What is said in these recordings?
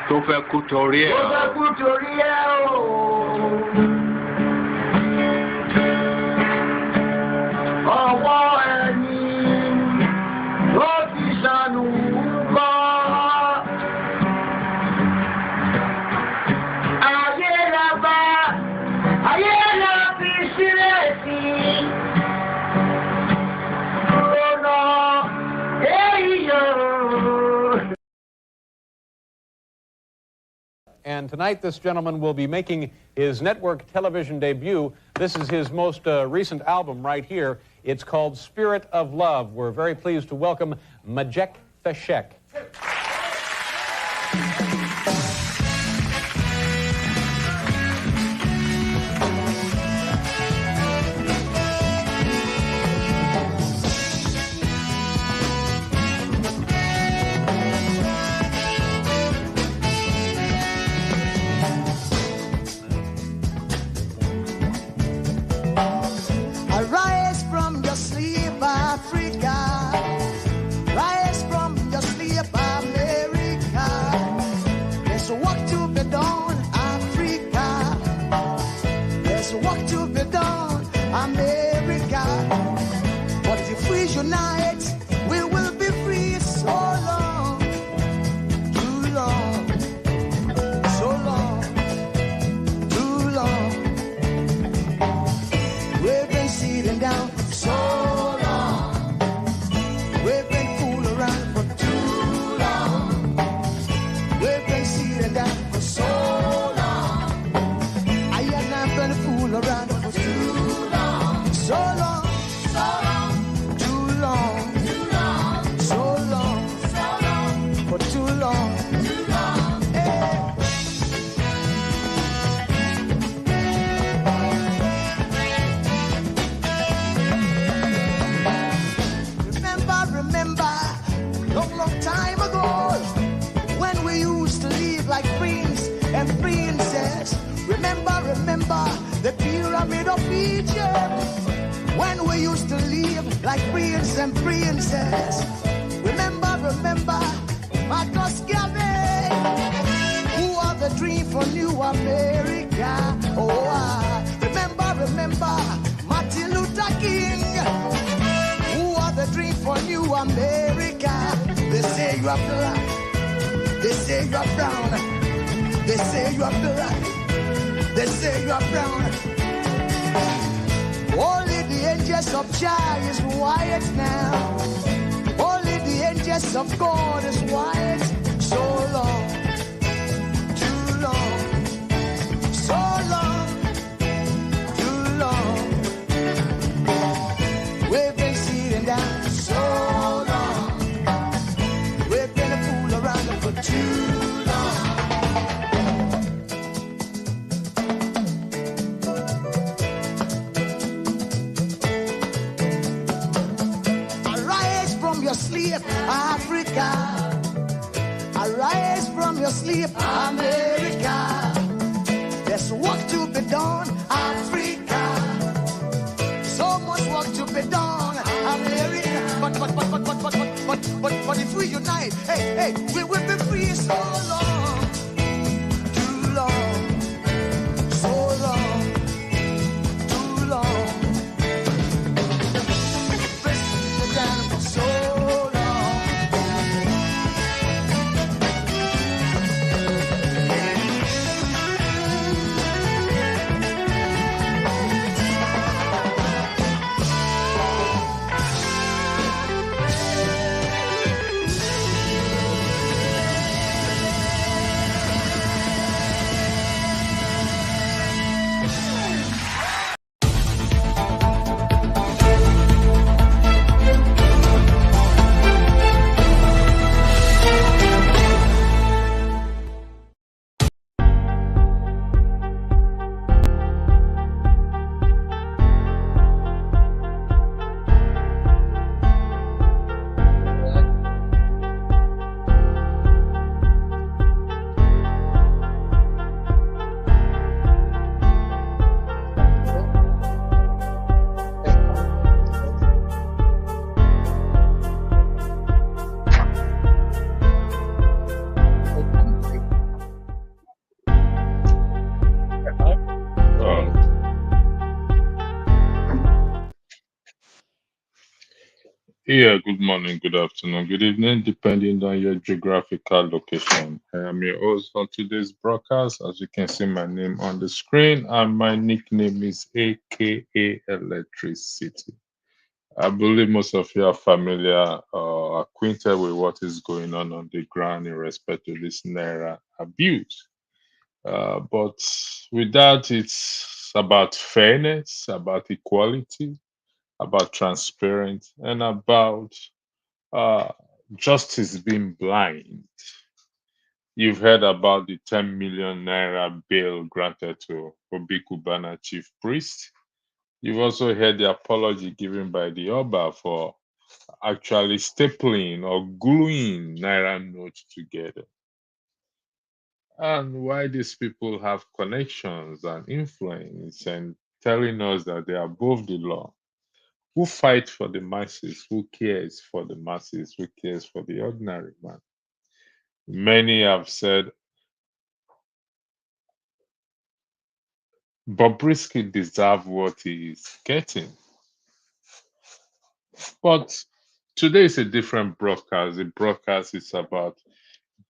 tó fẹ́ kú torí ẹ̀ o. Ọwọ́ ẹni ló ti ṣàánú kọ́. Ayé la bá, ayé la fi sílẹ̀ sí. Ọ̀nà èyí yóò. And tonight, this gentleman will be making his network television debut. This is his most recent album right here. It's called Spirit of Love. We're very pleased to welcome Majek Feshek. Arise from your sleep, Africa. Rise from your sleep, America. There's work to be done, Africa. There's work to be done, America. But if we unite, we will be free. So long, too long, so long, too long. We've been sitting down for so long. We've been fooling around for too long. We've been sitting down for so long. I have not been fooling around for too long. So long, so long, too long, too long, so long, for too long, too long. Hey. Remember, long time ago, when we used to live like prince and princess. Remember, the pyramid of Egypt, when we used to live like prince and princess. Remember, Marcus Garvey, who are the dream for New America. Oh, remember, Martin Luther King, the dream for New America. They say you are black, they say you are brown, they say you are black, they say you are brown. Only the angels of Jah is white now. Only the angels of God is white. So long, too long, so long, too long. We've been sitting down so long. We've been a fool around for too long. Arise from your sleep, Africa. Arise from your sleep, America. There's work to be done, Africa. So much work to be done, America. But if we unite, hey, we will be free. So long, too long, so long, too long. Press the down for so long. Yeah, good morning, good afternoon, good evening, depending on your geographical location. I am your host on today's broadcast. As you can see, my name on the screen, and my nickname is AKA Electricity. I believe most of you are familiar or acquainted with what is going on the ground in respect to this Naira abuse. But with that, it's about fairness, about equality, about transparency, and about uh, justice being blind. You've heard about the 10 million naira bail granted to Obi Kubana chief priest. You've also heard the apology given by the Oba for actually stapling or gluing naira notes together. And why these people have connections and influence and telling us that they are above the law. Who fight for the masses? Who cares for the masses? Who cares for the ordinary man? Many have said Bobrisky deserves what he is getting. But today is a different broadcast. The broadcast is about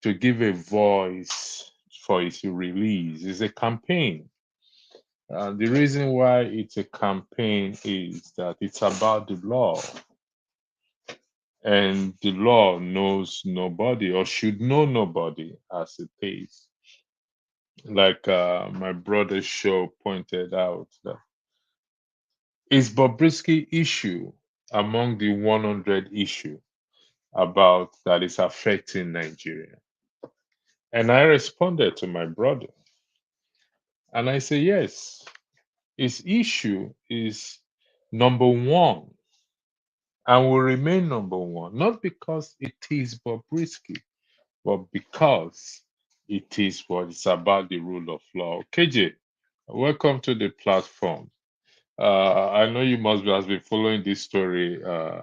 to give a voice for its release. It's a campaign. The reason why it's a campaign is that it's about the law. And the law knows nobody or should know nobody as it is. Like my brother's show pointed out, that is Bobrisky issue among the 100 issue about that is affecting Nigeria. And I responded to my brother and I say, yes, his issue is number one and will remain number one, not because it is Bobrisky, but because it is what is about the rule of law. KJ, welcome to the platform. I know you must have been following this story uh,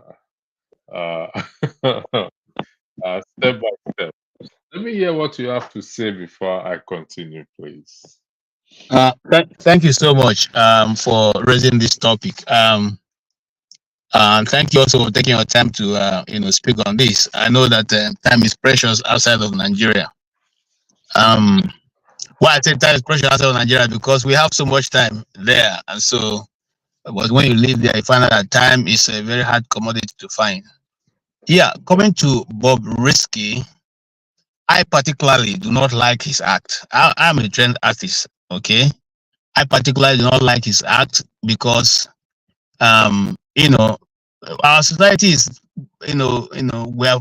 step by step. Let me hear what you have to say before I continue, please. Thank you so much for raising this topic. And thank you also for taking your time to speak on this. I know that time is precious outside of Nigeria. Um, why I say time is precious outside of Nigeria because we have so much time there, and so but when you live there, you find out that time is a very hard commodity to find. Yeah, coming to Bob Risky, I particularly do not like his act. I'm a trained artist, okay? I particularly do not like his act because you know, our society is, we are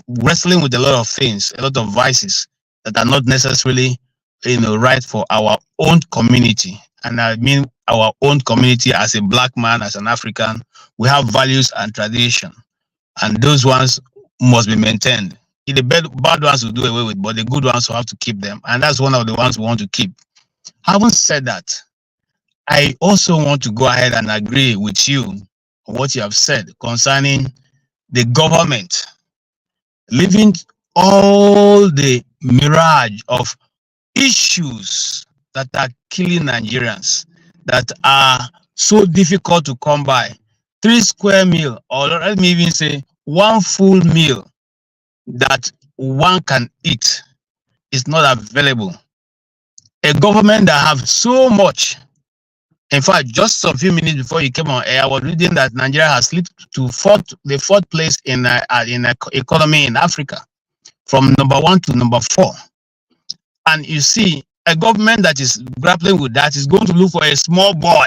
wrestling with a lot of things, a lot of vices that are not necessarily, right for our own community. And I mean our own community as a black man, as an African, we have values and tradition, and those ones must be maintained. The bad ones will do away with, but the good ones will have to keep them, and that's one of the ones we want to keep. Having said that, I also want to go ahead and agree with you on what you have said concerning the government leaving all the mirage of issues that are killing Nigerians, that are so difficult to come by. 3 square meal, or let me even say 1 full meal that one can eat is not available. A government that have so much. In fact, just a few minutes before you came on air, I was reading that Nigeria has slipped to the fourth place in economy in Africa, from number 1 to number 4. And you see, a government that is grappling with that is going to look for a small boy,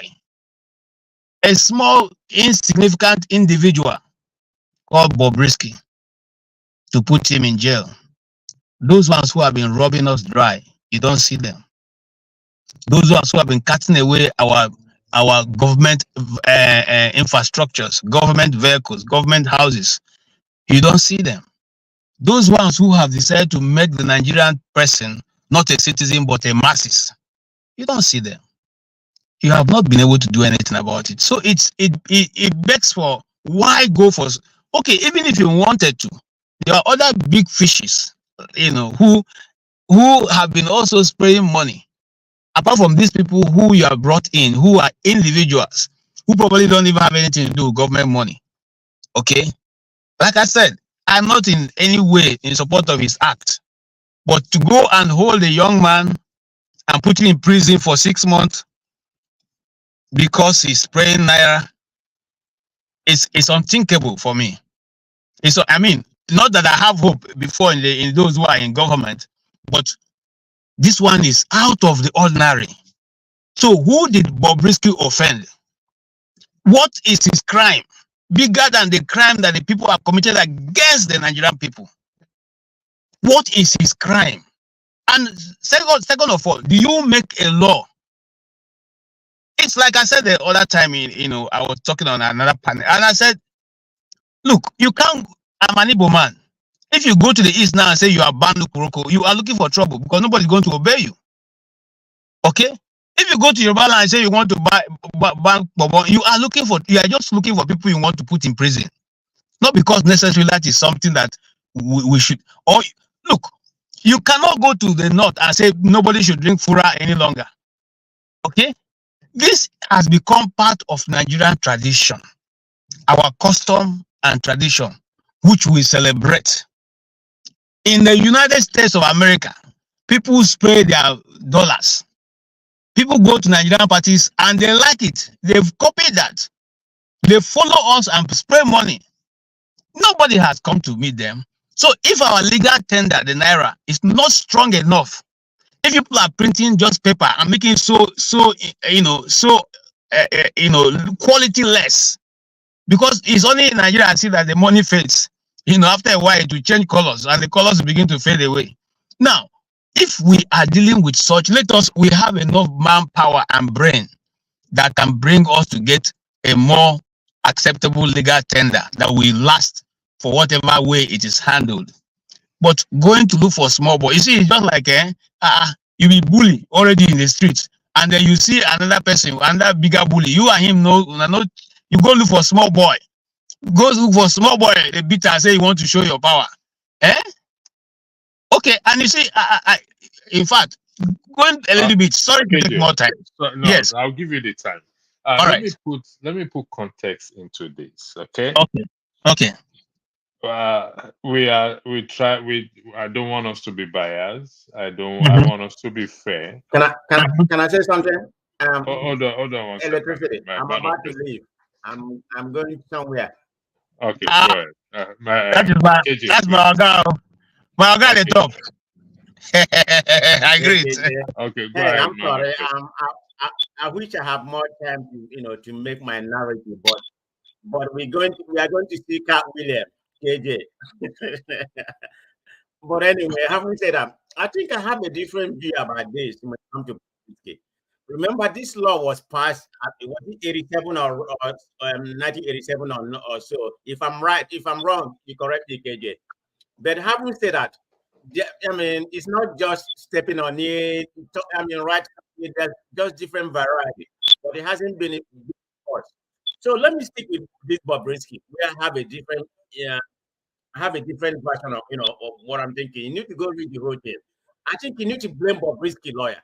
a small, insignificant individual called Bobrisky, to put him in jail. Those ones who have been robbing us dry, you don't see them. Those ones who have been cutting away our government infrastructures, government vehicles, government houses, you don't see them. Those ones who have decided to make the Nigerian person not a citizen but a masses, you don't see them. You have not been able to do anything about it. So it begs for, why go for, okay, even if you wanted to, there are other big fishes, who have been also spraying money. Apart from these people who you have brought in, who are individuals, who probably don't even have anything to do with government money, okay? Like I said, I'm not in any way in support of his act. But to go and hold a young man and put him in prison for 6 months because he's spraying naira, it's unthinkable for me. I mean, not that I have hope before in those who are in government, but this one is out of the ordinary. So who did Bobrisky offend? What is his crime? Bigger than the crime that the people have committed against the Nigerian people. What is his crime? And second of all, do you make a law? It's like I said the other time, I was talking on another panel, and I said, look, you can't, I'm an Igbo man. If you go to the East now and say you are Bandu Kuroko, you are looking for trouble because nobody's going to obey you. Okay? If you go to Yoruba land and say you want to ban Bobo, you are just looking for people you want to put in prison. Not because necessarily that is something that we should, or look, you cannot go to the north and say nobody should drink fura any longer. Okay? This has become part of Nigerian tradition, our custom and tradition, which we celebrate. In the United States of America, people spray their dollars. People go to Nigerian parties and they like it. They've copied that. They follow us and spray money. Nobody has come to meet them. So if our legal tender, the naira, is not strong enough, if people are printing just paper and making quality less, because it's only in Nigeria I see that the money fades. After a while it will change colors and the colors begin to fade away. Now, if we are dealing with such, we have enough manpower and brain that can bring us to get a more acceptable legal tender that will last for whatever way it is handled. But going to look for small boy, you see, it's just like you be bully already in the streets, and then you see another person, another bigger bully. You and him you go look for small boy. Go look for small boy, the beater, say you want to show your power. Okay, and you see, in fact, going a little bit. Sorry to take more time. No, yes, I'll give you the time. All right. Let me put context into this. Okay. Okay. I don't want us to be biased. I want us to be fair. Can I say something? Hold on one second. Electricity. I'm about to leave. I'm going somewhere. Okay, go ahead. That's my girl. My girl is top. I agree. Okay, go ahead. I'm sorry. I wish I have more time to make my narrative, but we are going to see Cat William, KJ. But anyway, having said that, I think I have a different view about this when it comes to Bobrisky. Remember, this law was passed at 87 or 1987 or so. If I'm right, if I'm wrong, you correct me, KJ. But having said that, I mean, it's not just stepping on it. I mean, right? There's just different variety, but it hasn't been enforced. So let me stick with this Bobrisky. We have a different, version of of what I'm thinking. You need to go read the whole thing. I think you need to blame Bobrisky lawyer.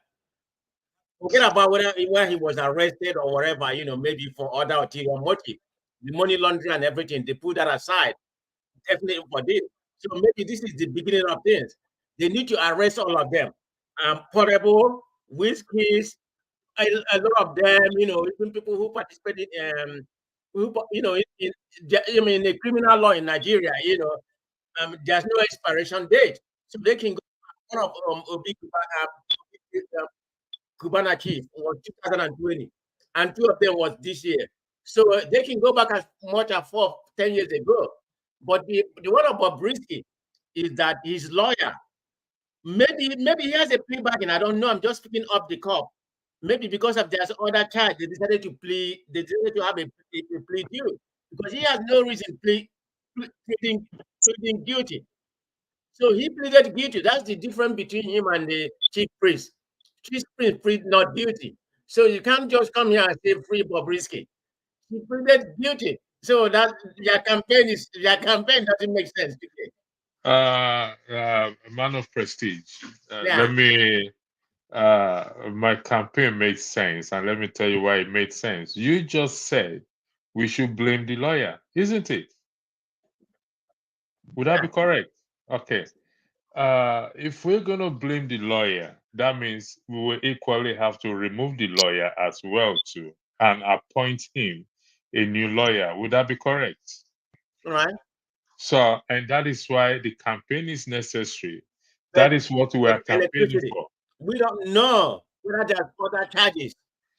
Forget about where he was arrested or whatever, maybe for other ulterior motive, the money laundering and everything. They put that aside, definitely for this. So maybe this is the beginning of things. They need to arrest all of them. Portable, Whiskies, a lot of them, even people who participated in the criminal law in Nigeria, there's no expiration date. So they can go. One of Obi Cubana chief was 2020, and 2 of them was this year. So they can go back as much as 10 years ago. But the one about Bobrisky is that his lawyer, maybe he has a plea bargain. I don't know. I'm just picking up the cup. Maybe because of there's other charge, they decided to plea. They decided to have a plea deal because he has no reason pleading guilty. So he pleaded guilty. That's the difference between him and the chief priest. Chief priest pleaded not guilty. So you can't just come here and say free Bobrisky. He pleaded guilty. So that their campaign doesn't make sense today. Man of prestige. Let me. My campaign made sense, and let me tell you why it made sense. You just said we should blame the lawyer, isn't it? Would that be correct? Okay. If we're going to blame the lawyer, that means we will equally have to remove the lawyer as well too and appoint him a new lawyer. Would that be correct? Right. So, and that is why the campaign is necessary. That is what we are campaigning for. We don't know whether there's other charges.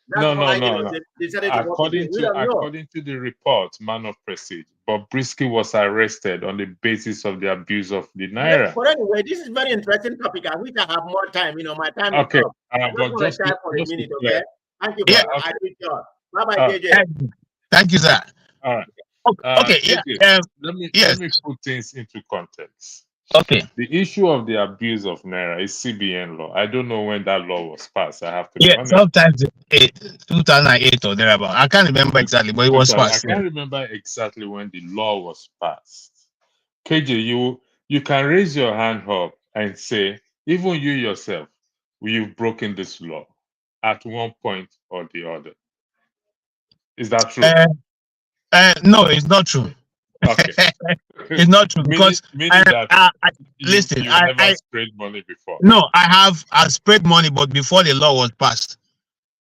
That's No, why, no. they decided to work with it. We don't know. According to the report, man of prestige, Bobrisky was arrested on the basis of the abuse of the naira. But anyway, this is very interesting topic. I wish I have more time. My time okay. is up. But just for a minute, okay? Thank you. Yeah. I did yours. Bye bye, JJ. Thank you, sir. All right. Okay. JJ, let me put things into context. Okay. The issue of the abuse of naira is CBN law. I don't know when that law was passed. I have to. Yeah, sometimes 2008 or thereabout. I can't remember exactly, but it was passed. I can't remember exactly when the law was passed. KJ, you can raise your hand up and say, even you yourself, you've broken this law at one point or the other. Is that true? No, it's not true. Okay. It's not true because meaning that listen, you never sprayed money before. No, I sprayed money, but before the law was passed.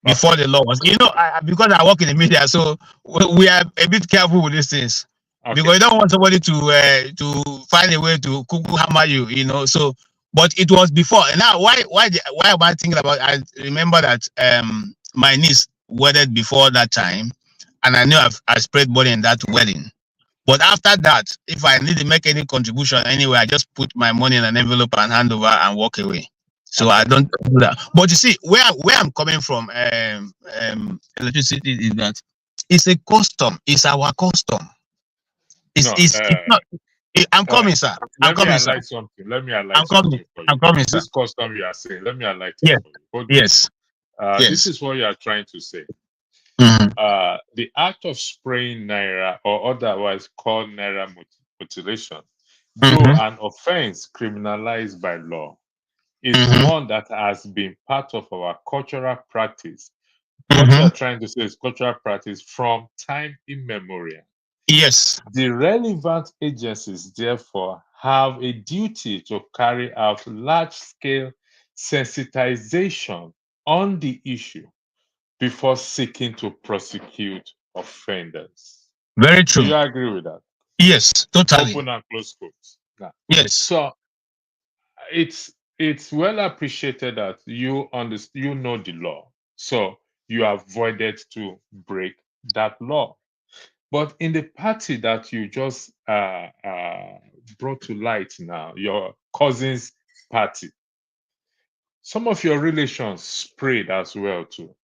Before the law was, because I work in the media, so we are a bit careful with these things. Okay. Because you don't want somebody to find a way to hammer you, So, but it was before. And now, why am I thinking about? I remember that my niece wedded before that time, and I knew I sprayed money in that wedding. But after that, if I need to make any contribution anyway, I just put my money in an envelope and hand over and walk away. So I don't do that. But you see, where I'm coming from, electricity is that it's a custom. It's our custom. It's not. I'm coming, sir. Let me highlight something. I'm coming, sir. This custom you are saying, let me highlight it for you. Yes. This is what you are trying to say. Mm-hmm. The act of spraying naira, or otherwise called naira mutilation, though an offense criminalized by law, is one that has been part of our cultural practice. What you are trying to say is cultural practice from time immemorial. Yes. The relevant agencies, therefore, have a duty to carry out large-scale sensitization on the issue before seeking to prosecute offenders. Very true. Do you agree with that? Yes, totally. Open and close quotes. Now, yes. So it's well appreciated that you know the law, so you avoided to break that law. But in the party that you just brought to light now, your cousin's party, some of your relations sprayed as well too.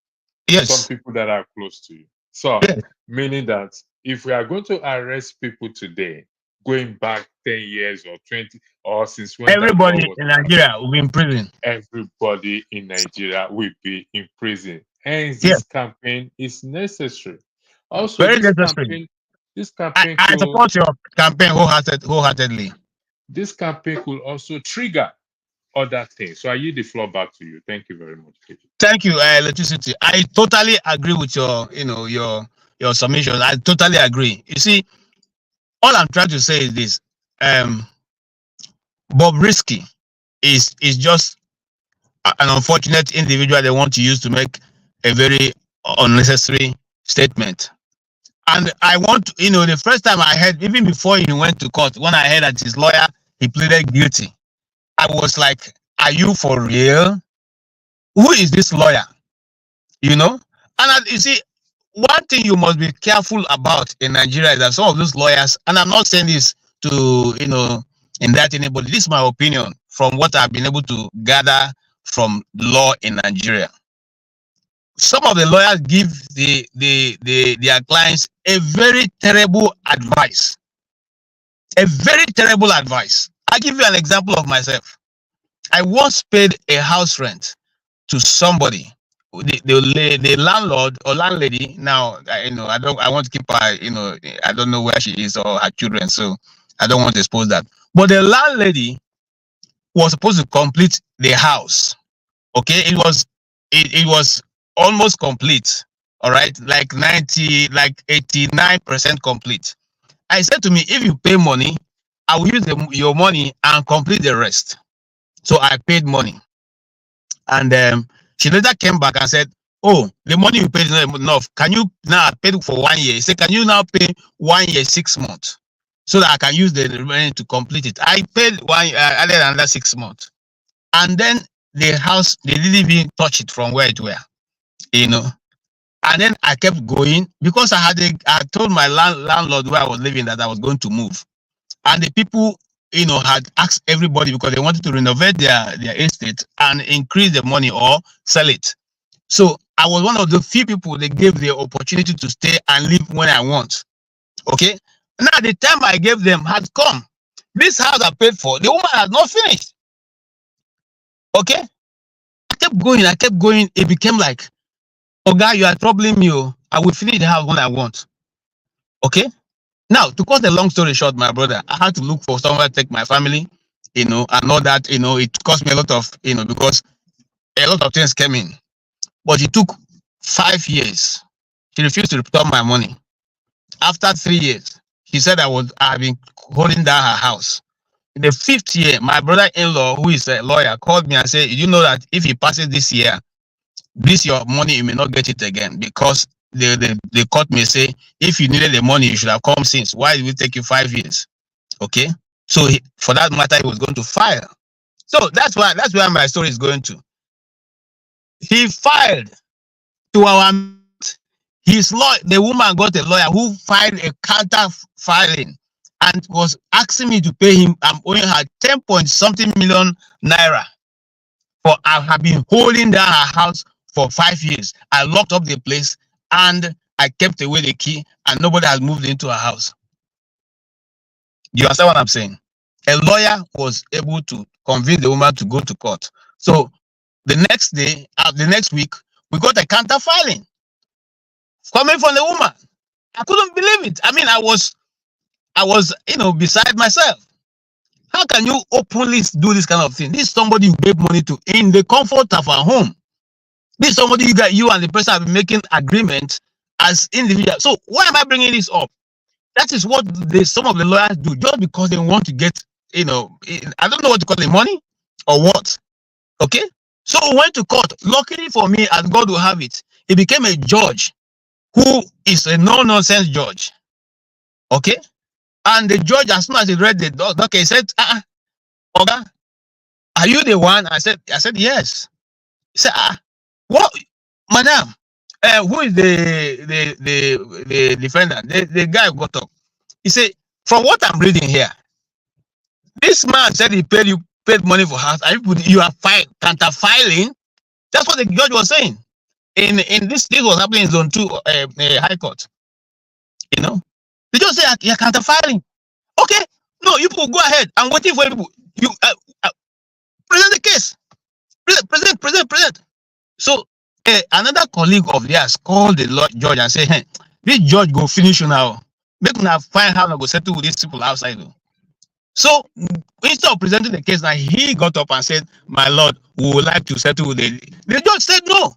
Yes. Some people that are close to you. So, meaning that if we are going to arrest people today, going back 10 years or 20, or since when everybody in Nigeria will be in prison. Everybody in Nigeria will be in prison. Hence, this campaign is necessary. Also, very necessary. This campaign I support your campaign wholeheartedly. This campaign could also trigger other things. So I yield the floor back to you. Thank you very much, KJ. Thank you, Electricity. I totally agree with your submission. I totally agree. You see, all I'm trying to say is this: Bobrisky is just an unfortunate individual they want to use to make a very unnecessary statement. And I want, the first time I heard, even before he went to court, when I heard that his lawyer, he pleaded guilty, I was like, are you for real? Who is this lawyer? And you see, one thing you must be careful about in Nigeria is that some of those lawyers, and I'm not saying this to, indict anybody, this is my opinion from what I've been able to gather from law in Nigeria. Some of the lawyers give their clients a very terrible advice. A very terrible advice. I'll give you an example of myself. I once paid a house rent to somebody, the landlord or landlady. Now, I want to keep her, I don't know where she is or her children, so I don't want to expose that. But the landlady was supposed to complete the house. Okay, it was almost complete. All right, like 89% complete. I said to me, if you pay money, I will use your money and complete the rest. So I paid money. And she later came back and said, oh, the money you paid is not enough. Can you now pay for 1 year? He said, can you now pay 1 year, 6 months? So that I can use the remaining to complete it. I paid added another 6 months. And then the house, they didn't even touch it from where it were, you know. And then I kept going because I told my landlord where I was living that I was going to move. And the people, you know, had asked everybody because they wanted to renovate their estate and increase the money or sell it. So I was one of the few people they gave the opportunity to stay and live when I want. Okay. Now the time I gave them had come. This house I paid for, the woman has not finished. Okay. I kept going. It became like, oh God, you are troubling me. I will finish the house when I want. Okay. Now, to cut the long story short, my brother, I had to look for somewhere to take my family, you know, and all that, you know, it cost me a lot of, you know, because a lot of things came in. But it took 5 years. She refused to return my money. After 3 years, she said I've been holding down her house. In the 5th year, my brother-in-law, who is a lawyer, called me and said, you know that if he passes this year, your money, you may not get it again because the court may say, if you needed the money, you should have come since. Why did it take you 5 years? Okay. So for that matter, he was going to file. So that's where my story is going to. He filed to our the woman got a lawyer who filed a counter filing and was asking me to pay him. I'm owing her 10-point-something million naira. For I have been holding down her house for 5 years. I locked up the place and I kept away the key and nobody has moved into her house. You understand what I'm saying? A lawyer was able to convince the woman to go to court. So the next day, the next week, we got a counter filing coming from the woman. I couldn't believe it. I mean, I was, you know, beside myself. How can you openly do this kind of thing? This is somebody you gave money to in the comfort of our home. This is somebody you and the person have been making agreements as individuals. So why am I bringing this up? That is what some of the lawyers do just because they want to get, you know, I don't know what to call it, money or what. Okay. So we went to court. Luckily for me, as God will have it, he became a judge who is a no-nonsense judge. Okay. And the judge, as soon as he read the document, he said, Oga, are you the one? I said, yes. He said, what, madam? Who is the defendant? The guy who got up. He said, from what I'm reading here, this man said he paid money for house, and you are counter filing. That's what the judge was saying. In this was happening in Zone 2 High Court. You know, they just say you're counter filing. Okay, no, you people go ahead. I'm waiting for you. You present the case. Present. So another colleague of theirs called the judge and said, hey, this judge go finish you now. Make me find how I go settle with these people outside. So instead of presenting the case, now he got up and said, my lord, we would like to settle with the judge said no.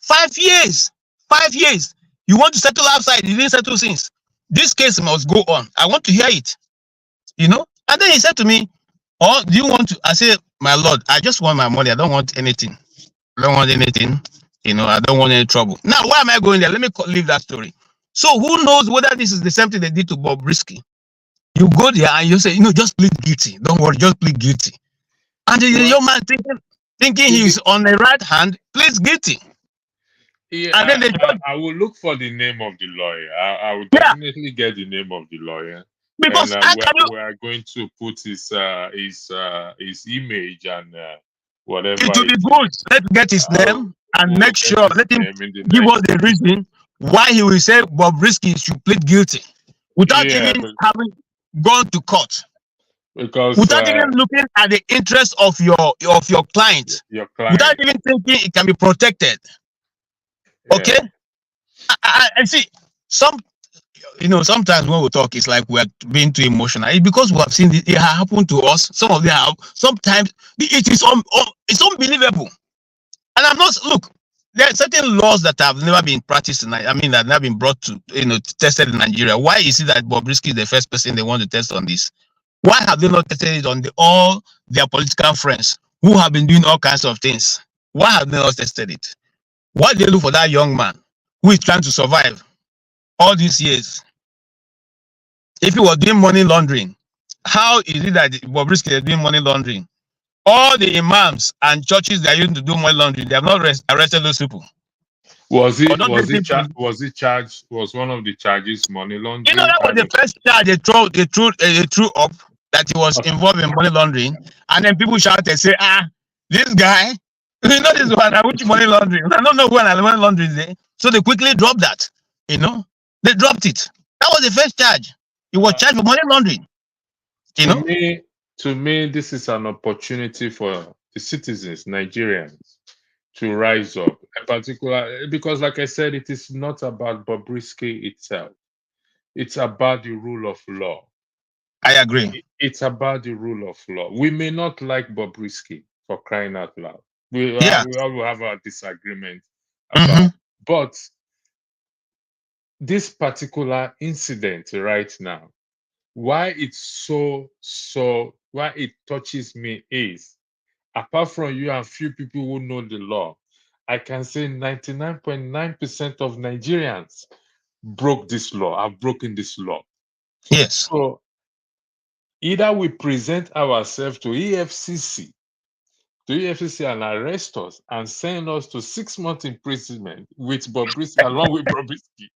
5 years. 5 years. You want to settle outside, you didn't settle since. This case must go on. I want to hear it. You know? And then he said to me, oh, do you want to? I said, my lord, I just want my money. I don't want anything. I don't want anything. You know, I don't want any trouble. Now, why am I going there? Let me leave that story. So who knows whether this is the same thing they did to Bobrisky? You go there and you say, you know, just plead guilty. Don't worry, just plead guilty. And the young man thinking he's on the right hand, pleads guilty. Yeah, and then I will look for the name of the lawyer. I will definitely get the name of the lawyer. Because we are going to put his image and whatever. It will be good. Let's get his name and make sure, let him give us the reason why he will say Bobrisky should plead guilty without even having gone to court. Because without even looking at the interest of your client. Without even thinking it can be protected. Okay? I see sometimes when we talk, it's like we're being too emotional. It's because we have seen it happen to us. Some of them have. Sometimes it's unbelievable. And I'm not, look, there are certain laws that have never been practiced that have never been brought to, tested in Nigeria. Why is it that Bobrisky is the first person they want to test on this? Why have they not tested it on all their political friends who have been doing all kinds of things? Why have they not tested it? Why do they look for that young man who is trying to survive all these years? If he was doing money laundering, how is it that Bobrisky is doing money laundering? All the imams and churches that are using to do money laundering, they have not arrested those people. Was Or not it people. was it charged? Was one of the charges money laundering? You know, that was the first charge they threw up, that he was involved in money laundering, and then people shouted and say, this guy, you know this one, which money laundering? I don't know when money laundering is there. So they quickly dropped that. You know, they dropped it. That was the first charge. He was charged for money laundering. You know? To me, this is an opportunity for the citizens, Nigerians, to rise up. In particular, because like I said, it is not about Bobrisky itself. It's about the rule of law. I agree. It's about the rule of law. We may not like Bobrisky, for crying out loud. We all will have our disagreement about, but this particular incident right now, why it touches me is, apart from you and few people who know the law, I can say 99.9% of Nigerians broke this law, have broken this law. Yes. So either we present ourselves to EFCC and arrest us and send us to 6 months imprisonment with Bobrisky, along with Bobrisky,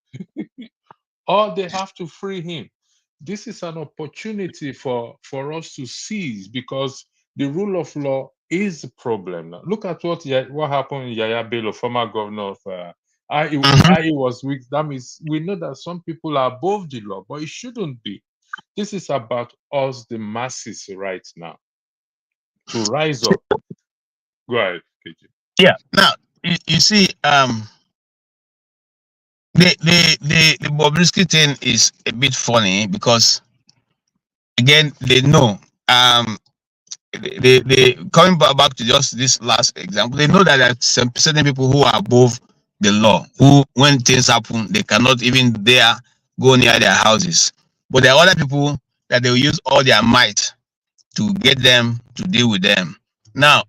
or they have to free him. This is an opportunity for us to seize, because the rule of law is the problem now. Look at what happened in Yaya Bello, former governor of he was weak. That means we know that some people are above the law, but it shouldn't be. This is about us, the masses, right now, to rise up. Go ahead, KJ. Yeah. Now you see, the Bobrisky thing is a bit funny, because again, they know, they coming back to just this last example, they know that there are some certain people who are above the law, who, when things happen, they cannot even dare go near their houses. But there are other people that they will use all their might to get them to deal with them. Now,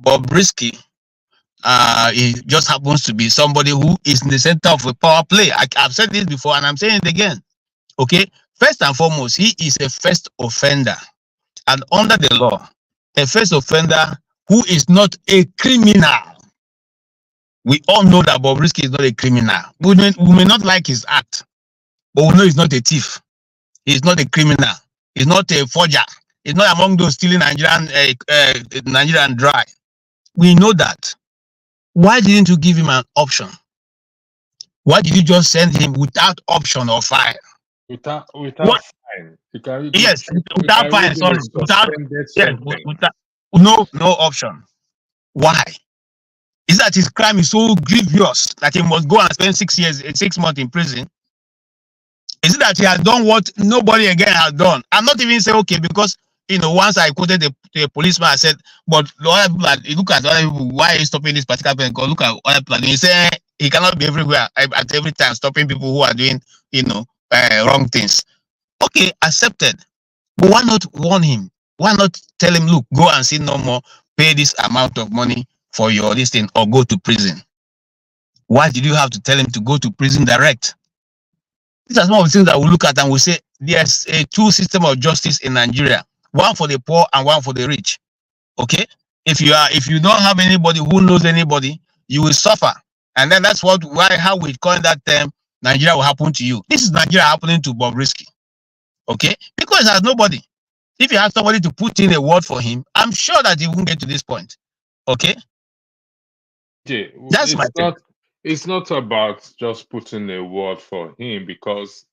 Bobrisky, he just happens to be somebody who is in the center of a power play. I've said this before, and I'm saying it again. Okay, first and foremost, he is a first offender, and under the law, a first offender who is not a criminal. We all know that Bobrisky is not a criminal. We may not like his act, but we know he's not a thief. He's not a criminal. He's not a forger. He's not among those stealing Nigerian dry. We know that. Why didn't you give him an option? Why did you just send him without option or file? Without fine. Yes, without fine. Sorry, without no option. Why? Is that his crime is so grievous that he must go and spend 6 months in prison? Is it that he has done what nobody again has done? I'm not even saying okay, because once I quoted the policeman, I said, but look at other people, why are you stopping this particular person? Because look at other people. And he said he cannot be everywhere at every time stopping people who are doing wrong things. Okay, accepted. But why not warn him? Why not tell him, look, go and see no more, pay this amount of money for your this thing, or go to prison? Why did you have to tell him to go to prison direct? These are some of the things that we look at and we say there's a two system of justice in Nigeria, one for the poor and one for the rich. Okay, if you don't have anybody who knows anybody, you will suffer, and then that's how we coin that term. Nigeria will happen to you. This is Nigeria happening to Bobrisky. Okay, because he has nobody. If you have somebody to put in a word for him, I'm sure that he won't get to this point. Okay, that's my thing. It's not about just putting a word for him, because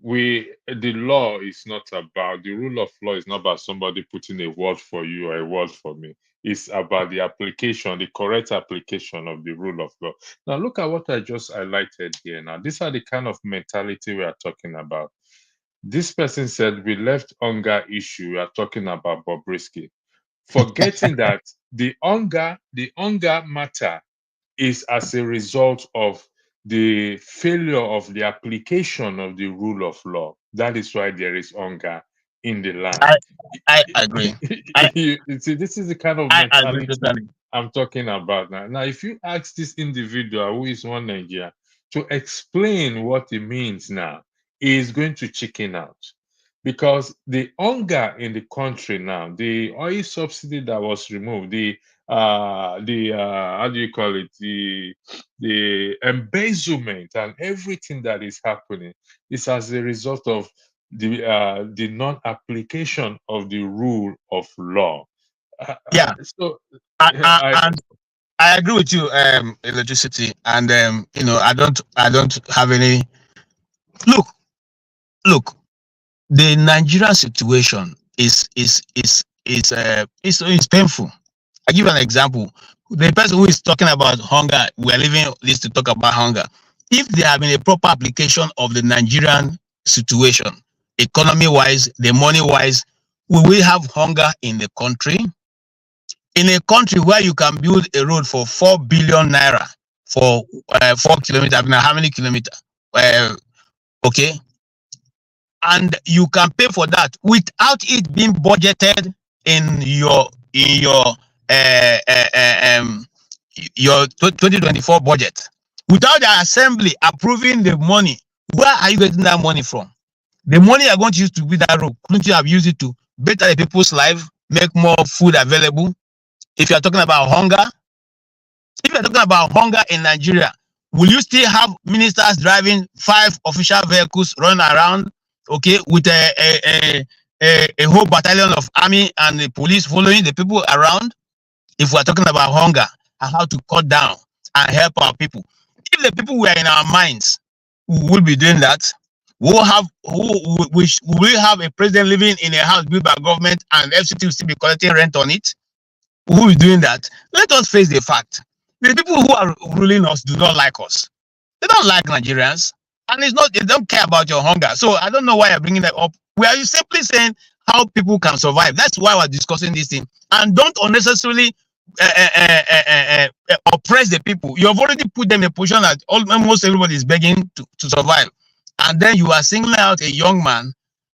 the law is not about, the rule of law is not about somebody putting a word for you or a word for me. It's about the application, the correct application of the rule of law. Now, look at what I just highlighted here. Now, these are the kind of mentality we are talking about. This person said we left hunger issue. We are talking about Bobrisky, forgetting that the hunger matter is as a result of the failure of the application of the rule of law. That is why there is hunger in the land. I agree. You see, this is the kind of I agree mentality totally. I'm talking about now. Now, if you ask this individual who is one Nigeria to explain what it means now, he is going to chicken out. Because the hunger in the country now, the oil subsidy that was removed, the how do you call it, the embezzlement and everything that is happening is as a result of the non-application of the rule of law. Yeah. So And I agree with you, electricity, and I don't have any look. The Nigerian situation is painful. I give you an example. The person who is talking about hunger, we are leaving this to talk about hunger. If there had been a proper application of the Nigerian situation, economy-wise, the money-wise, we will have hunger in the country. In a country where you can build a road for 4 billion naira for 4 kilometers, I mean, how many kilometers? Okay, and you can pay for that without it being budgeted in your 2024 budget, without the assembly approving the money. Where are you getting that money from? The money you're going to use to build that road, couldn't you have used it to better the people's life, make more food available? If you're talking about hunger, in Nigeria, will you still have ministers driving 5 official vehicles running around, okay, with a whole battalion of army and the police following the people around? If we're talking about hunger and how to cut down and help our people, if the people were in our minds, we will be doing that. We will have a president living in a house built by government and FCT will still be collecting rent on it. Who is doing that? Let us face the fact. The people who are ruling us do not like us. They don't like Nigerians. And it's not, they don't care about your hunger. So I don't know why you're bringing that up. We are simply saying how people can survive. That's why we're discussing this thing. And don't unnecessarily oppress the people. You have already put them in a position that almost everybody is begging to survive. And then you are singling out a young man,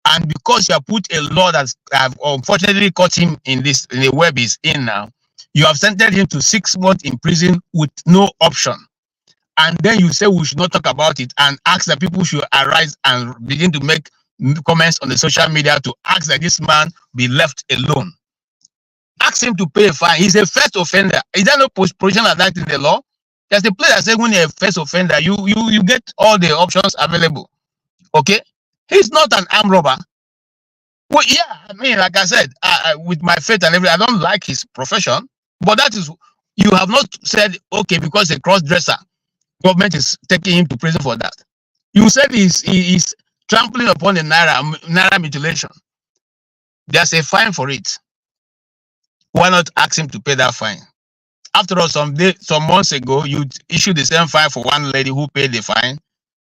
and because you have put a law that have unfortunately caught him in the web he's in now, you have sentenced him to 6 months in prison with no option. And then you say we should not talk about it and ask that people should arise and begin to make comments on the social media to ask that this man be left alone. Ask him to pay a fine. He's a first offender. Is there no provision like that in the law? There's a place that says when you're a first offender, you get all the options available. Okay? He's not an armed robber. Well, yeah, I mean, like I said, with my faith and everything, I don't like his profession, but that is, you have not said, okay, because a cross-dresser, government is taking him to prison for that. You said he's trampling upon the naira mutilation. There's a fine for it. Why not ask him to pay that fine? After all, some months ago, you issued the same fine for one lady who paid the fine,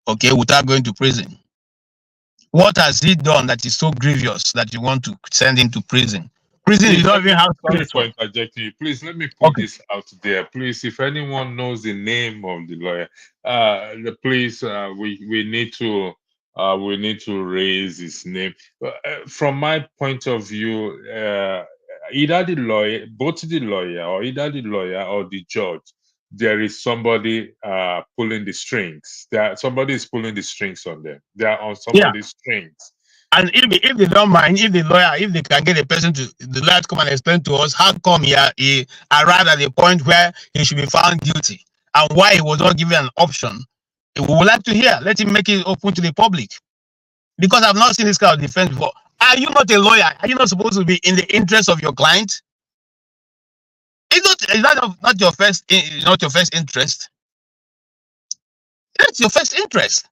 okay, without going to prison. What has he done that is so grievous that you want to send him to prison? Prison is not even how. Sorry for interjecting you. Please let me put this out there. Please, if anyone knows the name of the lawyer, please, we need to raise his name. From my point of view, either the lawyer, both the lawyer, or either the lawyer or the judge, there is somebody pulling the strings. Somebody is pulling the strings on them. They are on somebody's strings. And if they don't mind, if they can get the lawyer to come and explain to us how come he arrived at the point where he should be found guilty and why he was not given an option, we would like to hear. Let him make it open to the public. Because I've not seen this kind of defense before. Are you not a lawyer? Are you not supposed to be in the interest of your client? Is that not your first interest? That's your first interest.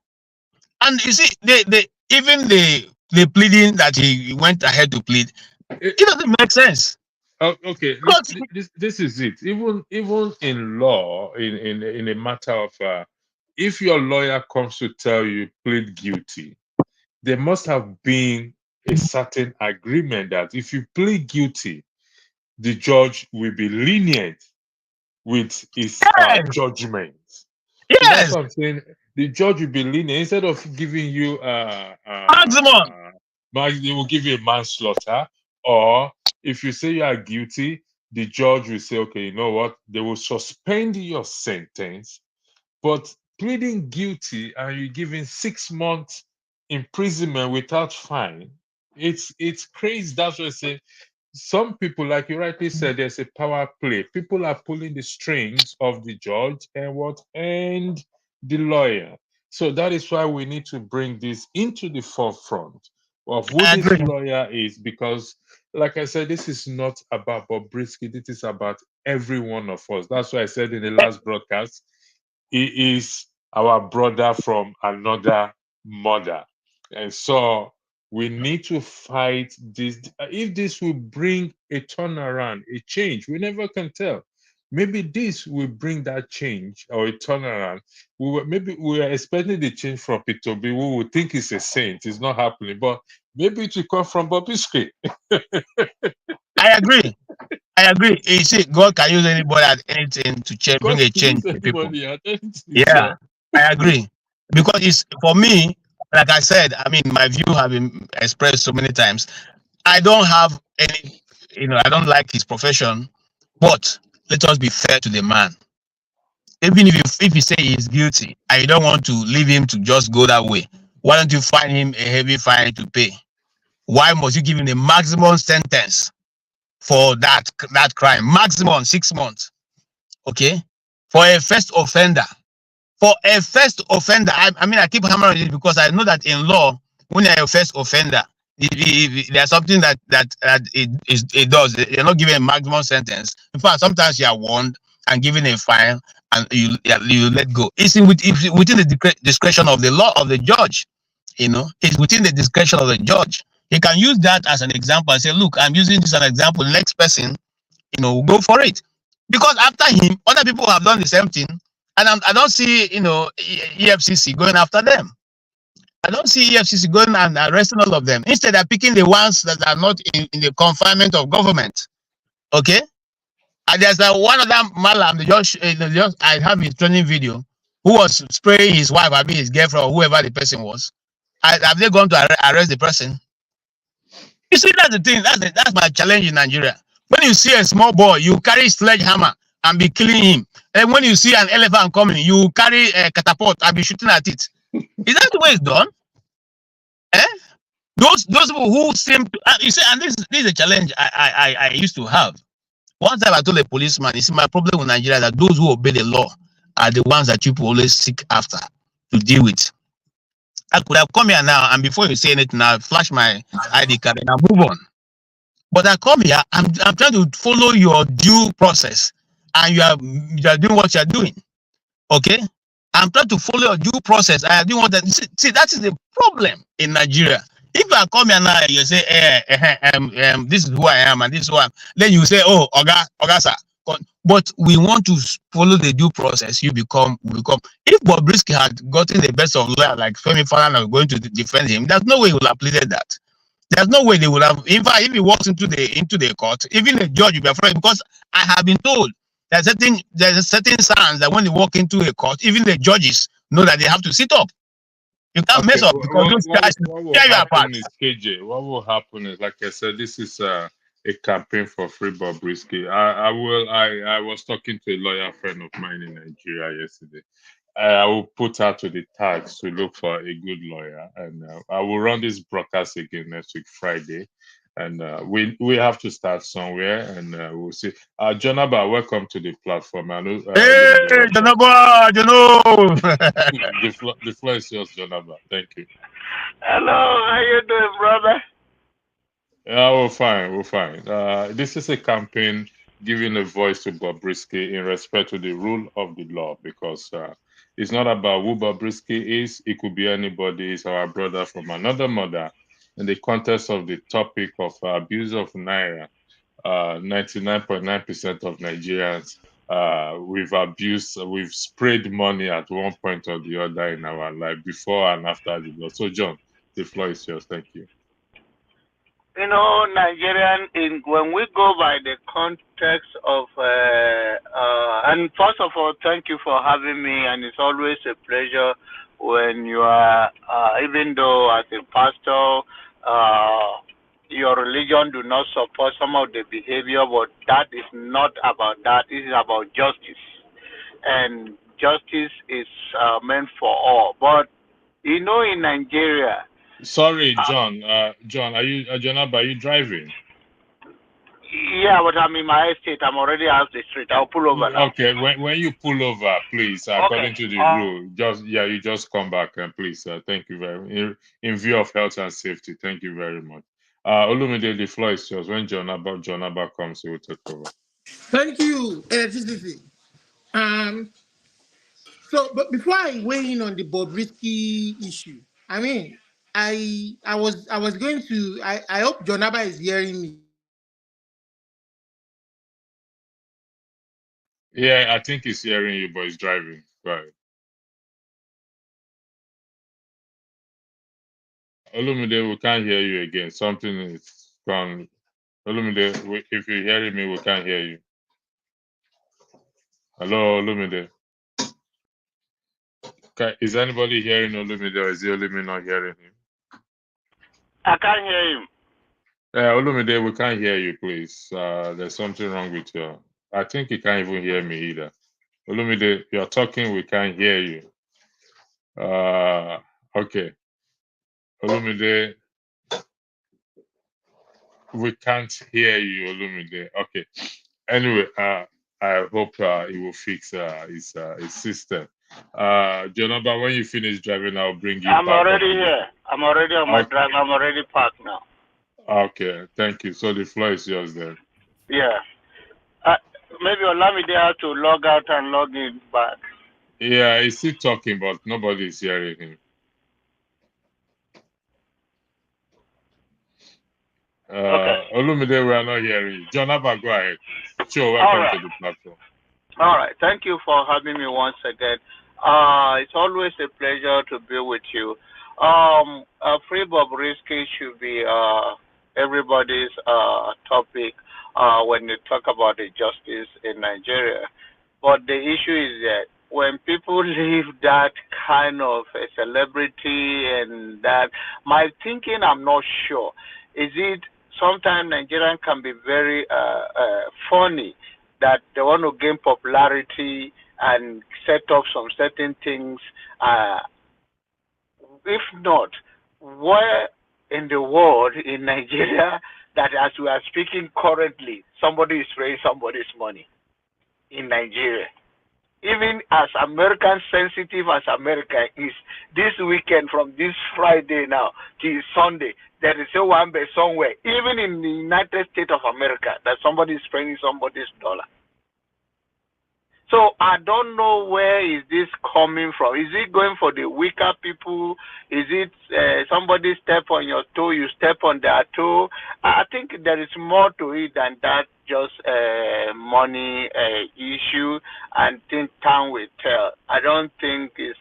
And you see, even the pleading that he went ahead to plead, it doesn't make sense. Okay, this is it. Even in law, in a matter of if your lawyer comes to tell you plead guilty, there must have been a certain agreement that if you plead guilty, the judge will be lenient with his judgment. Yes. So that's what I'm saying. The judge will be lenient instead of giving you maximum. They will give you a manslaughter. Or if you say you are guilty, the judge will say, okay, you know what? They will suspend your sentence. But pleading guilty and you giving 6 months imprisonment without fine, it's crazy. That's what I say. Some people, like you rightly said, there's a power play. People are pulling the strings of the judge and the lawyer. So that is why we need to bring this into the forefront of who I this agree. lawyer is, because, like I said, this is not about Bobrisky. This is about every one of us. That's why I said in the last broadcast, he is our brother from another mother. And so we need to fight this. If this will bring a turnaround, a change, we never can tell. Maybe this will bring that change or a turnaround. Maybe we are expecting the change from P2B. We will think it's a saint. It's not happening, but maybe it will come from Bobrisky. I agree. I agree. You see, God can use anybody at anything to change, God bring a can change use to people. anybody at anything. Yeah, So I agree. Because it's for me, like I said, I mean, my view have been expressed so many times. I don't have any, I don't like his profession, but let us be fair to the man. Even if you say he's guilty and you don't want to leave him to just go that way, why don't you find him a heavy fine to pay? Why must you give him the maximum sentence for that crime? Maximum 6 months. Okay? For a first offender. I mean, I keep hammering it because I know that in law, when you're a first offender, there's something that it does. You're not given a maximum sentence. In fact, sometimes you are warned and given a fine, and you let go. It's within the discretion of the law of the judge. It's within the discretion of the judge. He can use that as an example and say, "Look, I'm using this as an example. The next person, go for it." Because after him, other people have done the same thing, and I don't see, EFCC going after them. I don't see EFCC going and arresting all of them. Instead, they're picking the ones that are not in the confinement of government. Okay? And there's one other malam, I have his training video, who was spraying his wife, I mean his girlfriend, or whoever the person was. Have they gone to arrest the person? You see, that's the thing. That's my challenge in Nigeria. When you see a small boy, you carry sledgehammer and be killing him. And when you see an elephant coming, you carry a catapult and be shooting at it. Is that the way it's done? Eh? Those people who seem to, you see, and this is a challenge I used to have. One time I told a policeman, you see, my problem with Nigeria is that those who obey the law are the ones that people always seek after to deal with. I could have come here now, and before you say anything, I'll flash my ID card and I'll move on. But I come here, I'm trying to follow your due process, and you are doing what you are doing. Okay? I'm trying to follow your due process. I am doing what see, that is the problem in Nigeria. If I come here now, you say, this is who I am and this is who I am, then you say, oh, Oga, sir. But we want to follow the due process. You become. If Bobrisky had gotten the best of lawyer like Femi Falana going to defend him, there's no way he would have pleaded that. There's no way they would have. In fact, if he walks into the court, even the judge will be afraid, because I have been told there's a certain signs that when they walk into a court, even the judges know that they have to sit up. You can't mess up because those guys tear you apart. KJ, what will happen is, like I said, this is a campaign for free Bobrisky. I was talking to a lawyer friend of mine in Nigeria yesterday. I will put her to the task to look for a good lawyer, and I will run this broadcast again next week, Friday. And we have to start somewhere, and we'll see. Jonaba, welcome to the platform. Hey, Jonaba, the floor is yours, Jonaba. Thank you. Hello, how you doing, brother? Yeah, we're fine. This is a campaign giving a voice to Bobrisky in respect to the rule of the law, because it's not about who Bobrisky is. It could be anybody. It's our brother from another mother. In the context of the topic of abuse of Naira, 99.9% of Nigerians, we've sprayed money at one point or the other in our life, before and after the law. So, John, the floor is yours. Thank you. Nigerian, when we go by the context of, and first of all, thank you for having me, and it's always a pleasure when you are, even though as a pastor, your religion do not support some of the behavior, but that is not about that. This is about justice, and justice is meant for all. But you know, in Nigeria. Sorry, John. John, Jonaba, are you driving? Yeah, but I'm in my estate. I'm already out the street. I'll pull over now. Okay, when you pull over, please, according to the rule, you just come back and please, thank you very much. In view of health and safety, thank you very much. Olumide, the floor is yours. When John Abba comes, he will take over. Thank you, Electricity. But before I weigh in on the Bobrisky issue, I mean, I was going to. I hope John Abba is hearing me. Yeah, I think he's hearing you, but he's driving. Right. Olumide, we can't hear you again. Something is gone. Olumide, if you're hearing me, we can't hear you. Hello, Olumide. Okay, is anybody hearing Olumide, or is he only me not hearing him? I can't hear him. Olumide, we can't hear you, please. There's something wrong with you. I think he can't even hear me either. Olumide, you're talking, we can't hear you. Okay. Olumide, we can't hear you, Olumide. Okay. Anyway, I hope he will fix his system. Jonaba, when you finish driving, I'll bring you I'm back. already here. I'm already on my drive. I'm already parked now. Okay, thank you. So the floor is yours then. Yeah. Maybe Olamide has to log out and log in back. Yeah, he's still talking, but nobody is hearing him. Okay. Olumide, we are not hearing you. Jonaba, go ahead. Sure, welcome to the platform. All right. Thank you for having me once again. It's always a pleasure to be with you. Free Bobrisky should be everybody's topic when they talk about the justice in Nigeria. But the issue is that when people leave that kind of a celebrity and that, my thinking, I'm not sure. Is it sometimes Nigerian can be very funny, that they want to gain popularity and set up some certain things. If not, where in the world in Nigeria that as we are speaking currently, somebody is raising somebody's money in Nigeria? Even as American sensitive as America is, this weekend from this Friday now to Sunday, there is a one bay somewhere, even in the United States of America, that somebody is spending somebody's dollar. So I don't know where is this coming from. Is it going for the weaker people? Is it somebody step on your toe, you step on their toe? I think there is more to it than that, just money issue, and think time will tell. I don't think it's,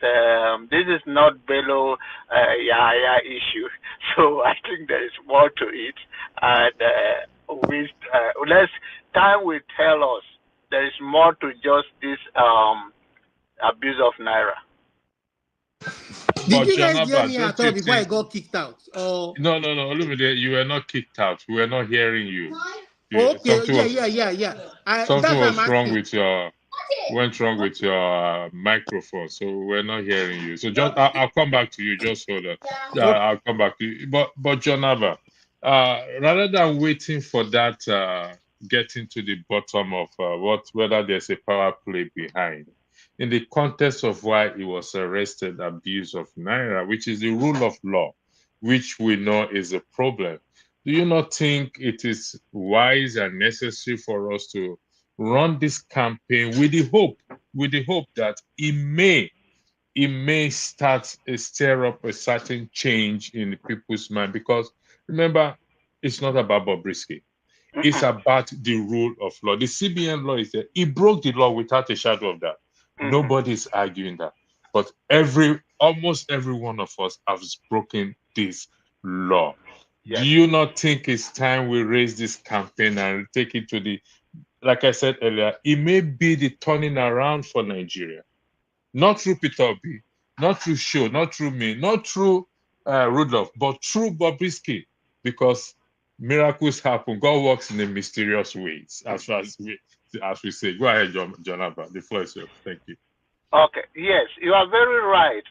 this is not Bello Yahya issue. So I think there is more to it. And time will tell us. There is more to just this abuse of Naira. Did you guys hear me at all before I got kicked out? No. Olumide, you were not kicked out. We were not hearing you. Okay, yeah. Something was wrong with your microphone, so we're not hearing you. So just I'll come back to you. Just hold on. I'll come back to you. But Jonaba, rather than waiting for that. Getting to the bottom of whether there's a power play behind, in the context of why he was arrested, abuse of Naira, which is the rule of law, which we know is a problem. Do you not think it is wise and necessary for us to run this campaign with the hope that it may stir up a certain change in the people's mind? Because remember, it's not about Bobrisky. It's about the rule of law. The CBN law is there. He broke the law without a shadow of doubt. Nobody's arguing that. But almost every one of us has broken this law. Yes. Do you not think it's time we raise this campaign and take it to like I said earlier, it may be the turning around for Nigeria. Not through Peter Obi, not through Show, not through me, not through Rudolph, but through Bobrisky. because miracles happen. God works in a mysterious ways, as far as we say. Go ahead, Jonathan. The floor is yours. Thank you. Okay, yes, you are very right.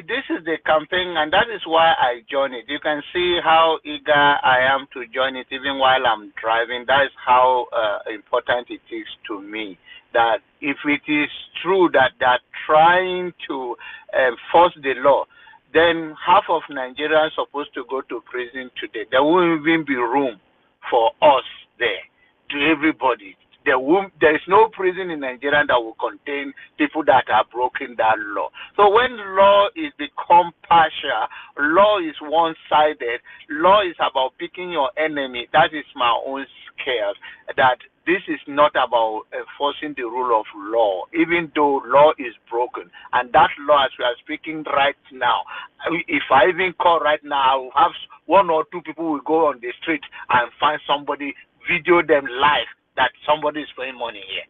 This is the campaign, and that is why I joined it. You can see how eager I am to join it, even while I'm driving. That is how important it is to me. That if it is true that they're trying to enforce the law, then half of Nigerians are supposed to go to prison today. There won't even be room for us there, to everybody. There is no prison in Nigeria that will contain people that are breaking that law. So when law is become partial, law is one-sided, law is about picking your enemy, that is my own scare, that this is not about enforcing the rule of law, even though law is broken. And that law, as we are speaking right now, if I even call right now, I will have one or two people will go on the street and find somebody, video them live, that somebody is paying money here.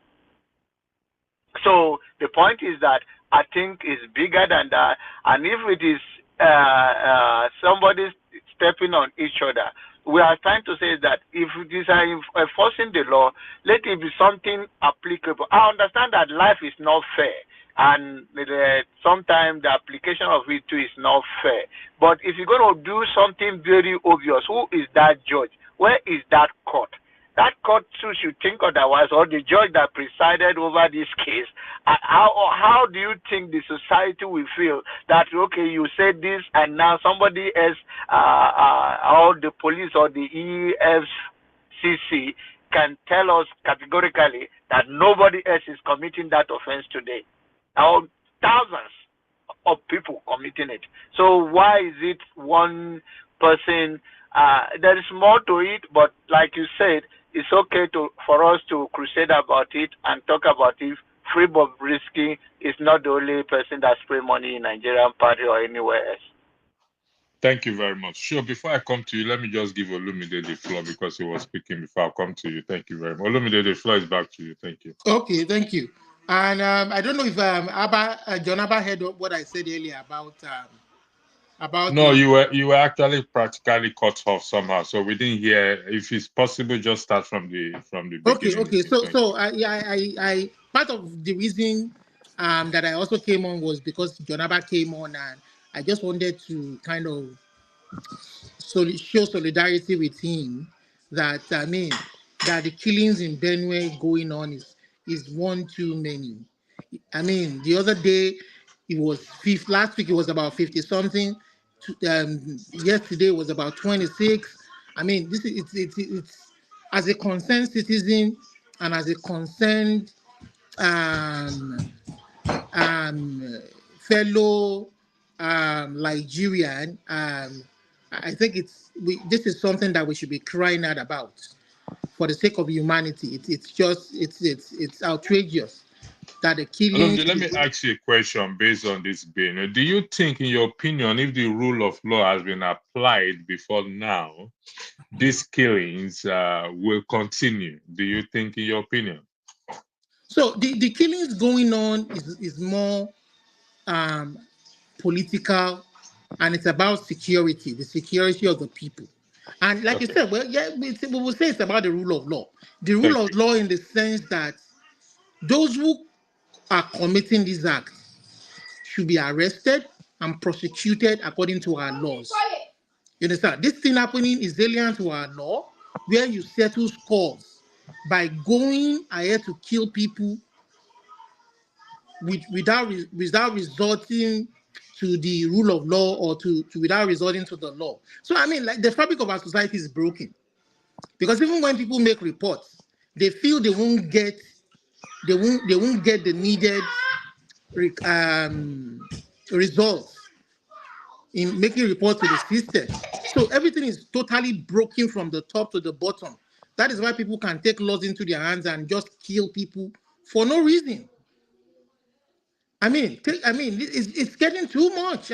So the point is that I think it's bigger than that. And if it is somebody stepping on each other, we are trying to say that if it is enforcing the law, let it be something applicable. I understand that life is not fair, and sometimes the application of it too is not fair. But if you're going to do something very obvious, who is that judge? Where is that court? That court too should think otherwise, or the judge that presided over this case. How do you think the society will feel that, okay, you said this and now somebody else, or the police or the EFCC can tell us categorically that nobody else is committing that offense today? Now, thousands of people committing it. So why is it one person? There is more to it, but like you said, it's okay for us to crusade about it and talk about it. Free Bobrisky is not the only person that spray money in Nigerian party or anywhere else. Thank you very much. Sure, before I come to you, let me just give Olumide the floor because he was speaking before I come to you. Thank you very much. Olumide, the floor is back to you. Thank you. Okay, thank you. And I don't know if John Abba heard what I said earlier about. No, you were actually practically cut off somehow, so we didn't hear. If it's possible, just start from the beginning. Okay. So I part of the reason that I also came on was because John Abba came on, and I just wanted to kind of show solidarity with him. That that the killings in Benue going on is one too many. I mean, the other day it was last week it was about 50 something. Yesterday it was about 26. I mean, this is it's as a concerned citizen and as a concerned fellow Nigerian, I think this is something that we should be crying out about for the sake of humanity. It's outrageous that the killing. Let me ask you a question based on this bill. Do you think, in your opinion, if the rule of law has been applied before now, these killings will continue? Do you think, in your opinion? So the killings going on is more political, and it's about security, the security of the people. And like you said, well, yeah, we will say it's about the rule of law. The rule of law in the sense that those who are committing these acts should be arrested and prosecuted according to our laws. You understand? This thing happening is alien to our law, where you settle scores by going ahead to kill people without resorting to the rule of law or to without resorting to the law. So I mean, like, the fabric of our society is broken, because even when people make reports, they feel they won't get the needed results in making reports to the system. So everything is totally broken from the top to the bottom. That is why people can take laws into their hands and just kill people for no reason. I mean, it's getting too much.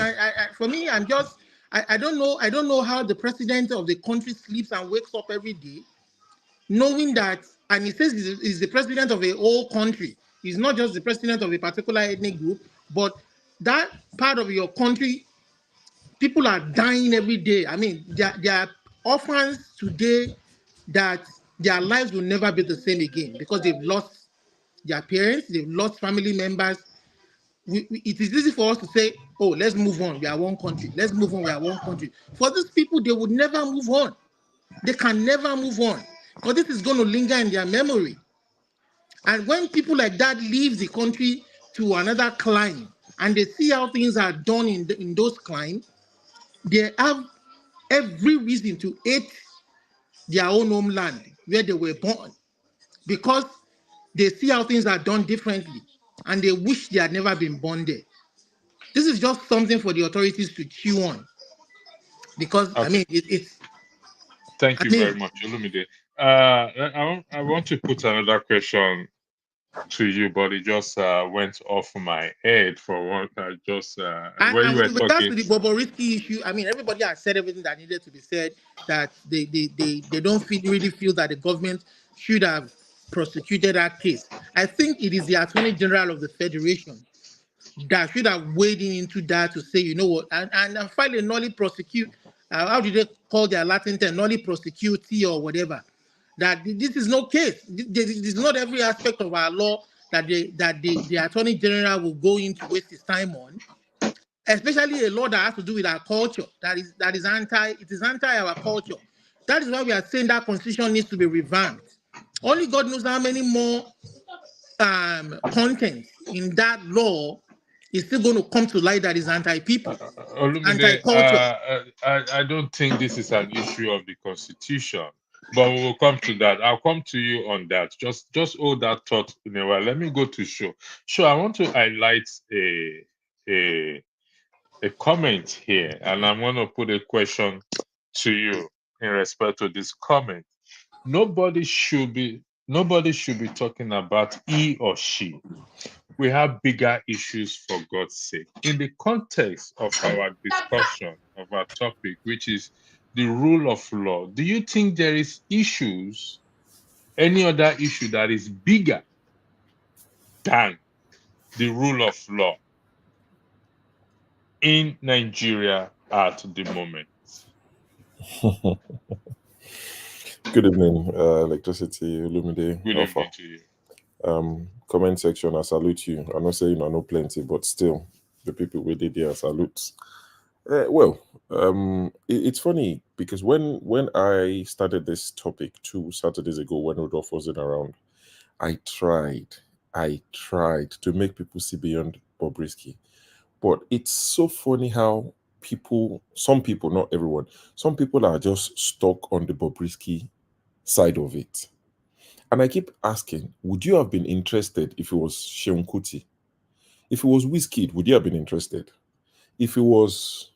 For me, I don't know how the president of the country sleeps and wakes up every day, knowing that, and he says he's the president of a whole country. He's not just the president of a particular ethnic group, but that part of your country, people are dying every day. I mean, there are orphans today that their lives will never be the same again because they've lost their parents, they've lost family members. It is easy for us to say, oh, let's move on. We are one country. Let's move on. We are one country. For these people, they would never move on. They can never move on because this is going to linger in their memory. And when people like that leave the country to another clime and they see how things are done in those climes, they have every reason to hate their own homeland where they were born because they see how things are done differently and they wish they had never been born there. This is just something for the authorities to chew on because Okay. I mean it's. Thank I you mean, very much, Olumide. I want to put another question to you, but it just went off my head for one. When you and were with regards talking. to the Bobrisky issue, I mean everybody has said everything that needed to be said. That they don't really feel that the government should have prosecuted that case. I think it is the Attorney General of the Federation that should have waded into that to say, you know what, and file a nolli prosecute. How do they call their Latin term? Nolli prosecute or whatever. That this is no case. This is not every aspect of our law that the Attorney General will go in to waste his time on. Especially a law that has to do with our culture. It is anti our culture. That is why we are saying that constitution needs to be revamped. Only God knows how many more content in that law is still going to come to light that is anti-people, Olumide, anti-culture. I don't think this is an issue of the Constitution, but we will come to that. I'll come to you on that. Just hold that thought in a while. Let me go to Show. Show, I want to highlight a comment here, and I'm going to put a question to you in respect to this comment. Nobody should be talking about he or she. We have bigger issues, for God's sake. In the context of our discussion of our topic, which is the rule of law, do you think there is any other issue that is bigger than the rule of law in Nigeria at the moment? Good evening, Electricity, Olumide, Good Alpha. evening to you. Comment section, I salute you. I'm not saying I know plenty, but still, the people with it there salutes. It's funny because when I started this topic 2 Saturdays ago, when Rudolph wasn't around, I tried to make people see beyond Bobrisky. But it's so funny how some people, not everyone, some people are just stuck on the Bobrisky side of it. And I keep asking, would you have been interested if it was Seun Kuti? If it was Wizkid, would you have been interested? If it was...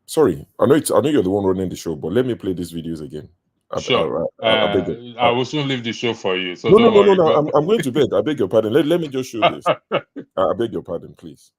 Sorry, I know you're the one running the show, but let me play these videos again. Sure. I beg you. I will soon leave the show for you. So No, don't worry. I'm going to bed. I beg your pardon. Let me just show this. I beg your pardon, please.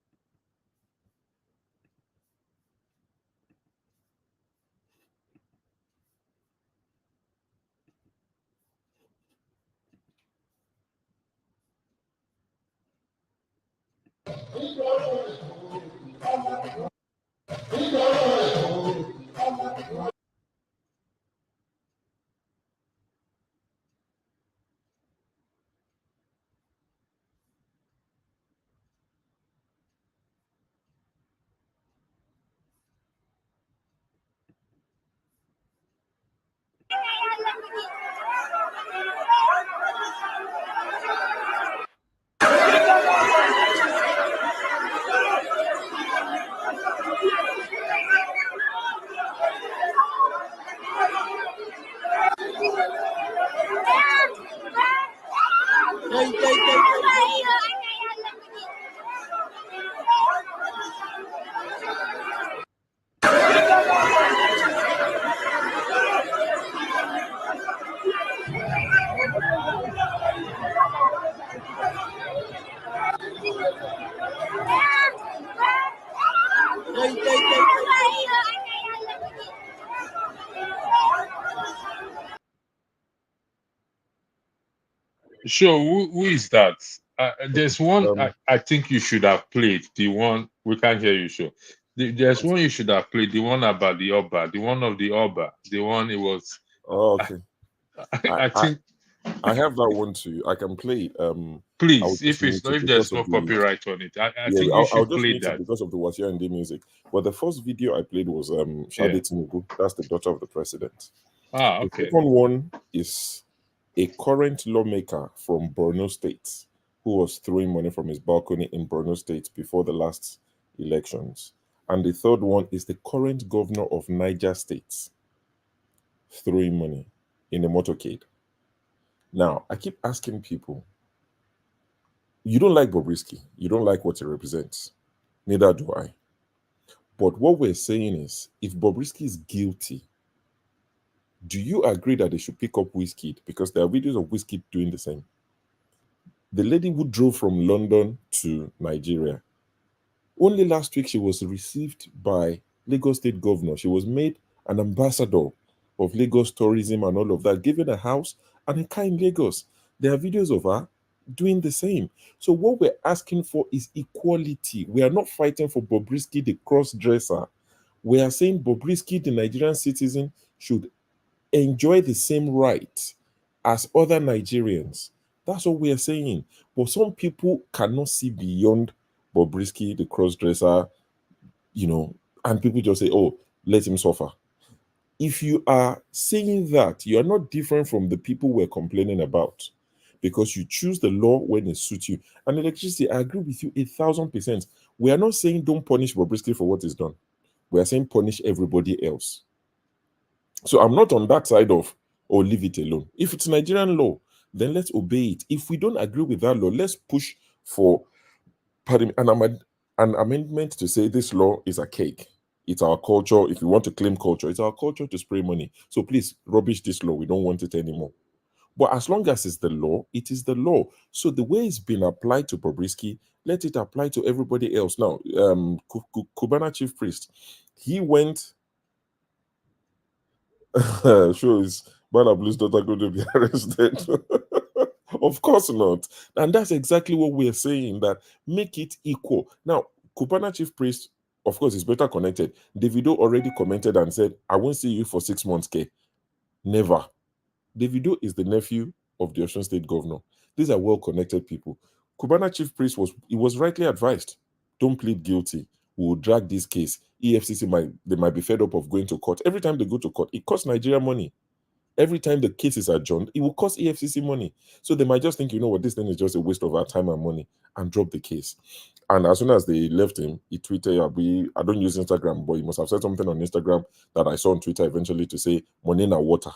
Sure, who is that? There's one I think you should have played. The one we can't hear you, sure. There's one you should have played, the one about the Oba, the one of the Oba, the one it was. Oh, okay. I think. I have that one too. I can play it. I'll Please, just if it's mute not, it if because there's no of the copyright on it, I yeah. think you I'll should just play mute it that. because of the Wasiya and music. But the first video I played was Yeah. Shade Tinubu. That's the daughter of the president. Ah, The okay. second one is a current lawmaker from Borno State who was throwing money from his balcony in Borno State before the last elections. And the third one is the current governor of Niger State throwing money in a motorcade. Now, I keep asking people, you don't like Bobrisky, you don't like what he represents. Neither do I. But what we're saying is, if Bobrisky is guilty, do you agree that they should pick up Wizkid? Because there are videos of Wizkid doing the same. The lady who drove from London to Nigeria, only last week she was received by Lagos State Governor. She was made an ambassador of Lagos tourism and all of that, given a house and a car in Lagos. There are videos of her doing the same. So what we're asking for is equality. We are not fighting for Bobrisky, the cross-dresser. We are saying Bobrisky, the Nigerian citizen, should enjoy the same rights as other Nigerians. That's what we are saying. But some people cannot see beyond Bobrisky, the cross-dresser, and people just say, oh, let him suffer. If you are saying that, you are not different from the people we're complaining about, because you choose the law when it suits you. And electricity, I agree with you 1,000%. We are not saying don't punish Bobrisky for what is done. We are saying punish everybody else. So I'm not on that side of, oh, leave it alone. If it's Nigerian law, then let's obey it. If we don't agree with that law, let's push for an amendment to say this law is archaic. It's our culture. If you want to claim culture, it's our culture to spray money. So please rubbish this law. We don't want it anymore. But as long as it's the law, it is the law. So the way it's been applied to Bobrisky, let it apply to everybody else. Now, Cubana chief priest, he went. Sure, is Bala Blue's daughter going to be arrested? Of course not. And that's exactly what we're saying, that make it equal. Now, Cubana chief priest, of course, is better connected. Davido already commented and said, I won't see you for 6 months, K. Never. Davido is the nephew of the Osun State governor. These are well-connected people. Cubana chief priest was rightly advised. Don't plead guilty. We will drag this case. EFCC might be fed up of going to court. Every time they go to court, it costs Nigeria money. Every time the case is adjourned, it will cost EFCC money. So they might just think, you know what, this thing is just a waste of our time and money, and drop the case. And as soon as they left him, he tweeted, I don't use Instagram, but he must have said something on Instagram that I saw on Twitter eventually to say, money na water.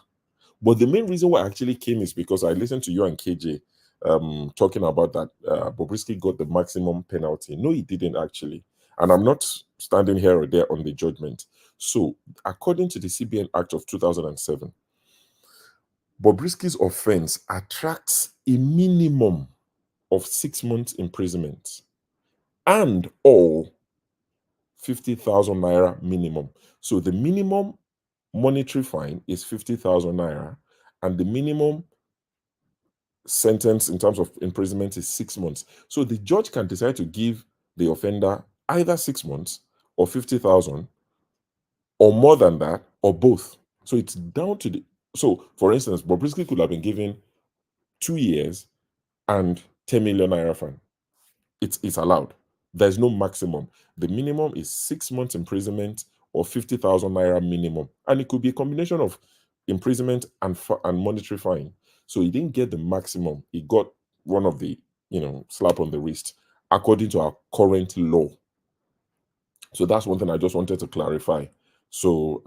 But the main reason why I actually came is because I listened to you and KJ talking about that Bobrisky got the maximum penalty. No, he didn't actually. And I'm not standing here or there on the judgment. So, according to the CBN Act of 2007, Bobrisky's offense attracts a minimum of 6 months imprisonment and or 50,000 naira minimum. So the minimum monetary fine is 50,000 naira, and the minimum sentence in terms of imprisonment is 6 months. So the judge can decide to give the offender either 6 months or 50,000 or more than that, or both. So it's down to the. So, for instance, Bobrisky could have been given 2 years and 10 million naira fine. It's allowed. There's no maximum. The minimum is 6 months imprisonment or 50,000 naira minimum, and it could be a combination of imprisonment and monetary fine. So he didn't get the maximum. He got one of the slap on the wrist according to our current law. So that's one thing I just wanted to clarify. So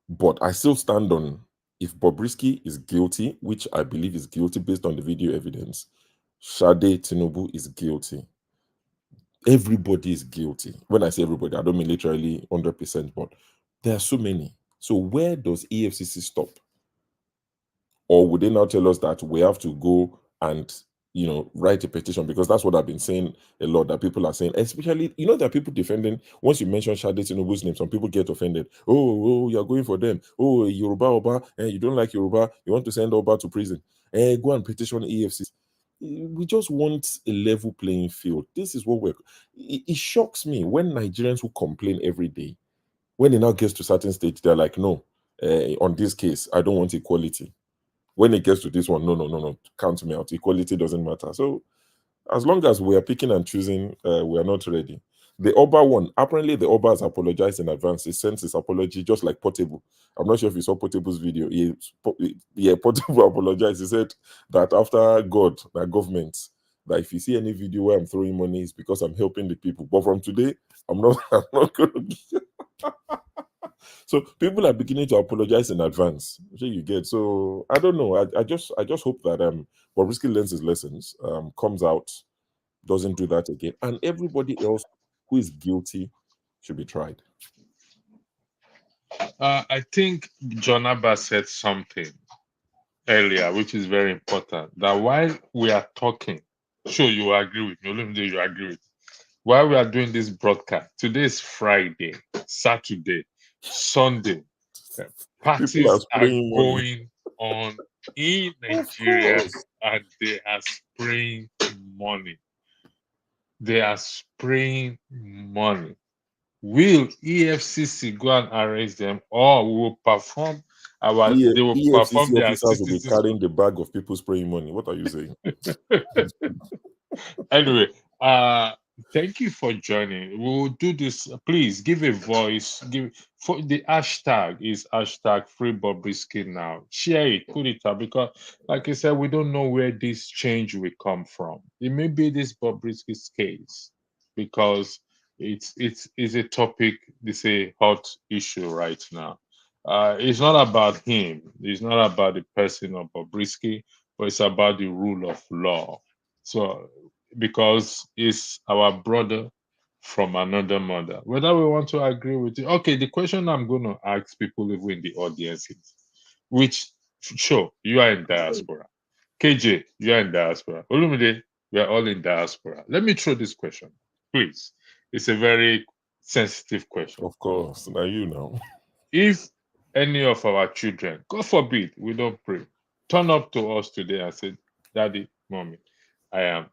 but I still stand on, if Bobrisky is guilty, which I believe is guilty based on the video evidence, Shade Tinubu is guilty. Everybody is guilty. When I say everybody, I don't mean literally 100%, but there are so many. So where does EFCC stop? Or would they now tell us that we have to go and write a petition? Because that's what I've been saying a lot, that people are saying, especially, there are people defending, once you mention Shade Tinubu's name, some people get offended. Oh, you're going for them. Oh, Yoruba Oba, and you don't like Yoruba, you want to send Oba to prison. Go and petition EFCC. We just want a level playing field. This is what it shocks me when Nigerians who complain every day, when it now gets to certain stage, they're like, no, on this case, I don't want equality. When it gets to this one, no, count me out. Equality doesn't matter. So as long as we are picking and choosing, we are not ready. The Oba one, apparently the Oba has apologized in advance. He sent his apology just like Portable. I'm not sure if you saw Portable's video. Portable apologized. He said that after God, that government, that if you see any video where I'm throwing money, it's because I'm helping the people. But from today, I'm not going to. So people are beginning to apologize in advance. So you get. So I don't know. I just hope that Bobrisky learns his lessons, comes out, doesn't do that again, and everybody else who is guilty should be tried. I think John Abba said something earlier, which is very important. That while we are talking, sure you agree with me. Olumide, you agree with me. While we are doing this broadcast, today is Friday, Saturday, Sunday. Parties are going on in Nigeria, and they are spraying money. They are spraying money. Will EFCC go and arrest them, or we will perform our? They will EFCC perform their officers will be carrying the bag of people spraying money. What are you saying? Anyway, thank you for joining. We'll do this. Please give a voice. Give for the hashtag is hashtag Free Bobrisky now. Share it, put it up, because, like I said, we don't know where this change will come from. It may be this Bobrisky's case, because it's a topic. It's a hot issue right now. It's not about him. It's not about the person of Bobrisky, but it's about the rule of law. So, because it's our brother from another mother, whether we want to agree with it. Okay, the question I'm going to ask people even in the audience is, which, sure, you are in diaspora. KJ, you are in diaspora. Olumide, we are all in diaspora. Let me throw this question, please. It's a very sensitive question. Of course, now you know. If any of our children, God forbid, we don't pray, turn up to us today and say, Daddy, Mommy, I am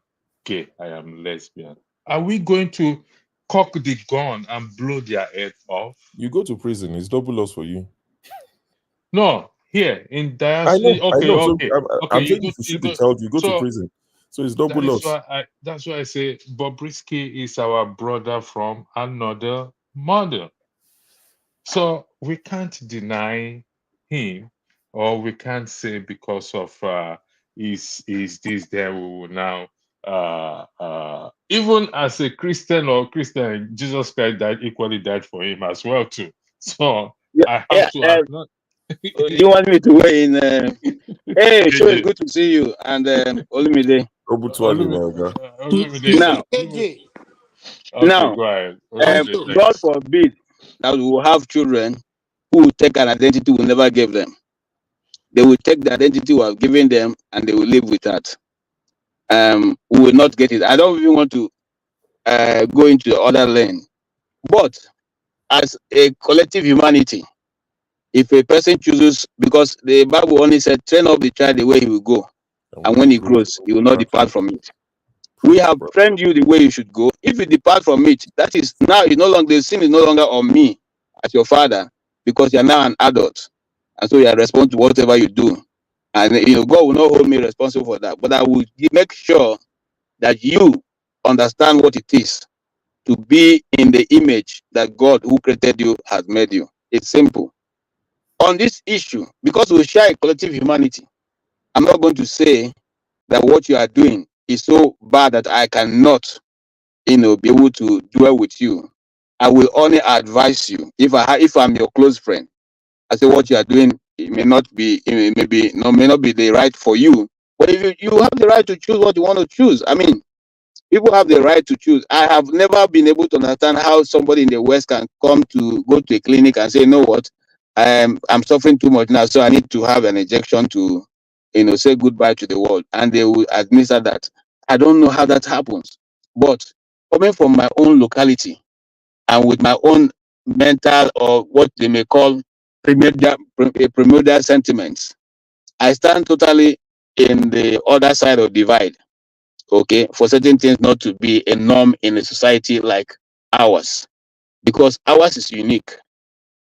gay, I am lesbian, are we going to cock the gun and blow their head off? You go to prison, it's double loss for you. No, here in diaspora. I know. Okay. I'm saying if you shoot the child, you go to prison. So it's double loss. That's why I say Bobrisky is our brother from another mother. So we can't deny him, or we can't say because of is this there we will now even as a Christian Jesus Christ equally died for him as well too. So I have to acknowledge. You want me to weigh in? Hey, sure, it's good to see you. And Olumide. Now, God forbid that we will have children who will take an identity we never gave them. They will take the identity we have given them and they will live with that. We will not get it. I don't even want to go into the other lane. But as a collective humanity, if a person chooses, because the Bible only said, train up the child the way he will go, and when he grows, he will not depart from it. We have trained you the way you should go. If you depart from it, that is now the sin is no longer on me as your father, because you are now an adult, and so you are responsible to whatever you do. And God will not hold me responsible for that, but I will make sure that you understand what it is to be in the image that God who created you has made you. It's simple. On this issue, because we share a collective humanity, I'm not going to say that what you are doing is so bad that I cannot, be able to dwell with you. I will only advise you if I'm your close friend. I say what you are doing, it may not be the right for you. But if you have the right to choose what you want to choose. I mean, people have the right to choose. I have never been able to understand how somebody in the West can go to a clinic and say, you know what, I'm suffering too much now, so I need to have an injection to, say goodbye to the world, and they will administer that. I don't know how that happens, but coming from my own locality and with my own mental, or what they may call primordial sentiments, I stand totally in the other side of divide. okay, for certain things not to be a norm in a society like ours, because ours is unique.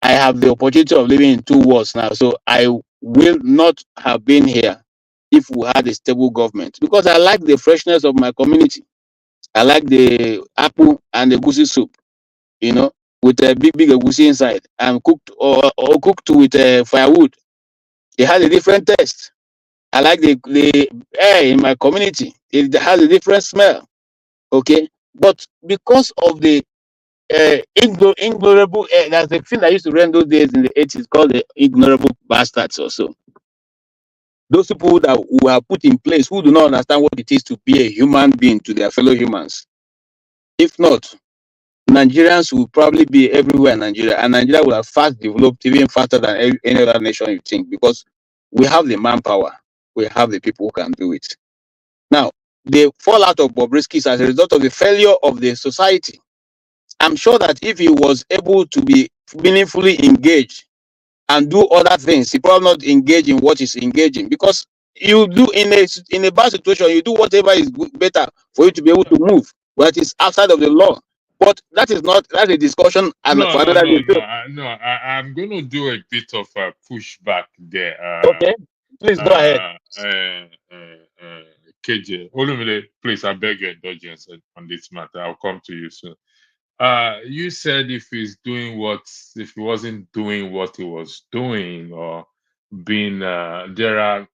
I have the opportunity of living in two worlds now, so I will not have been here if we had a stable government, because I like the freshness of my community. I like the apple and the goosey soup, you know, with a big goosey inside and cooked or cooked with firewood. It has a different taste. I like the air in my community. It has a different smell. Okay, but because of the ignorable, that's the thing that used to run those days in the 80s called the ignorable bastards or so. Those people that who are put in place who do not understand what it is to be a human being to their fellow humans. If not, Nigerians will probably be everywhere in Nigeria, and Nigeria will have fast developed even faster than any other nation you think, because we have the manpower, we have the people who can do it. Now, the fallout of Bobrisky is as a result of the failure of the society. I'm sure that if he was able to be meaningfully engaged and do other things, he probably not engage in what he's engaging, because you do in a bad situation, you do whatever is better for you to be able to move, but it's outside of the law. But that's a discussion and No, for no, another no, day. no. I'm going to do a bit of a pushback there. Okay, please go ahead. KJ, Olumide, please, I beg your indulgence on this matter. I'll come to you soon. You said if he wasn't doing what he was doing, or being, there are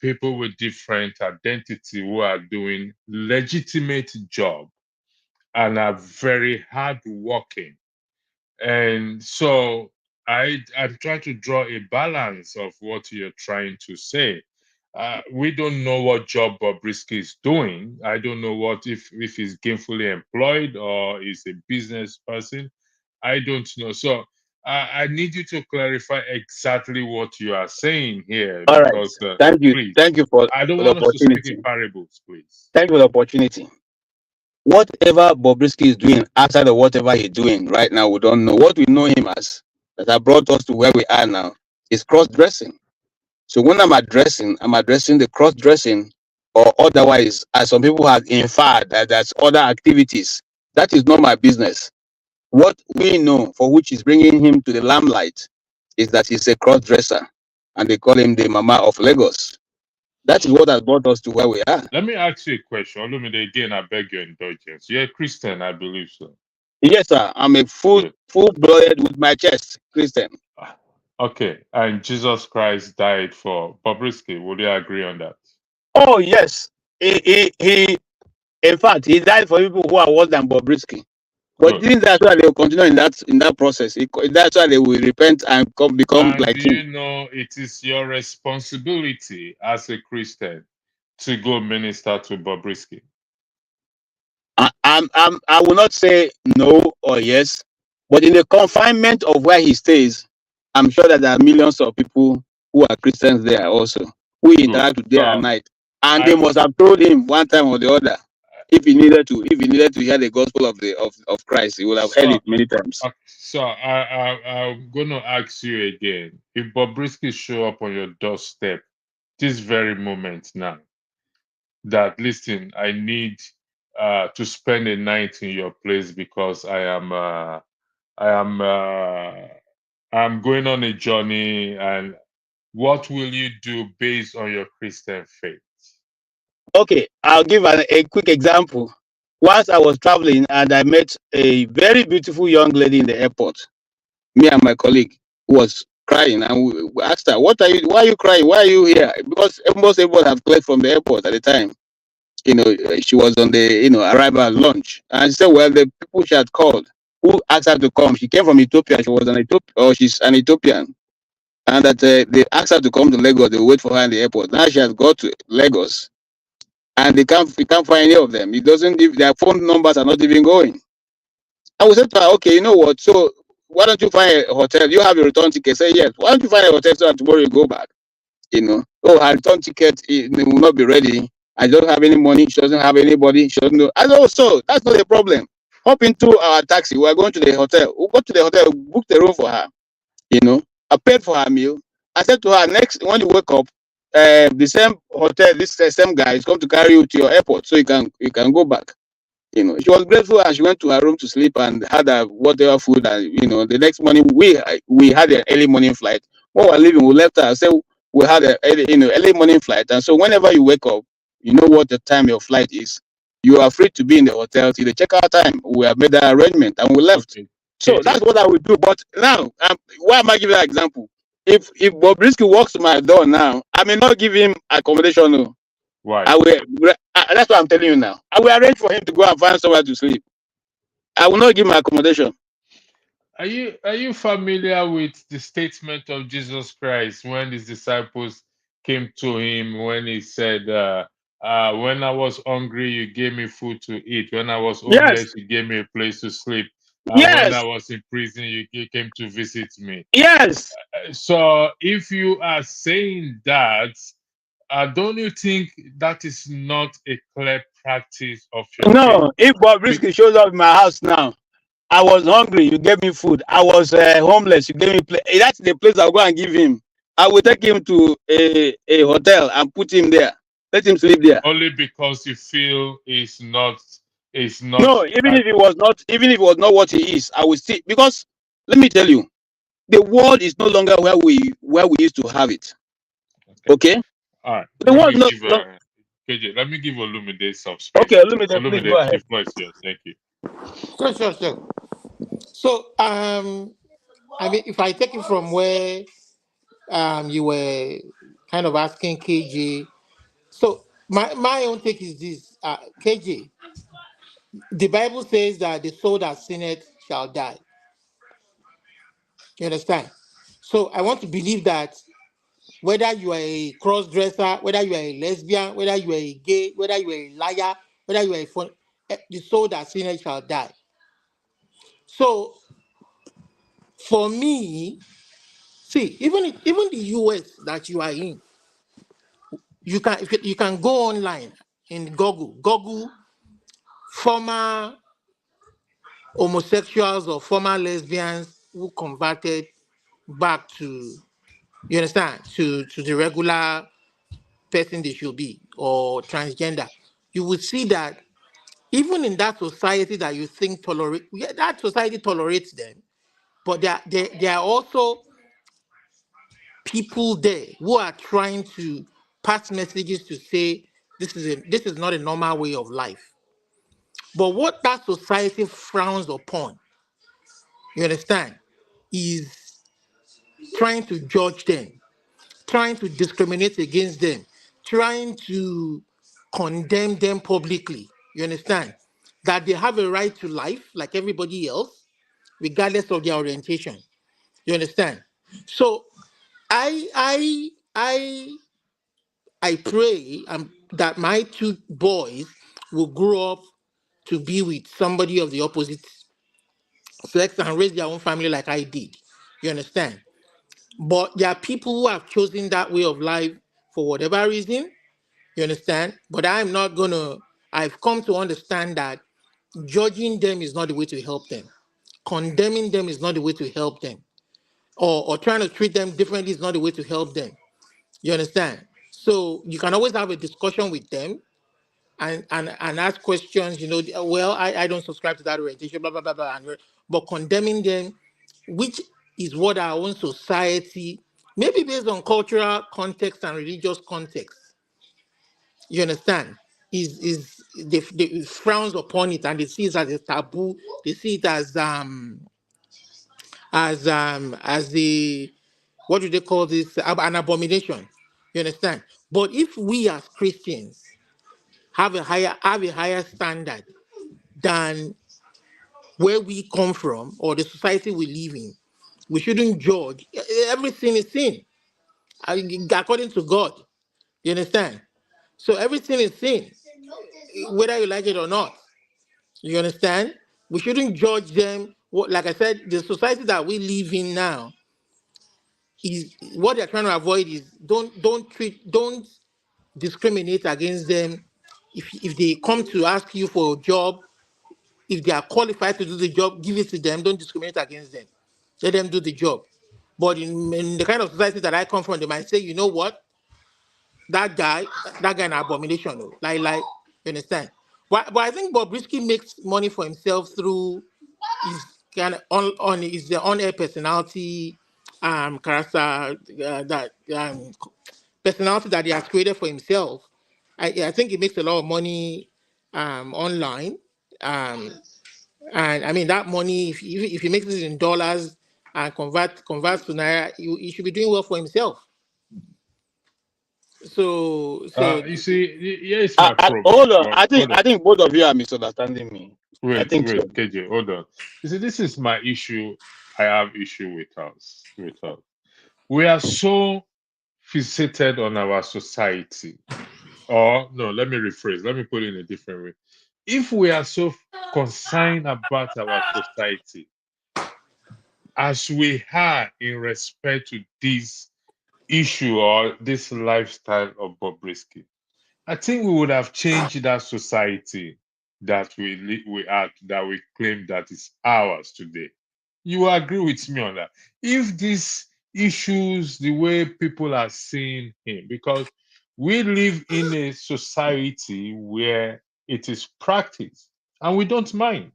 people with different identity who are doing legitimate job and are very hardworking. And so I'm trying to draw a balance of what you're trying to say. We don't know what job Bobrisky is doing. I don't know if he's gainfully employed or is a business person. I don't know. So I need you to clarify exactly what you are saying here, All because right. Thank you. please, Thank you for I don't the want us to speak opportunity. in parables, please. Thank you for the opportunity. Whatever Bobrisky is doing outside of whatever he's doing right now, we don't know. What we know him as, that have brought us to where we are now, is cross-dressing. So when I'm addressing the cross-dressing, or otherwise, as some people have inferred that that's other activities. That is not my business. What we know, for which is bringing him to the limelight, is that he's a cross-dresser, and they call him the Mama of Lagos. That is what has brought us to where we are. Let me ask you a question. Olumide, again, I beg your indulgence. You're a Christian, I believe so. Yes, sir. I'm a full-blooded with my chest Christian. Okay, and Jesus Christ died for Bobrisky. Would you agree on that? Oh yes, he in fact he died for people who are worse than Bobrisky. But Good. that's why they will continue in that process. That's why they will repent and become And like do him. you know it is your responsibility as a Christian to go minister to Bobrisky? I will not say no or yes, but in the confinement of where he stays, I'm sure that there are millions of people who are Christians there also, who interact with day and night, and they must have told him one time or the other. If he needed to hear the gospel of Christ, he would have heard it many times. So I'm going to ask you again: if Bobrisky show up on your doorstep this very moment now, that listen, I need to spend a night in your place because I'm going on a journey, and what will you do based on your Christian faith? Okay, I'll give a quick example. Once I was traveling and I met a very beautiful young lady in the airport. Me and my colleague who was crying, and we asked her, why are you crying? Why are you here? Because most everyone have fled from the airport at the time. She was on the arrival launch, and she said, well, the people she had called who asked her to come, she came from Ethiopia. She's an Ethiopian, and that they asked her to come to Lagos. They wait for her in the airport. Now she has got to Lagos, and we can't find any of them. It doesn't give their phone numbers are not even going. And we said to her, okay, you know what? So why don't you find a hotel? You have a return ticket. Say yes. Why don't you find a hotel so that tomorrow you go back? Oh, her return ticket will not be ready. I don't have any money. She doesn't have anybody. She doesn't know. And also, that's not a problem. Hop into our taxi. We are going to the hotel. We'll go to the hotel, book the room for her. I paid for her meal. I said to her, next, when you wake up, the same hotel, this same guy is going to carry you to your airport so you can go back. You know, she was grateful and she went to her room to sleep and had a whatever food. And you know, the next morning we had an early morning flight. When we were leaving, we left her. So we had a early morning flight. And so whenever you wake up, you know what the time your flight is. You are free to be in the hotel till the checkout time. We have made that arrangement and we left. Okay. So that's what I would do. But now, why am I giving that example? If Bobrisky walks to my door now, I may not give him accommodation. No. Why? That's what I'm telling you now. I will arrange for him to go and find somewhere to sleep. I will not give him accommodation. Are you familiar with the statement of Jesus Christ when his disciples came to him when he said, when I was hungry, you gave me food to eat. When I was homeless, Yes. you gave me a place to sleep. When I Yes. was in prison, you came to visit me. Yes. So if you are saying that, don't you think that is not a clear practice of your faith? No. If Bobrisky shows up in my house now, I was hungry, you gave me food. I was homeless, you gave me place. That's the place I'll go and give him. I will take him to a hotel and put him there. Let him sleep there. Only because you feel it's not No, even if it was not what he is, I will still, because let me tell you, the world is no longer where we used to have it. Okay? All right. The world is not. KJ, let me give Olumide some space. Okay, Olumide, please go ahead. The floor is yours. Thank you. Sure. So, I mean, if I take it from where you were kind of asking KJ, so my own take is this, KJ, the Bible says that the soul that sinneth shall die. You understand? So I want to believe that whether you are a cross-dresser, whether you are a lesbian, whether you are a gay, whether you are a liar, whether you are a fun, the soul that sinneth shall die. So for me, see, even the US that you are in, you can go online in Google former homosexuals or former lesbians who converted back to, you understand, to the regular person they should be, or transgender. You will see that even in that society that you think that society tolerates them, but there are also people there who are trying to pass messages to say this is not a normal way of life. But what that society frowns upon, you understand, is trying to judge them, trying to discriminate against them, trying to condemn them publicly. You understand? That they have a right to life like everybody else, regardless of their orientation. You understand? So I pray that my two boys will grow up to be with somebody of the opposite sex and raise their own family like I did. You understand? But there are people who have chosen that way of life for whatever reason. You understand? But I've come to understand that judging them is not the way to help them. Condemning them is not the way to help them. Or trying to treat them differently is not the way to help them. You understand? So you can always have a discussion with them and ask questions, well, I don't subscribe to that orientation, blah, blah, blah, blah. But condemning them, which is what our own society, maybe based on cultural context and religious context, you understand, is they frowns upon it and they see it as a taboo. They see it as the, what do they call this, an abomination. You understand? But if we as Christians have a higher standard than where we come from or the society we live in, we shouldn't judge. Everything is sin, according to God. You understand? So everything is sin, whether you like it or not. You understand? We shouldn't judge them. Like I said, the society that we live in now is what they're trying to avoid is don't discriminate against them. If they come to ask you for a job, if they are qualified to do the job, give it to them. Don't discriminate against them. Let them do the job. But in the kind of society that I come from, they might say, you know what? that guy an abomination. Oh. Like, you understand? But I think Bobrisky makes money for himself through his kind of on his on-air personality, character, that personality that he has created for himself. I think he makes a lot of money online. And I mean that money, if he makes it in dollars and converts to naira, he should be doing well for himself. So You see, here is my problem. Hold on. Hold on. I think both of you are misunderstanding me. I Wait, think so. KJ, hold on. You see, this is my issue. I have issue with us. We are so fixated on our society. Or no, let me rephrase. Let me put it in a different way. If we are so concerned about our society as we are in respect to this issue or this lifestyle of Bobrisky, I think we would have changed that society that we claim that is ours today. You agree with me on that? If these issues, the way people are seeing him, because we live in a society where it is practiced and we don't mind.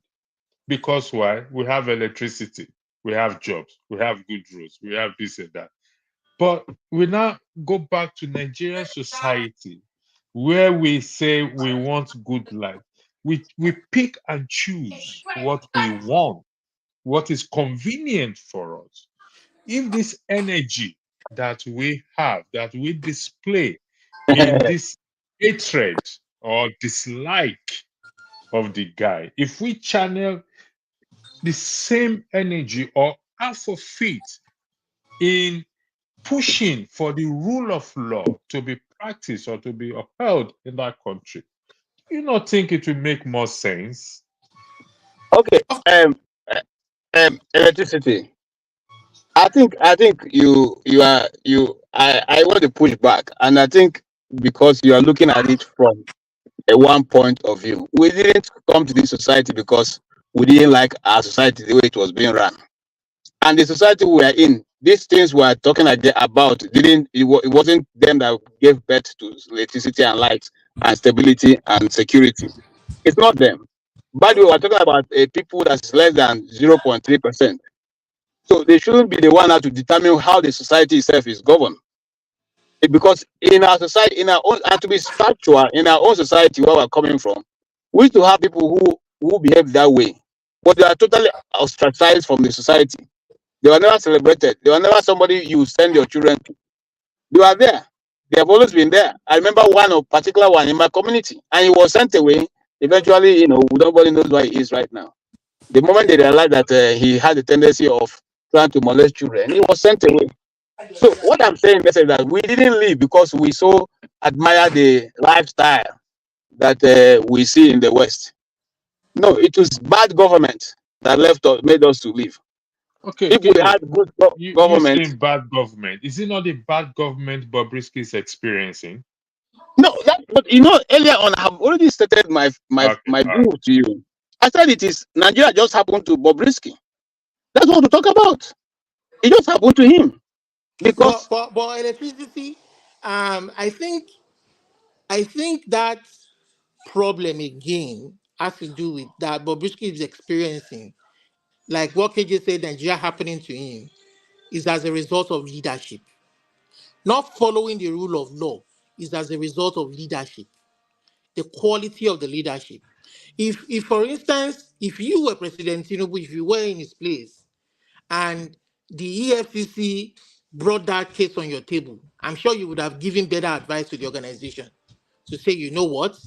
Because why? We have electricity, we have jobs, we have good roads, we have this and that. But we now go back to Nigerian society where we say we want good life. We pick and choose what we want, what is convenient for us. If this energy that we have, that we display in this hatred or dislike of the guy, if we channel the same energy or half of it in pushing for the rule of law to be practiced or to be upheld in that country, do you not think it will make more sense? Okay. Electricity. I think I want to push back, and I think because you are looking at it from a one point of view. We didn't come to this society because we didn't like our society the way it was being run. And the society we are in, these things we are talking about, it wasn't them that gave birth to electricity and light and stability and security. It's not them. By the way, we're talking about people that's less than 0.3%. So they shouldn't be the one now to determine how the society itself is governed. Because in our society, in our own, and to be factual, in our own society where we're coming from, we used to have people who behave that way, but they are totally ostracized from the society. They were never celebrated. They were never somebody you send your children to. They were there. They have always been there. I remember one particular one in my community, and he was sent away. Eventually, nobody knows where he is right now. The moment they realized that he had a tendency of trying to molest children, he was sent away. So what I'm saying is that we didn't leave because we so admire the lifestyle that we see in the West. No, it was bad government that made us to leave. Okay, If we had good you government, saying bad government. Is it not the bad government Bobrisky is experiencing? no. But earlier on, I have already stated my view to you. I said it is Nigeria just happened to Bobrisky. That's what to talk about. It just happened to him because but electricity, I think that problem again has to do with that Bobrisky is experiencing, like what KJ said, Nigeria happening to him is as a result of leadership. Not following the rule of law is as a result of leadership, the quality of the leadership. If for instance, if you were President Tinubu, if you were in his place, and the EFCC brought that case on your table, I'm sure you would have given better advice to the organization to say, you know what,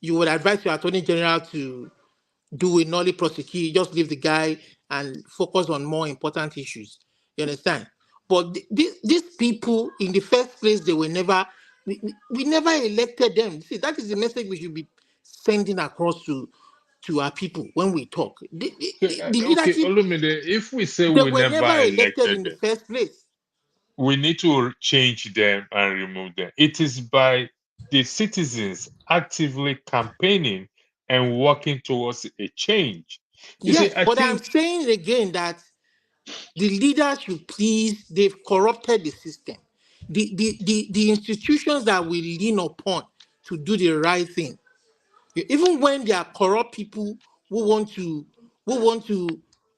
you would advise your Attorney General to do a nolly prosecute, just leave the guy and focus on more important issues. You understand? But these people, in the first place, they were never, we never elected them. See, that is the message we should be sending across to our people when we talk. The leadership, Olumide, if we say they we were never never elected in elected the them, first place. we need to change them and remove them. It is by the citizens actively campaigning and working towards a change. You see, Yes, I but I'm think saying again that the leaders should please, they've corrupted the system. the institutions that we lean upon to do the right thing, even when there are corrupt people who want to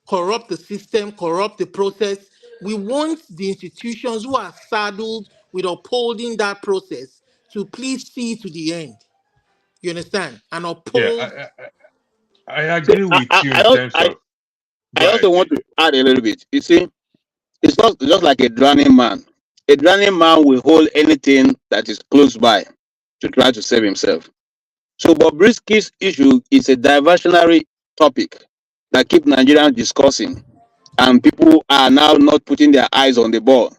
corrupt the system, corrupt the process, we want the institutions who are saddled with upholding that process to please see to the end. You understand? And Yeah, uphold. I See, agree with you in terms of. I Go also ahead, want to KJ. add a little bit. You see, it's not just like a drowning man. A drowning man will hold anything that is close by to try to save himself. So Bobrisky's issue is a diversionary topic that keep Nigerians discussing, and people are now not putting their eyes on the ball,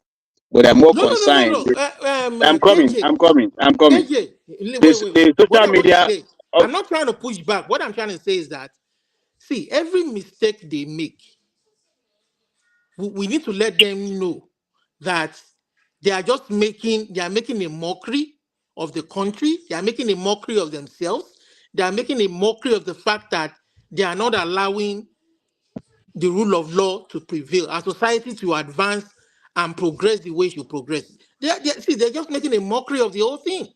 but they're more concerned. No. I'm coming. KJ, I'm coming. I'm coming. KJ, This wait. the What social I want to media. say, Of, I'm not trying to push back. What I'm trying to say is that, see, every mistake they make, we need to let them know that they are making a mockery of the country. They are making a mockery of themselves. They are making a mockery of the fact that they are not allowing the rule of law to prevail, our society to advance and progress the way it should progress. They're just making a mockery of the whole thing.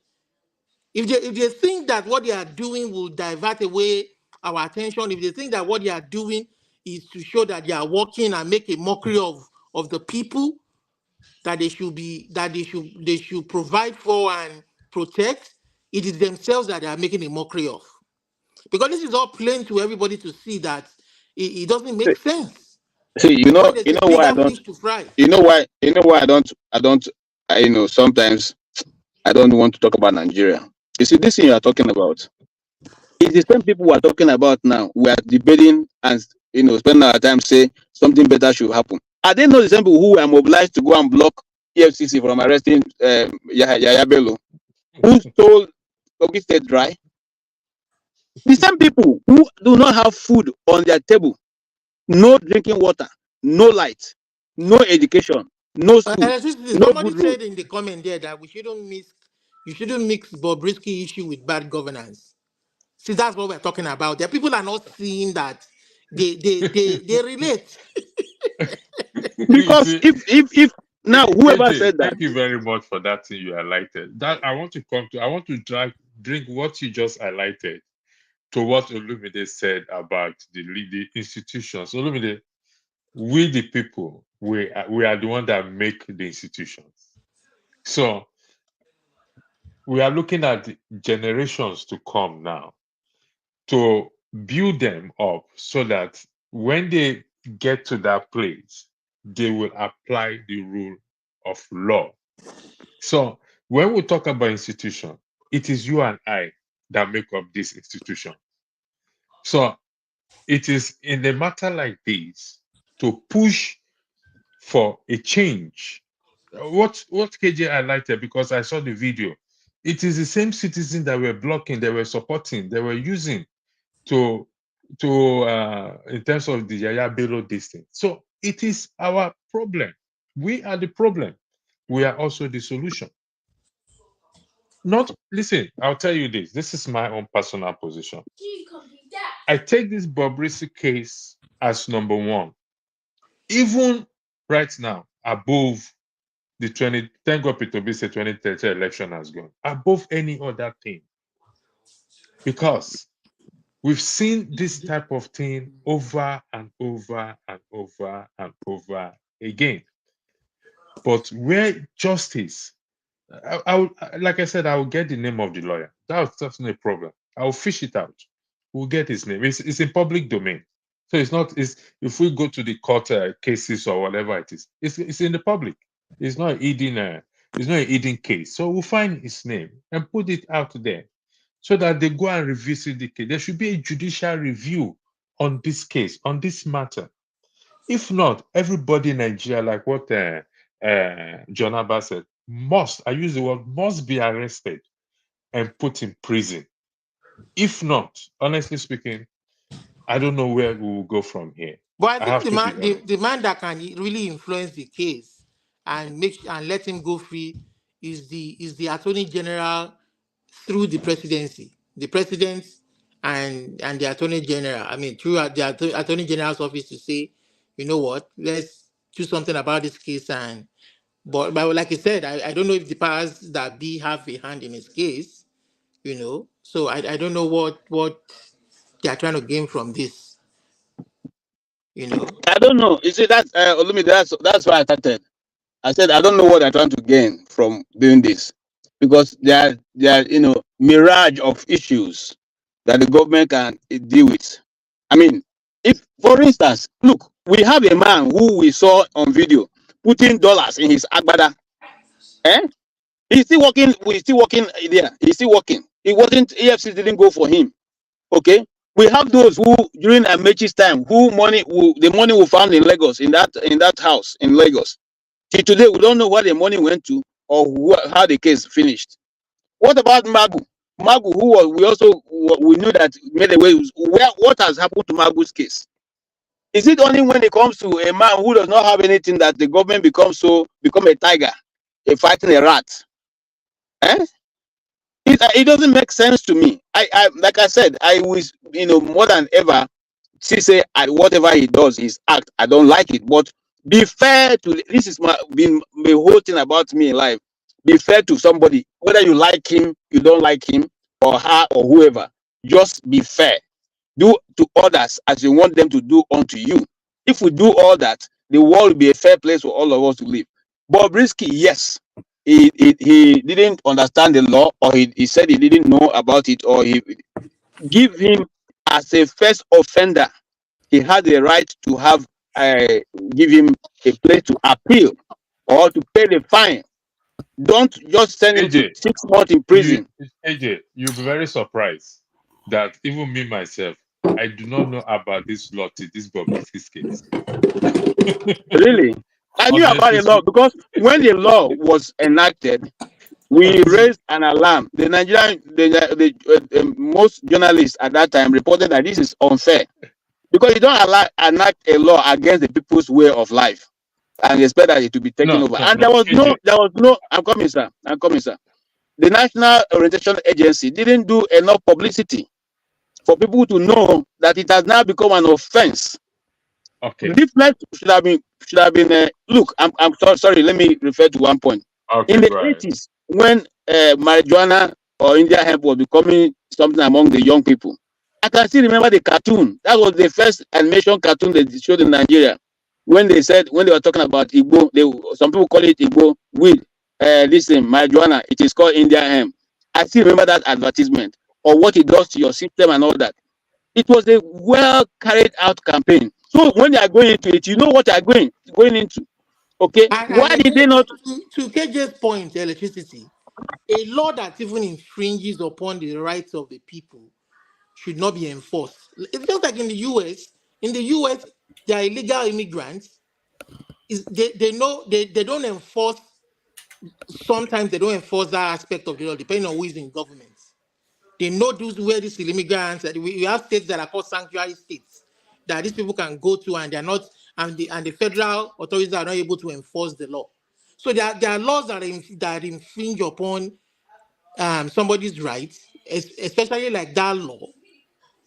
If they think that what they are doing will divert away our attention, if they think that what they are doing is to show that they are working and make a mockery of the people that they should provide for and protect, it is themselves that they are making a mockery of. Because this is all plain to everybody to see that it doesn't make sense see, when there's you a know why I bigger don't. fish to fry. You know why I don't. Sometimes I don't want to talk about Nigeria. You see, this thing you are talking about, it's the same people we are talking about now. We are debating and spending our time saying something better should happen. Are they not the same people who were mobilized to go and block EFCC from arresting Yaya Bello, who stole Kogi State dry? The same people who do not have food on their table, no drinking water, no light, no education, no school, Electricity, no somebody good road. said in the comment there that you shouldn't mix Bobrisky issue with bad governance. See, that's what we're talking about. The people are not seeing that they relate. You Because see, if now whoever KJ, said that, thank you very much for that thing you highlighted. That I want to drink what you just highlighted to what Olumide said about the institutions. Olumide, we the people, we are the one that make the institutions. So we are looking at generations to come now to build them up so that when they get to that place, they will apply the rule of law. So when we talk about institution, it is you and I that make up this institution. So it is in a matter like this to push for a change. What KJ highlighted, because I saw the video, it is the same citizens that were blocking, they were supporting, they were using to in terms of the Yaya Bello distance. So it is our problem. We are the problem. We are also the solution. Listen, I'll tell you this. This is my own personal position. I take this Bobrisky case as number one. Even right now, above the 20, thank God Petrobisky 2030 election has gone, above any other thing. Because we've seen this type of thing over and over and over and over again. But where justice, like I said, I will get the name of the lawyer. That's not a problem. I'll fish it out. We'll get his name. It's in public domain. So it's not, if we go to the court cases or whatever it is, it's in the public. It's not an hidden case. So we'll find his name and put it out there so that they go and revisit the case. There should be a judicial review on this case, on this matter. If not, everybody in Nigeria, like what John Abba said, I use the word must be arrested and put in prison. If not, honestly speaking, I don't know where we will go from here. But I I think have to be honest. the man that can really influence the case and let him go free is the Attorney General through the presidency. The president and the Attorney General. I mean, through the Attorney General's office to say, you know what, let's do something about this case and But like I said, I don't know if the powers that be have a hand in his case, So I don't know what they are trying to gain from this, I don't know. You see, that's why I started. I said I don't know what they're trying to gain from doing this, because there are mirage of issues that the government can deal with. I mean, if for instance, look, we have a man who we saw on video putting dollars in his agbada. Eh? He's still working. We're still working there. He's still working. It wasn't EFC didn't go for him. Okay. We have those who during Amechi's time, the money we found in Lagos in that house in Lagos. Till today, we don't know where the money went to or how the case finished. What about Magu? Magu, who was we knew that made away. What has happened to Magu's case? Is it only when it comes to a man who does not have anything that the government become a tiger, fighting a rat? Eh? It doesn't make sense to me. I like I said, I was more than ever say whatever he does, his act, I don't like it. But be fair to this is been the whole thing about me in life. Be fair to somebody, whether you like him, you don't like him, or her, or whoever. Just be fair. Do to others as you want them to do unto you. If we do all that, the world will be a fair place for all of us to live. Bobrisky, yes, he didn't understand the law, or he said he didn't know about it, or he give him as a first offender. He had the right to have give him a place to appeal or to pay the fine. Don't just send him to AJ, 6 months in prison. you'll be very surprised that even me myself, I do not know about this law, this Bobrisky's case. Really? I knew about the law because when the law was enacted, we raised an alarm. The Nigerian, most journalists at that time reported that this is unfair because you don't enact a law against the people's way of life and expect that it to be taken over. And there was no. I'm coming, sir. The National Orientation Agency didn't do enough publicity for people to know that it has now become an offense. Okay. Different should have been. Look, I'm sorry. Let me refer to one point. Okay, in the 80s, when marijuana or India hemp was becoming something among the young people, I can still remember the cartoon. That was the first animation cartoon they showed in Nigeria. When they were talking about Igbo, some people call it Igbo weed. Listen, marijuana, it is called India hemp. I still remember that advertisement or what it does to your system and all that. It was a well carried out campaign. So when they are going into it, you know what they are going into. Okay, why did they not? To KJ's point, electricity, a law that even infringes upon the rights of the people should not be enforced. It's just like in the US. In the US, they are illegal immigrants. They don't enforce. Sometimes they don't enforce that aspect of the law, depending on who is in government. They know where these immigrants. We have states that are called sanctuary states that these people can go to, and they're not, and the federal authorities are not able to enforce the law. So there are laws that infringe upon somebody's rights, especially like that law.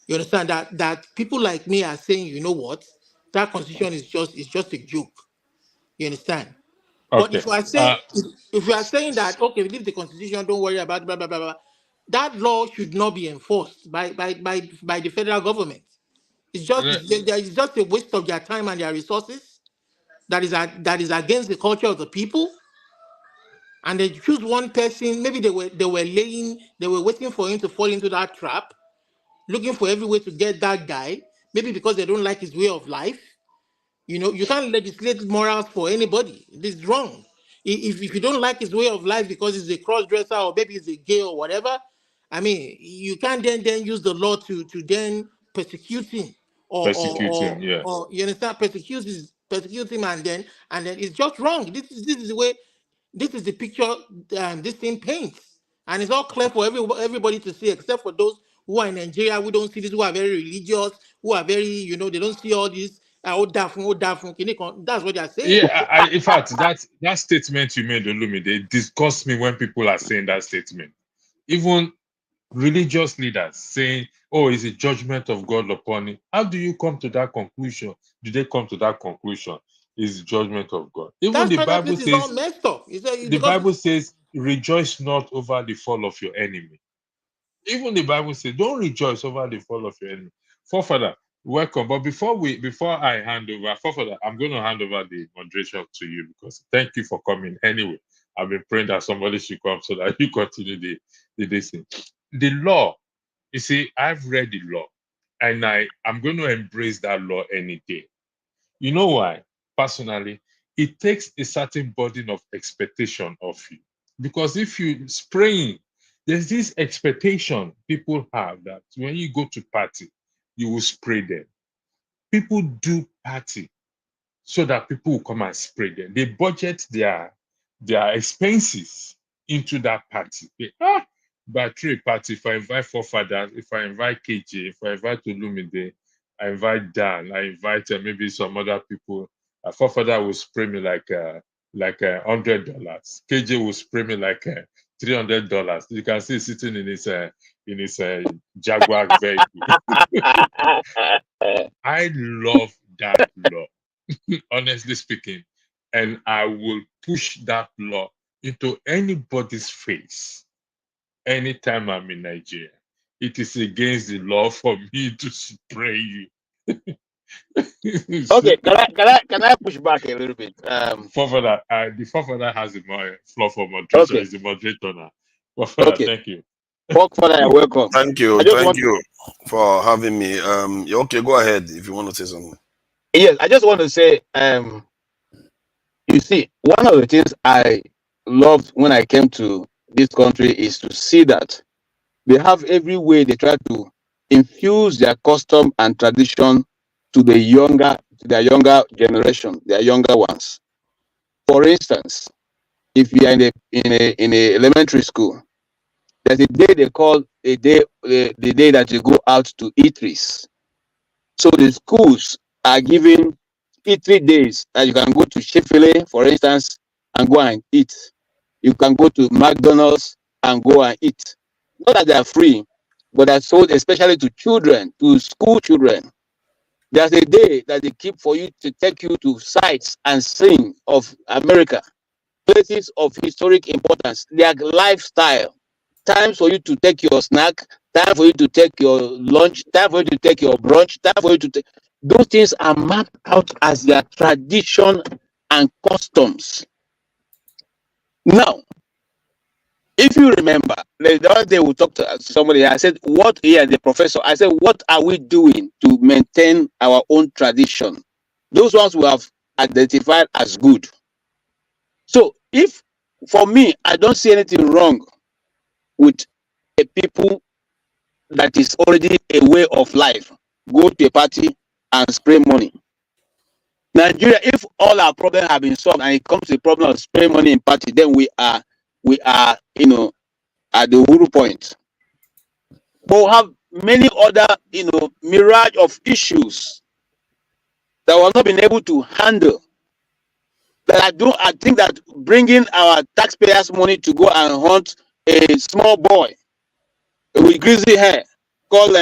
You understand that people like me are saying, you know what, that constitution is just a joke. You understand? But Okay. if you are saying that, okay, leave the constitution, don't worry about blah blah blah blah, that law should not be enforced by the federal government. It's just a waste of their time and their resources. That is against the culture of the people. And they choose one person. Maybe they were waiting for him to fall into that trap, looking for every way to get that guy. Maybe because they don't like his way of life. You can't legislate morals for anybody. This is wrong. If you don't like his way of life because he's a cross-dresser or maybe he's a gay or whatever, I mean, you can't then use the law to then persecute him or yeah. or you understand, persecute him and then it's just wrong. This is the way. This is the picture this thing paints, and it's all clear for everybody to see, except for those who are in Nigeria who don't see this, who are very religious, who are very, they don't see all this. That's what they are saying. Yeah, in fact, that statement you made, Olumi, they disgust me when people are saying that statement. Even religious leaders saying, "Oh, it's a judgment of God upon it." How do you come to that conclusion? Do they come to that conclusion? is the judgment of God. Even That the final Bible place is all says, messed up. the Bible says, rejoice not over the fall of your enemy. Even the Bible says, don't rejoice over the fall of your enemy. Forefather, welcome. But before I hand over, Forefather, I'm going to hand over the moderation to you because thank you for coming. Anyway, I've been praying that somebody should come so that you continue the thing. The law, you see, I've read the law and I'm going to embrace that law any day. You know why? Personally, it takes a certain burden of expectation of you. Because if you spraying, there's this expectation people have that when you go to party, you will spray them. People do party so that people will come and spray them. They budget their expenses into that party. Battery party, if I invite forefathers, if I invite KJ, if I invite Olumide, I invite Dan, I invite maybe some other people. A forefather will spray me like $100. KJ will spray me like $300. You can see sitting in his Jaguar vehicle. I love that law, honestly speaking, and I will push that law into anybody's face anytime I'm in Nigeria. It is against the law for me to spray you. Okay, can I push back a little bit? Forefather, the forefather has the floor for moderation. Okay, Is the moderator now. Forefather, okay. thank you. Father, you're welcome. Thank you. I just Thank want you for having me. Okay, go ahead if you want to say something. yes, I just want to say, you see, one of the things I loved when I came to this country is to see that they have every way they try to infuse their custom and tradition to their younger generation, their younger ones. For instance, if you are in a elementary school, there's a day they call the day that you go out to eateries. So the schools are giving eatery days that you can go to Chick-fil-A, for instance, and go and eat. You can go to McDonald's and go and eat. Not that they are free, but they're sold especially to children, to school children. There's a day that they keep for you to take you to sites and scenes of America, places of historic importance, their lifestyle, times for you to take your snack, time for you to take your lunch, time for you to take your brunch, time for you to take. Those things are mapped out as their tradition and customs. Now, if you remember, the other day we talked to somebody, I said, what here, the professor, I said, what are we doing to maintain our own tradition? Those ones we have identified as good. So if, for me, I don't see anything wrong with a people that is already a way of life, go to a party and spray money. Nigeria, if all our problems have been solved and it comes to the problem of spray money in party, then we are, at the Uhuru point. But we have many other, mirage of issues that we have not been able to handle. That I think that bringing our taxpayers' money to go and hunt a small boy with greasy hair called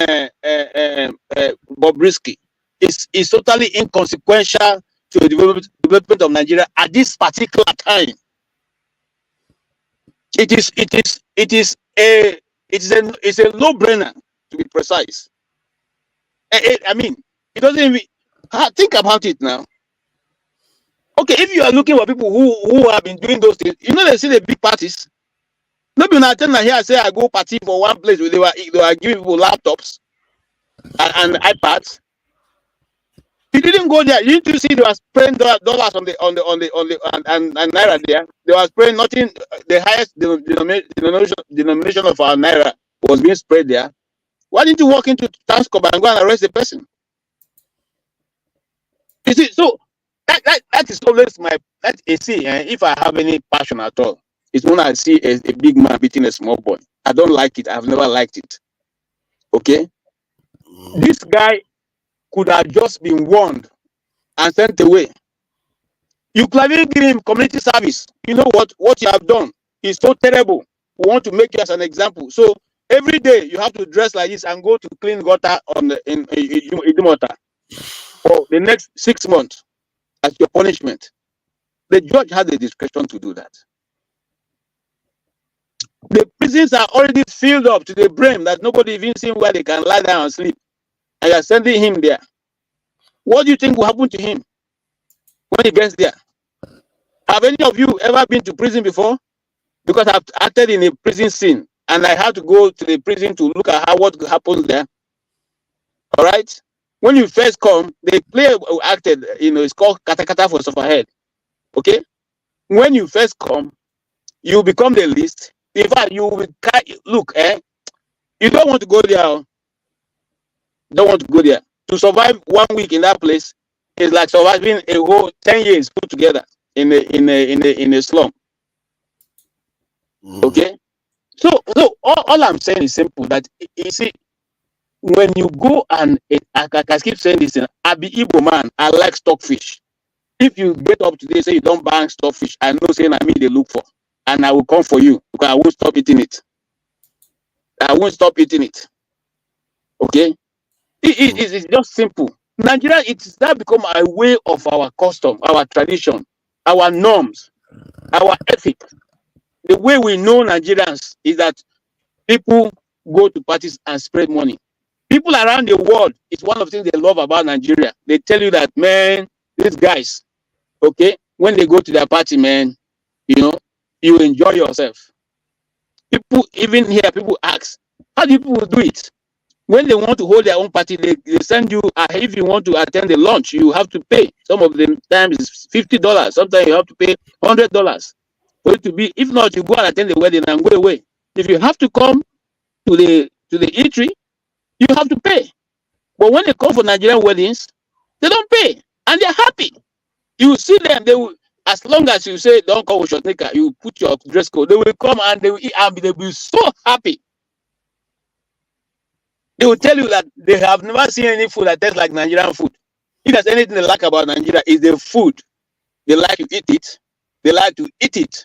Bobrisky is totally inconsequential to the development of Nigeria at this particular time. It's a no-brainer, to be precise. I mean, it doesn't even think about it now. Okay, if you are looking for people who have been doing those things, they see the big parties. Maybe when I tell here, I say I go party for one place where they were giving people laptops and iPads. You didn't go there. You need to see they were spraying dollars on the and naira there. They were spraying nothing. The highest denomination of our naira was being sprayed there. Why didn't you walk into Tanscob and go and arrest the person? You see, so that is always if I have any passion at all, it's when I see a big man beating a small boy. I don't like it. I've never liked it. Okay, this guy could have just been warned and sent away. You could have even given him community service. You know what you have done is so terrible. We want to make you as an example. So every day you have to dress like this and go to clean gutter in Idumota for the next 6 months. as your punishment. The judge has the discretion to do that. The prisons are already filled up to the brim that nobody even seen where they can lie down and sleep. And you're sending him there. What do you think will happen to him when he gets there? Have any of you ever been to prison before? Because I've acted in a prison scene and I had to go to the prison to look at what happens there. All right? When you first come, they play acted, it's called kata kata for sufferhead. Okay? When you first come, you become the least. In fact, you will look, you don't want to go there. Don't want to go there. To survive 1 week in that place is like surviving a whole 10 years put together in a slum. Okay? So all I'm saying is simple, that you see, when you go and I keep saying this, I be Igbo man, I like stockfish. If you get up today, say you don't bang stockfish, I know saying I mean they look for, and I will come for you because I won't stop eating it. I won't stop eating it. Okay? It's just simple. Nigeria, it's that become a way of our custom, our tradition, our norms, our ethic. The way we know Nigerians is that people go to parties and spread money. People around the world, it's one of the things they love about Nigeria. They tell you that, man, these guys, okay, when they go to their party, man, you enjoy yourself. People, even here, people ask, how do people do it? When they want to hold their own party, they send you, if you want to attend the lunch, you have to pay. Some of the times it's $50. Sometimes you have to pay $100 for it to be. If not, you go and attend the wedding and go away. If you have to come to the eatery, you have to pay. But when they come for Nigerian weddings, they don't pay. And they're happy. You see them, they will, as long as you say, don't come with your knicker, you put your dress code, they will come and they will eat and they will be so happy. They will tell you that they have never seen any food that tastes like Nigerian food. If there's anything they like about Nigeria, is the food. They like to eat it. They like to eat it.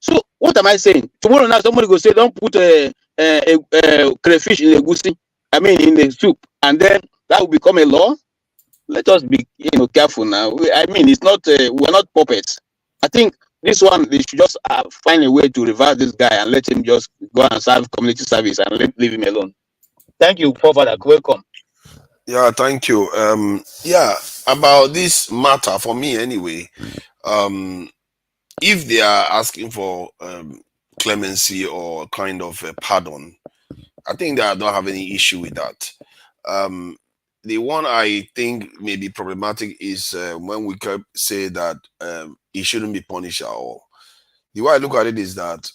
So what am I saying? Tomorrow night somebody will say, don't put a crayfish in the goosey, in the soup, and then that will become a law. Let us be careful now. It's not we're not puppets. I think this one, they should just find a way to reverse this guy and let him just go and serve community service and leave him alone. Thank you, Father. Welcome. Yeah, thank you. About this matter, for me anyway, if they are asking for clemency or kind of a pardon, I think that I don't have any issue with that. The one I think may be problematic is when we say that he shouldn't be punished at all. The way I look at it is that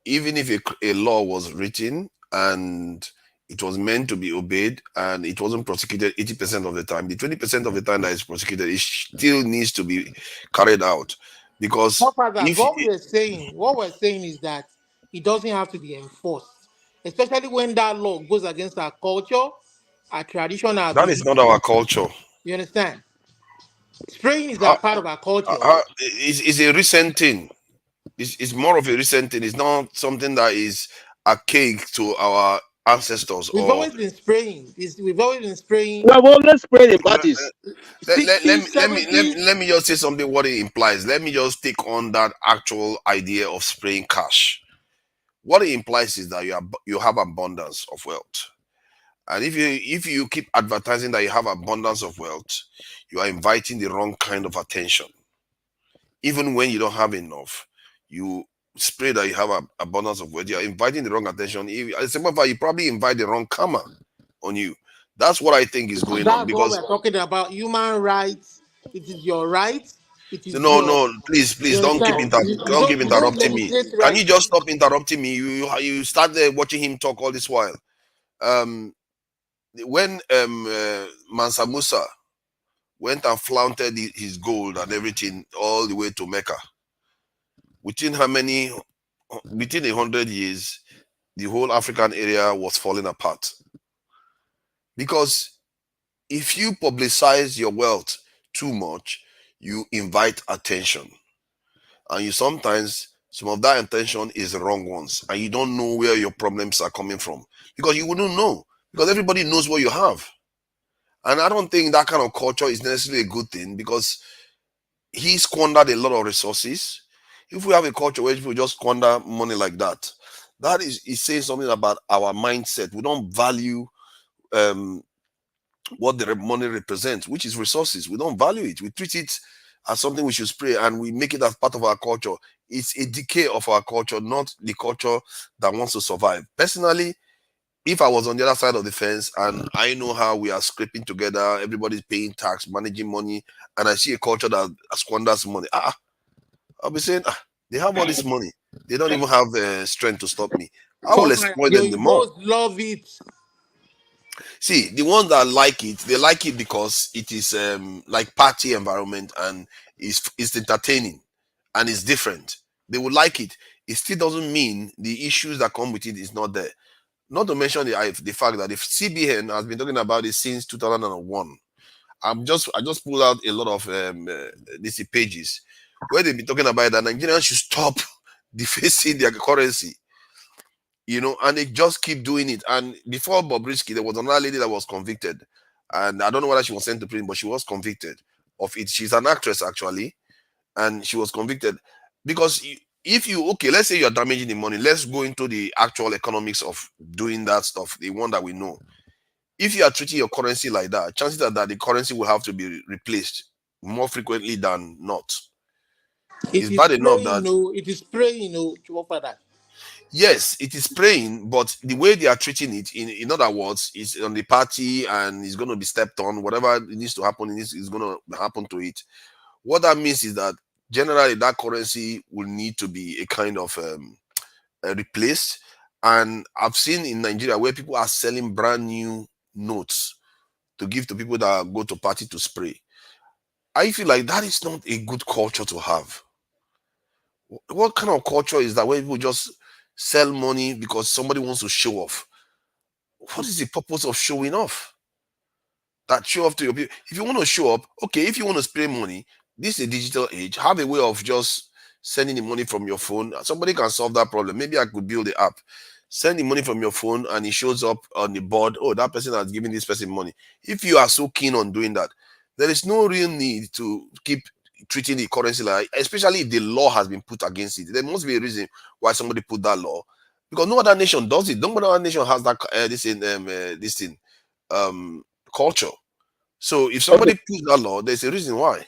even if a law was written and it was meant to be obeyed and it wasn't prosecuted 80% of the time, the 20% of the time that it's prosecuted, it still needs to be carried out. Because what we're saying is that it doesn't have to be enforced, especially when that law goes against our culture, our tradition, our that belief. is not our culture. You understand? Spraying is a part of our culture. It's a recent thing. It's more of a recent thing. It's not something that is archaic to our ancestors. We've always been spraying. We've always been spraying. We have always sprayed in parties. Let me just say something what it implies. Let me just take on that actual idea of spraying cash. What it implies is that you have abundance of wealth. And if you keep advertising that you have abundance of wealth, you are inviting the wrong kind of attention. Even when you don't have enough, you spray that you have an abundance of wealth, you are inviting the wrong attention. As a matter of fact, you probably invite the wrong karma on you. That's what I think is going on. Because what we're talking about human rights. It is your right. It is please don't keep interrupting me. Can you just stop interrupting me? You start there watching him talk all this while. When Mansa Musa went and flaunted his gold and everything all the way to Mecca, within 100 years, the whole African area was falling apart. Because if you publicize your wealth too much, you invite attention. And sometimes some of that attention is the wrong ones. And you don't know where your problems are coming from. Because you wouldn't know. Because everybody knows what you have. And I don't think that kind of culture is necessarily a good thing, because he squandered a lot of resources. If we have a culture where people just squander money like that, that is saying something about our mindset. We don't value what the money represents, which is resources. We don't value it. We treat it as something we should spray, and we make it as part of our culture. It's a decay of our culture, not the culture that wants to survive. Personally, if I was on the other side of the fence and I know how we are scraping together, everybody's paying tax, managing money, and I see a culture that squanders money, I'll be saying, they have all this money. They don't even have strength to stop me. I will exploit them the more. Love it. See, the ones that like it, they like it because it is like party environment, and it's entertaining and it's different. They would like it. It still doesn't mean the issues that come with it is not there. Not to mention the fact that if CBN has been talking about it since 2001, I just pulled out a lot of these pages where they've been talking about that Nigerians should stop defacing their currency. You know, and they just keep doing it. And before Bobrisky, there was another lady that was convicted, and I don't know whether she was sent to prison, but she was convicted of it. She's an actress actually, and she was convicted because if you, okay, let's say you're damaging the money, let's go into the actual economics of doing that stuff, the one that we know. If you are treating your currency like that, chances are that the currency will have to be replaced more frequently than not. It's bad enough that it is praying, to offer that. yes, it is praying, but the way they are treating it, in other words, is on the party and it's going to be stepped on. Whatever needs to happen is going to happen to it. What that means is that generally that currency will need to be a kind of replaced. And I've seen in Nigeria where people are selling brand new notes to give to people that go to party to spray. I feel like that is not a good culture to have. What kind of culture is that where people just sell money because somebody wants to show off? What is the purpose of showing off? That show off to your people. If you want to show up, okay, if you want to spray money, this is a digital age. Have a way of just sending the money from your phone. Somebody can solve that problem. Maybe I could build the app. Send the money from your phone and it shows up on the board. Oh, that person has given this person money. If you are so keen on doing that, there is no real need to keep treating the currency like, especially if the law has been put against it. There must be a reason why somebody put that law, because no other nation does it. No other nation has that this thing culture. So if somebody puts that law, there's a reason why.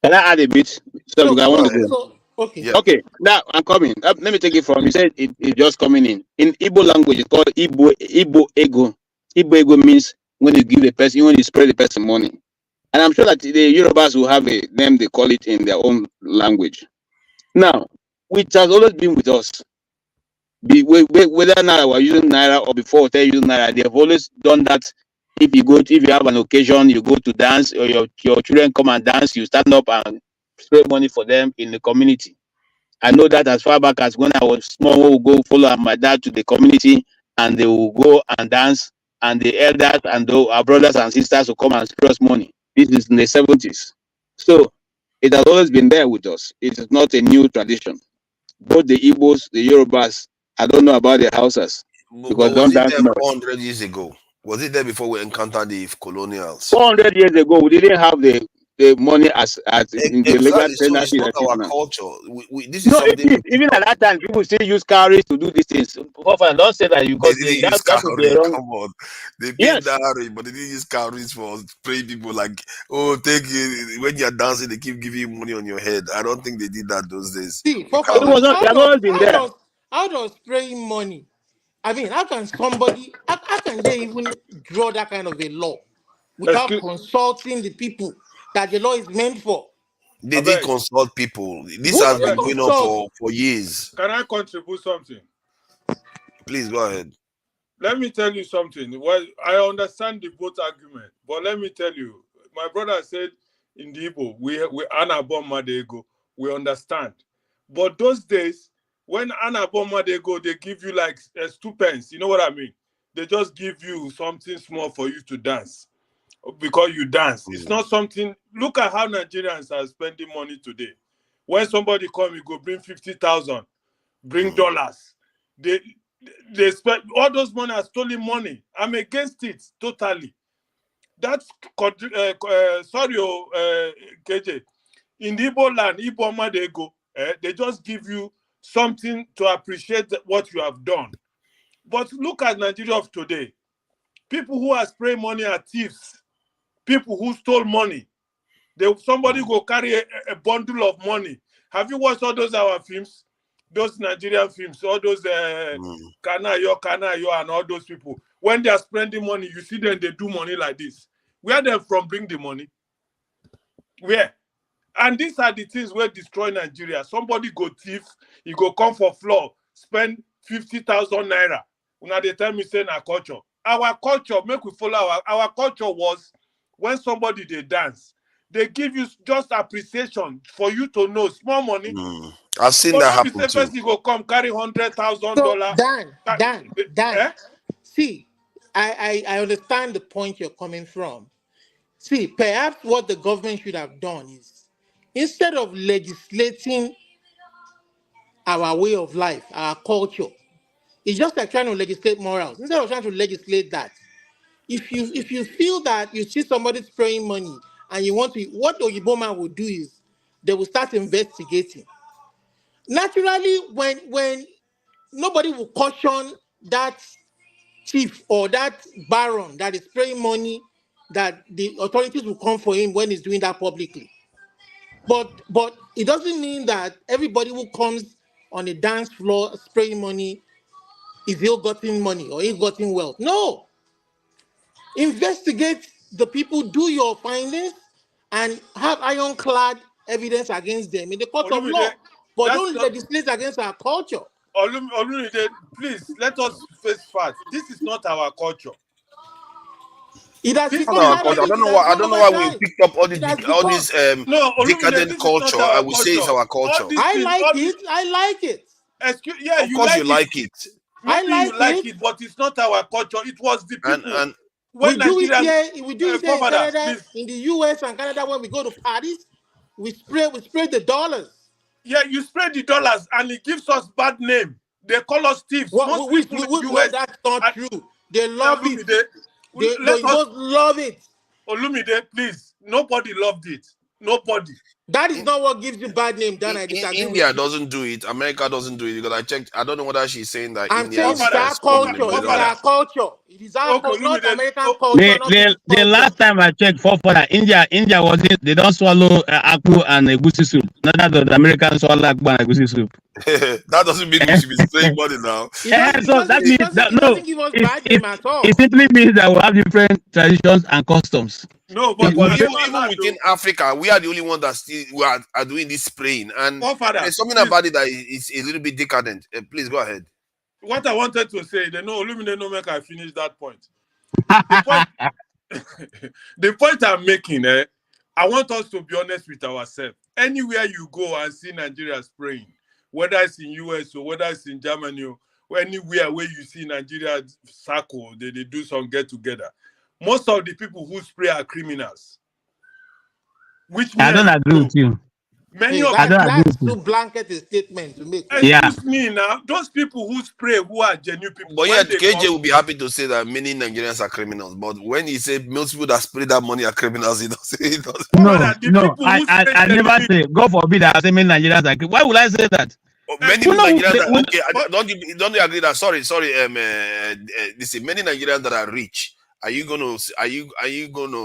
Can I add a bit? So I want to go. Okay. Yeah. Okay, now I'm coming. Let me take it from. You said it's just coming in. In Igbo language, it's called Igbo ego. Igbo ego means when you give the person, when you spread the person money. And I'm sure that the Yorubas will have a name they call it in their own language. Now, which has always been with us. Whether now we're using Naira or before they're using Naira, they have always done that. If you have an occasion, you go to dance, or your children come and dance, you stand up and spread money for them in the community. I know that as far back as when I was small, we would go follow my dad to the community and they will go and dance, and the elders and our brothers and sisters will come and spread us money. This is in the 70s. So it has always been there with us. It is not a new tradition. Both the Igbos, the Yorubas, I don't know about the Hausas. But was it there 400 years ago? Was it there before we encountered the colonials? 400 years ago, we didn't have the money as in the legal so it's not our culture. This is no, something. Even at that time, people still use cowries to do these things. Don't say that because that would be wrong. Come on, they built that, but they didn't use cowries for spraying people. Like, oh, take it when you're dancing, they keep giving you money on your head. I don't think they did that those days. See, how does spraying money? I mean, how can they even draw that kind of a law without consulting the people that the law is meant for? They did consult people. This has been going on for years. Can I contribute something? Please go ahead. Let me tell you something. Well, I understand the both argument, but let me tell you, my brother said in the Igbo, we Anaboma we understand. But those days, when Anaboma they give you like 2 pence. You know what I mean? They just give you something small for you to dance because you dance. It's not something. Look at how Nigerians are spending money today. When somebody come, you go bring 50,000, bring dollars. They spend all those money as stolen money. I'm against it totally. That's sorry, KJ. In the Igbo land, Igbo man they go, they just give you something to appreciate what you have done. But look at Nigeria of today. People who are spraying money are thieves. People who stole money. Somebody go carry a bundle of money. Have you watched all those our films? Those Nigerian films, all those Kanayo, and all those people. When they are spending money, you see them, they do money like this. Where they from bring the money? Where? And these are the things where destroy Nigeria. Somebody go thief, he go come for floor, spend 50,000 naira. Now they tell me say na culture. Our culture, make we follow our culture was when somebody they dance, they give you just appreciation for you to know small money. I've seen that happen too. First you go come carry $100,000. So, Dan. See, I understand the point you're coming from. See, perhaps what the government should have done is, instead of legislating our way of life, our culture, it's just like trying to legislate morals. Instead of trying to legislate that, if you feel that you see somebody spraying money and you want to, what the Oyibo man will do is they will start investigating. Naturally, when nobody will caution that chief or that baron that is spraying money, that the authorities will come for him when he's doing that publicly. But it doesn't mean that everybody who comes on a dance floor spraying money is ill-gotten money or ill-gotten wealth. No. Investigate the people, do your findings, and have ironclad evidence against them in the court of law. But don't legislate against our culture. Please, let us face facts. This is not our culture. It has become our culture. I don't know why we picked up all this decadent culture. I would say it's our culture. I like it. Excuse, yeah, of course you like it. Maybe you like it, but it's not our culture. It was the people. And we do it here in Canada, in the US and Canada. When we go to parties, we spray the dollars. Yeah, you spray the dollars, and it gives us bad name. They call us thieves. Most people in the US, that's not true. They love it. They both love it. Olumide, please. Nobody loved it. Nobody. That is not what gives you bad name, Dan. India doesn't do it. America doesn't do it because I checked. I don't know whether she's saying that. I'm saying it's our culture. It's our culture. It is our culture, not American culture. The last time I checked for that, India wasn't. They don't swallow akpu and egusi soup. Not that the Americans swallow akpu and egusi soup. That doesn't mean we should be spraying money now. So that means that no. It simply means that we have different traditions and customs. No, but even within Africa, we are the only one that still are doing this spraying, and there's something about it that is a little bit decadent. Please go ahead. What I wanted to say, no make I finish that point. The point I'm making, I want us to be honest with ourselves. Anywhere you go and see Nigeria spraying, whether it's in US or whether it's in Germany or anywhere where you see Nigeria circle, they do some get together. Most of the people who spray are criminals. Which I don't agree with you. Many of that's too blanket a statement to make. Excuse me now. Those people who spray who are genuine people. But yeah, KJ will be happy to say that many Nigerians are criminals. But when he said most people that spray that money are criminals, he doesn't. No. I never say. God forbid I say many Nigerians are criminals. Why would I say that? Many Nigerians are okay. Don't you agree that? Sorry. Listen, many Nigerians that are rich. Are you not going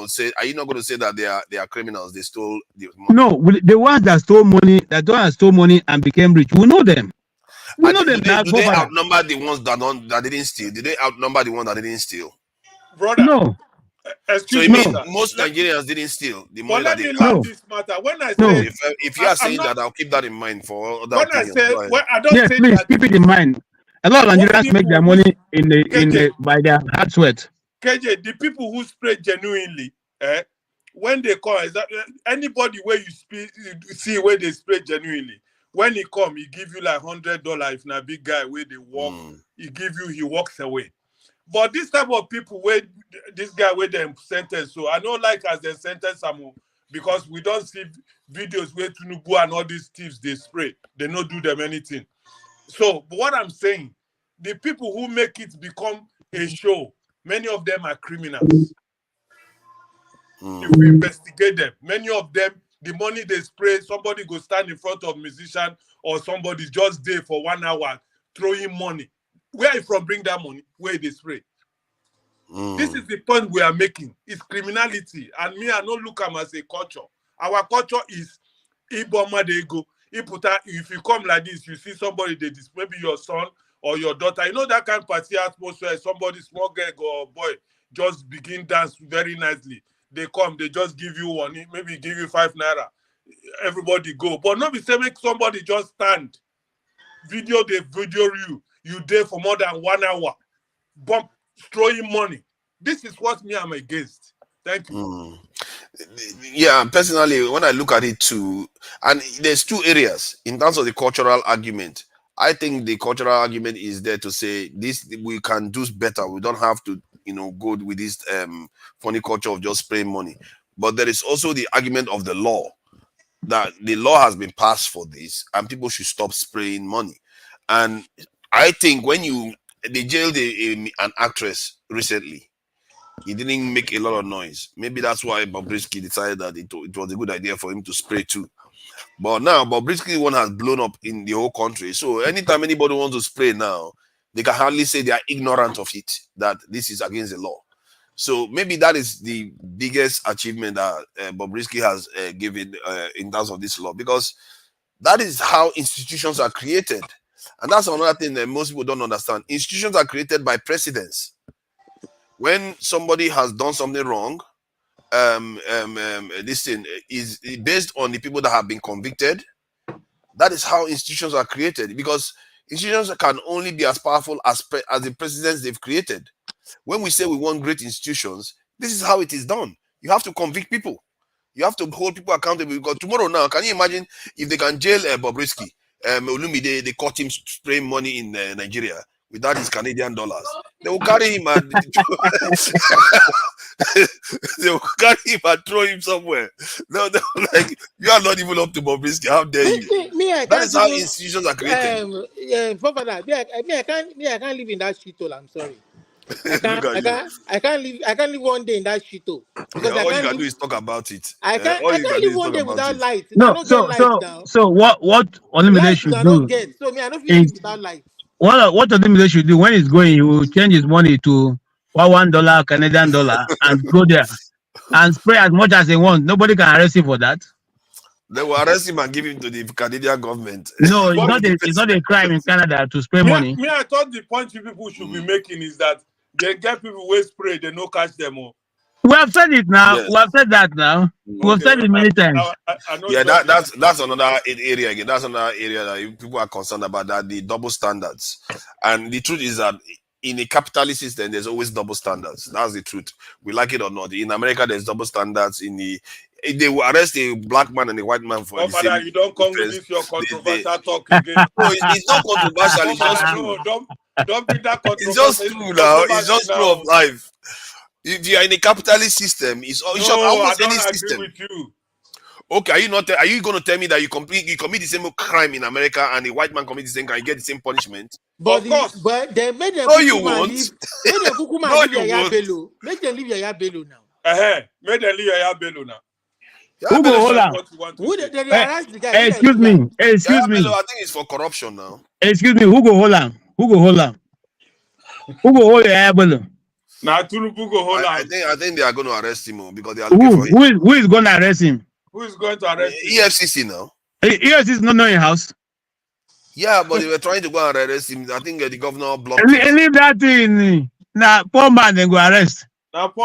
to say that they are criminals? They stole the money. No, the ones that stole money, and became rich. We know them. We know them. Do they outnumber the ones that didn't steal? Did they outnumber the ones that didn't steal? Brother, no. Excuse me. Most Nigerians didn't steal the money. But let me learn this matter. When I say, if you are saying that, I'll keep that in mind for other opinions. I don't say please that. Keep it in mind. A lot of Nigerians make their money by their hard sweat. KJ, the people who spray genuinely, when they come, anybody where you see where they spray genuinely, when he come, he give you like $100. If not big guy where they walk, he walks away. But this type of people where this guy where they sentence, so I don't like as they sentence some because we don't see videos where Tinubu and all these thieves they spray, they don't do them anything. So, but what I'm saying, the people who make it become a show, many of them are criminals. If we investigate them, many of them, the money they spray, somebody go stand in front of musician or somebody just there for 1 hour throwing money. Where you from bring that money? Where they spray? This is the point we are making. It's criminality. And me, I don't look at them as a culture. Our culture is Iboma they go. If you come like this, you see somebody, maybe your son or your daughter, you know that kind of party atmosphere, somebody, small girl or boy, just begin dance very nicely. They come, they just give you one, maybe give you 5 naira. Everybody go. But not be saying make somebody just stand. Video you there for more than 1 hour. Bump, throwing money. This is what me I'm against. Thank you. Yeah, personally, when I look at it too, and there's 2 areas in terms of the cultural argument. I think the cultural argument is there to say this we can do better. We don't have to, go with this funny culture of just spraying money. But there is also the argument of the law, that the law has been passed for this and people should stop spraying money. And I think when they jailed an actress recently, he didn't make a lot of noise. Maybe that's why Bobrisky decided that it was a good idea for him to spray too. But now Bobrisky one has blown up in the whole country. So anytime anybody wants to spray now, they can hardly say they are ignorant of it, that this is against the law. So maybe that is the biggest achievement that Bobrisky has given in terms of this law, because that is how institutions are created. And that's another thing that most people don't understand. Institutions are created by precedents. When somebody has done something wrong, this thing is based on the people that have been convicted. That is how institutions are created, because institutions can only be as powerful as the presidents they've created. When we say we want great institutions, this is how it is done. You have to convict people. You have to hold people accountable. Because tomorrow now, can you imagine if they can jail Bobrisky? Olumide, they caught him spraying money in Nigeria without his Canadian dollars. They will carry him and they will carry him and throw him somewhere. No, like, you are not even up to Bobrisky. How dare you? That is how institutions are created. I can't live in that shithole. I'm sorry. I can't live one day in that shithole. Because all you can do is talk about it. I can't live one day without light. No, so what Olumide should do so me, I don't feel live without light. What Olumide should do when he's going, he will change his money to $1 Canadian dollar and go there and spray as much as he wants. Nobody can arrest him for that. They will arrest him and give him to the Canadian government. No, it's not a crime in Canada to spray money. I thought the point people should be making is that they get people who spray, they no catch them all. We have said it now. Yes. We have said that now. We have said it many times. That's another area again. That's another area that people are concerned about, that the double standards. And the truth is that in a capitalist system, there's always double standards. That's the truth. We like it or not. In America, there's double standards. They will arrest a black man and a white man for the same. You don't come with this your controversial talk again. No, it's not controversial. It's just true. Don't bring that controversy. It's just true now. It's just true of life. If you are in a capitalist system, it's almost any system. With you. Okay, are you going to tell me that you commit the same crime in America and a white man commit the same crime, you get the same punishment? But they made them. No, you won't. Make them leave Yaya Bello now. Make them leave Yaya Bello now. Who go hold on? Excuse me. I think it's for corruption now. Excuse me. Who go hold on? Who go hold Yaya Bello? I think they are going to arrest him because they are looking for him. Who is going to arrest him? Who is going to arrest him? EFCC now. EFCC is not knowing house. Yeah, but they were trying to go and arrest him. I think the governor blocked him. Leave that thing. Now, poor man, they go arrest.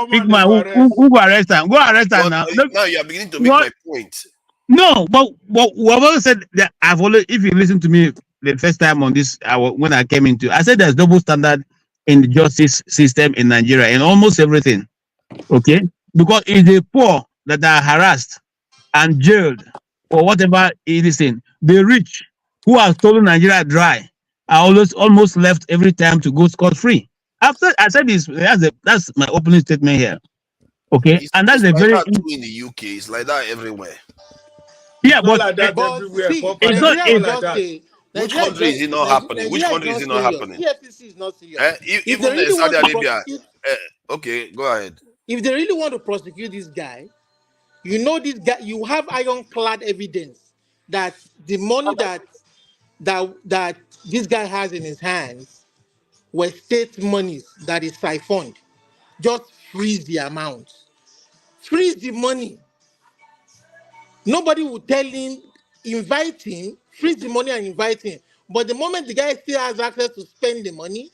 Big man, who go arrest him? Go arrest him now. Now you are beginning to make my point. No, but we have always said that if you listen to me the first time on this, when I came into, I said there's double standard in the justice system in Nigeria in almost everything. Okay? Because it's the poor that are harassed and jailed or whatever it is in. The rich who have stolen Nigeria dry are almost left every time to go scot-free. After I said this, that's my opening statement here. Okay? And that's a very that too in the UK. It's like that everywhere. Yeah, but like that everywhere. It's not like that. Which country is it not happening? Which country is it not happening? EFCC is not serious. Even Saudi Arabia. Okay, go ahead. if they really want to prosecute this guy, you know this guy, you have ironclad evidence that the money that this guy has in his hands were state monies that is siphoned. Just freeze the amount. Freeze the money. Nobody will tell him, invite him, freeze the money and invite him. But the moment the guy still has access to spend the money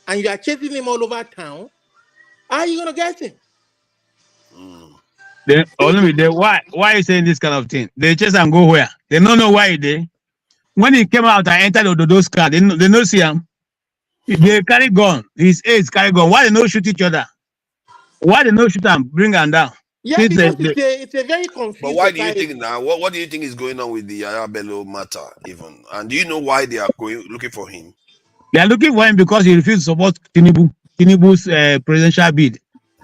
and you are chasing him all over town, how are you going to get him? They only they why are you saying this kind of thing? They chase and go where? They don't know why they. When he came out and entered those car, they don't see him. They carry gun. His aides carry gun. Why they not shoot each other? Why they not shoot and bring them down? Yeah, because it's a very confused. But why do you think now? What do you think is going on with the Yaya Bello matter even? And do you know why they are looking for him? They are looking for him because he refused to support Tinubu's presidential bid.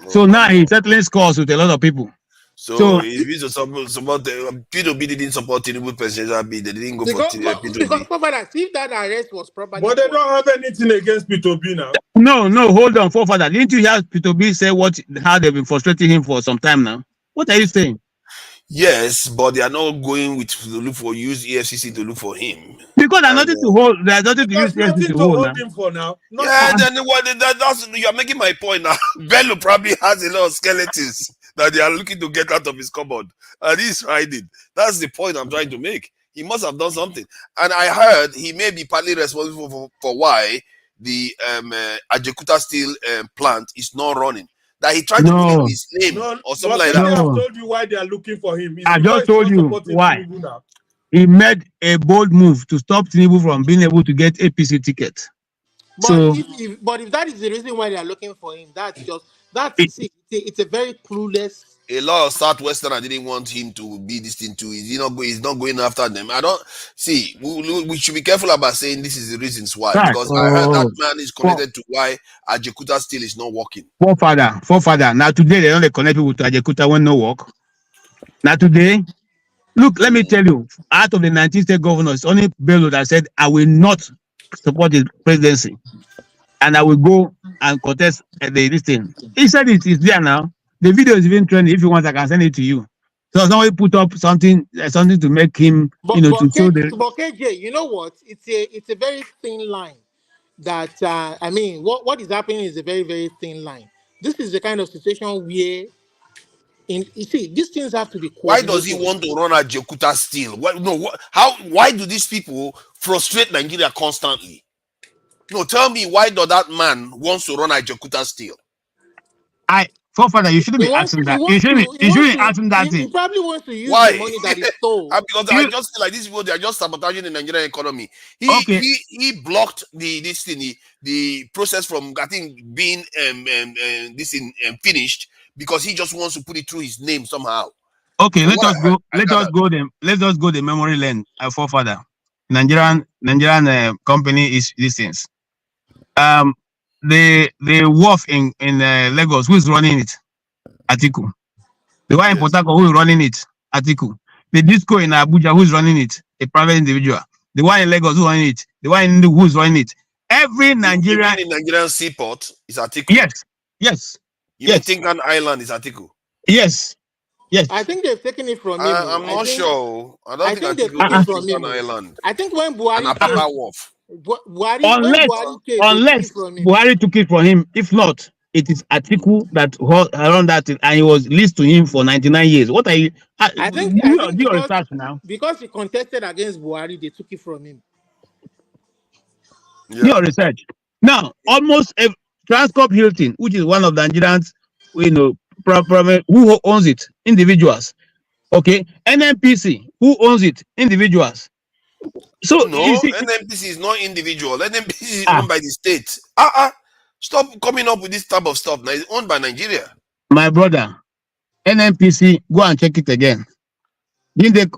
So now he's settling scores with a lot of people. So he refused to support P2B didn't support Tinubu's presidential bid. They didn't go for P2B. Because if that arrest was properly, but they don't have anything against P2B now. No, hold on, forefather. Didn't you hear P2B say how they've been frustrating him for some time now? What are you saying? Yes, but they are not going to look for use EFCC to look for him. Because there's nothing to hold. There's nothing to use EFCC to hold him for now. Yeah, then you are making my point now. Bello probably has a lot of skeletons that they are looking to get out of his cupboard, and he's hiding. That's the point I'm trying to make. He must have done something, and I heard he may be partly responsible for why the Ajekuta Steel plant is not running. That he tried to put in his name or something like that. I told you why they are looking for him. I just told you why. He made a bold move to stop Tinubu from being able to get APC ticket. But if that is the reason why they are looking for him, it's a very clueless. A lot of Southwesterners didn't want him to be this thing too. He's not going after them. I don't see. We should be careful about saying this is the reasons why, because I heard that man is connected to why Ajekuta Steel is not working. Forefather. Now today they don't connect people to Ajekuta when no work. Now today, look, let me tell you, out of the 19 state governors, only Bello that said I will not support his presidency, and I will go and contest this thing. He said it's there now. The video is even trending. If you want, I can send it to you. So somebody put up something to make him, to show the. But KJ, you know what? It's a very thin line. That what is happening is a very, very thin line. This is the kind of situation where, you see, these things have to be. Why does he want to run Ajekuta Steel? Why do these people frustrate Nigeria constantly? No, tell me, why does that man wants to run Ajekuta Steel? Forefather, you shouldn't be asking that. You shouldn't be asking that thing. He probably wants to use the money that he stole. Because I just feel like these people, they are just sabotaging the Nigerian economy. He blocked the process from, I think, being finished, because he just wants to put it through his name somehow. Okay, let us go the memory lane, forefather. Nigerian company is these things. The wharf in Lagos, who is running it? Atiku. The one in Port Harcourt, who is running it? Atiku. The disco in Abuja, who is running it? A private individual. The one in Lagos, who is running it? The one in who is running it? Every Nigerian in Nigerian seaport is Atiku. Yes. You think an island is Atiku? Yes. I think they've taken it from him. I'm not sure. I don't think they've taken it from him. Island. I think when Buhari wharf. Unless Buhari took it from him. If not, it is Atiku that around that, and he was leased to him for 99 years. What are you? I think because he contested against Buhari, they took it from him. Your research. Now, almost Transcorp Hilton, which is one of the Nigerians, who owns it? Individuals. Okay. NNPC, who owns it? Individuals. So NNPC is not individual. NNPC is owned by the state. Stop coming up with this type of stuff. Now it's owned by Nigeria. My brother, NNPC, go and check it again. Didn't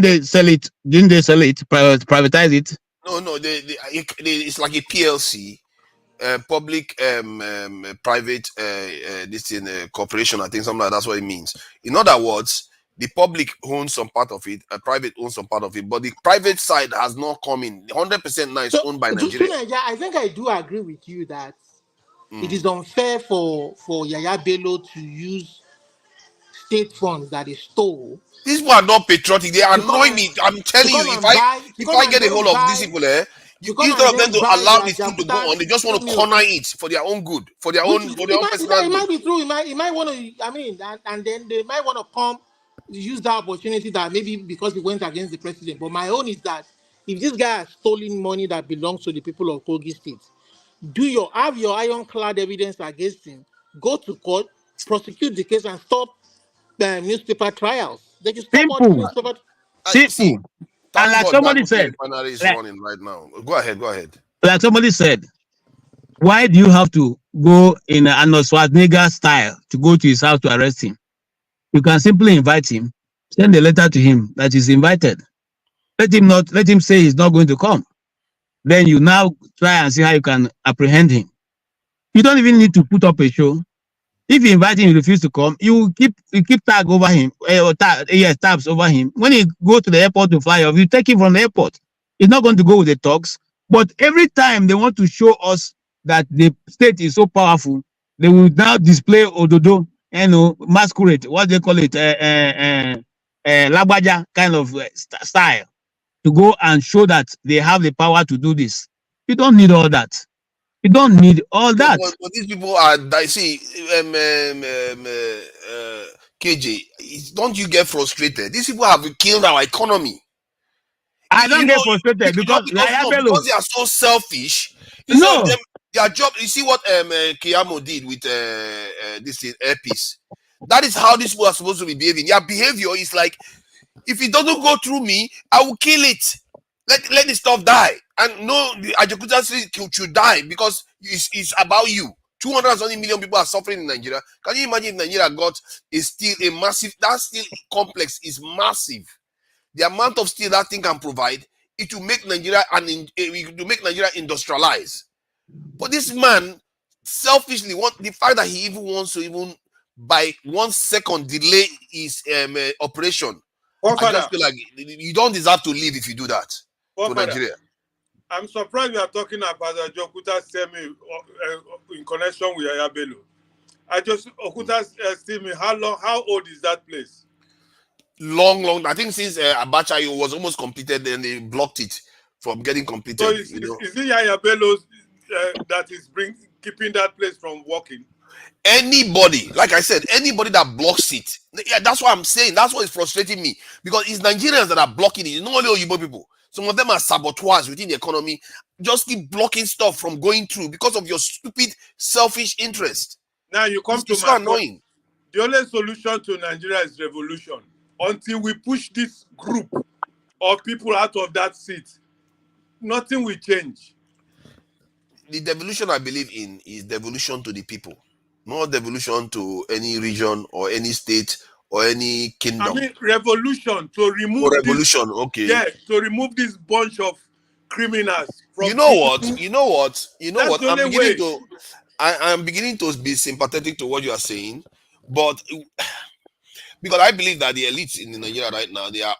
they sell it? Didn't they sell it? Privatize it? No. It's like a PLC, public private corporation. I think something like that's what it means. In other words, the public owns some part of it, a private owns some part of it, but the private side has not come in. 100% now is owned by Nigeria. I think I do agree with you that It is unfair for Yaya Bello to use state funds that he stole These people are not patriotic. They to come annoy and me. I'm telling you, if to come I and get a then hold of these buy people, to come instead and of them then to buy allow their the stew to go Jakuta on, they just want to milk. corner it for their own good, for their Which own is, personal it good. might be true. It might want to. I mean, and then they might want to come use that opportunity that maybe because he went against the president. But my own is that if this guy has stolen money that belongs to the people of Kogi State, have your ironclad evidence against him. Go to court, prosecute the case, and stop newspaper trials. They should stop all the Simple, newspaper. See, simple. And thank like God somebody Dangote said, refinery is like, running right now. Go ahead, go ahead. like somebody said, why do you have to go in an Schwarzenegger style to go to his house to arrest him? You can simply invite him, send a letter to him that he's invited. Let him say he's not going to come. Then you now try and see how you can apprehend him. You don't even need to put up a show. If you invite him, he refuses to come, you keep tag over him, tabs over him. When he go to the airport to fly off, you take him from the airport. He's not going to go with the talks. But every time they want to show us that the state is so powerful, they will now display ododo, masquerade, what they call it, lagbaja kind of style, to go and show that they have the power to do this. You don't need all that. You don't need all No, that. but these people are, see, KJ, don't you get frustrated? These people have killed our economy. I don't You get know, frustrated because because they are so selfish. Instead of no, them, their job. You see what Kiyamo did with this earpiece. That is how these people are supposed to be behaving. Their behavior is like, if it doesn't go through me, I will kill it. Let the stuff die. And no, the Ajakuta should die because it's about you. 200 million people are suffering in Nigeria. Can you imagine if Nigeria got a massive, that steel complex is massive. The amount of steel that thing can provide, it will make Nigeria industrialize. But this man selfishly the fact that he even wants to even by 1 second delay his operation. I just feel like you don't deserve to live if you do that to Nigeria. I'm surprised we are talking about Okuta Semi in connection with Yaya Bello. Okuta Semi, how old is that place? Long. I think since Abacha was almost completed, then they blocked it from getting completed. So is it Yaya Bello that is keeping that place from working? Anybody, like I said, anybody that blocks it. Yeah, that's what I'm saying. That's what is frustrating me. Because it's Nigerians that are blocking it. It's not only Oyibo people. Some of them are saboteurs within the economy. Just keep blocking stuff from going through because of your stupid, selfish interest. Now you come it's so annoying. The only solution to Nigeria is revolution. Until we push this group of people out of that seat, nothing will change. The devolution I believe in is devolution to the people, not devolution to any region or any state or any kingdom. I mean revolution to remove revolution, okay. Yeah, to remove this bunch of criminals from You know what? I'm beginning to be sympathetic to what you are saying, but because I believe that the elites in Nigeria right now, they are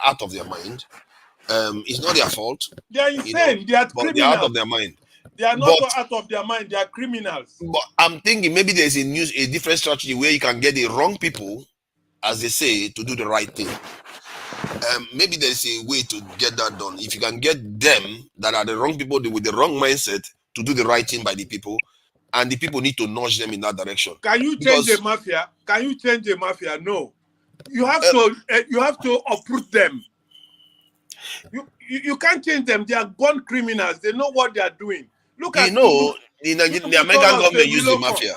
out of their mind. It's not their fault. They are insane. They are criminals. They are out of their mind. They are not out of their mind. They are criminals. But I'm thinking maybe there's a different strategy where you can get the wrong people, as they say, to do the right thing. Maybe there's a way to get that done. If you can get them that are the wrong people with the wrong mindset to do the right thing by the people, and the people need to nudge them in that direction. Can you change the mafia? Can you change the mafia? No. You have to uproot them. You can't change them. They are born criminals. They know what they are doing. Look at the American government use the mafia.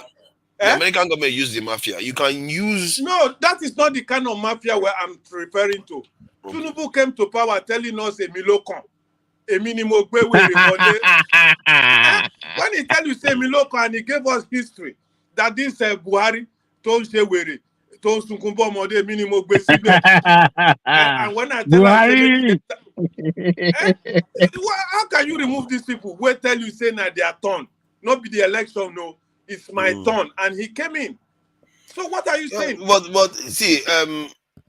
The American government use the mafia. You can use. No, that is not the kind of mafia where I'm referring to. Okay. Tinubu came to power telling us a milokon. A minimum when he tell you say milokon and he gave us history that this Buhari told Shewere told Sunkumbo Mode minimum and when I tell him how can you remove these people? Wait tell you say that they are turn. Not be the election, no. It's my turn. And he came in. So what are you saying? But see,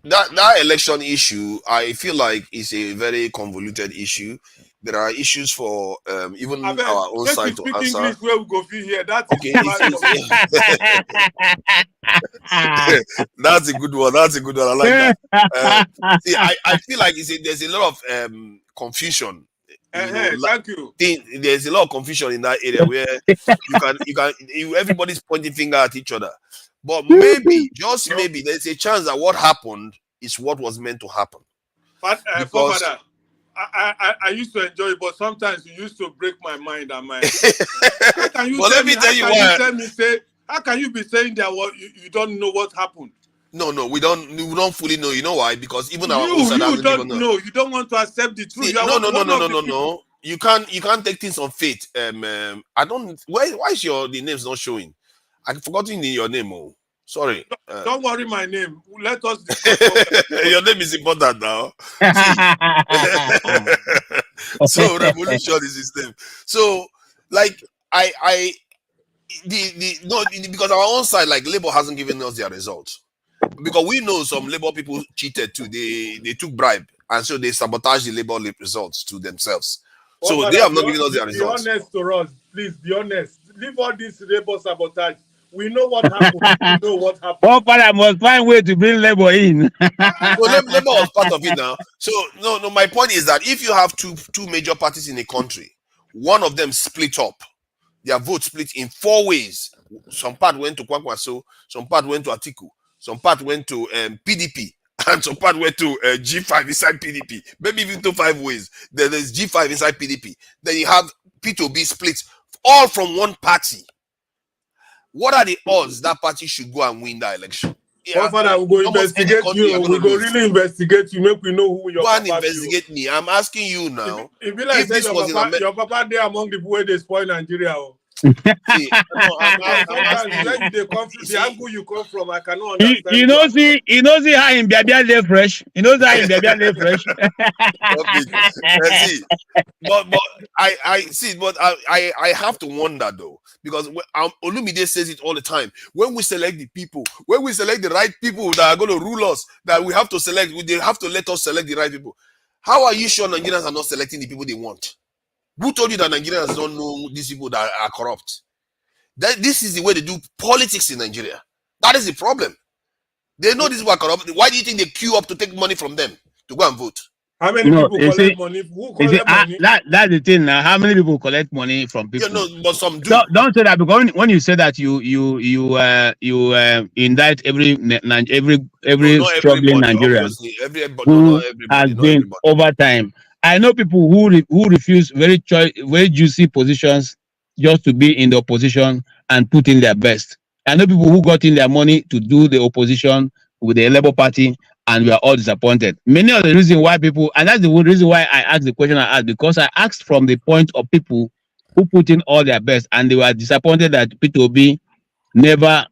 that election issue, I feel like is a very convoluted issue there are issues for even I bet, our own let's side to speak answer. English where we go feel here. That's Okay, that's a good one. That's a good one. I like that. See, I feel like there's a lot of confusion. Thank you. There's a lot of confusion in that area where everybody's pointing finger at each other. But maybe, just maybe, there's a chance that what happened is what was meant to happen. But because I used to enjoy it, but sometimes you used to break my mind and my. How can you? Well, let me tell you why. How can you be saying that what you don't know what happened? No, we don't fully know. You know why? Because even our own side you don't know. You don't want to accept the truth. See, no. You can't take things on faith. I don't. Why is the name's not showing? I've forgotten your name. Oh, sorry. Don't worry, my name. Let us. Your name is important now. So revolution is his name. So like because our own side, like Labour hasn't given us their results. Because we know some Labour people cheated too. They took bribe, and so they sabotaged the Labour results to themselves. So they have not given us their results. Be honest to us, please. Be honest. Leave all this Labour sabotage. We know what happened. We know what happened. Oh, but I must find way to bring Labour in. Labour was part of it now. So no. My point is that if you have two major parties in a country, one of them split up. Their vote split in 4 ways. Some part went to Kwankwaso, some part went to Atiku, some part went to PDP, and some part went to G5 inside PDP. Maybe even to 5 ways. Then there's G5 inside PDP. Then you have P2B split, all from one party. What are the odds that party should go and win that election? Yeah, Father, we'll go investigate you. We'll go really investigate you. Make we know who your papa is. Go and investigate me. I'm asking you now. If you like this your papa there among the people where they spoil Nigeria. See, the angle you come from, I cannot understand. He knows how in Biabia live fresh. He knows how in Biabia live fresh. See, but I see, but I have to wonder though, because Olumide says it all the time. When we select the people, when we select the right people that are going to rule us, that we have to select, they have to let us select the right people. How are you sure Nigerians are not selecting the people they want? Who told you that Nigerians don't know these people that are corrupt? This is the way they do politics in Nigeria. That is the problem. They know these people are corrupt. Why do you think they queue up to take money from them to go and vote? How many people collect money? Who collect money? That's the thing now. How many people collect money from people? But some do. Don't say that, because when you say that you indict every struggling Nigerian who has been over time. I know people who refuse very juicy positions just to be in the opposition and put in their best. I know people who got in their money to do the opposition with the Labour Party, and we are all disappointed. Many of the reasons why people, and that's the reason why I asked the question I asked, because I asked from the point of people who put in all their best, and they were disappointed that P2B never,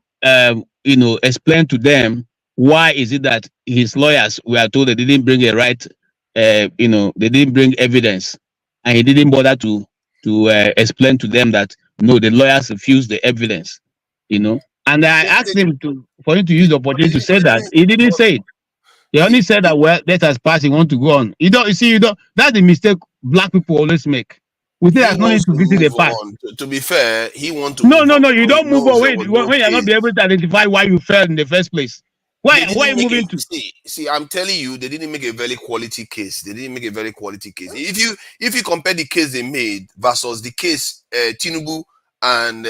explained to them why is it that his lawyers were told they didn't bring a right. They didn't bring evidence, and he didn't bother to explain to them that no, the lawyers refused the evidence, And I asked him for him to use the opportunity to say that. He didn't say it. He only said that, well, let us pass. He want to go on. That's the mistake black people always make. We think there's no need to visit the past. To be fair, he wants to. No. You don't move away when you're not be able to identify why you fell in the first place. Why are you moving to? See, I'm telling you, they didn't make a very quality case. If you compare the case they made versus the case Tinubu and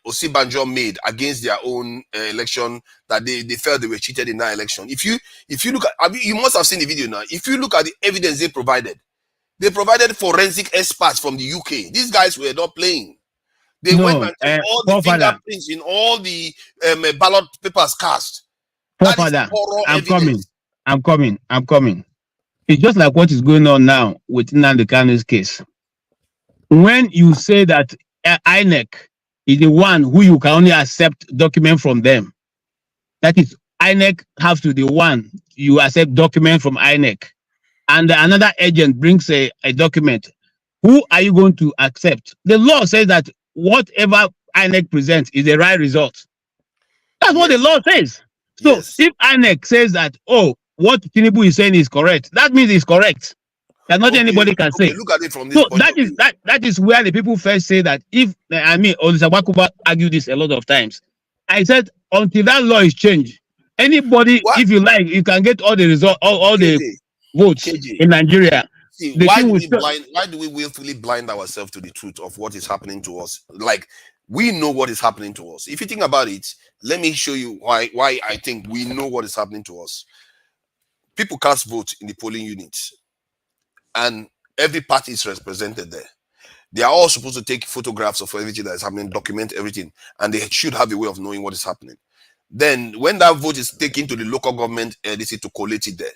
Osibanjo made against their own election, that they felt they were cheated in that election. If you look at, you must have seen the video now. If you look at the evidence they provided forensic experts from the UK. These guys were not playing. They went and took all the fingerprints in all the ballot papers cast. Father, I'm coming. It's just like what is going on now with Nnamdi Kanu's case. When you say that INEC is the one who you can only accept document from them, that is, INEC has to be the one you accept document from INEC, and another agent brings a document. Who are you going to accept? The law says that whatever INEC presents is the right result. That's what the law says. So if INEC says that, what Tinubu is saying is correct, that means it's correct. That not anybody can say. Look at it from this So point that of is view. that is where the people first say that if I mean Olusegun argued this a lot of times. I said until that law is changed, anybody, What? if you like, you can get all the result, all the KJ, votes KJ. in Nigeria. See, The why thing do will we still, blind? Why do we willfully blind ourselves to the truth of what is happening to us? Like we know what is happening to us. If you think about it, let me show you why I think we know what is happening to us. People cast votes in the polling units, and every party is represented there. They are all supposed to take photographs of everything that is happening, document everything, and they should have a way of knowing what is happening. Then, when that vote is taken to the local government, they say to collate it there.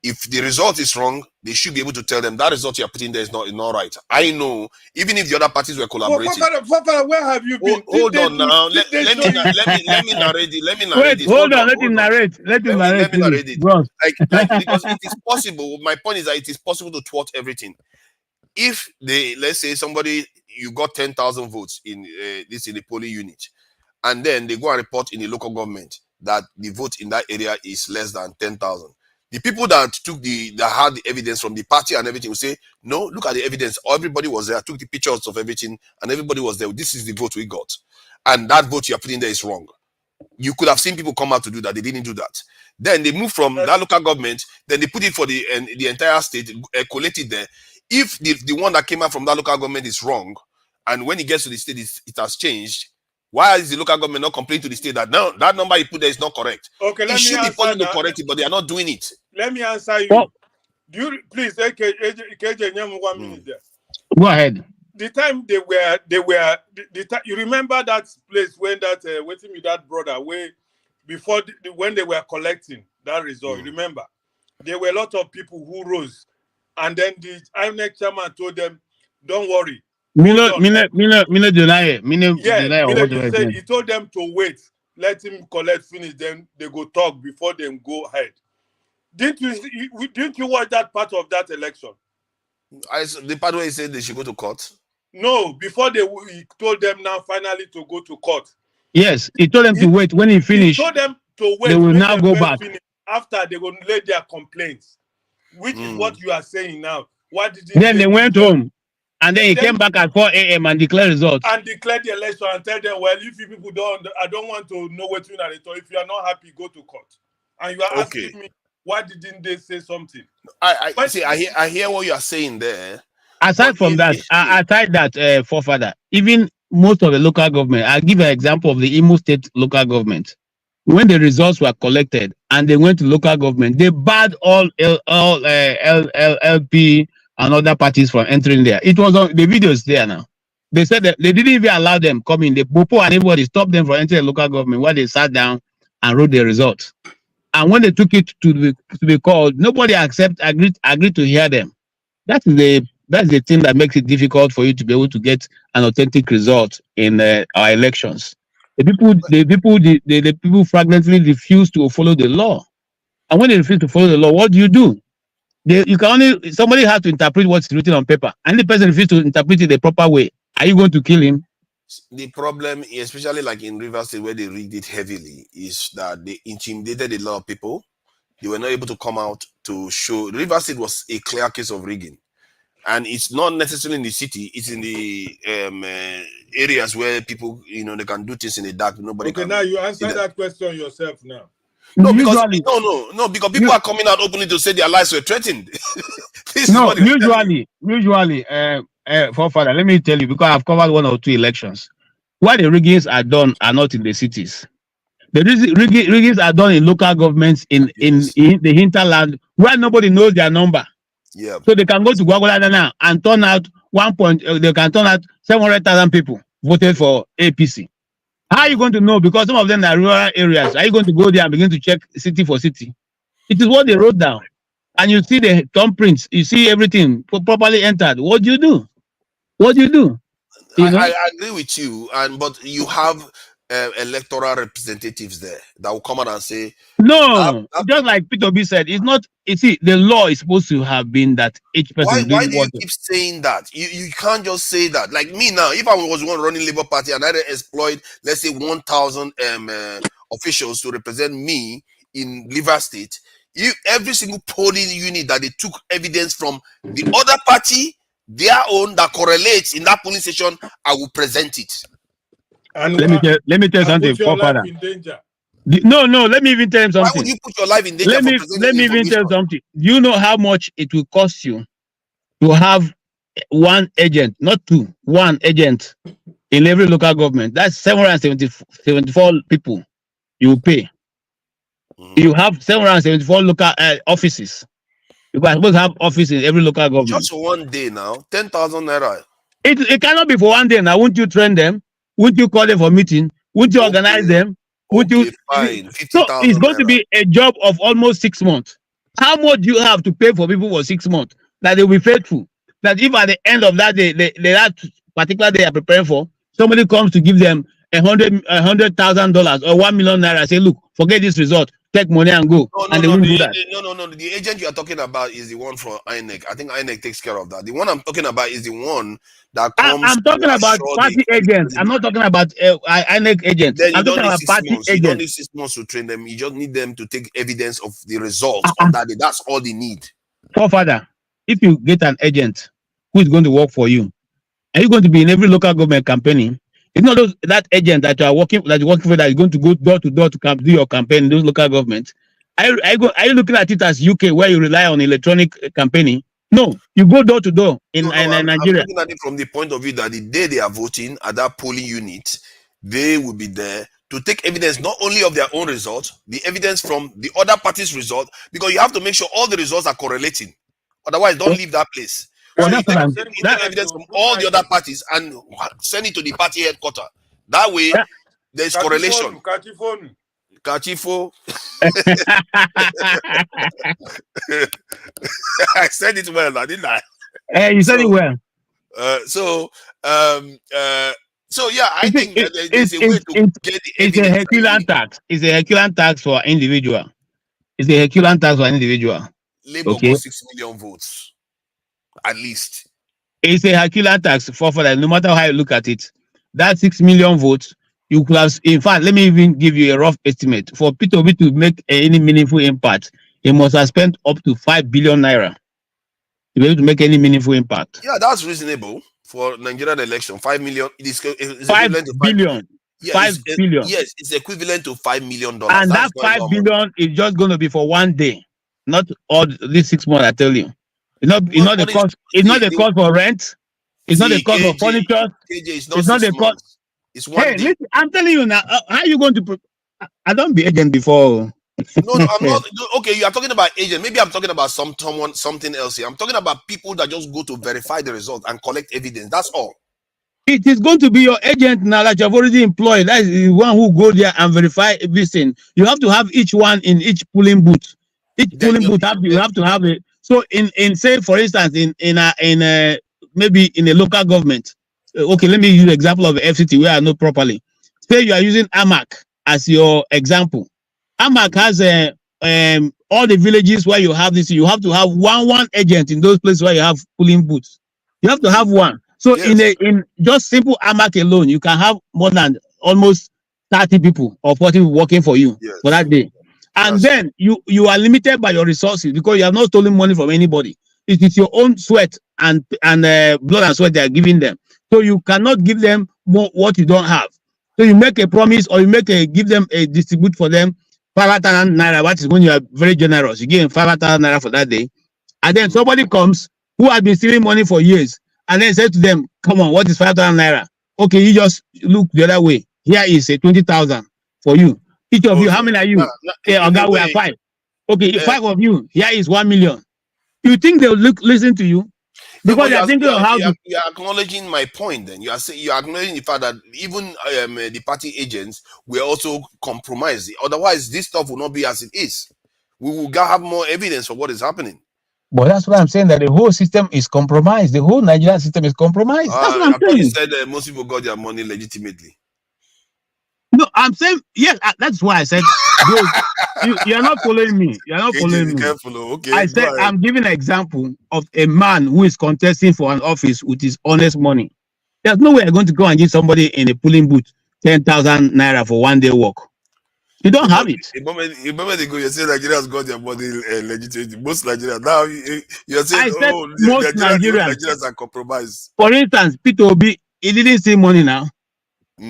If the result is wrong, they should be able to tell them that result you are putting there is not right. I know, even if the other parties were collaborating. Fafara, where have you been? Hold on now. Let me narrate it. Let me narrate wait, it. hold on, let him narrate. Let him narrate. Let me narrate it. Go on. Like because it is possible. My point is that it is possible to thwart everything. If let's say somebody, you got 10,000 votes in the polling unit, and then they go and report in the local government that the vote in that area is less than 10,000. The people that had the evidence from the party and everything will say, no, look at the evidence. Everybody was there, took the pictures of everything, and everybody was there. This is the vote we got. And that vote you are putting there is wrong. You could have seen people come out to do that. They didn't do that. Then they moved from that local government, then they put it for the entire state, collated there. If the one that came out from that local government is wrong, and when it gets to the state, it has changed, why is the local government not complaining to the state that no, that number you put there is not correct? Okay, it should be possible to correct it, but they are not doing it. Let me answer you. Well, Do you please, KJ, 1 minute there. Go ahead. The time they were you remember that place when that waiting with that brother where before when they were collecting that result, you remember there were a lot of people who rose, and then the INEC chairman told them, don't worry. He told them to wait, let him collect finish, then they go talk before they go ahead. Didn't you watch that part of that election? The part where he said they should go to court. No, before he told them now finally to go to court. Yes, he told them to wait. When he finished, he told them to wait. They will now go back. After they will lay their complaints, which is what you are saying now. What did then they went home, and then he came back at 4 a.m. and declared results. And declared the election and tell them, well, if you people I don't want to know what you are. If you are not happy, go to court. And you are asking me, why didn't they say something? I hear what you are saying there. Aside from that, forefather, even most of the local government, I'll give an example of the Imo State local government. When the results were collected and they went to local government, they barred all LP and other parties from entering there. It was on the videos there now. They said that they didn't even allow them come in. The Popo and everybody stopped them from entering the local government while they sat down and wrote the results. And when they took it to be called, nobody agreed to hear them. That's the thing that makes it difficult for you to be able to get an authentic result in our elections. The people fragmently refuse to follow the law, and when they refuse to follow the law, what do? Somebody has to interpret what's written on paper, and the person refuses to interpret it the proper way. Are you going to kill him? The problem, especially like in Rivers State where they rigged it heavily, is that they intimidated a lot of people. They were not able to come out to show. Rivers State was a clear case of rigging. And it's not necessarily in the city, it's in the areas where people, they can do things in the dark. Nobody can. Now you answer that question yourself now. No, because because people are coming out openly to say their lives were threatened. Usually, forefather, let me tell you, because I've covered 1 or 2 elections. Why the riggings are done are not in the cities. The riggings are done in local governments in the hinterland where nobody knows their number. Yeah. So they can go to Guagulada now and turn out they can turn out 700,000 people voted for APC. How are you going to know? Because some of them are rural areas. Are you going to go there and begin to check city for city? It is what they wrote down. And you see the thumbprints, you see everything properly entered. What do you do? I agree with you, but you have electoral representatives there that will come out and say no. Just like Peter B said, it's not. You see, the law is supposed to have been that each person. Why do you keep saying that? You can't just say that. Like me now, if I was one running Labour Party and I employed, let's say 1,000 officials to represent me in Rivers State, every single polling unit that they took evidence from the other party, their own, that correlates in that polling station, I will present it. And let me tell something, put your life Father. in danger. No, let me even tell him something. Why would you put your life in danger? Let me even tell something. Do you know how much it will cost you to have one agent, not two, one agent in every local government? That's 774 people you pay. You have 774 local offices. You are supposed to have office in every local government. Just for one day now, 10,000 naira. It cannot be for one day now. Won't you train them? Won't you call them for meeting? Won't you organize them? Would you? Fine. 50,000 so it's going to be a job of almost 6 months. How much do you have to pay for people for 6 months that they will be faithful? That if at the end of that day, that particular day are preparing for, somebody comes to give them $100,000 or $1 million naira, say, look, forget this result, take money and go. And they won't do that. No. The agent you are talking about is the one from INEC. I think INEC takes care of that. The one I'm talking about is the one that comes. I'm talking about party agents. I'm not talking about INEC agents. Then I'm talking about party agents. You don't need 6 months to train them. You just need them to take evidence of the results on that day. That's all they need. Father, if you get an agent who is going to work for you, are you going to be in every local government campaigning? It's not that agent that you're working for that is going to go door to door to do your campaign in those local governments. Are you looking at it as UK where you rely on electronic campaigning? No, you go door to door in Nigeria. I'm looking at it from the point of view that the day they are voting at that polling unit, they will be there to take evidence not only of their own results, the evidence from the other party's result, because you have to make sure all the results are correlating. Otherwise, don't leave that place. So you take evidence from all the other parties and send it to the party headquarters. That way, there's correlation. Kachifo. I said it well, didn't I? You said it well. So yeah, I think there's a way to get the evidence. It's a Herculean tax. It's a Herculean tax for an individual. It's a Herculean tax for an individual. Labour got 6 million votes, at least. It's a Herculean tax for that. No matter how you look at it, that 6 million votes, you could have. In fact, let me even give you a rough estimate. For P2B to make any meaningful impact, he must have spent up to 5 billion naira to be able to make any meaningful impact. Yeah, that's reasonable for Nigerian election. 5 million. It's 5 billion. Yeah, 5 billion. Yes, it's equivalent to $5 million. And that's that 5 billion is just going to be for one day, not all these 6 months. I tell you, it's not the cost. It's not the cost for rent. It's not the cost for furniture. It's not the cost. It's one day. Listen, I'm telling you now. How are you going to? I don't be agent before. No, I'm not. Okay, you are talking about agent. Maybe I'm talking about something else here. I'm talking about people that just go to verify the result and collect evidence. That's all. It is going to be your agent now that you have already employed. That is the one who go there and verify everything. You have to have each one in each polling booth. Each polling booth you have to have it. So in say for instance in maybe in a local government. Okay, let me use the example of FCT where I know properly. Say you are using AMAC as your example. AMAC has all the villages where you have this. You have to have one agent in those places where you have polling booths. You have to have one. So in just simple AMAC alone, you can have more than almost 30 people or 40 people working for you for that day. And then you are limited by your resources because you have not stolen money from anybody. It is your own sweat and blood and sweat they are giving them. So you cannot give them more what you don't have. So you make a promise or you give them a distribute for them 5,000 naira. What is when you are very generous? You give them 5,000 naira for that day. And then somebody comes who has been stealing money for years and then says to them, come on, what is 5,000 naira? Okay, you just look the other way. Here is a 20,000 for you. Each of you, how many are you? We are 5. Okay, 5 of you, here is 1 million. You think they'll listen to you? Because you're thinking of how you are acknowledging my point. Then you are acknowledging the fact that even the party agents will also compromise. Otherwise, this stuff will not be as it is. We will have more evidence for what is happening. But that's what I'm saying, that the whole system is compromised. The whole Nigerian system is compromised. That's what I'm saying. You said most people got their money legitimately. No, I'm saying yes. That's why I said you are not following me. You are not following me. Careful, okay. I said I'm giving an example of a man who is contesting for an office with his honest money. There's no way I'm going to go and give somebody in a polling booth 10,000 naira for one day work. You don't have it. A moment ago, you said Nigerians got their money legitimate. Most Nigerians now you're saying, I said oh, most Nigerians Nigerians are compromised. For instance, Peter Obi, he didn't see money now.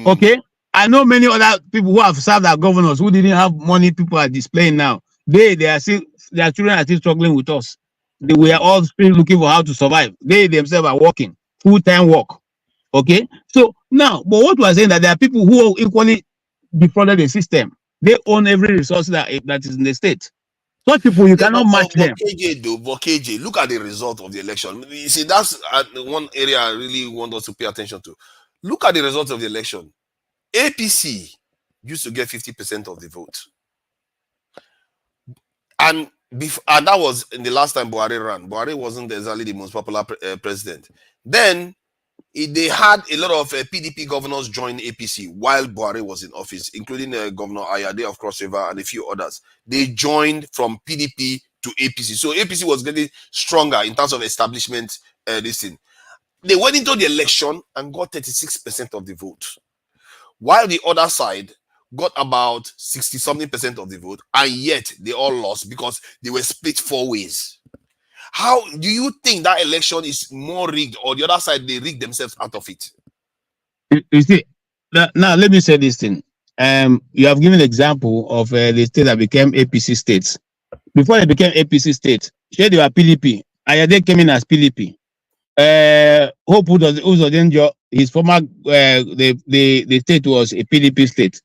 Okay, I know many other people who have served as governors who didn't have money. People are displaying now. Their children are still struggling with us. We are all still looking for how to survive. They themselves are working full-time work. Okay, so now, but what we are saying that there are people who equally defrauded the system. They own every resource that is in the state. Such people, you cannot match them. KJ, look at the result of the election. You see, that's one area I really want us to pay attention to. Look at the result of the election. APC used to get 50% of the vote. And that was in the last time Buhari ran. Buhari wasn't exactly the most popular president. Then they had a lot of PDP governors join APC while Buhari was in office, including Governor Ayade of Cross River and a few others. They joined from PDP to APC. So APC was getting stronger in terms of establishment. This thing. They went into the election and got 36% of the vote, while the other side got about 60-something% of the vote, and yet they all lost because they were split 4 ways. How do you think that election is more rigged, or the other side, they rigged themselves out of it? You see, now let me say this thing. You have given an example of the state that became APC states. Before they became APC states, they were PDP. Ayade came in as PDP. Hope Uzodinjo, his former the state was a PDP state.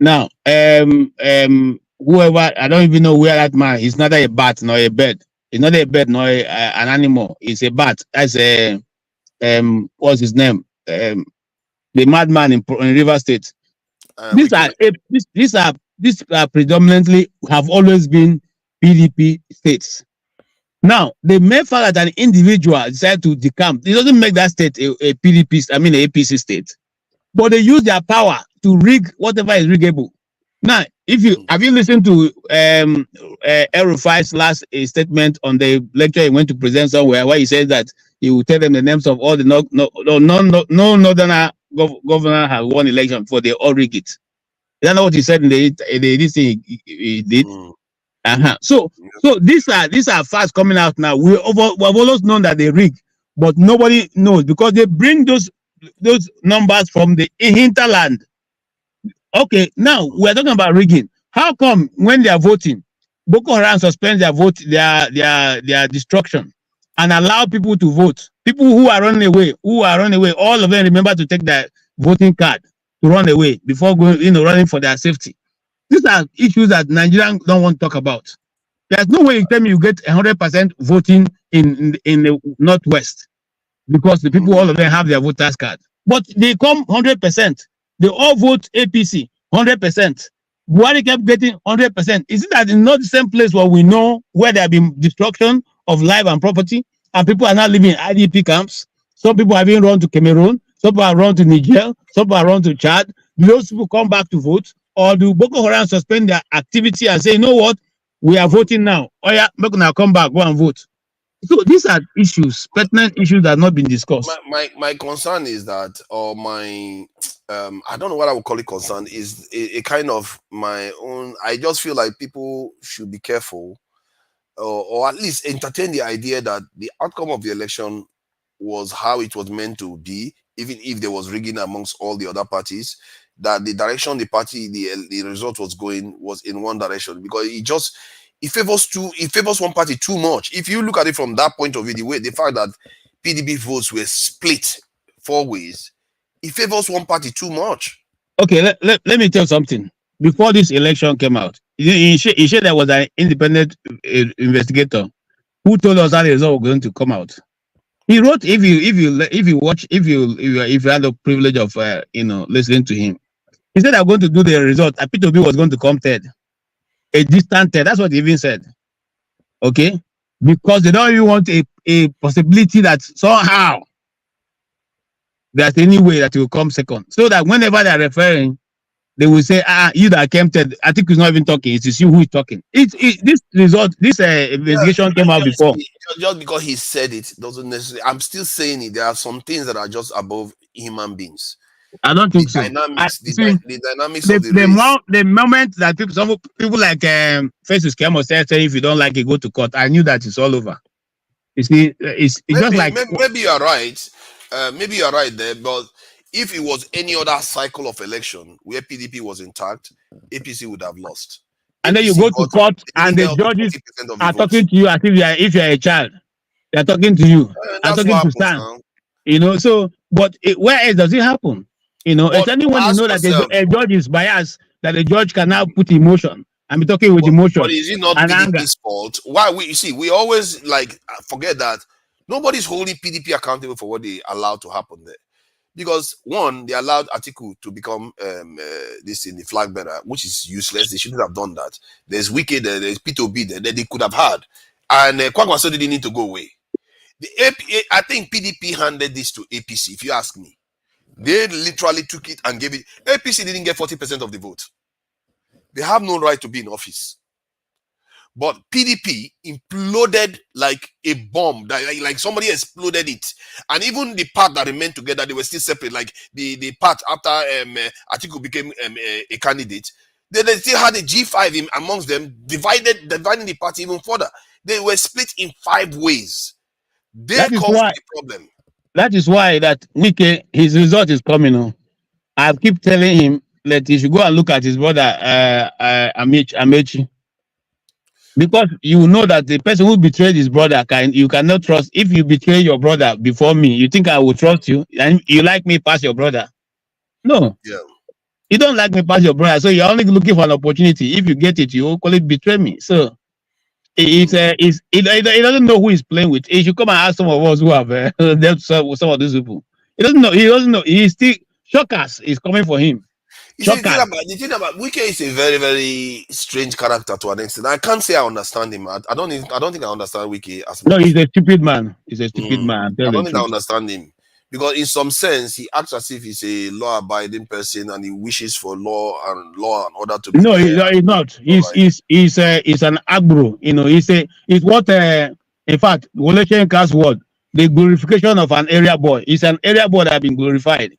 Now, whoever, I don't even know where that man is, neither a bat nor a bird. It's not a bird nor an animal. It's a bat. That's a what's his name? The madman in River State. These are predominantly have always been PDP states. Now, the mere fact that an individual decided to decamp, it doesn't make that state a APC state. But they use their power to rig whatever is riggable. Now, have you listened to El-Rufai's last statement on the lecture he went to present somewhere, where he says that he will tell them the names of all the no northerner governor has won election before they all rig it. Is that not what he said in this thing he did? So these are facts coming out now. We've always known that they rig, but nobody knows because they bring those numbers from the hinterland. Okay, now we're talking about rigging. How come when they are voting, Boko Haram suspends their vote, their destruction, and allow people to vote? People who are running away, all of them remember to take their voting card to run away before going, running for their safety. These are issues that Nigerians don't want to talk about. There's no way you tell me you get 100% voting in the Northwest because the people, all of them have their voters card. But they come 100%. They all vote APC 100%. Buhari kept getting 100%. Is it that in not the same place where we know where there have been destruction of life and property and people are not living in IDP camps? Some people have been run to Cameroon. Some people are run to Niger. Some people are run to Chad. Do those people come back to vote? Or do Boko Haram suspend their activity and say, you know what, we are voting now. Oh yeah, make now come back, go and vote. So these are issues, pertinent issues that have not been discussed. My concern is that, or my I don't know what I would call it concern, is a kind of my own. I just feel like people should be careful, or at least entertain the idea that the outcome of the election was how it was meant to be, even if there was rigging amongst all the other parties. That the direction the party, the result was going was in one direction, because it favors one party too much. If you look at it from that point of view, the fact that PDP votes were split 4 ways, it favors one party too much. Okay, let me tell you something. Before this election came out, he said there was an independent investigator who told us that the result was going to come out. He wrote, if you had the privilege of listening to him, he said, I'm going to do the result. P2B was going to come third. A distant third. That's what he even said. Okay? Because they don't even want a possibility that somehow there's any way that he will come second. So that whenever they're referring, they will say, you that came third. I think he's not even talking. It's you who is talking. This result, this investigation came out before. Just because he said it doesn't necessarily. I'm still saying it. There are some things that are just above human beings. I don't The think so. dynamics, See, the dynamics of the race. the moment that some people like Festus Kemo said, if you don't like it, go to court. I knew that it's all over. You see, it's just like Maybe you're right. Maybe you're right there, but if it was any other cycle of election where PDP was intact, APC would have lost. And then you APC go to court and the judges 40% of the are votes. talking to you as if you're a child. They're talking to you. Are That's talking what to happens Stan. now. You know, so but where else does it happen? You know, But it's anyone you ask know that yourself, a judge is biased, that the judge can now put emotion and be talking with emotion but is it not and anger. PDP's fault? Why you see, we always like forget that nobody's holding PDP accountable for what they allowed to happen there. Because one, they allowed Atiku to become this in the flag bearer, which is useless. They shouldn't have done that. There's Wike there, there's P2B there that they could have had, and Kwakwaso didn't need to go away. I think PDP handed this to APC. If you ask me, they literally took it and gave it. APC didn't get 40% of the vote. They have no right to be in office. But PDP imploded like a bomb, like somebody exploded it. And even the part that remained together, they were still separate. Like the part after Atiku became a candidate, they still had a G5 amongst them, dividing the party even further. They were split in 5 ways. They caused the problem. That is why that Wike, his result is coming on. I keep telling him that he should go and look at his brother Amechi. Because you know that the person who betrayed his brother, you cannot trust. If you betray your brother before me, you think I will trust you? And you like me past your brother? No. Yeah. You don't like me past your brother, so you're only looking for an opportunity. If you get it, you call it betray me. So he doesn't know who he's playing with. He should come and ask some of us who have dealt with some of these people. He doesn't know. He doesn't know. He's still shockers is coming for him. The thing about Wike is a very, very strange character to an extent. I can't say I understand him. I don't think I understand Wike as much. No, he's a stupid man. He's a stupid man. I don't think I understand him. Because in some sense, he acts as if he's a law-abiding person and he wishes for law and order to be No, he's not. He's an agbro. You know, he's what in fact, Wole Cast word, the glorification of an area boy. He's an area boy that has been glorified.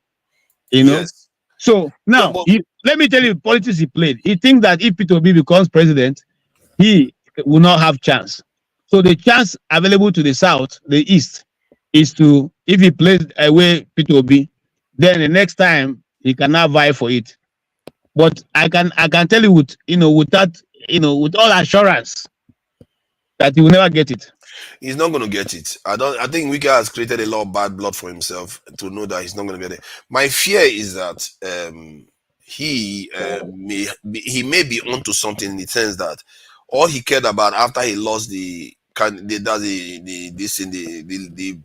You know? Yes. So now let me tell you the politics he played. He thinks that if P2B becomes president, he will not have chance. So the chance available to the south, the east, is to, if he plays away P2B, then the next time he cannot vie for it. But I can tell you with all assurance that he will never get it. He's not going to get it. I think Wike has created a lot of bad blood for himself to know that he's not going to get it. My fear is that he may be onto something in the sense that all he cared about after he lost the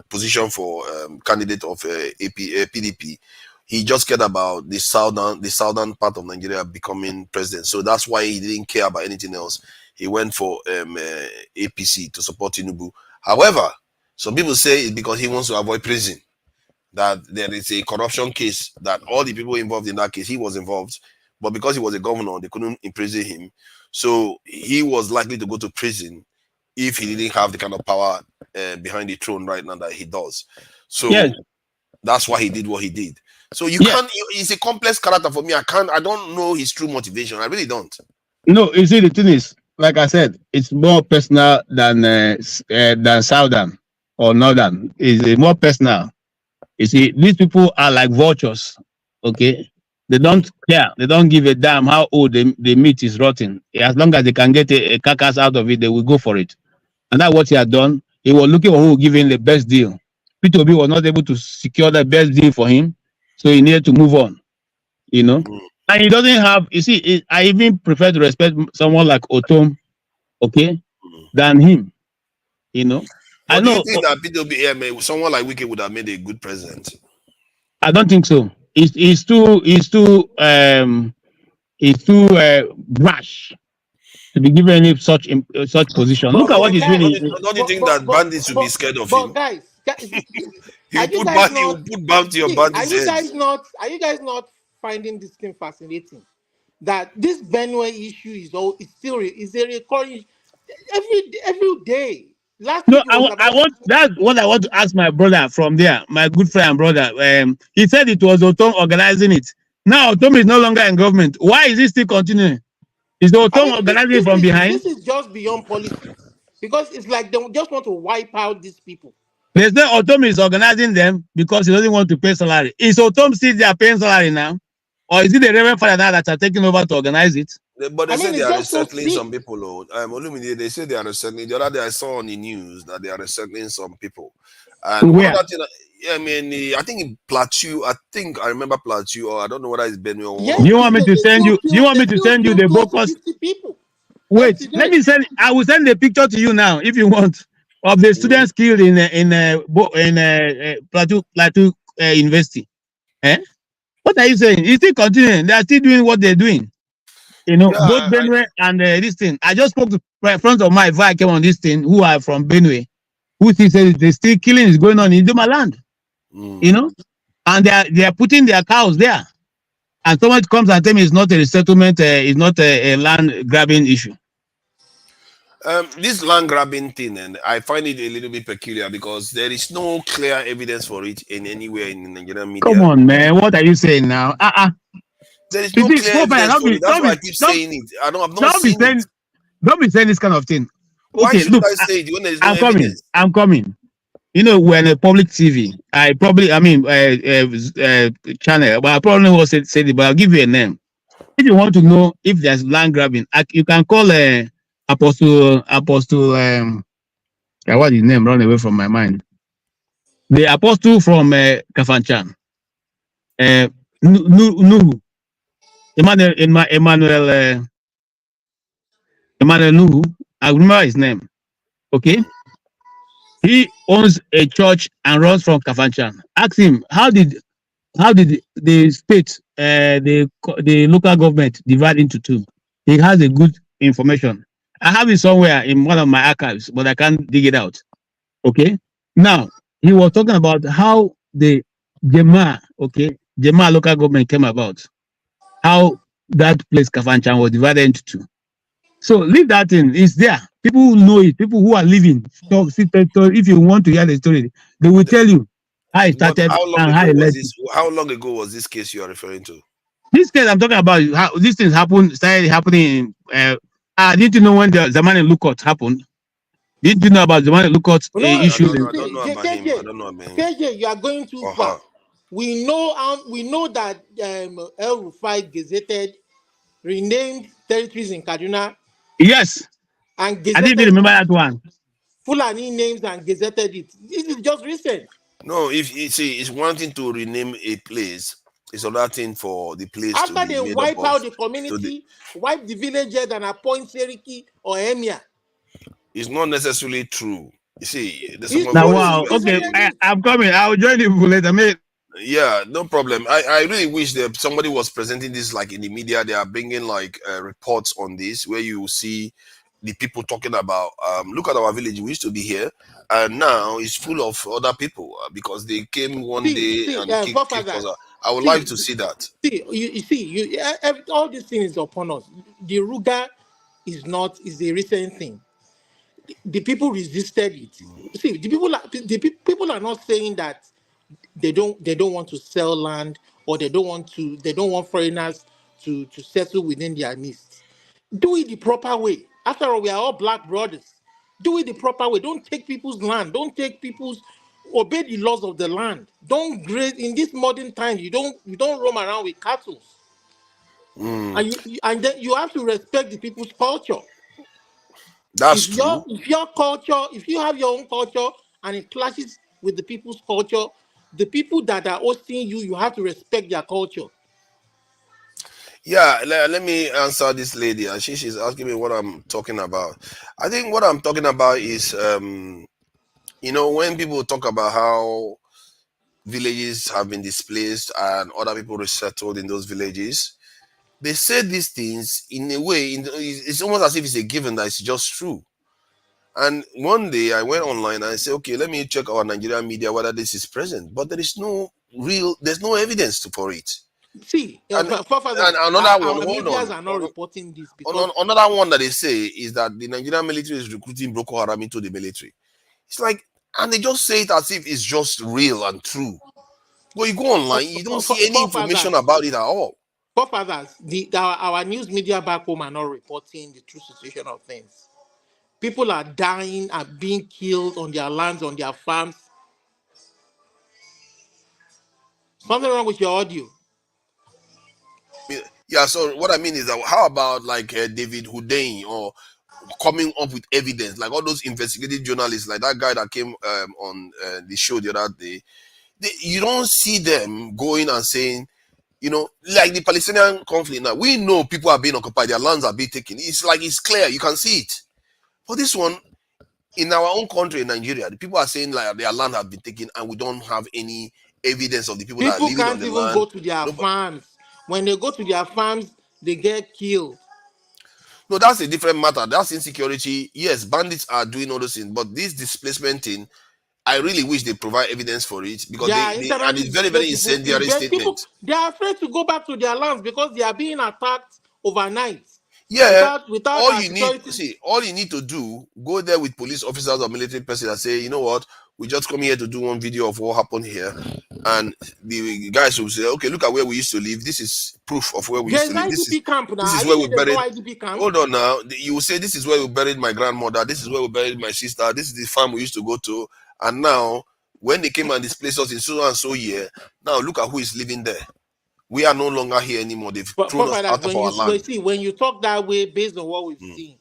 position for candidate of PDP, he just cared about the southern part of Nigeria becoming president. So that's why he didn't care about anything else. He went for APC to support Tinubu. However, some people say it's because he wants to avoid prison, that there is a corruption case, that all the people involved in that case, he was involved, but because he was a governor, they couldn't imprison him. So he was likely to go to prison if he didn't have the kind of power behind the throne right now that he does. So that's why he did what he did. So you can't, he's a complex character for me. I don't know his true motivation. I really don't. No, you see, the thing is, like I said, it's more personal than southern or northern. It's more personal. You see, these people are like vultures. Okay, they don't care. They don't give a damn how old the meat is rotten. As long as they can get a carcass out of it, they will go for it. And that's what he had done. He was looking for who would give him the best deal. P2B was not able to secure the best deal for him, so he needed to move on. You know. And he doesn't have, you see, I even prefer to respect someone like Otom, okay, than him, you know. But do you think that P2B, someone like Wike would have made a good president? I don't think so. He's too brash to be given any such position. Look at what he's doing. Don't you think that bandits should be scared of him? Guys, you put bounty on bandits. Are you guys not finding this thing fascinating? That this Benue issue is still a recurring every day. Last No, week it was I about. want that's what I want to ask my brother from there, my good friend and brother. He said it was Otom organizing it. Now Otom is no longer in government. Why is he still continuing? Is the I Otom mean, organizing it from behind? this is just beyond politics because it's like they just want to wipe out these people. There's no Otom is organizing them because he doesn't want to pay salary. Is Otom still there paying salary now? Or is it the Reverend Father now that are taking over to organize it? But they I say mean, they it's are just so resettling sick. some people. Olumide, they say they are resettling. The other day I saw on the news that they are resettling some people. And one Where? other thing, I mean, I think in Plateau, I think I remember Plateau, or I don't know whether it's Benue or one Yes, of Do you them. want me they, to they send still you? Do you kill. want They me to still send you kill the close to Bokos? 50 people Wait, let yesterday. me send. I will send the picture to you now if you want of the Mhm. students killed in Plateau University. Eh? What are you saying? It's still continuing. They are still doing what they're doing. You know, Yeah, both Benue and this thing. I just spoke to friends of mine before I came on this thing who are from Benue, who still say the still killing is going on in Duma land. You know, and they are putting their cows there. And someone comes and tell me it's not a resettlement, it's not a land grabbing issue. This land grabbing thing, and I find it a little bit peculiar because there is no clear evidence for it in anywhere in the Nigerian Come media. on, man. What are you saying now? There is You no see, clear Popeye, evidence for it. That's why I keep saying it. I've not don't be seen it. saying, don't be saying this kind of thing. Why Okay, should look, I say it when there is no I'm coming. evidence? I'm coming. You know, we're in a public TV. I mean, channel, but I probably won't say it, but I'll give you a name. If you want to know if there's land grabbing, you can call Apostle, what is his name? Run away from my mind. The apostle from Kafanchan, uh, Nuhu, Emmanuel Nuhu. I remember his name. Okay, he owns a church and runs from Kafanchan. Ask him how did the state, the local government divide into two? He has a good information. I have it somewhere in one of my archives, but I can't dig it out. Okay. Now he was talking about how the Jema local government came about, how that place Kafanchan was divided into two. So leave that in. It's there. People who know it, people who are living, talk, if you want to hear the story, they will tell you how it But started and how it led to. how long ago was this case you are referring to? This case I'm talking about, how these things started happening. I didn't know when the Zamani Lookout happened. Didn't you know about Zamani Lookout You know, issues? I don't know about him. I don't know about him. KJ, you are going too far. Uh-huh. We know that El Rufai gazetted, renamed territories in Kaduna, Yes, and I didn't even gazetted remember that one. Fulani names and gazetted it. This is just recent. No, if you see, it's one thing to rename a place. It's another thing for the place to After be they made up wipe of. out the community, wipe the villagers and appoint Seriki or Emir. It's not necessarily true. You see, there's some It's of Now, true. us. wow. It's Okay, gazetted. I'm coming. I'll join you later, mate. Yeah, no problem. I really wish that somebody was presenting this like in the media. They are bringing like reports on this where you see the people talking about look at our village. We used to be here, and now it's full of other people because they came one day and kicked us Forefathers. out. I would like See, to see that. all these things is upon us. The Ruga is a recent thing. The people resisted it. See, people are not saying that they don't want to sell land or they don't want foreigners to settle within their midst. Do it the proper way. After all, we are all black brothers. Do it the proper way. Don't take people's land. Obey the laws of the land. Don't graze in this modern time. You don't roam around with cattle. Mm, And then you have to respect the people's culture. that's If true. your culture, if you have your own culture and it clashes with the people's culture, the people that are hosting you, you have to respect their culture. Yeah, let me answer this lady. And she's asking me what I'm talking about. I think what I'm talking about is, when people talk about how villages have been displaced and other people resettled in those villages, they say these things in a way, it's almost as if it's a given that it's just true. And one day I went online and I said, okay, let me check our Nigerian media whether this is present. But there's no evidence for it. See, And, forefathers, another one, our hold medias on. are not reporting this because Another one that they say is that the Nigerian military is recruiting Boko Haram into the military. It's like, and they just say it as if it's just real and true. But you go online, you don't see any information about it at all. Forefathers, our news media back home are not reporting the true situation of things. People are dying, are being killed on their lands, on their farms. Something wrong with your audio. Yeah, so what I mean is that how about like David Hudain or coming up with evidence, like all those investigative journalists, like that guy that came on the show the other day. You don't see them going and saying, you know, like the Palestinian conflict now. We know people are being occupied, their lands are being taken. It's like it's clear, you can see it. For this one, in our own country, in Nigeria, the people are saying like their land has been taken, and we don't have any evidence of the people that are living on Can't the even land. go to their farms. When they go to their farms, they get killed. No, that's a different matter. That's insecurity. Yes, bandits are doing all those things, but this displacement thing, I really wish they provide evidence for it because and it's very, very incendiary statement. They are afraid to go back to their lands because they are being attacked overnight. Yeah, without all you need to do, go there with police officers or military person and say, you know what, we just come here to do one video of what happened here, and the guys will say, okay, look at where we used to live. This is proof of where we used to live. This is where we buried. Hold on now, you will say this is where we buried my grandmother. This is where we buried my sister. This is the farm we used to go to, and now when they came and displaced us in so and so year, now look at who is living there. We are no longer here anymore. They've thrown us out of our land. When you talk that way, based on what we've seen,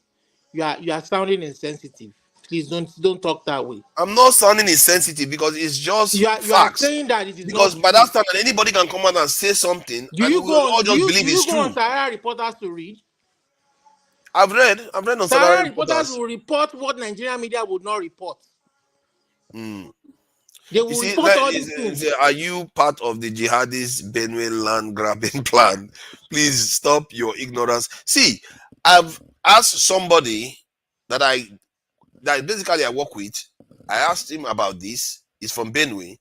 you are sounding insensitive. Please don't talk that way. I'm not sounding insensitive because it's just facts. You are saying that it is because not by that time anybody can come out and say something. Do you go on? Do you go true. on Sahara Reporters to read? I've read on Sahara Reporters. Will report what Nigerian media would not report. They will report all these things. Are you part of the jihadist Benue land grabbing plan? Please stop your ignorance. See, I've asked somebody that basically I work with. I asked him about this. He's from Benue,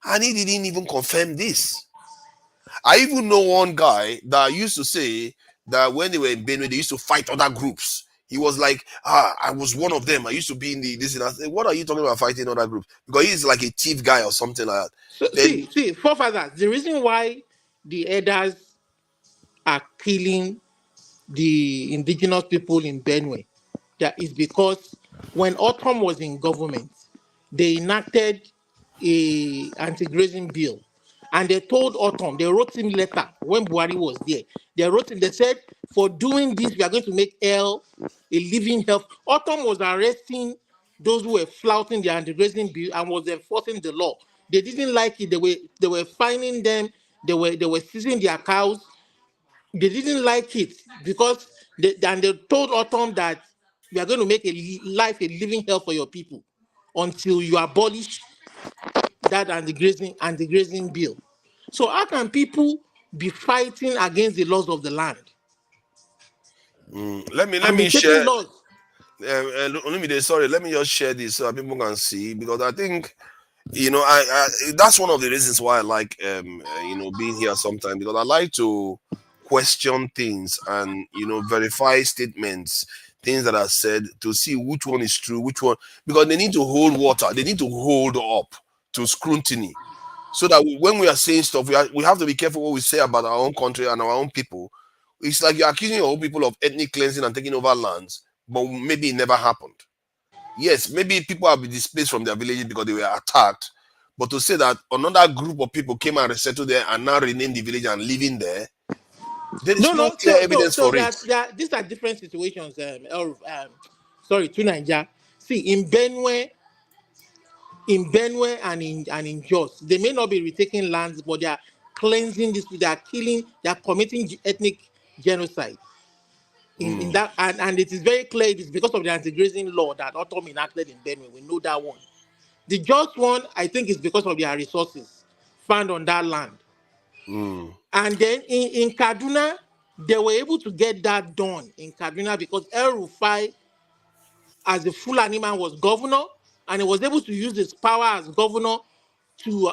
and he didn't even confirm this. I even know one guy that used to say that when they were in Benue, they used to fight other groups. He was like, I was one of them. I used to be in this and I said, what are you talking about fighting other groups? Because he's like a thief guy or something like that. So, see, forefathers, the reason why the elders are killing the indigenous people in Benue, that is because when Autumn was in government, they enacted a anti-grazing bill. And they told Autumn, they wrote him letter when Buhari was there. They said, for doing this, we are going to make hell a living hell. Autumn was arresting those who were flouting the anti-grazing bill and was enforcing the law. They didn't like it. They were fining them. They were seizing their cows. They didn't like it because they told Autumn that we are going to make life a living hell for your people until you abolish that anti-grazing bill. So how can people be fighting against the laws of the land? Let me share. Let me just share this so that people can see, because I think, you know, I that's one of the reasons why I like being here sometimes, because I like to question things and verify statements, things that are said, to see which one is true, which one, because they need to hold water, they need to hold up to scrutiny, so that when we are saying stuff, we have to be careful what we say about our own country and our own people. It's like you're accusing your own people of ethnic cleansing and taking over lands, but maybe it never happened. Yes, maybe people have been displaced from their villages because they were attacked, but to say that another group of people came and resettled there and now renamed the village and living there, there is no clear evidence for it. These are different situations. To Nigeria. See, in Benue and in Jos, they may not be retaking lands, but they are cleansing this. They are killing. They are committing ethnic genocide. In that, and it is very clear it is because of the anti-grazing law that Autumn enacted in Benue. We know that one. The Jos one, I think, is because of their resources found on that land. And then in Kaduna, they were able to get that done in Kaduna because El Rufai, as the Fulani man, was governor, and he was able to use his power as governor to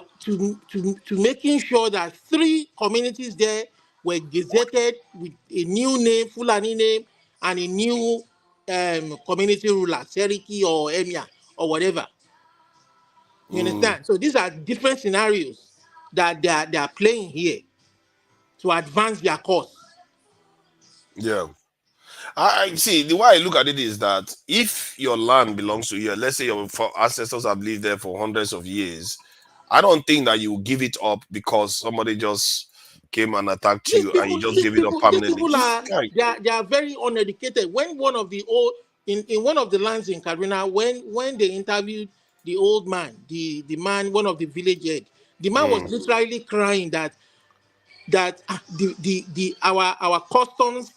making sure that 3 communities there were gazetted with a new name, Fulani name, and a new community ruler, Seriki or Emir or whatever. You understand? So these are different scenarios that they are playing here to advance their cause. Yeah. I see. The way I look at it is that if your land belongs to you, let's say your ancestors have lived there for hundreds of years, I don't think that you give it up because somebody just came and attacked you and you just give it up These permanently. people are they are very uneducated. When one of the old in one of the lands in Kaduna, when they interviewed the old man, the man, one of the village head, the man was literally crying that our customs,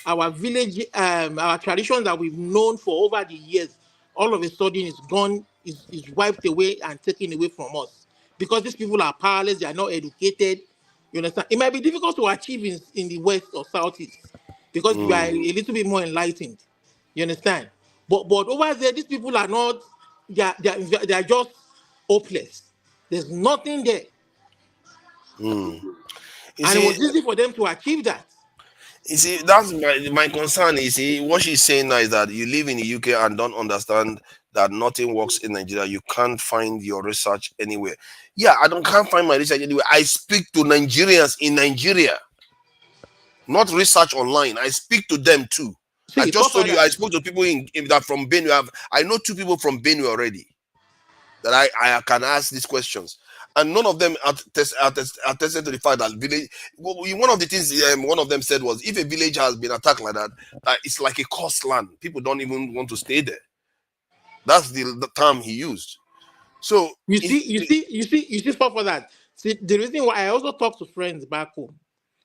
our village, our traditions that we've known for over the years, all of a sudden is gone, is wiped away and taken away from us because these people are powerless. They are not educated. You understand? It might be difficult to achieve in the west or southeast because you are a little bit more enlightened. You understand? But over there, these people are not. They are just hopeless. There's nothing there. You And it see, was easy for them to achieve that. you see, that's my concern. You see, what she's saying now is that you live in the UK and don't understand that nothing works in Nigeria. You can't find your research anywhere. Yeah, can't find my research anywhere. I speak to Nigerians in Nigeria, not research online. I speak to them too. I just told you I spoke to people in that from Benue. I know 2 people from Benue already that I can ask these questions. And none of them attested to the fact that village. One of the things one of them said was, if a village has been attacked like that, it's like a cursed land. People don't even want to stay there. That's the term he used. So you see, for that. See, the reason why I also talk to friends back home.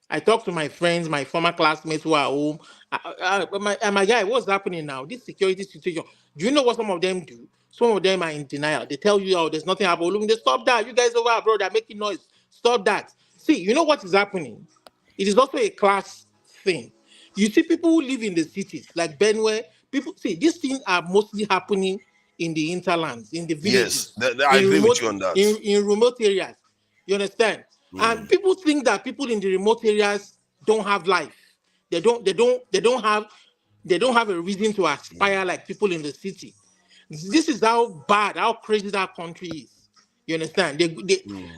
I talk to my friends, my former classmates who are home. My guy, what's happening now? This security situation. Do you know what some of them do? Some of them are in denial. They tell you, oh, there's nothing happening. They stop that. You guys over abroad are making noise. Stop that. See, you know what is happening? It is also a class thing. You see people who live in the cities, like Benue, people see these things are mostly happening in the interlands, in the villages. Yes, I agree with you on that. In remote areas. You understand? And people think that people in the remote areas don't have life. They don't have a reason to aspire like people in the city. This is how bad, how crazy that country is. You understand?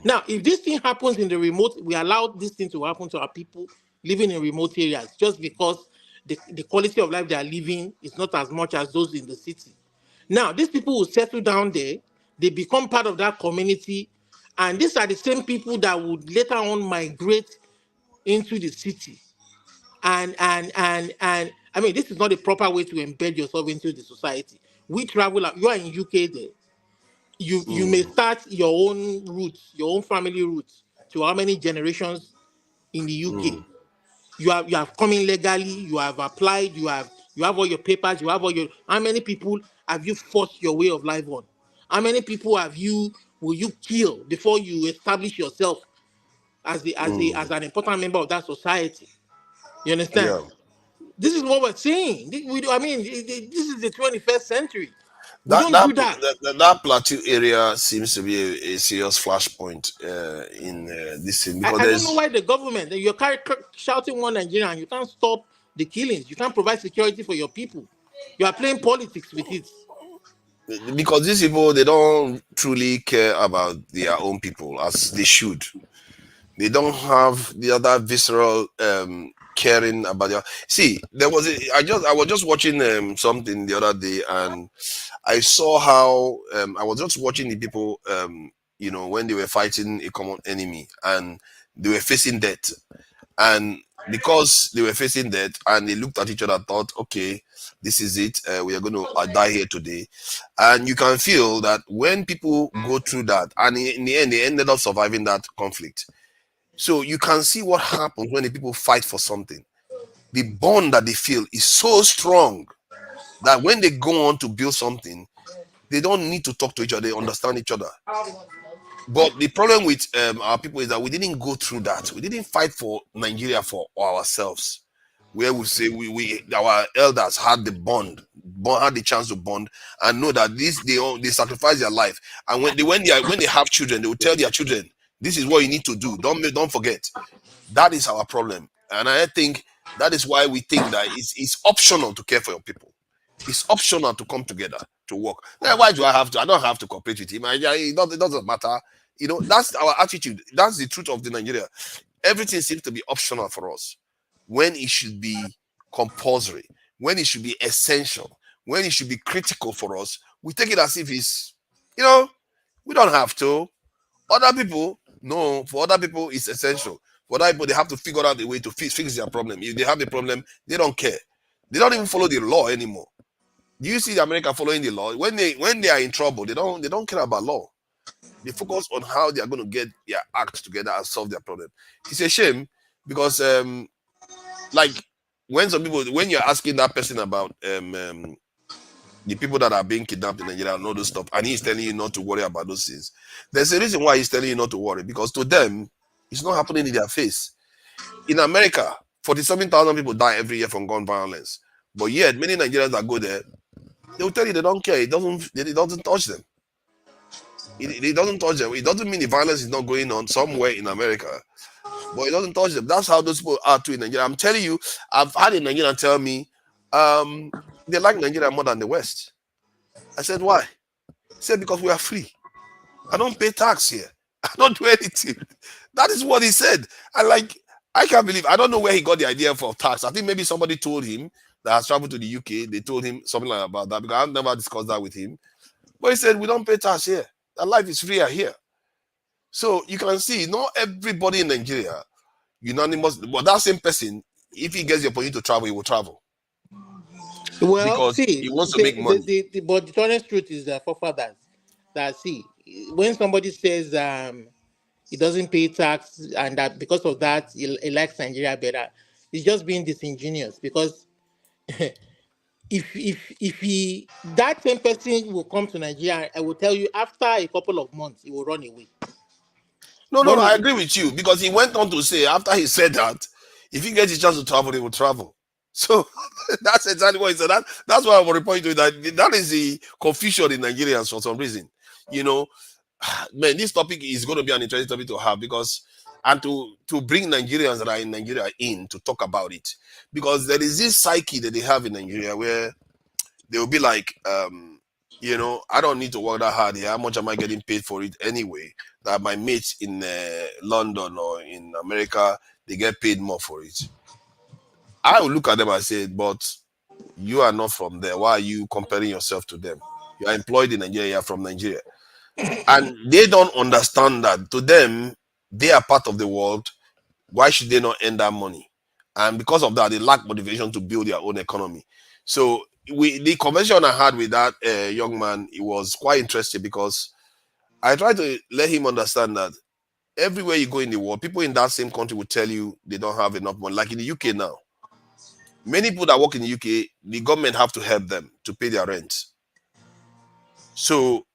Now, if this thing happens in the remote, we allow this thing to happen to our people living in remote areas just because the quality of life they are living is not as much as those in the city. Now, these people will settle down there, they become part of that community, and these are the same people that would later on migrate into the city. And I mean, this is not the proper way to embed yourself into the society. We travel, you are in UK there. You may start your own roots, your own family roots to how many generations in the UK. You have come in legally, you have applied, you have all your papers, you have all your. How many people have you forced your way of life on? How many people will you kill before you establish yourself as an important member of that society? You understand? Yeah. This is what we're seeing. This is the 21st century. We That don't do that. that plateau area seems to be a serious flashpoint in this thing because I don't know why the government, you're shouting one Nigeria and you can't stop the killings. You can't provide security for your people. You are playing politics with it. because these people, they don't truly care about their own people as they should. They don't have the other visceral caring about their. See, I was just watching something the other day, and I saw how I was just watching the people when they were fighting a common enemy and they were facing death, and because they were facing death and they looked at each other and thought, okay, this is it, we are going to die here today. And you can feel that when people go through that, and in the end they ended up surviving that conflict. So you can see what happens when the people fight for something. The bond that they feel is so strong that when they go on to build something, they don't need to talk to each other, they understand each other. But the problem with our people is that we didn't go through that. We didn't fight for Nigeria for ourselves. where we say we our elders had the had the chance to bond and know that they sacrifice their life, and when they have children, they will tell their children, this is what you need to do. Don't forget. That is our problem, and I think that is why we think that it's optional to care for your people. It's optional to come together to work. Now, why do I have to? I don't have to cooperate with him. It doesn't matter. You know, that's our attitude. That's the truth of the Nigeria. Everything seems to be optional for us when it should be compulsory, when it should be essential, when it should be critical for us. We take it as if it's, we don't have to. Other people, no, for other people, it's essential. For other people, they have to figure out a way to fix their problem. If they have a problem, they don't care. They don't even follow the law anymore. Do you see America following the law? When they are in trouble, they don't care about law. They focus on how they are going to get their act together and solve their problem. It's a shame because like when you're asking that person about the people that are being kidnapped in Nigeria and all those stuff, and he's telling you not to worry about those things. There's a reason why he's telling you not to worry, because to them, it's not happening in their face. In America, 47,000 people die every year from gun violence. But yet, many Nigerians that go there, they will tell you they don't care. It doesn't touch them. It doesn't touch them. It doesn't mean the violence is not going on somewhere in America, but it doesn't touch them. That's how those people are too in Nigeria. I'm telling you, I've had a Nigerian tell me, they like Nigeria more than the West. I said, why? He said, because we are free. I don't pay tax here. I don't do anything. That is what he said. I can't believe, I don't know where he got the idea for tax. I think maybe somebody told him that has traveled to the UK. They told him something like about that, because I've never discussed that with him. But he said, we don't pay tax here. That life is freer here. So you can see, not everybody in Nigeria, unanimous, but that same person, if he gets the opportunity to travel, he will travel. Well, because see, he wants to make money. but the honest truth is that forefathers that see when somebody says he doesn't pay tax and that because of that he likes Nigeria better, he's just being disingenuous because if he that same person will come to Nigeria, I will tell you after a couple of months he will run away. No, I agree with you, because he went on to say after he said that if he gets a chance to travel, he will travel. So that's exactly what he said. That's why I will report to you that is the confusion in Nigerians for some reason. Man, this topic is going to be an interesting topic to have, because and to bring Nigerians that are in Nigeria in to talk about it, because there is this psyche that they have in Nigeria where they will be like, I don't need to work that hard here. How much am I getting paid for it anyway? That my mates in London or in America, they get paid more for it. I will look at them and say, but you are not from there. Why are you comparing yourself to them? You are employed in Nigeria, you are from Nigeria. And they don't understand that to them, they are part of the world. Why should they not earn that money? And because of that, they lack motivation to build their own economy. So the conversation I had with that young man, it was quite interesting, because I tried to let him understand that everywhere you go in the world, people in that same country will tell you they don't have enough money. Like in the UK now, many people that work in the UK, the government have to help them to pay their rent. So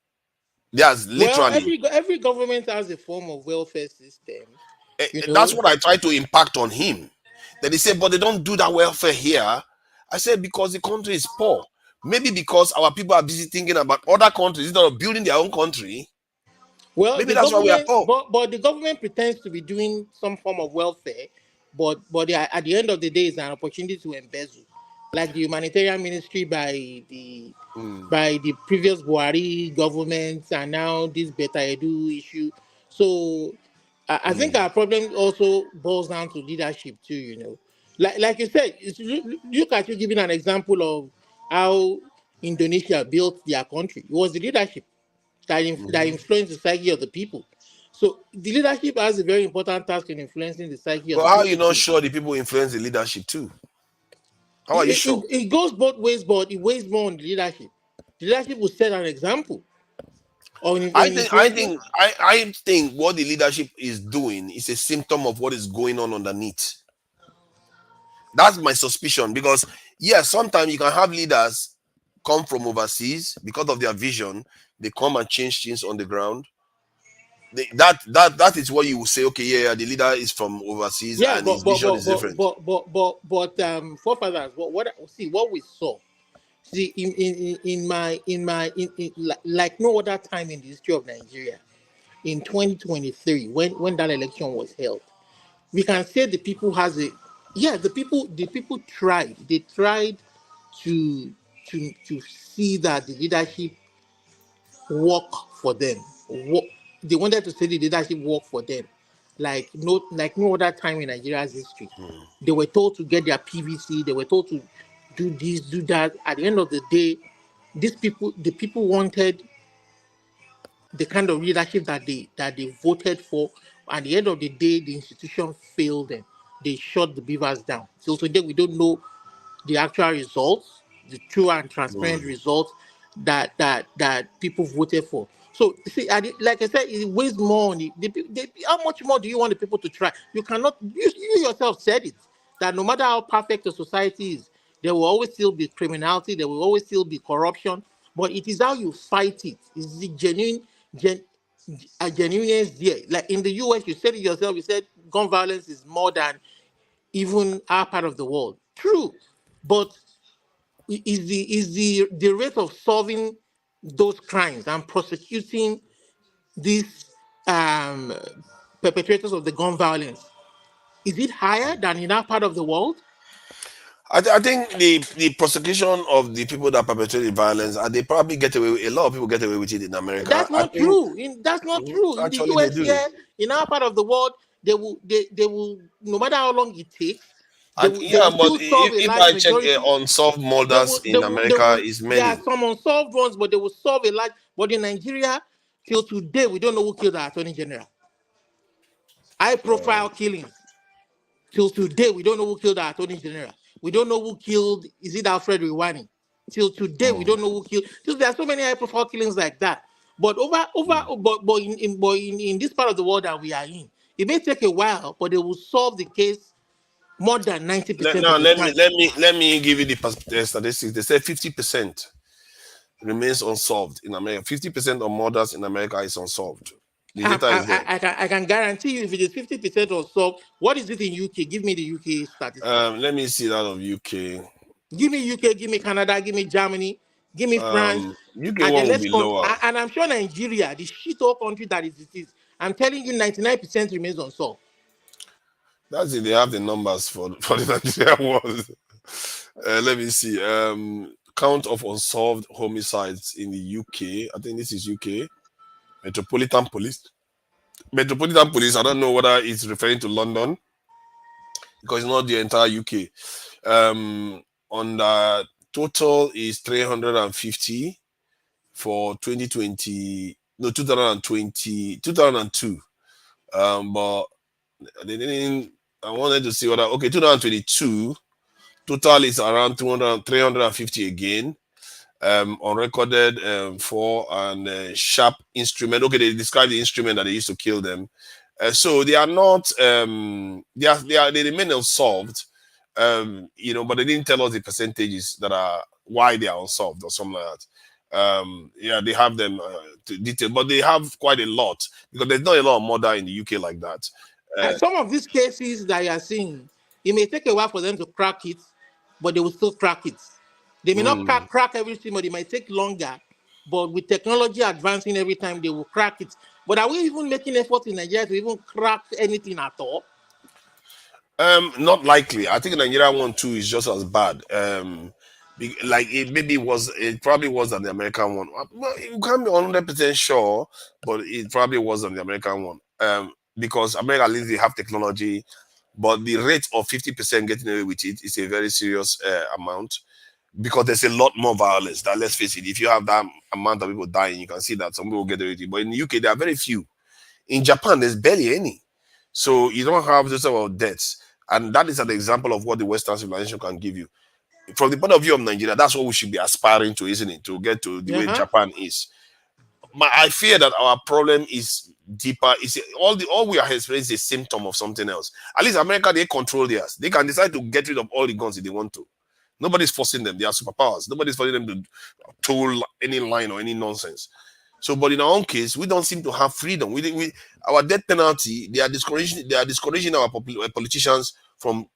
there's literally every government has a form of welfare system. That's what I try to impact on him. Then he said, but they don't do that welfare here. I said, because the country is poor. Maybe because our people are busy thinking about other countries instead of building their own country. Well, maybe that's why we are poor. But the government pretends to be doing some form of welfare, but at the end of the day, it's an opportunity to embezzle, like the humanitarian ministry by the previous Buhari government, and now this Beta Edu issue. So I think our problem also boils down to leadership too. Like you said, look at you giving an example of how Indonesia built their country. It was the leadership that influenced the psyche of the people. So the leadership has a very important task in influencing the psyche of the people. But how are you not sure the people influence the leadership too? How are you sure? It goes both ways, but it weighs more on the leadership. The leadership will set an example. I think what the leadership is doing is a symptom of what is going on underneath. That's my suspicion, because sometimes you can have leaders come from overseas because of their vision. They come and change things on the ground. that is what you will say. Okay, yeah, the leader is from overseas Yeah, and his vision is different. forefathers. What we saw. See, like no other time in the history of Nigeria, in 2023, when that election was held, we can say the people has a, yeah, the people tried. They tried to to see that the leadership work for them. They wanted to see the leadership work for them, like no other time in Nigeria's history. They were told to get their PVC. They were told to do this, do that. At the end of the day, the people wanted the kind of leadership that they voted for. At the end of the day, the institution failed them. They shut the beavers down. Till today, we don't know the actual results, the true and transparent results that people voted for. So see, like I said, it wastes more on how much more do you want the people to try? You cannot. You yourself said it, that no matter how perfect a society is, there will always still be criminality. There will always still be corruption. But it is how you fight it. It's the genuineness there. Like in the US, you said it yourself. You said gun violence is more than even our part of the world. True, but is the rate of solving those crimes and prosecuting these um, perpetrators of the gun violence, is it higher than in our part of the world? I think the prosecution of the people that perpetrate the violence, they probably get away. A lot of people get away with it in America. That's I not think true. That's not true. In the actually they US do. here, in our part of the world, they will no matter how long it takes, they And will they yeah, will but still solve a if large I check majority. unsolved They murders will, they in will, they America, will. is There are many. some unsolved ones, but they will solve a large. But in Nigeria, till today, we don't know who killed our attorney general. High-profile killings. Till today, we don't know who killed our attorney general. We don't know who killed. Is it Alfred Rwani? Till today, we don't know who killed. Just there are so many high-profile killings like that. But in this part of the world that we are in, it may take a while, but they will solve the case more than 90% Now of the let me time. give you the statistics. They say 50% remains unsolved in America. 50% of murders in America is unsolved. The data is there. I can guarantee you, if it is 50% or so, what is it in UK? Give me the UK statistics. Let me see that of UK. Give me UK, give me Canada, give me Germany, give me France, UK and then one will let's be come. lower. And I'm sure Nigeria, the shithole country that it is, I'm telling you, 99% remains unsolved. That's it. They have the numbers for the Nigerian ones. Let me see. Count of unsolved homicides in the UK. I think this is UK. Metropolitan Police. Metropolitan Police. I don't know whether it's referring to London because it's not the entire UK. On the total is 350 for 2020. No, 2020, 2002. But they didn't. I wanted to see whether 2022 total is around 350 again. Unrecorded for and sharp instrument. Okay, they describe the instrument that they used to kill them. So they are not they remain unsolved. But they didn't tell us the percentages that are why they are unsolved or something like that. They have them to detail, but they have quite a lot because there's not a lot of murder in the UK like that. Some of these cases that you are seeing, it may take a while for them to crack it, but they will still crack it. They may not crack everything, but it might take longer. But with technology advancing every time, they will crack it. But are we even making effort in Nigeria to even crack anything at all? Not likely. I think Nigeria 1-2 is just as bad. It probably was than the American one. Well, you can't be 100% sure, but it probably was than the American one. Because America, at least they have technology, but the rate of 50% getting away with it is a very serious amount because there's a lot more violence. That, let's face it, if you have that amount of people dying, you can see that some people get away with it. But in the UK, there are very few. In Japan, there's barely any. So you don't have those sort of deaths. And that is an example of what the Western civilization can give you. From the point of view of Nigeria, that's what we should be aspiring to, isn't it? To get to the way Japan is. I fear that our problem is deeper. All we are experiencing is a symptom of something else. At least America, they control theirs. They can decide to get rid of all the guns if they want to. Nobody's forcing them. They are superpowers. Nobody's forcing them to toll any line or any nonsense. So, but in our own case, we don't seem to have freedom. Our death penalty, they are discouraging our politicians from,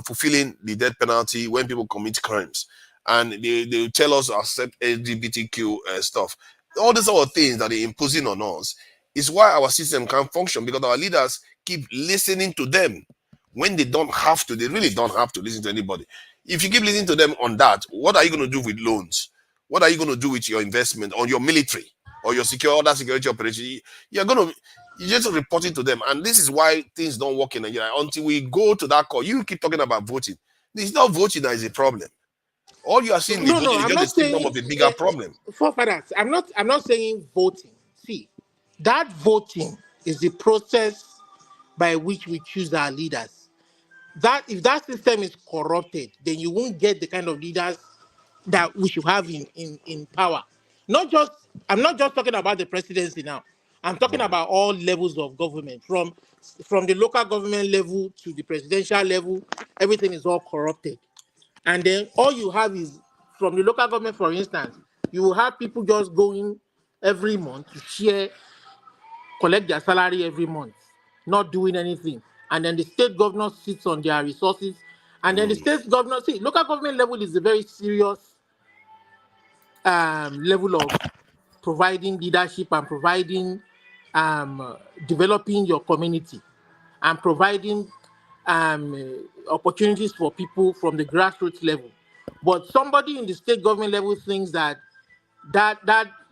fulfilling the death penalty when people commit crimes, and they tell us to accept LGBTQ stuff. All these other things that they're imposing on us is why our system can't function, because our leaders keep listening to them when they don't have to. They really don't have to listen to anybody. If you keep listening to them on that, what are you going to do with loans? What are you going to do with your investment on your military or your other security operation? You just report it to them. And this is why things don't work in Nigeria until we go to that call. You keep talking about voting. It's not voting that is a problem. All you are seeing is voting is just a symptom of a bigger problem. Forefathers, I'm not saying voting. See, that voting is the process by which we choose our leaders. That if that system is corrupted, then you won't get the kind of leaders that we should have in power. I'm not just talking about the presidency now. I'm talking about all levels of government, from the local government level to the presidential level. Everything is all corrupted. And then all you have is, from the local government, for instance, you will have people just going every month to collect their salary every month, not doing anything. And then the state governor sits on their resources. And then the state governor, local government level is a very serious level of providing leadership and providing, developing your community and providing opportunities for people from the grassroots level. But somebody in the state government level thinks that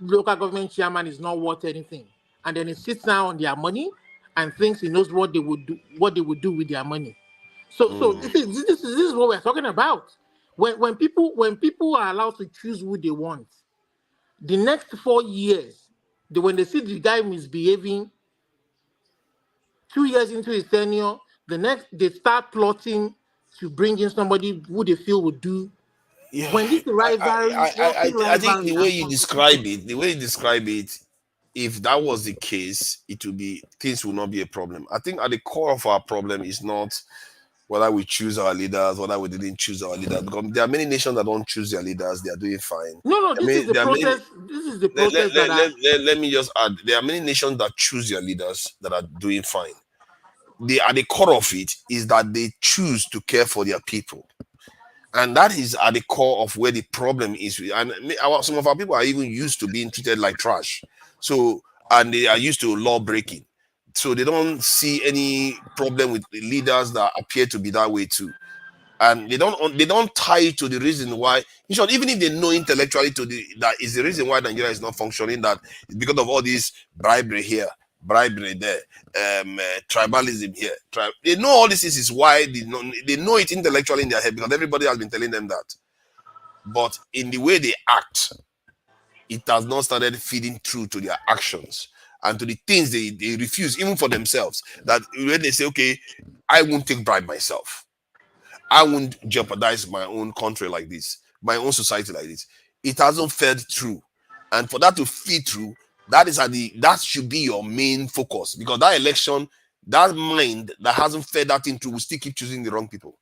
local government chairman is not worth anything, and then he sits down on their money and thinks he knows what they would do with their money. So this is what we're talking about. When people are allowed to choose who they want, the next 4 years, when they see the guy misbehaving, 2 years into his tenure, they start plotting to bring in somebody who they feel would do. Yeah. When this rivalry, I think the way you describe it, if that was the case, things will not be a problem. I think at the core of our problem is not whether we choose our leaders, whether we didn't choose our leaders. Because there are many nations that don't choose their leaders; they are doing fine. This is the process. This is the process let me just add: there are many nations that choose their leaders that are doing fine. At the core of it is that they choose to care for their people. And that is at the core of where the problem is. And some of our people are even used to being treated like trash. So, and they are used to law breaking. So they don't see any problem with the leaders that appear to be that way too. And they don't tie it to the reason why. In short, even if they know intellectually that is the reason why Nigeria is not functioning, that it's because of all this bribery here, bribery there, tribalism here. They know all this is why they know it intellectually in their head, because everybody has been telling them that. But in the way they act, it has not started feeding through to their actions and to the things they refuse, even for themselves. That when they say, okay, I won't take bribe myself, I won't jeopardize my own country like this, my own society like this. It hasn't fed through. And for that to feed through, that should be your main focus, because that election, that mind that hasn't fed that into will still keep choosing the wrong people.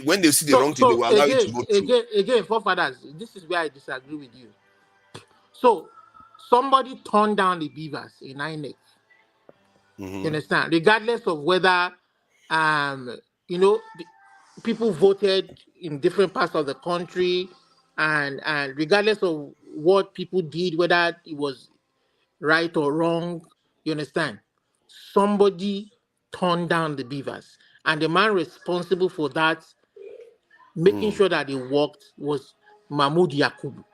When they see the wrong people, they will allow it to go through. Again, forefathers, this is where I disagree with you. So somebody turned down the beavers in INEC. You understand? Regardless of whether people voted in different parts of the country, and regardless of what people did, whether it was right or wrong, you understand? Somebody turned down the beavers, and the man responsible for that, making sure that it worked, was Mahmoud Yakubu.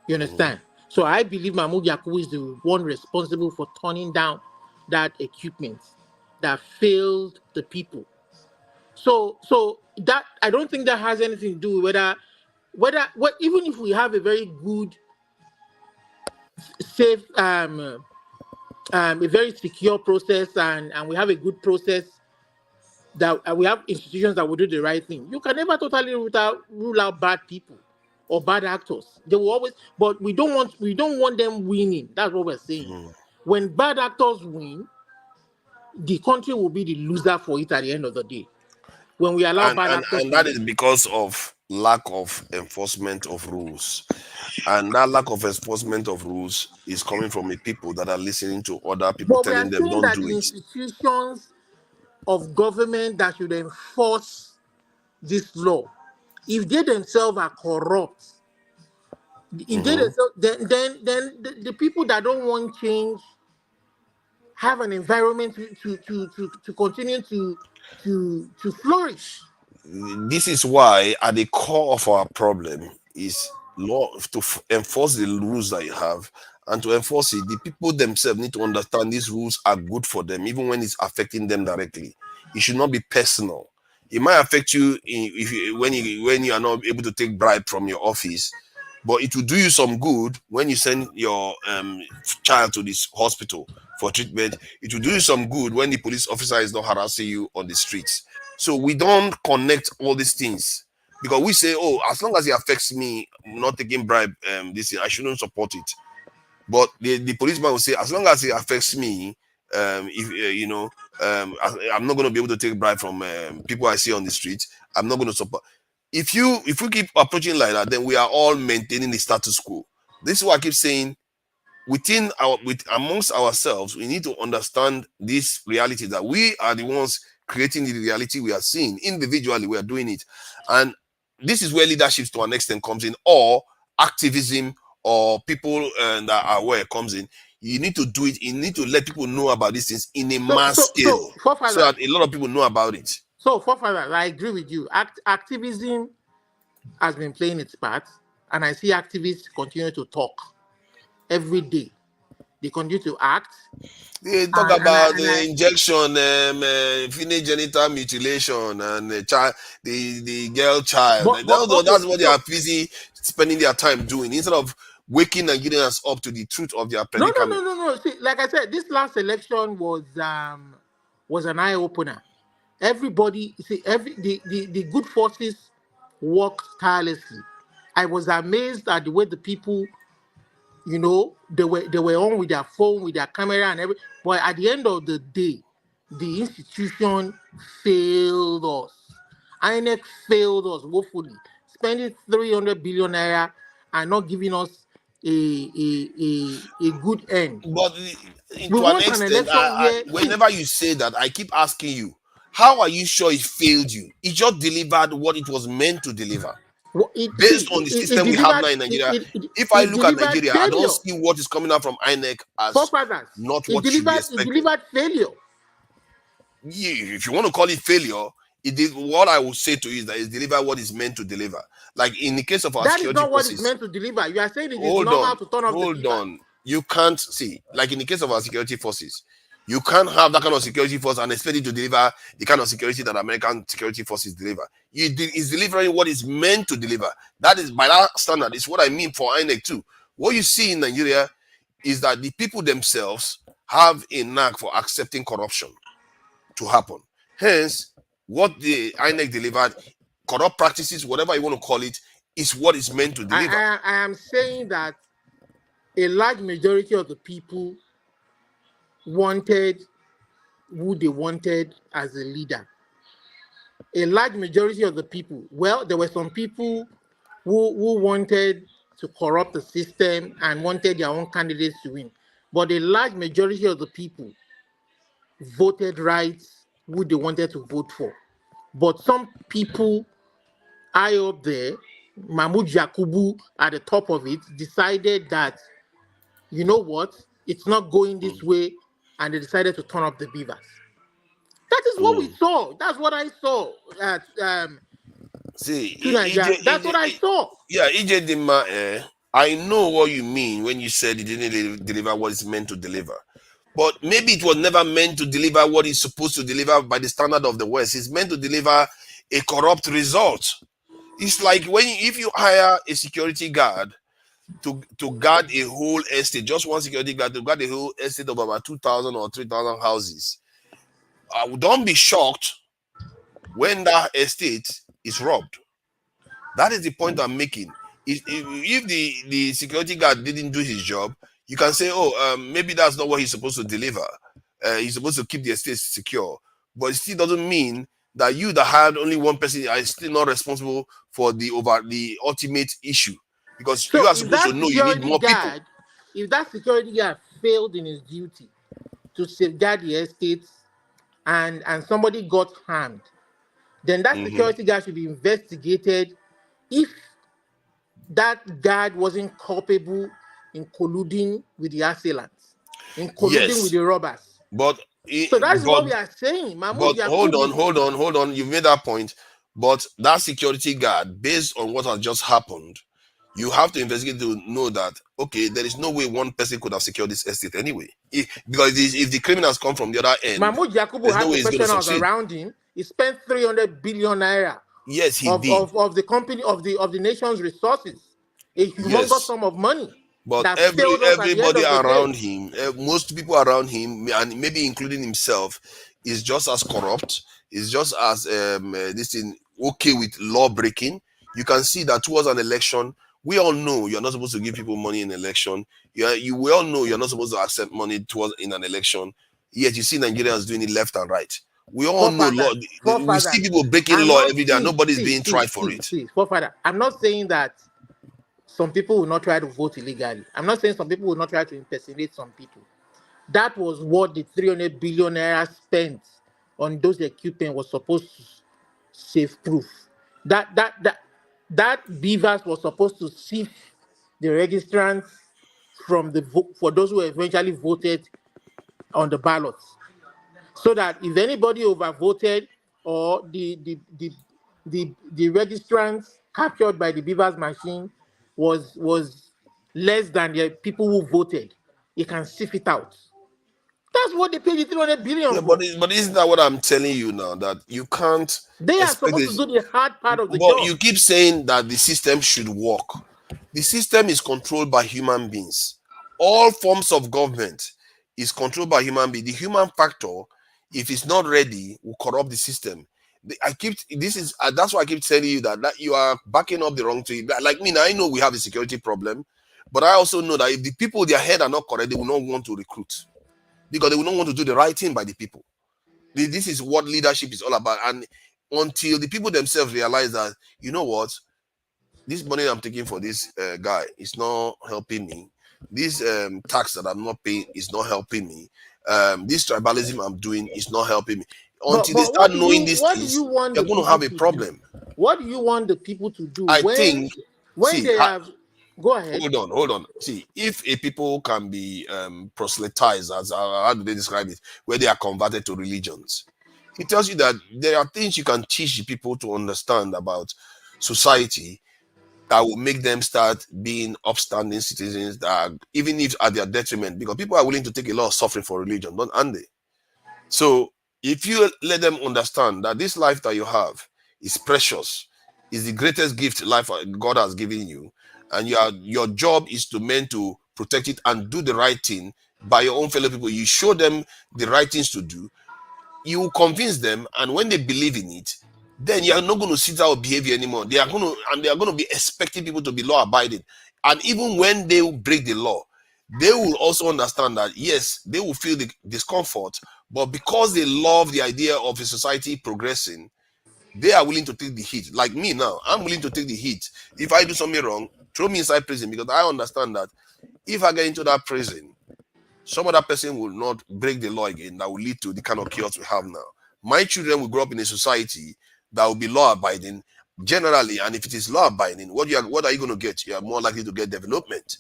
You understand? So I believe Mahmoud Yakubu is the one responsible for turning down that equipment that failed the people. So that, I don't think that has anything to do with whether even if we have a very good, safe, a very secure process, and we have a good process, that we have institutions that will do the right thing. You can never totally rule out bad people or bad actors. They will always, but we don't want them winning. That's what we're saying. When bad actors win, the country will be the loser for it at the end of the day. When we allow bad actors, and that is because of lack of enforcement of rules. And that lack of enforcement of rules is coming from the people that are listening to other people But we are telling them, saying don't that do the it. institutions of government that should enforce this law, if they themselves are corrupt, if they Mhm. themselves, then the people that don't want change have an environment to continue to flourish. This is why at the core of our problem is law to enforce the rules that you have, and to enforce it the people themselves need to understand these rules are good for them even when it's affecting them directly. It should not be personal. It might affect you when you are not able to take bribe from your office, but it will do you some good when you send your child to this hospital for treatment. It will do you some good when the police officer is not harassing you on the streets. So we don't connect all these things because we say, oh, as long as it affects me, not taking bribe, this I shouldn't support it. But the policeman will say, as long as it affects me, if I'm not going to be able to take bribe from people I see on the street. I'm not going to support. If we keep approaching like that, then we are all maintaining the status quo. This is what I keep saying. Amongst ourselves, we need to understand this reality that we are the ones creating the reality we are seeing. Individually, we are doing it, and this is where leadership to an extent comes in, or activism, or people that are aware comes in. You need to do it. You need to let people know about these things in a mass So scale, so forefathers, that a lot of people know about it. I agree with you. Activism has been playing its part, and I see activists continue to talk every day. They continue to act, They talk and about the injection, female genital mutilation, and the girl child. okay. That's what they are busy spending their time doing instead of waking Nigerians up to the truth of their predicament. No. See, like I said, this last election was an eye opener. Everybody, see, the good forces worked tirelessly. I was amazed at the way the people, they were on with their phone, with their camera and everything. But at the end of the day, the institution failed us. INEC failed us woefully, spending 300 billion naira and not giving us a good end. But We to an want an extent, election where, see, whenever you say that, I keep asking you, how are you sure it failed you? It just delivered what it was meant to deliver. Based on the it system we have now delivered in Nigeria, if I it look at delivered Nigeria, I don't failure. see what is coming out from INEC as Forefathers, not what should be expected. failure. If you want to call it failure, it is what I will say to you is that it's delivered what is meant to deliver. Like in the case of our That is security not what it's forces, meant to deliver. You are saying it is hold normal on, to turn off the hold beaver. on. You can't see, like in the case of our security forces, you can't have that kind of security force and expect it to deliver the kind of security that American security forces deliver. It's delivering what is meant to deliver. That is, by that standard, is what I mean for INEC too. What you see in Nigeria is that the people themselves have a knack for accepting corruption to happen. Hence, what the INEC delivered, corrupt practices, whatever you want to call it, is what is meant to deliver. I am saying that a large majority of the people wanted who they wanted as a leader. A large majority of the people, well, there were some people who wanted to corrupt the system and wanted their own candidates to win. But a large majority of the people voted right who they wanted to vote for. But some people high up there, Mahmoud Yakubu at the top of it, decided that, you know what, it's not going this way, and they decided to turn up the beavers. That is what we saw. That's what I saw at See, That's what I saw. Yeah, EJ Dima, I know what you mean when you said it didn't deliver what it's meant to deliver. But maybe it was never meant to deliver what it's supposed to deliver by the standard of the West. It's meant to deliver a corrupt result. It's like if you hire a security guard to guard a whole estate, just one security guard to guard a whole estate of about 2,000 or 3,000 houses. Don't be shocked when that estate is robbed. That is the point I'm making. If the security guard didn't do his job, you can say, maybe that's not what he's supposed to deliver. He's supposed to keep the estate secure. But it still doesn't mean that you that hired only one person are still not responsible for the ultimate issue, because So you are if supposed to that know you need security more people. guard, if that security guard failed in his duty to safeguard the estates and somebody got harmed, then that Mhm. security guard should be investigated if that guard wasn't culpable in colluding with the assailants, in colluding with Yes, the robbers. but So that is but what we are saying, Mahmoud but hold on, Yakubu. hold on. You made that point, but that security guard, based on what has just happened, you have to investigate to know that okay, there is no way one person could have secured this estate anyway. Because if the criminals come from the other end, Mahmoud Yakubu there's had no way he's going to professionals succeed. around him. He spent 300 billion naira Yes, he did. of the company of the nation's resources, a humongous Yes, sum of money but that failed us at the end everybody of the day. around him, most people around him, and maybe including himself, is just as corrupt. Is just as this thing okay with law breaking. You can see that towards an election, we all know you're not supposed to give people money in election. We all know you're not supposed to accept money towards in an election. Yet you see Nigerians doing it left and right. We all know law. We see Forefathers. people breaking I'm law not every day, and nobody's being tried for it. forefather. I'm not saying that some people will not try to vote illegally. I'm not saying some people will not try to impersonate some people. That was what the 300 billion naira spent on those equipment was supposed to save proof. That beavers was supposed to sift the registrants from for those who eventually voted on the ballots, so that if anybody overvoted or the registrants captured by the beavers machine was less than the people who voted, you can sift it out. That's what they paid the 300 billion Yeah, for. but isn't that what I'm telling you now? That you can't They are expect supposed to this. do the hard part of the But job. you keep saying that the system should work. The system is controlled by human beings. All forms of government is controlled by human beings. The human factor, if it's not ready, will corrupt the system. That's why I keep telling you that you are backing up the wrong thing. Like me, now I know we have a security problem, but I also know that if the people their head are not correct, they will not want to recruit because they will not want to do the right thing by the people. This is what leadership is all about. And until the people themselves realize that, you know what, this money I'm taking for this guy is not helping me. This tax that I'm not paying is not helping me. This tribalism I'm doing is not helping me. Until they But start knowing these what do things, you want they're the going to people have a to do? problem. What do you want the people to do I when think, they have? Go ahead. hold on. See, if a people can be proselytized, as how do they describe it, where they are converted to religions, it tells you that there are things you can teach the people to understand about society that will make them start being upstanding citizens, that even if at their detriment, because people are willing to take a lot of suffering for religion, aren't they? So if you let them understand that this life that you have is precious, is the greatest gift life God has given you, and your job is to meant to protect it and do the right thing by your own fellow people. You show them the right things to do, you convince them, and when they believe in it, then you are not going to sit out behavior anymore. They are going to be expecting people to be law abiding. And even when they will break the law, they will also understand that yes, they will feel the discomfort, but because they love the idea of a society progressing, they are willing to take the heat. Like me now, I'm willing to take the heat. If I do something wrong, throw me inside prison, because I understand that if I get into that prison, some other person will not break the law again. That will lead to the kind of chaos we have now. My children will grow up in a society that will be law abiding generally, and if it is law abiding, what are you going to get? You are more likely to get development.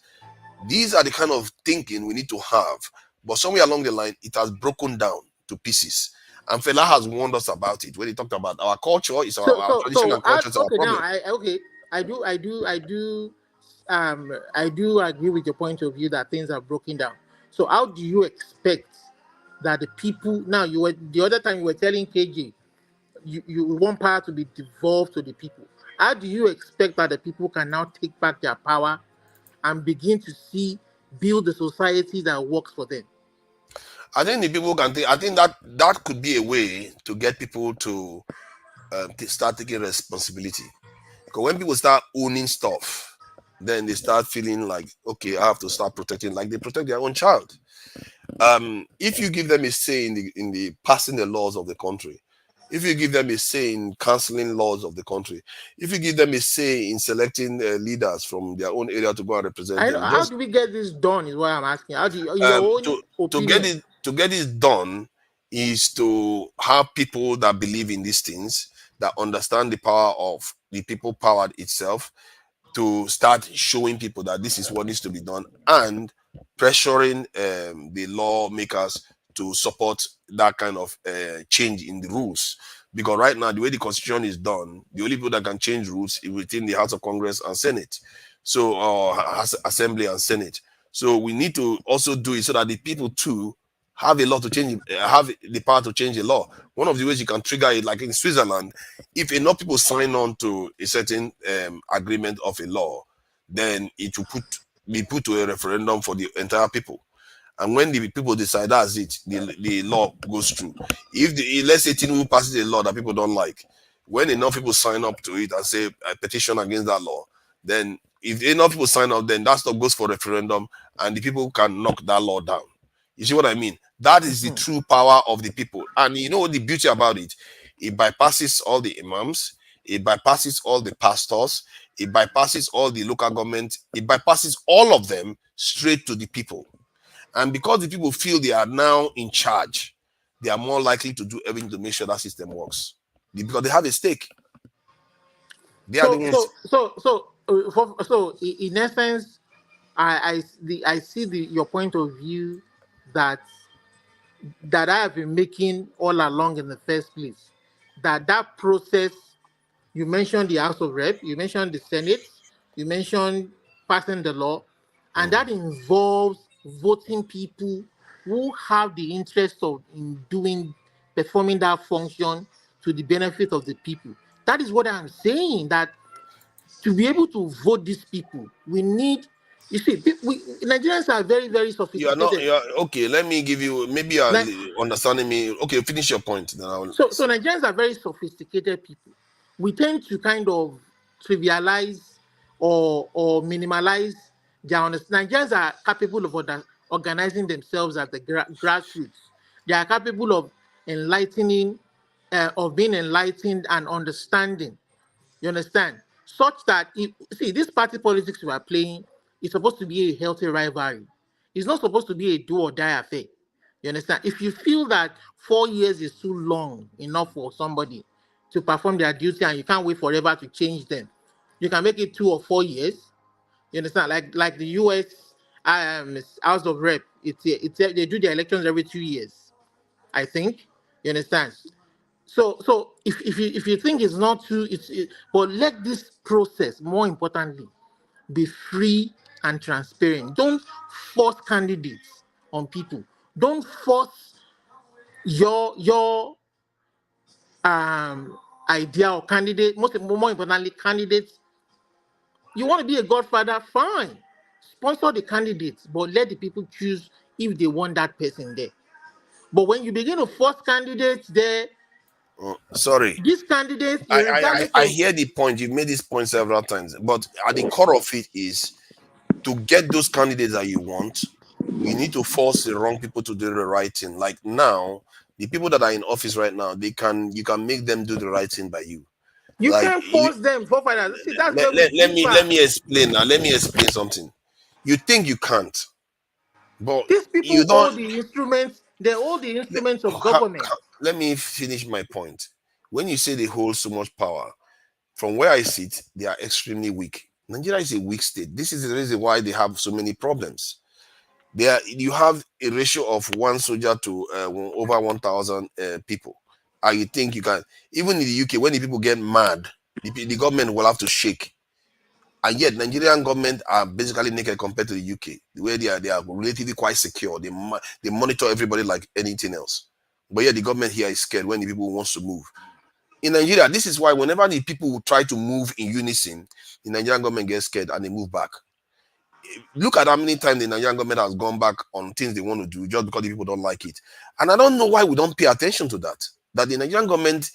These are the kind of thinking we need to have, but somewhere along the line it has broken down to pieces. And Fela has warned us about it when he talked about our culture is our tradition and culture is our Okay, now problem. I do agree with your point of view that things are broken down. So how do you expect that the people now, you were the other time you were telling KJ you want power to be devolved to the people. How do you expect that the people can now take back their power and begin to build a society that works for them? I think the people can think. I think that could be a way to get people to start taking responsibility. Because when people start owning stuff, then they start feeling like, okay, I have to start protecting, like they protect their own child. If you give them a say in the passing the laws of the country, if you give them a say in cancelling laws of the country, if you give them a say in selecting leaders from their own area to go and represent them, How do we get this done? Is what I'm asking. How do you, in um, your own to opinion? get it done is to have people that believe in these things, that understand the power of the people powered itself, to start showing people that this is what needs to be done, and pressuring the lawmakers to support that kind of change in the rules. Because right now, the way the constitution is done, the only people that can change rules is within the House of Congress and Senate, so Assembly and Senate. So we need to also do it so that the people too have a law to change, have the power to change the law. One of the ways you can trigger it, like in Switzerland, if enough people sign on to a certain agreement of a law, then it will be put to a referendum for the entire people. And when the people decide, that's it, the law goes through. If let's say Tinubu passes a law that people don't like, when enough people sign up to it and say a petition against that law, then if enough people sign up, then that stuff goes for referendum and the people can knock that law down. You see what I mean? That is the true power of the people. And you know the beauty about it? It bypasses all the imams, it bypasses all the pastors, it bypasses all the local government, it bypasses all of them straight to the people. And because the people feel they are now in charge, they are more likely to do everything to make sure that system works. Because they have a stake. They are the ones. So in essence, I see your point of view that I have been making all along in the first place. That process, you mentioned the House of Rep, you mentioned the Senate, you mentioned passing the law, and that involves voting people who have the interest of performing that function to the benefit of the people. That is what I'm saying, that to be able to vote these people, we need, you see, Nigerians are very, very sophisticated. Okay, let me give you, maybe you're understanding me. Okay, finish your point. Then so Nigerians are very sophisticated people. We tend to kind of trivialize or minimalize their understanding. Nigerians are capable of organizing themselves at the grassroots. They are capable of being enlightened and understanding. You understand? Such that, this party politics we are playing is supposed to be a healthy rivalry. It's not supposed to be a do or die affair. You understand? If you feel that 4 years is too long enough for somebody to perform their duty and you can't wait forever to change them, you can make it 2 or 4 years. You understand? Like the US House of Rep, they do their elections every 2 years, I think. You understand? So if you think it's not too, but let this process, more importantly, be free and transparent. Don't force candidates on people. Don't force your idea or candidate. More importantly, candidates. You want to be a godfather, fine. Sponsor the candidates, but let the people choose if they want that person there. But when you begin to force candidates there, sorry, these candidates, I hear the point. You've made this point several times, but at the core of it is to get those candidates that you want, you need to force the wrong people to do the right thing. Like now, the people that are in office right now, you can make them do the right thing by you. You can't force them. Let me explain now. Let me explain something. You think you can't, but these people you don't. Hold the instruments. They hold the instruments of government. Let me finish my point. When you say they hold so much power, from where I sit, they are extremely weak. Nigeria is a weak state. This is the reason why they have so many problems. You have a ratio of 1 soldier to over 1,000 people. And you think you can, even in the UK, when the people get mad, the government will have to shake. And yet, Nigerian government are basically naked compared to the UK. The way they are relatively quite secure. They monitor everybody like anything else. But yet, the government here is scared when the people wants to move. In Nigeria, this is why whenever the people try to move in unison, the Nigerian government gets scared and they move back. Look at how many times the Nigerian government has gone back on things they want to do just because the people don't like it. And I don't know why we don't pay attention to that. That the Nigerian government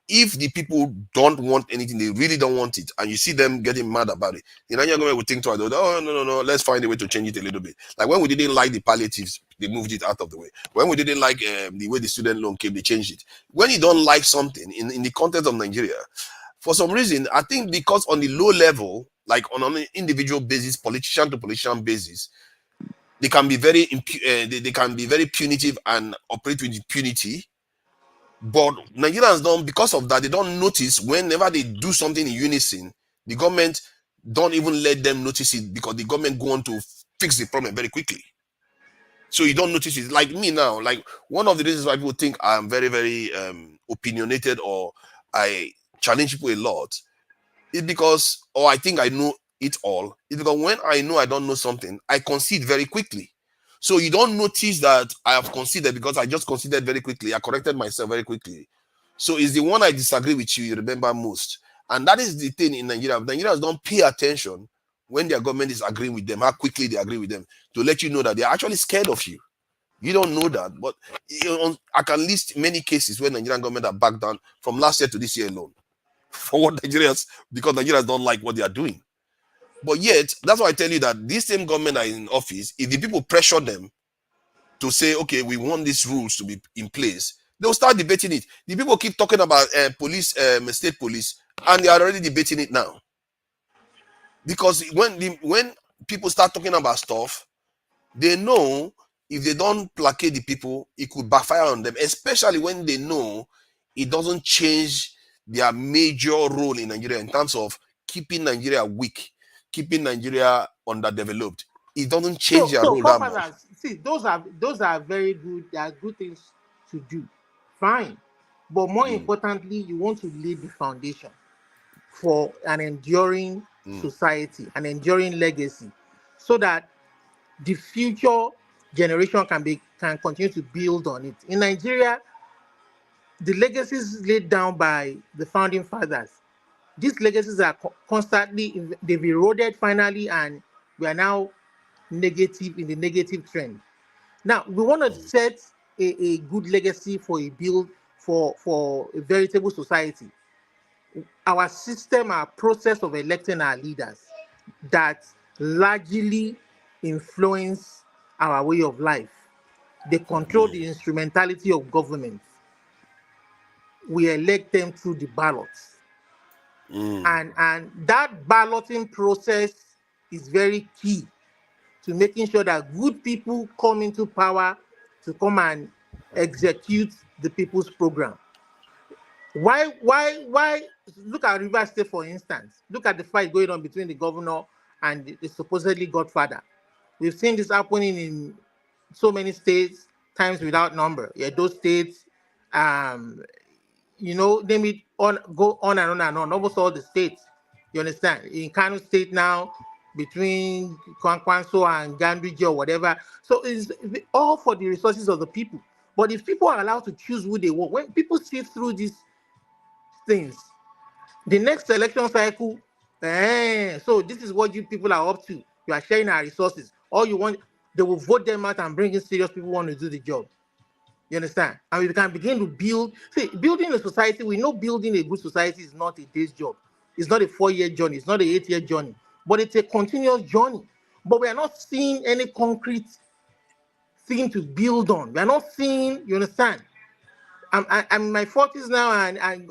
if the people don't want anything, they really don't want it, and you see them getting mad about it, the Nigerian government would think twice. Oh, no, let's find a way to change it a little bit. Like when we didn't like the palliatives, they moved it out of the way. When we didn't like the way the student loan came, they changed it. When you don't like something in the context of Nigeria, for some reason, I think because on the low level, like on an individual basis, politician to politician basis, they can be very they can be very punitive and operate with impunity. But Nigerians don't, because of that, they don't notice whenever they do something in unison, the government don't even let them notice it because the government go on to fix the problem very quickly. So you don't notice it. Like me now, like one of the reasons why people think I'm very, very opinionated or I challenge people a lot is because, or I think I know it all, is because when I know I don't know something, I concede very quickly. So you don't notice that I have conceded because I just conceded very quickly. I corrected myself very quickly. So it's the one I disagree with you remember most. And that is the thing in Nigeria. Nigerians don't pay attention when their government is agreeing with them, how quickly they agree with them, to let you know that they're actually scared of you. You don't know that. But I can list many cases where Nigerian government are backed down from last year to this year alone. For what Nigerians, because Nigerians don't like what they are doing. But yet, that's why I tell you that this same government are in office. If the people pressure them to say, okay, we want these rules to be in place, they'll start debating it. The people keep talking about police, state police, and they are already debating it now. Because when people start talking about stuff, they know if they don't placate the people, it could backfire on them, especially when they know it doesn't change their major role in Nigeria in terms of keeping Nigeria weak, keeping Nigeria underdeveloped. It doesn't change their role that much. See, those are very good. They are good things to do. Fine. But more importantly, you want to lay the foundation for an enduring society, an enduring legacy, so that the future generation can continue to build on it. In Nigeria, the legacies laid down by the founding fathers, these legacies are constantly, they've eroded finally, and we are now negative in the negative trend. Now, we want to set a good legacy for a build for a veritable society. Our system, our process of electing our leaders that largely influence our way of life. They control the instrumentality of government. We elect them through the ballots. And that balloting process is very key to making sure that good people come into power to come and execute the people's program. Why look at Rivers State, for instance. Look at the fight going on between the governor and the supposedly godfather. We've seen this happening in so many states, times without number. Yeah, those states, name it, go on and on and on, almost all the states. You understand? In Kanu State now, between Kwankwanso and Gandriji or whatever. So it's all for the resources of the people. But if people are allowed to choose who they want, when people see through these things, the next election cycle, so this is what you people are up to. You are sharing our resources. All you want, they will vote them out and bring in serious people who want to do the job. You understand? And we can begin to build. See, building a society, we know building a good society is not a day's job. It's not a 4-year journey. It's not an 8-year journey. But it's a continuous journey. But we are not seeing any concrete thing to build on. We are not seeing, you understand? I'm in my 40s now, and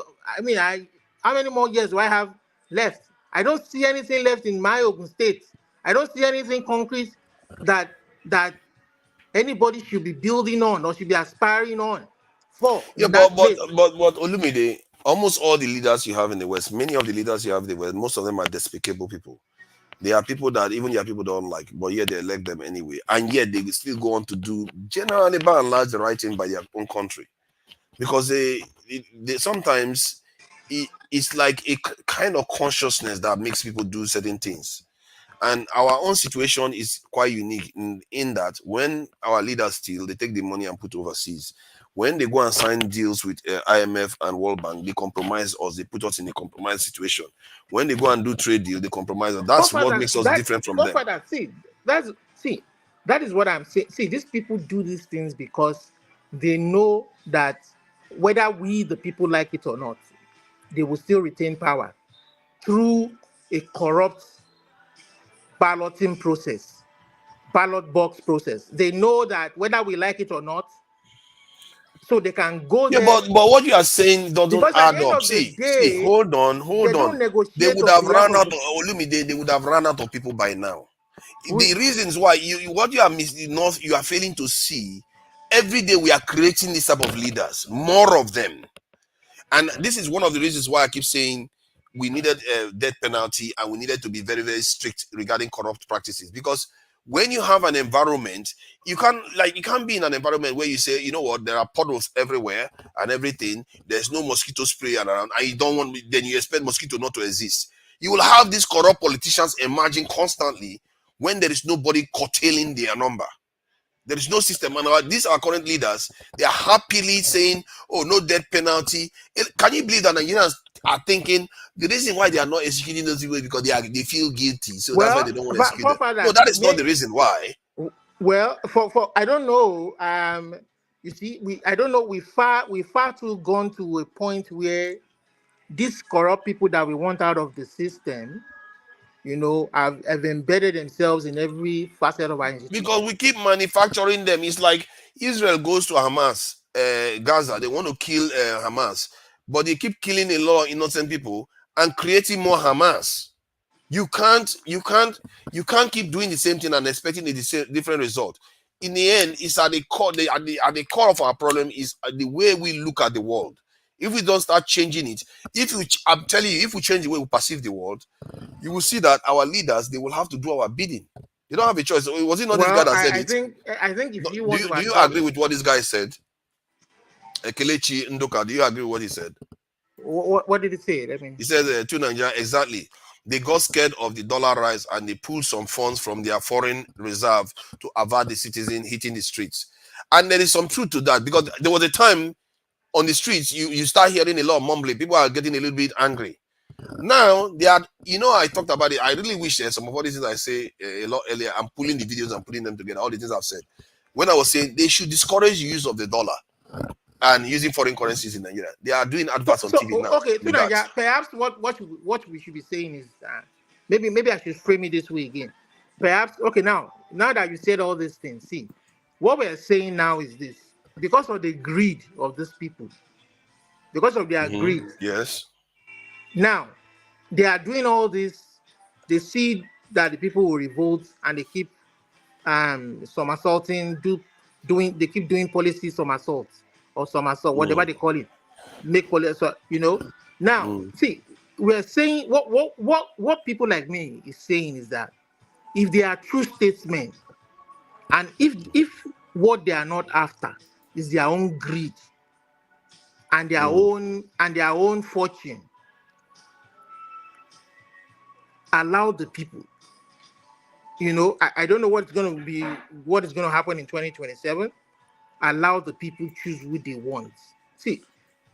how many more years do I have left? I don't see anything left in my Ogun State. I don't see anything concrete that anybody should be building on or should be aspiring on for. Yeah, but Olumide, almost all the leaders you have in the West, many of the leaders you have in the West, most of them are despicable people. They are people that even your people don't like, but yet they elect them anyway. And yet they still go on to do, generally by and large, the right thing by their own country. Because they sometimes, it's like a kind of consciousness that makes people do certain things. And our own situation is quite unique in that when our leaders steal, they take the money and put overseas. When they go and sign deals with IMF and World Bank, they compromise us. They put us in a compromised situation. When they go and do trade deal, they compromise us. That's what makes us different from them. That is what I'm saying. See, these people do these things because they know that whether we, the people, like it or not, they will still retain power through a corrupt balloting process, ballot box process. They know that whether we like it or not, so they can go Yeah, there, but what you are saying doesn't because at the add end up. of the See, day, hold on, they hold don't on. They negotiate would on have behalf run of out the. Olumide, they would have run out of people by now. We, The reasons why what you are missing, you are failing to see. Every day we are creating this type of leaders, more of them. And this is one of the reasons why I keep saying we needed a death penalty and we needed to be very, very strict regarding corrupt practices. Because when you have an environment, you can't be in an environment where you say, you know what, there are puddles everywhere and everything. There's no mosquito spray around, and you don't want, then you expect mosquito not to exist. You will have these corrupt politicians emerging constantly when there is nobody curtailing their number. There is no system. And these are current leaders. They are happily saying, oh, no death penalty. Can you believe that Nigerians are thinking the reason why they are not executing those people is because they feel guilty. So that's why well, they don't want to execute them. No, Father, that is not the reason why. well, for I don't know. You see, I don't know. We far too gone to a point where these corrupt people that we want out of the system, have embedded themselves in every facet of our institution. Because we keep manufacturing them. It's like Israel goes to Hamas, Gaza. They want to kill Hamas, but they keep killing a lot of innocent people and creating more Hamas. You can't keep doing the same thing and expecting a different result. In the end, it's at the core. At the core of our problem is the way we look at the world. If we don't start changing it, I'm telling you, if we change the way we perceive the world, you will see that our leaders, they will have to do our bidding. They don't have a choice. Was it not this guy that said it? I think if you Do want you, to do you adopt, agree with what this guy said? Ekelechi Ndoka, do you agree with what he said? what did he say? He said to Nigeria, exactly. They got scared of the dollar rise and they pulled some funds from their foreign reserve to avert the citizen hitting the streets. And there is some truth to that, because there was a time on the streets you start hearing a lot of mumbling. People are getting a little bit angry. Now they are, I talked about it. I really wish some of all these things I say a lot earlier, I'm pulling the videos and putting them together, all the things I've said. When I was saying they should discourage the use of the dollar and using foreign currencies in Nigeria. They are doing adverts on TV now. Okay, perhaps what we should be saying is maybe I should frame it this way again. Perhaps, okay, now that you said all these things, see, what we're saying now is this: because of the greed of these people, because of their greed, yes, now they are doing all this. They see that the people will revolt, and they keep somersaulting, they keep doing policy somersault or somersault, whatever they call it, make policy, Now, see, we're saying what people like me is saying is that if they are true statesmen, and if what they are not after is their own greed and their own fortune, allow the people. I don't know what's going to happen in 2027. Allow the people choose who they want. See,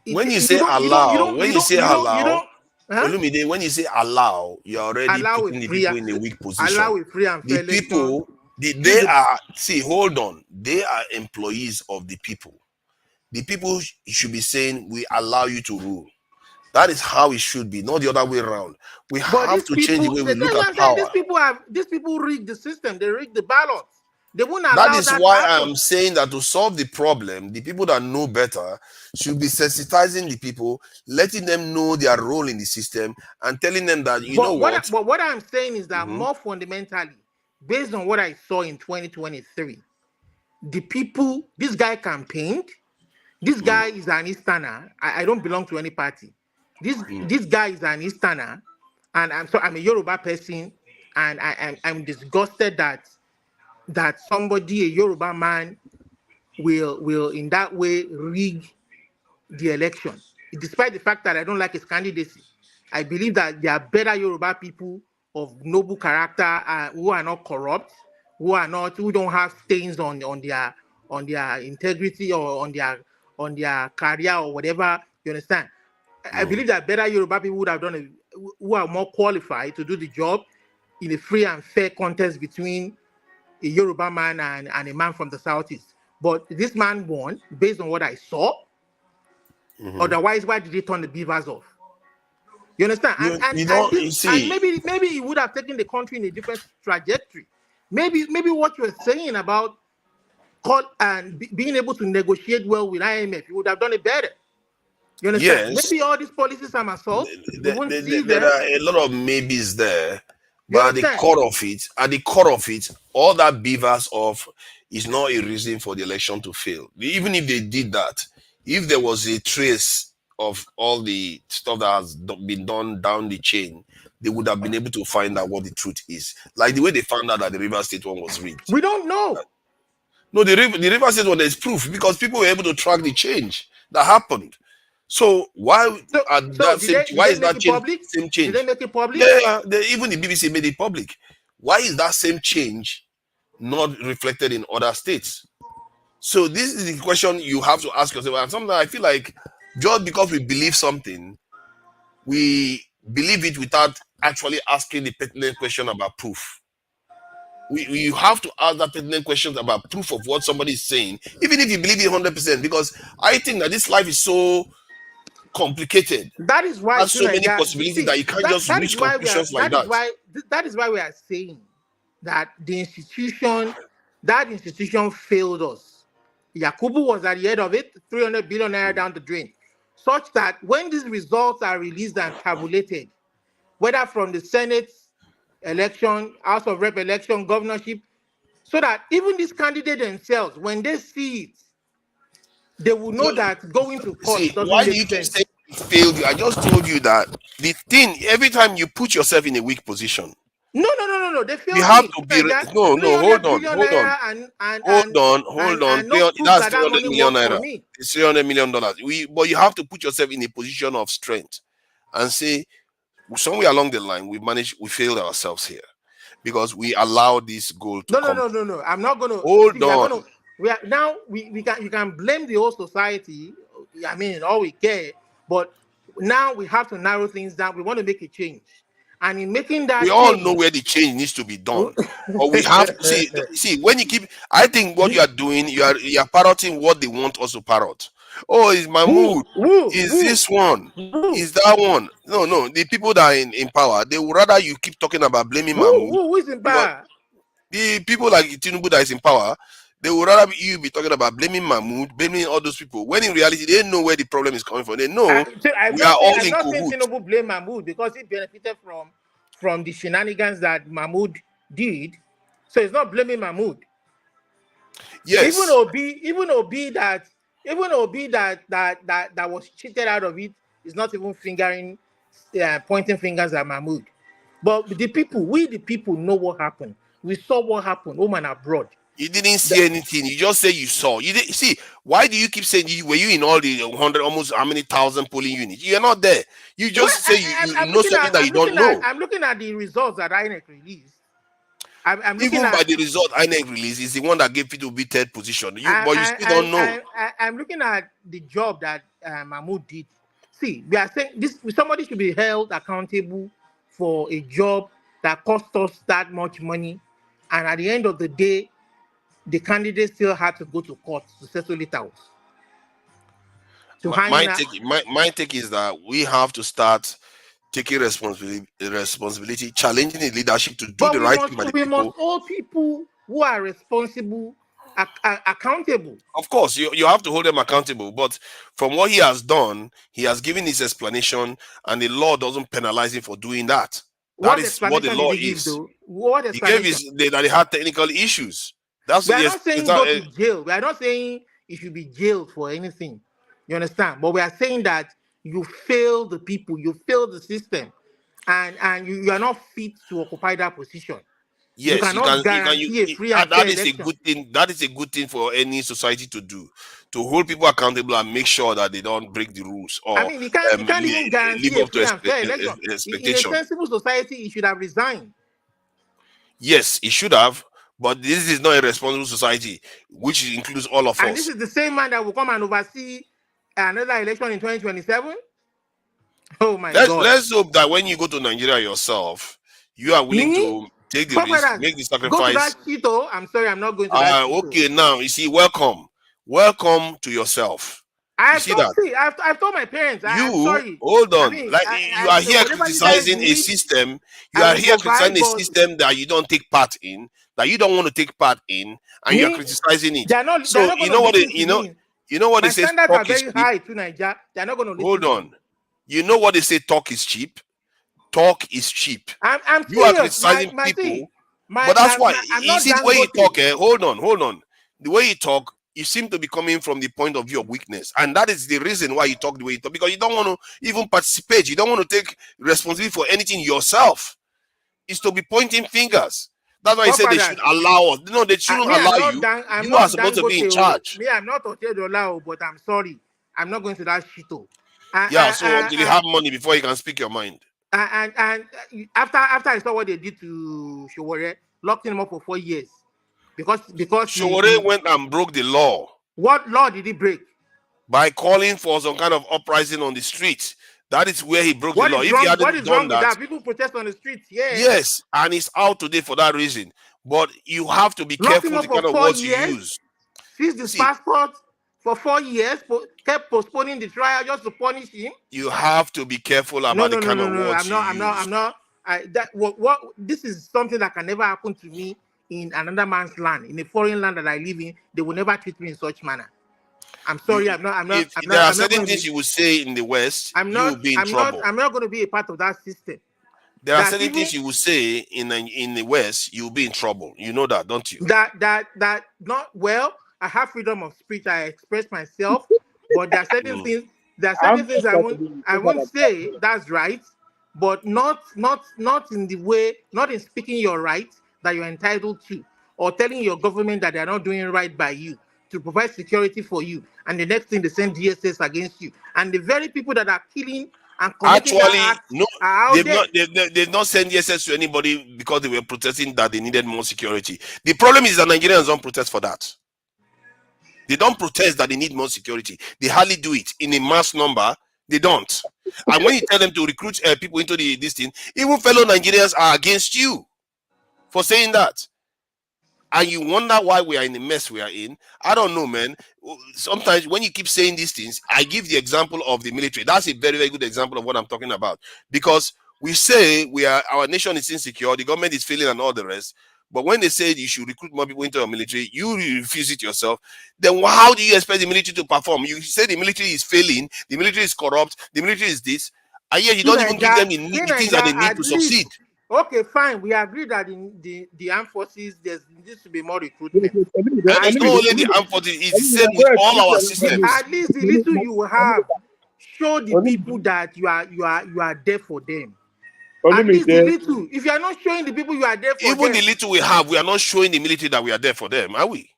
when you say allow, when you say allow, Olumide, when you say allow, you're already putting the people in a weak position. Allow a free and fair the people, they are, see, hold on, they are employees of the people. The people should be saying, we allow you to rule. That is how it should be, not the other way around. We have to change the way we look at power. These people rig the system. They rig the ballots. They won't allow that is why I'm saying that to solve the problem, the people that know better should be sensitizing the people, letting them know their role in the system, and telling them that what I'm saying is that more fundamentally, based on what I saw in 2023, the people, this guy campaigned. This guy is an Easterner. I don't belong to any party. This guy is an Easterner, and I'm a Yoruba person, and I'm disgusted that somebody, a Yoruba man, will in that way rig the election, despite the fact that I don't like his candidacy. I believe that there are better Yoruba people of noble character who are not corrupt, who don't have stains on their integrity or on their career or whatever. You understand? I believe that better Yoruba people would have done who are more qualified to do the job in a free and fair contest between a Yoruba man and a man from the Southeast. But this man won based on what I saw. Otherwise, why did he turn the beavers off? You understand? You see, maybe he would have taken the country in a different trajectory. Maybe what you're saying about being able to negotiate well with IMF, you would have done it better. You understand? yes, Maybe all these policies are assault. We won't see there them. are a lot of maybes there, You but at the understand? core of it, all that beavers off is not a reason for the election to fail. Even if they did that, if there was a trace of all the stuff that has been done down the chain, they would have been able to find out what the truth is. Like the way they found out that the River State one was rigged. We don't know. No, the River State one, there's proof because people were able to track the change that happened. So why is that same change? Did they make it public? Yeah, even the BBC made it public. Why is that same change not reflected in other states? So this is the question you have to ask yourself. And sometimes I feel like just because we believe something, we believe it without actually asking the pertinent question about proof. You have to ask that pertinent questions about proof of what somebody is saying, even if you believe it 100%, because I think that this life is so complicated. That is why there's so many possibilities that you can't just reach conclusions like that. That is why we are saying that the institution failed us. Yakubu was at the head of it, 300 billion naira down the drain, such that when these results are released and tabulated, whether from the Senate election, House of Rep election, governorship, so that even these candidates themselves, when they see it, they will know that going to court doesn't why make do you sense. say it failed you? I just told you that the thing, every time you put yourself in a weak position. No. They failed. You have to be hold on. That's 300 million naira. It's $300 million. But you have to put yourself in a position of strength and say, somewhere along the line, we failed ourselves here because we allowed this goal to come. No. I'm not going to hold on. You can blame the whole society. I mean, all we care, but now we have to narrow things down. We want to make a change, and in making that, we all know where the change needs to be done. But we have to see when you keep. I think what you are doing, you are parroting what they want us to parrot. Oh, is Mahmoud? Is this one? Is that one? No. The people that are in power, they would rather you keep talking about blaming Mahmoud. Who is in power? The people like Tinubu that is in power, they would rather you be talking about blaming Mahmoud, blaming all those people. When in reality, they know where the problem is coming from. They know we are all in cahoots. I'm not saying Tinubu blame Mahmoud because he benefited from the shenanigans that Mahmoud did. So it's not blaming Mahmoud. Yes. Even Obi that was cheated out of it is not even pointing fingers at Mahmoud. But the people know what happened. We saw what happened home and abroad. You didn't see anything. You just say you saw. You didn't see. Why do you keep saying were you in all the 100, almost how many thousand polling units? You're not there. You just say you know something that you don't know. I'm looking at the results that INEC released. Even by the result INEC released is the one that gave people third position. But you still don't know. I'm looking at the job that Mahmoud did. See, we are saying this: somebody should be held accountable for a job that cost us that much money, and at the end of the day, the candidate still had to go to court to settle it out. My take is that we have to start taking responsibility, challenging the leadership to do the right thing by the people. We must hold people who are responsible accountable. Of course, you have to hold them accountable. But from what he has done, he has given his explanation, and the law doesn't penalize him for doing that. That is what the law is. He gave that he had technical issues. We are not saying go to jail. We are not saying you should be jailed for anything. You understand? But we are saying that you fail the people, you fail the system, and you are not fit to occupy that position. Yes, you cannot guarantee a free and fair election. A good thing. That is a good thing for any society to do, to hold people accountable and make sure that they don't break the rules. Or you can't even guarantee a free and fair election. In a sensible society, he should have resigned. Yes, he should have. But this is not a responsible society, which includes all of us. And this is the same man that will come and oversee another election in 2027? Oh my God. Let's hope that when you go to Nigeria yourself, you are willing to take the risk, make the sacrifice. Go to that Cheeto. I'm sorry, I'm not going to that Cheeto. Okay, now, you see, welcome. Welcome to yourself. You see that? I've told my parents. I'm You sorry. hold I on, mean, like you are here whatever you guys criticizing a need, system. You I are will here provide. criticizing a But system that you don't take part in, that you don't want to take part in, and you are me, criticizing it. they're not So going you to know what? listen to me. You know what they My say? standards Talk are is very cheap. high to Nigeria. They're not going to listen. Hold to on. me. You know what they say? Talk is cheap. Talk is cheap. I'm You are serious. criticizing My people, thing. but that's why I'm you not see the way you Dangote. talk. Hold on. The way you talk, you seem to be coming from the point of view of weakness, and that is the reason why you talk the way you talk, because you don't want to even participate. You don't want to take responsibility for anything yourself. It's to be pointing fingers. That's why he said they should allow us. No, they shouldn't allow you. You are supposed to be in charge. Me, I'm not Otedola, but I'm sorry. I'm not going to that shito. Yeah, so until you have money before you can speak your mind. And after I saw what they did to Showore, locked him up for 4 years. Because Showore went and broke the law. What law did he break? By calling for some kind of uprising on the streets. That is where he broke the law. If he hadn't done that, people protest on the streets. Yeah. Yes, and he's out today for that reason. But you have to be careful the kind of words you use. Seized his passport for 4 years, kept postponing the trial just to punish him. You have to be careful about the kind of words I'm not. This is something that can never happen to me in another man's land, in a foreign land that I live in. They will never treat me in such manner. I'm sorry. There are certain things you will say in the West. You will be in trouble. I'm not going to be a part of that system. There are certain things you will say in the West. You will be in trouble. You know that, don't you? That not well. I have freedom of speech. I express myself, but there are certain things. There are certain things I won't say. That's right, but not in the way, not in speaking your right that you're entitled to, or telling your government that they're not doing right by you to provide security for you, and the next thing they send DSS against you, and the very people that are killing and committing acts no, are out there. they've not sent DSS to anybody because they were protesting that they needed more security. The problem is that Nigerians don't protest for that. They don't protest that they need more security. They hardly do it in a mass number. They don't. And when you tell them to recruit people into this thing, even fellow Nigerians are against you for saying that. And you wonder why we are in the mess we are in. I don't know, man. Sometimes when you keep saying these things, I give the example of the military. That's a very, very good example of what I'm talking about. Because we say our nation is insecure, the government is failing and all the rest. But when they say you should recruit more people into your military, you refuse it yourself. Then how do you expect the military to perform? You say the military is failing, the military is corrupt, the military is this, and yet you don't even give them the things that they need to succeed. Okay, fine. We agree that in the armed forces, there needs to be more recruitment. And it's not only the armed forces, it's the same with all our systems. At least the little you have, show the people that you are there for them. At least the little. If you are not showing the people you are there for even them, the little we have, we are not showing the military that we are there for them, are we?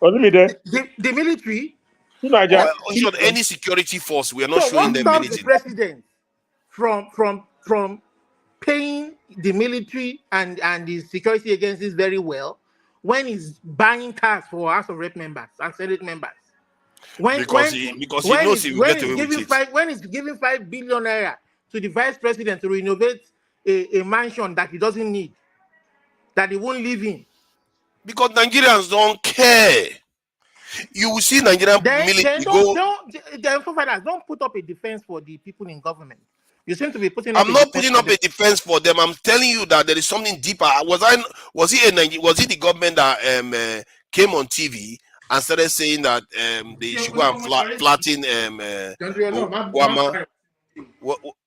The military? Or any security force, we are not showing them anything. The president from paying the military and the security agencies very well when he's buying cars for House of Rep members and Senate members. Because he knows he will get away with it. When he's giving 5 billion naira to the vice president to renovate a mansion that he doesn't need, that he won't live in. Because Nigerians don't care. You will see Nigerian military don't put up a defense for the people in government. You seem to be putting up I'm not putting up a defense for them. I'm telling you that there is something deeper. Was it the government that came on TV and started saying that they should go and flatten Okwama?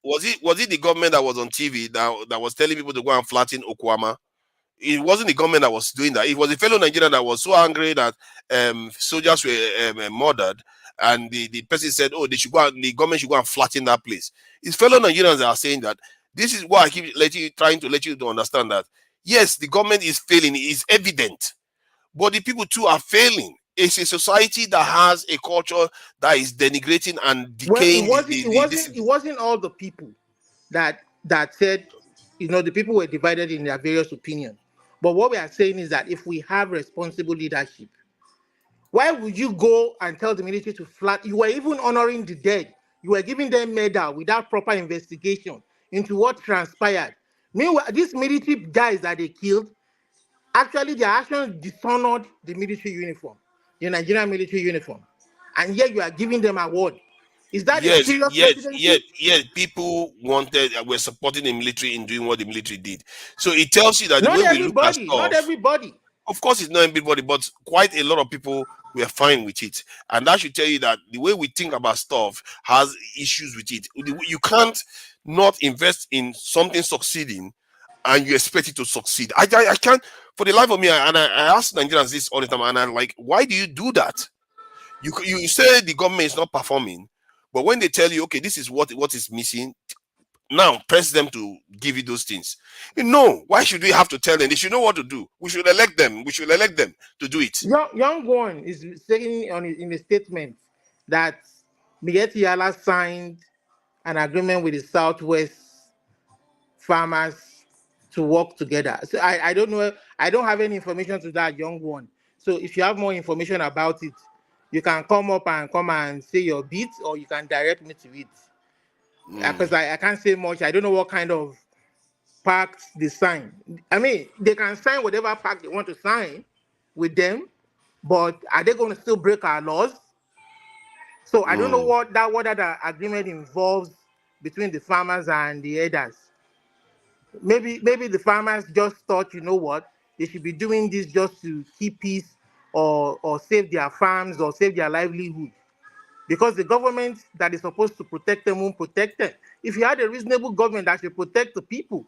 Was it the government that was on TV that was telling people to go and flatten Okwama? It wasn't the government that was doing that. It was a fellow Nigerian that was so angry that soldiers were murdered. And the person said, "Oh, the government should go and flatten that place." It's fellow Nigerians that are saying that. This is why I keep trying to let you to understand that yes, the government is failing. It is evident, but the people too are failing. It's a society that has a culture that is denigrating and decaying. It wasn't all the people that said, the people were divided in their various opinions. But what we are saying is that if we have responsible leadership, why would you go and tell the military to flat? You were even honoring the dead. You were giving them medal without proper investigation into what transpired. Meanwhile, these military guys that they killed, actually their actions dishonored the military uniform, the Nigerian military uniform. and yet you are giving them award. Is that a Yes, serious yes, presidency? yes. People were supporting the military in doing what the military did. So it tells you that the Not way we look at everybody, not stuff, everybody. of course, it's not everybody, but quite a lot of people were fine with it. And that should tell you that the way we think about stuff has issues with it. You can't not invest in something succeeding and you expect it to succeed. I can't, for the life of me, I ask Nigerians this all the time, and I'm like, why do you do that? You say the government is not performing, but when they tell you, okay, this is what is missing, now press them to give you those things. Why should we have to tell them? They should know what to do. We should elect them. We should elect them to do it. Young one is saying in a statement that Miyetti Yala signed an agreement with the Southwest farmers to work together. So I don't know. I don't have any information to that young one. So if you have more information about it, you can come and say your bit, or you can direct me to it. Because I can't say much. I don't know what kind of pacts they sign. I mean, they can sign whatever pact they want to sign with them, but are they going to still break our laws? So I don't know what that agreement involves between the farmers and the herders. Maybe the farmers just thought, you know what, they should be doing this just to keep peace or save their farms or save their livelihood. Because the government that is supposed to protect them won't protect them. If you had a reasonable government that should protect the people,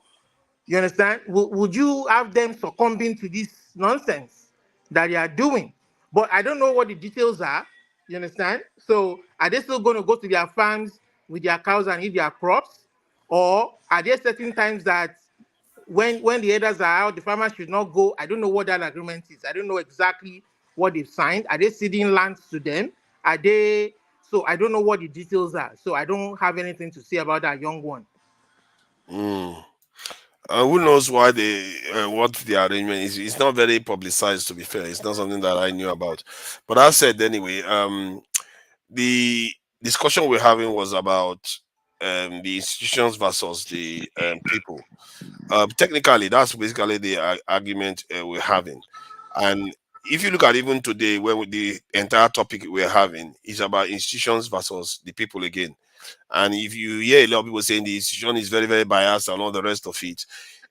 you understand, would you have them succumbing to this nonsense that they are doing? But I don't know what the details are, you understand? So are they still going to go to their farms with their cows and eat their crops? Or are there certain times that when the herders are out, the farmers should not go? I don't know what that agreement is. I don't know exactly what they've signed. Are they ceding lands to them? Are they? So I don't know what the details are. So I don't have anything to say about that young one. Who knows why what the arrangement is? It's not very publicized, to be fair. It's not something that I knew about. But I said anyway, the discussion we're having was about the institutions versus the people. Technically, that's basically the argument we're having. And if you look at even today, when the entire topic we're having is about institutions versus the people again. And if you hear a lot of people saying the institution is very, very biased and all the rest of it,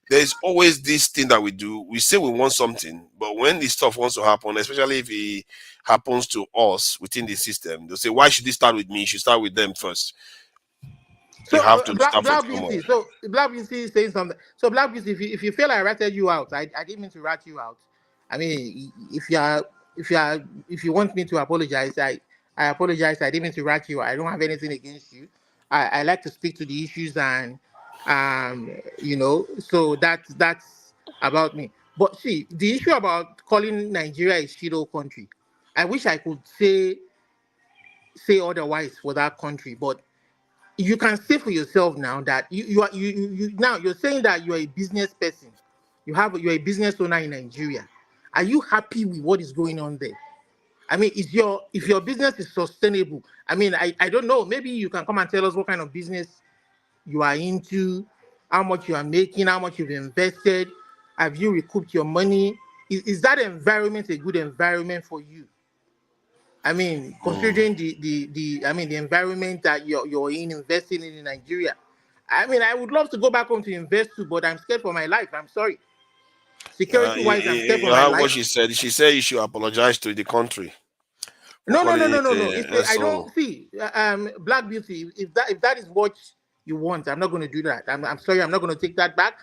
there's always this thing that we do. We say we want something, but when this stuff wants to happen, especially if it happens to us within the system, they'll say, why should this start with me? You should start with them first. So You have to Black start from Beauty. somewhere. So Black Beauty is saying something. So Black Beauty, if you feel I ratted you out, I didn't mean to rat you out. I mean, if you want me to apologize, I apologize. I didn't mean to rat you. I don't have anything against you. I like to speak to the issues, and so that's about me. But see, the issue about calling Nigeria a Shido country, I wish I could say otherwise for that country, but you can say for yourself now that you're saying that you're a business person. You're a business owner in Nigeria. Are you happy with what is going on there? I mean, if your business is sustainable, I mean, I don't know. Maybe you can come and tell us what kind of business you are into, how much you are making, how much you've invested, have you recouped your money? Is that environment a good environment for you? I mean, considering the environment that you're investing in Nigeria. I mean, I would love to go back home to invest too, but I'm scared for my life. I'm sorry. Security wise, I'm scared for You my have what life. she said. She said you should apologize to the country. No. Calling it If I so. don't see Black Beauty, if that is what you want, I'm not going to do that. I'm sorry, I'm not going to take that back.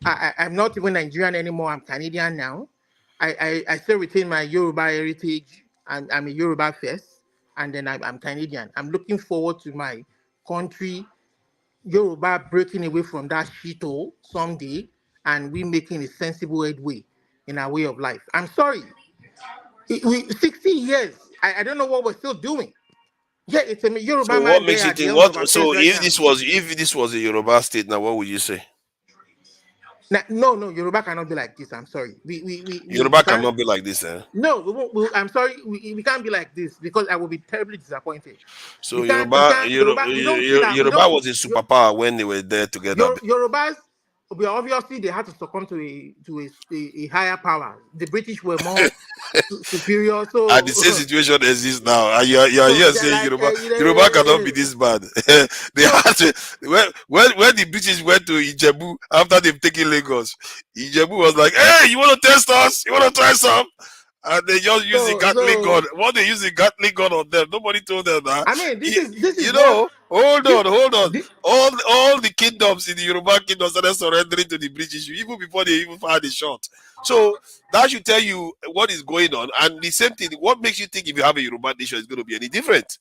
I'm not even Nigerian anymore. I'm Canadian now. I still retain my Yoruba heritage. I'm a Yoruba first, and then I'm Canadian. I'm looking forward to my country, Yoruba, breaking away from that shithole someday, and we making a sensible headway in our way of life. I'm sorry. 60 years. I don't know what we're still doing. Yeah, it's a Yoruba So what man makes there you at the think helm of what? So affairs right if now. this was a Yoruba state, now what would you say? No, Yoruba cannot be like this. I'm sorry. We Yoruba can't. cannot be like this, eh? No, we won't, I'm sorry. We can't be like this because I will be terribly disappointed. So We can't. Yoruba. We don't see that. We Yoruba don't. was a superpower when they were there together. Yorubas, obviously they had to succumb to a higher power. The British were more superior. And the So, same situation exists now. And you're so here they're saying like, Yoruba cannot be this bad. They so, had to, when the British went to Ijebu after they've taken Lagos, Ijebu was like, hey, you want to test us? You want to try some? And they just use the Gatling gun. What they use the Gatling gun on them? Nobody told them that. I mean, this is You what know, hold on. this, All the kingdoms in the Yoruba kingdom started surrendering to the British even before they even fired the shot. So that should tell you what is going on. And the same thing, what makes you think if you have a Yoruba nation is going to be any different?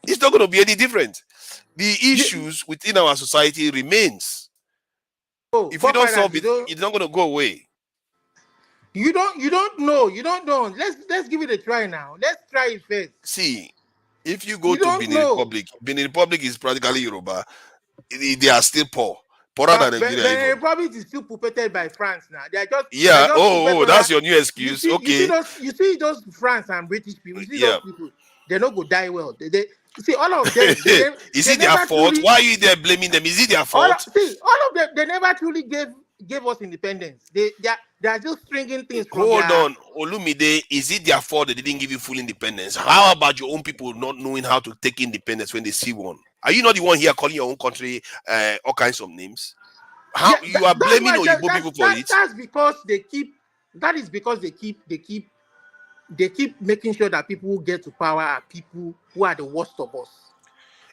It's not going to be any different. The issues within our society remains. If we don't solve it, it's not going to go away. You don't know. Let's give it a try now. Let's try it first. See, if you go to Benin Republic is practically Yoruba. They are still poor. Poorer than Nigeria. Benin Republic is still puppeted by France now. They are just that's your new excuse. Okay. You see those France and British people. You see those people. They don't go die well. They see all of them. Is it their fault? Why are you there blaming them? Is it their fault? All of them. They never truly gave us independence. They are just stringing things from Hold on, Olumide, is it their fault they didn't give you full independence? How about your own people not knowing how to take independence when they see one? Are you not the one here calling your own country all kinds of names? You are blaming Oyibo people for it? That's because that is because they keep making sure that people who get to power are people who are the worst of us.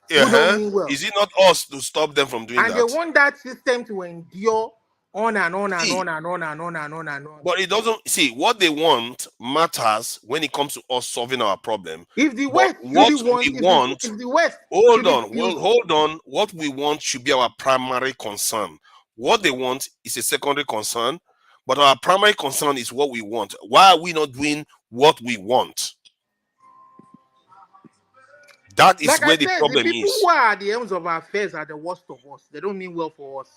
Who don't mean well. Is it not us to stop them from doing that? And they want that system to endure on and on and on and on and on and on and on. But it doesn't what they want matters when it comes to us solving our problem. If the West if the West hold on. What we want should be our primary concern. What they want is a secondary concern, but our primary concern is what we want. Why are we not doing what we want? That is where the problem is. The people who are at the ends of our affairs are the worst of us. They don't mean well for us.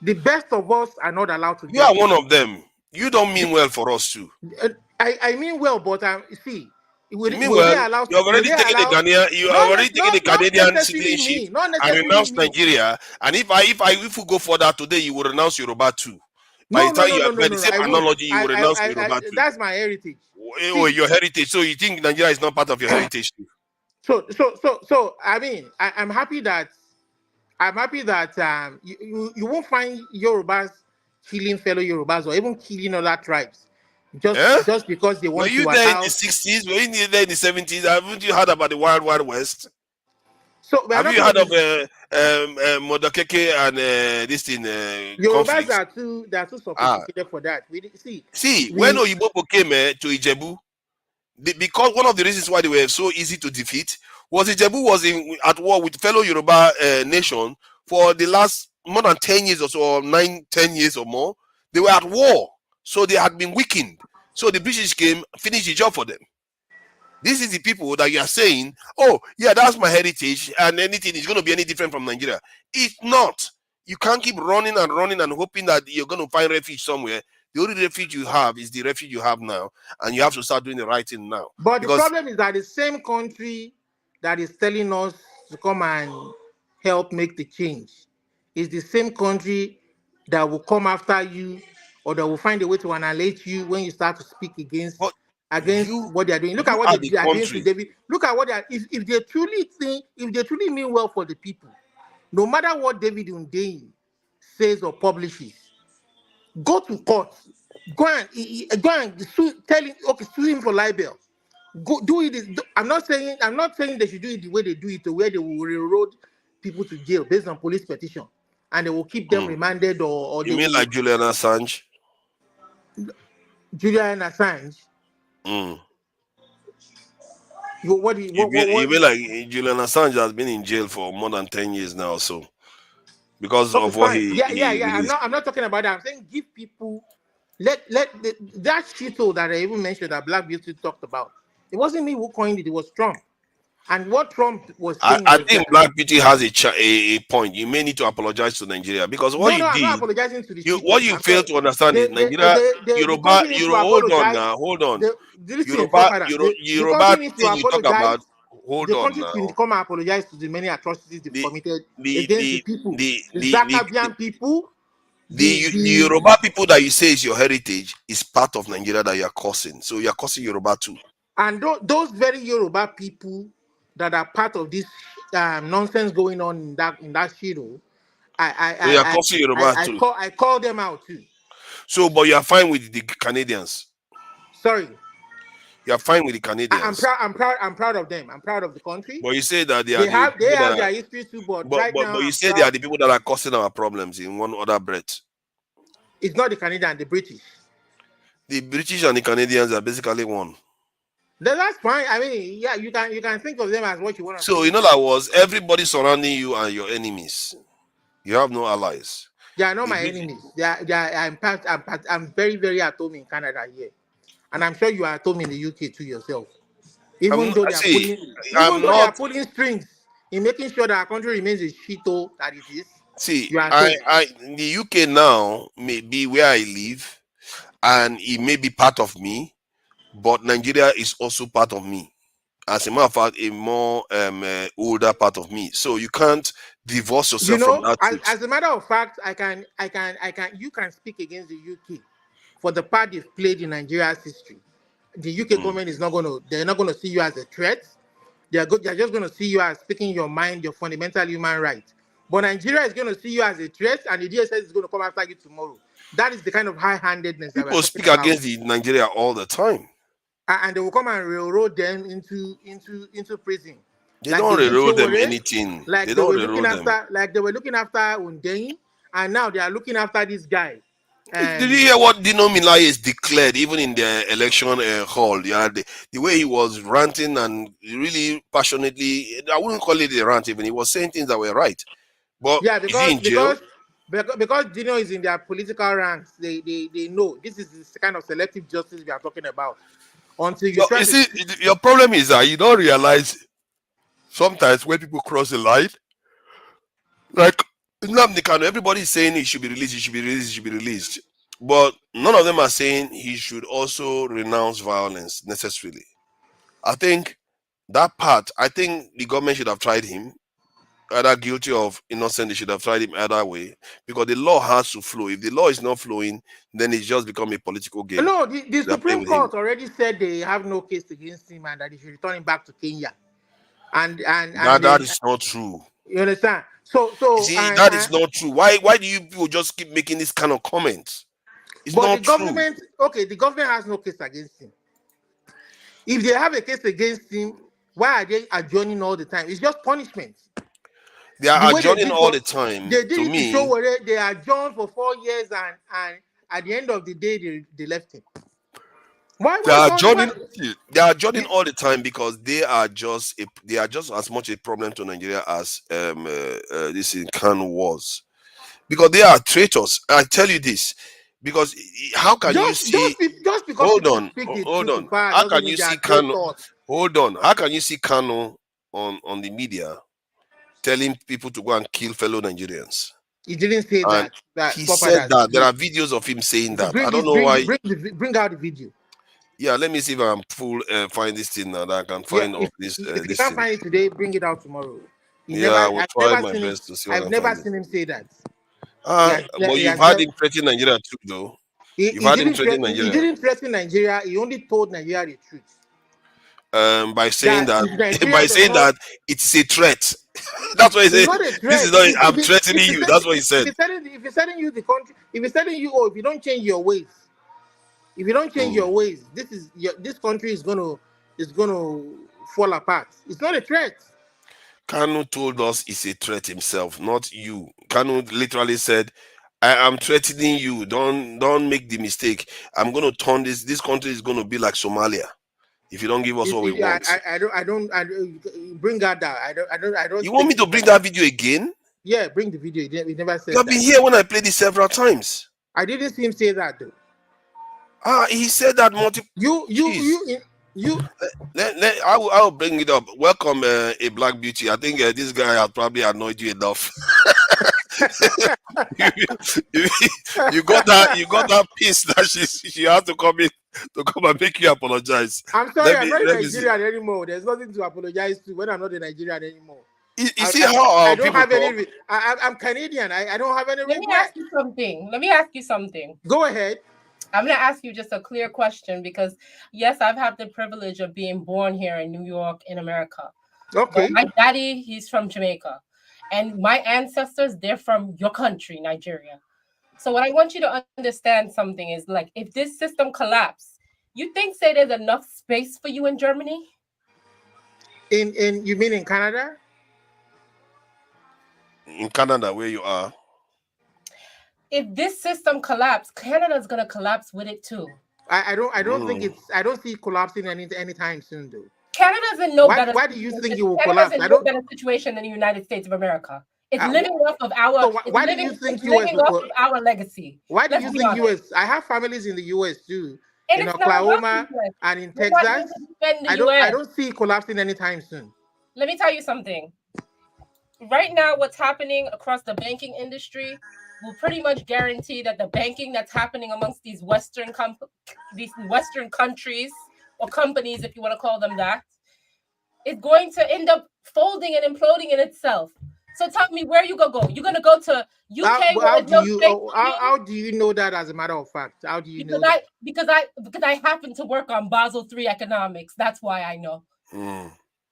The best of us are not allowed to. You are one of them. You don't mean well for us too. I mean well, but see, you have already taken the Ghanaian. You have already taken the Canadian citizenship and renounced Nigeria. And if we go further today, you will renounce Yoruba too. By the time you have the same analogy, you will renounce Yoruba too. That's my heritage. Your heritage. So you think Nigeria is not part of your heritage too? So I mean, I'm happy that you won't find Yorubas killing fellow Yorubas or even killing other tribes just because they want to. Were you there in the 60s? Were you there in the 70s? Haven't you heard about the Wild Wild West? So have you heard of Modakeke and this thing? Yorubas are too sophisticated for that. When Oyibo came to Ijebu, because one of the reasons why they were so easy to defeat was Ijebu was at war with fellow Yoruba nation for the last more than 10 years or so, or 9-10 years or more. They were at war, so they had been weakened. So the British came, finished the job for them. This is the people that you are saying, oh yeah, that's my heritage, and anything is going to be any different from Nigeria. It's not. You can't keep running and hoping that you're going to find refuge somewhere. The only refuge you have is the refuge you have now, and you have to start doing the right thing now. But the problem is that the same country that is telling us to come and help make the change is the same country that will come after you, or that will find a way to annihilate you when you start to speak against what they are doing. Look at what they are doing to David. Look at what they are. If they truly mean well for the people, no matter what David Hundeyin says or publishes, go to court, go and sue him for libel. Go do it. I'm not saying they should do it the way they do it, to where they will railroad people to jail based on police petition, and they will keep them remanded or. You mean like Julian Assange? Julian Assange. You mean like Julian Assange has been in jail for more than 10 years now, so because of what he I'm not talking about that. I'm saying give people that shithole that I even mentioned that Black Beauty talked about. It wasn't me who coined it. It was Trump. And what Trump was saying, I think Black Beauty has a point. You may need to apologize to Nigeria because what I'm not apologizing to the what you fail to understand is Nigeria, Yoruba. Hold on. Yoruba thing you talk about. Hold on now. The country come and apologize to the many atrocities they've committed against the people, the Zakabian people, The Yoruba people that you say is your heritage is part of Nigeria that you are cursing. So you are cursing Yoruba too. And those very Yoruba people that are part of this nonsense going on in that shiro, So you are cursing Yoruba too. I call them out too. So, but you are fine with the Canadians. Sorry. You are fine with the Canadians. I'm proud of them. I'm proud of the country. But you say that they have their history too. But now, you say they are the people that are causing our problems in one other breath. It's not the Canadians, the British. The British and the Canadians are basically one. That's fine. I mean, yeah, you can think of them as what you want to. So in other words, everybody surrounding you are your enemies. You have no allies. They are not my enemies. I'm very, very at home in Canada here. And I'm sure you are at home in the UK too yourself. Even though they are pulling strings in making sure that our country remains a shithole that it is. See, the UK now may be where I live, and it may be part of me, but Nigeria is also part of me. As a matter of fact, a more older part of me. So you can't divorce yourself from that. As a matter of fact, you can speak against the UK for the part they've played in Nigeria's history. The UK government is they're not gonna see you as a threat. They're just gonna see you as speaking your mind, your fundamental human right. But Nigeria is gonna see you as a threat, and the DSS is gonna come after you tomorrow. That is the kind of high-handedness that people speak against the Nigeria all the time. And they will come and railroad them into prison. They don't railroad them anything. Like they were looking after Undein, and now they are looking after this guy. Did you hear what Dino Milaye declared even in the election hall? Yeah, the way he was ranting and really passionately, I wouldn't call it a rant even. He was saying things that were right. But yeah, is he in jail? Because Dino is in their political ranks, they know this is the kind of selective justice we are talking about. Until you see, your problem is that you don't realize sometimes when people cross the line, like Nnamdi Kanu, everybody is saying he should be released, he should be released, he should be released. But none of them are saying he should also renounce violence necessarily. I think that part, the government should have tried him, either guilty or innocent. They should have tried him either way, because the law has to flow. If the law is not flowing, then it's just become a political game. No, the Supreme Court already said they have no case against him and that they should return him back to Kenya. And that is not true. You understand? So see, that is not true. Why do you people just keep making this kind of comments? It's not true. The government has no case against him. If they have a case against him, why are they adjourning all the time? It's just punishment. They are adjourning all the time. They did it to show where they adjourned for 4 years and at the end of the day they left him. They are adjourning all the time because they are just as much a problem to Nigeria as this in Kanu was, because they are traitors. I tell you this, because how can you see? Just because hold on. How can you see Kanu? Hold on. How can you see Kanu on the media telling people to go and kill fellow Nigerians? He didn't say that. He said that. There are videos of him saying that. I don't know why. Bring out the video. Yeah, let me see if I can find this thing now that I can find of this. If you can't find it today, bring it out tomorrow. I will try my best to see. I've never seen him say that. But you've had him threaten Nigeria too, though. You've had him threaten Nigeria. He didn't threaten Nigeria. He only told Nigeria the truth. By saying that it's a threat. That's what he said. This is not. I'm threatening you. That's what he said. If he's telling you the country, if he's telling you, if you don't change your ways, this country is gonna fall apart. It's not a threat. Kanu told us it's a threat himself, not you. Kanu literally said, "I am threatening you. Don't make the mistake. I'm gonna turn this country is gonna be like Somalia if you don't give us what we want." I don't bring that down. I don't. You want me to bring that video again? Yeah, bring the video. He never said. You have been here when I played it several times. I didn't see him say that though. He said that multiple. I will bring it up. Welcome, a black beauty. I think this guy has probably annoyed you enough. you got that piece that she had to come and make you apologize. I'm sorry, I'm not a Nigerian anymore. There's nothing to apologize to when I'm not a Nigerian anymore. You see how I our don't people have any. talk? I'm Canadian. I don't have any Let me regret. ask you something. Let me ask you something. Go ahead. I'm going to ask you just a clear question because, yes, I've had the privilege of being born here in New York, in America. Okay. But my daddy, he's from Jamaica. And my ancestors, they're from your country, Nigeria. So what I want you to understand something is, like, if this system collapses, you think, say, there's enough space for you in Germany? In you mean in Canada? In Canada, where you are. If this system collapses, Canada's gonna collapse with it too. I don't think it's. I don't see it collapsing anytime soon, though. Canada's in no better. Why do you think it will Canada's collapse? in no better situation than the United States of America. It's living off of our. So why do you think US living off of our legacy? Why do you think US? I have families in the US too, and in Oklahoma and in Texas. I don't see it collapsing anytime soon. Let me tell you something. Right now, what's happening across the banking industry will pretty much guarantee that the banking that's happening amongst these Western countries or companies, if you want to call them that, is going to end up folding and imploding in itself. So tell me, where you go? You're gonna go to UK? How do you know that? As a matter of fact, how do you know that? Because I happen to work on Basel III economics. That's why I know.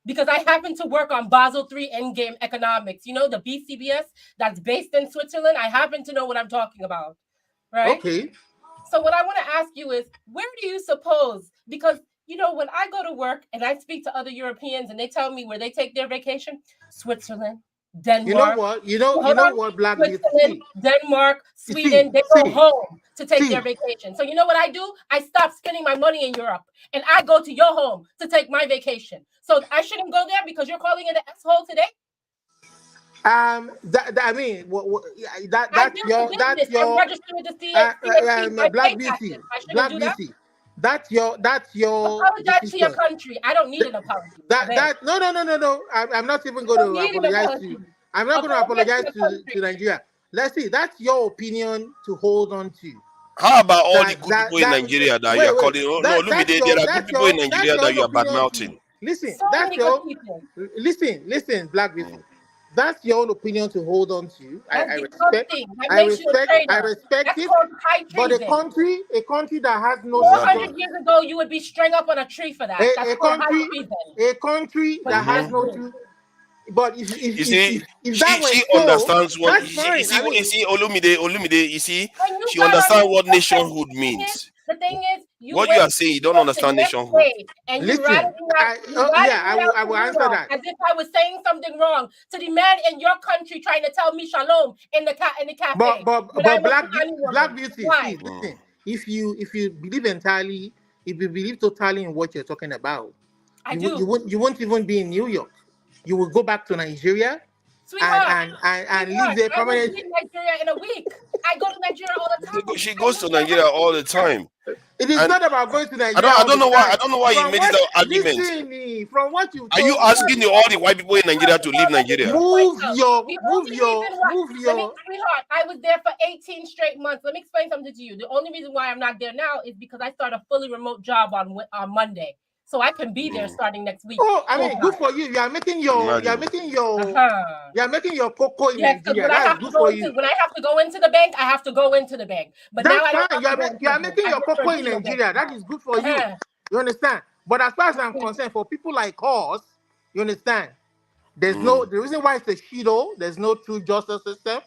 Because I happen to work on Basel III endgame economics. You know, the BCBS that's based in Switzerland. I happen to know what I'm talking about, right? Okay. So what I want to ask you is, where do you suppose? Because, you know, when I go to work and I speak to other Europeans and they tell me where they take their vacation, Switzerland, Denmark. You know what? You know what, Black Switzerland, Denmark, Sweden, they go home to take their vacation. So you know what I do? I stop spending my money in Europe and I go to your home to take my vacation. So I shouldn't go there because you're calling it an asshole today? That's your Black Beauty. Black Beauty. That's your apologize to your country. I don't need an apology. No. I'm not even going to apologize to you. I'm not going to apologize to Nigeria. Let's see. That's your opinion to hold on to. How about all the good people in Nigeria that you are calling? There are good people in Nigeria that you are badmouthing. Listen, listen, Black Beauty. That's your own opinion to hold on to. I respect it. But a country that has no 400 years ago, you would be strung up on a tree for that. A country that has no truth. But if she understands what you see, Olumide, you see, she understands what nationhood means. The thing is, what you are saying, you don't understand nationhood. And listen, I will answer that. As if I was saying something wrong to the man in your country trying to tell me shalom in the cafe. But Black Beauty, see, listen. If you believe entirely, if you believe totally in what you're talking about, you won't even be in New York. You will go back to Nigeria and live there permanently. I will be in Nigeria in a week. I go to Nigeria all the time. She goes to Nigeria all the time. It is not about going to Nigeria. I don't know why you made this argument. Listen, from what you are you asking all the white people in Nigeria to leave Nigeria? Move your. Sweetheart, I was there for 18 straight months. Let me explain something to you. The only reason why I'm not there now is because I start a fully remote job on Monday. So I can be there starting next week. Oh, I mean, good for you. You are making your cocoa in Nigeria. That's good for you. When I have to go into the bank, I have to go into the bank. But that's fine. You are making your cocoa in Nigeria. That is good for you. You understand? But as far as I'm concerned, for people like us, you understand? There's the reason why it's a shido. There's no true justice system.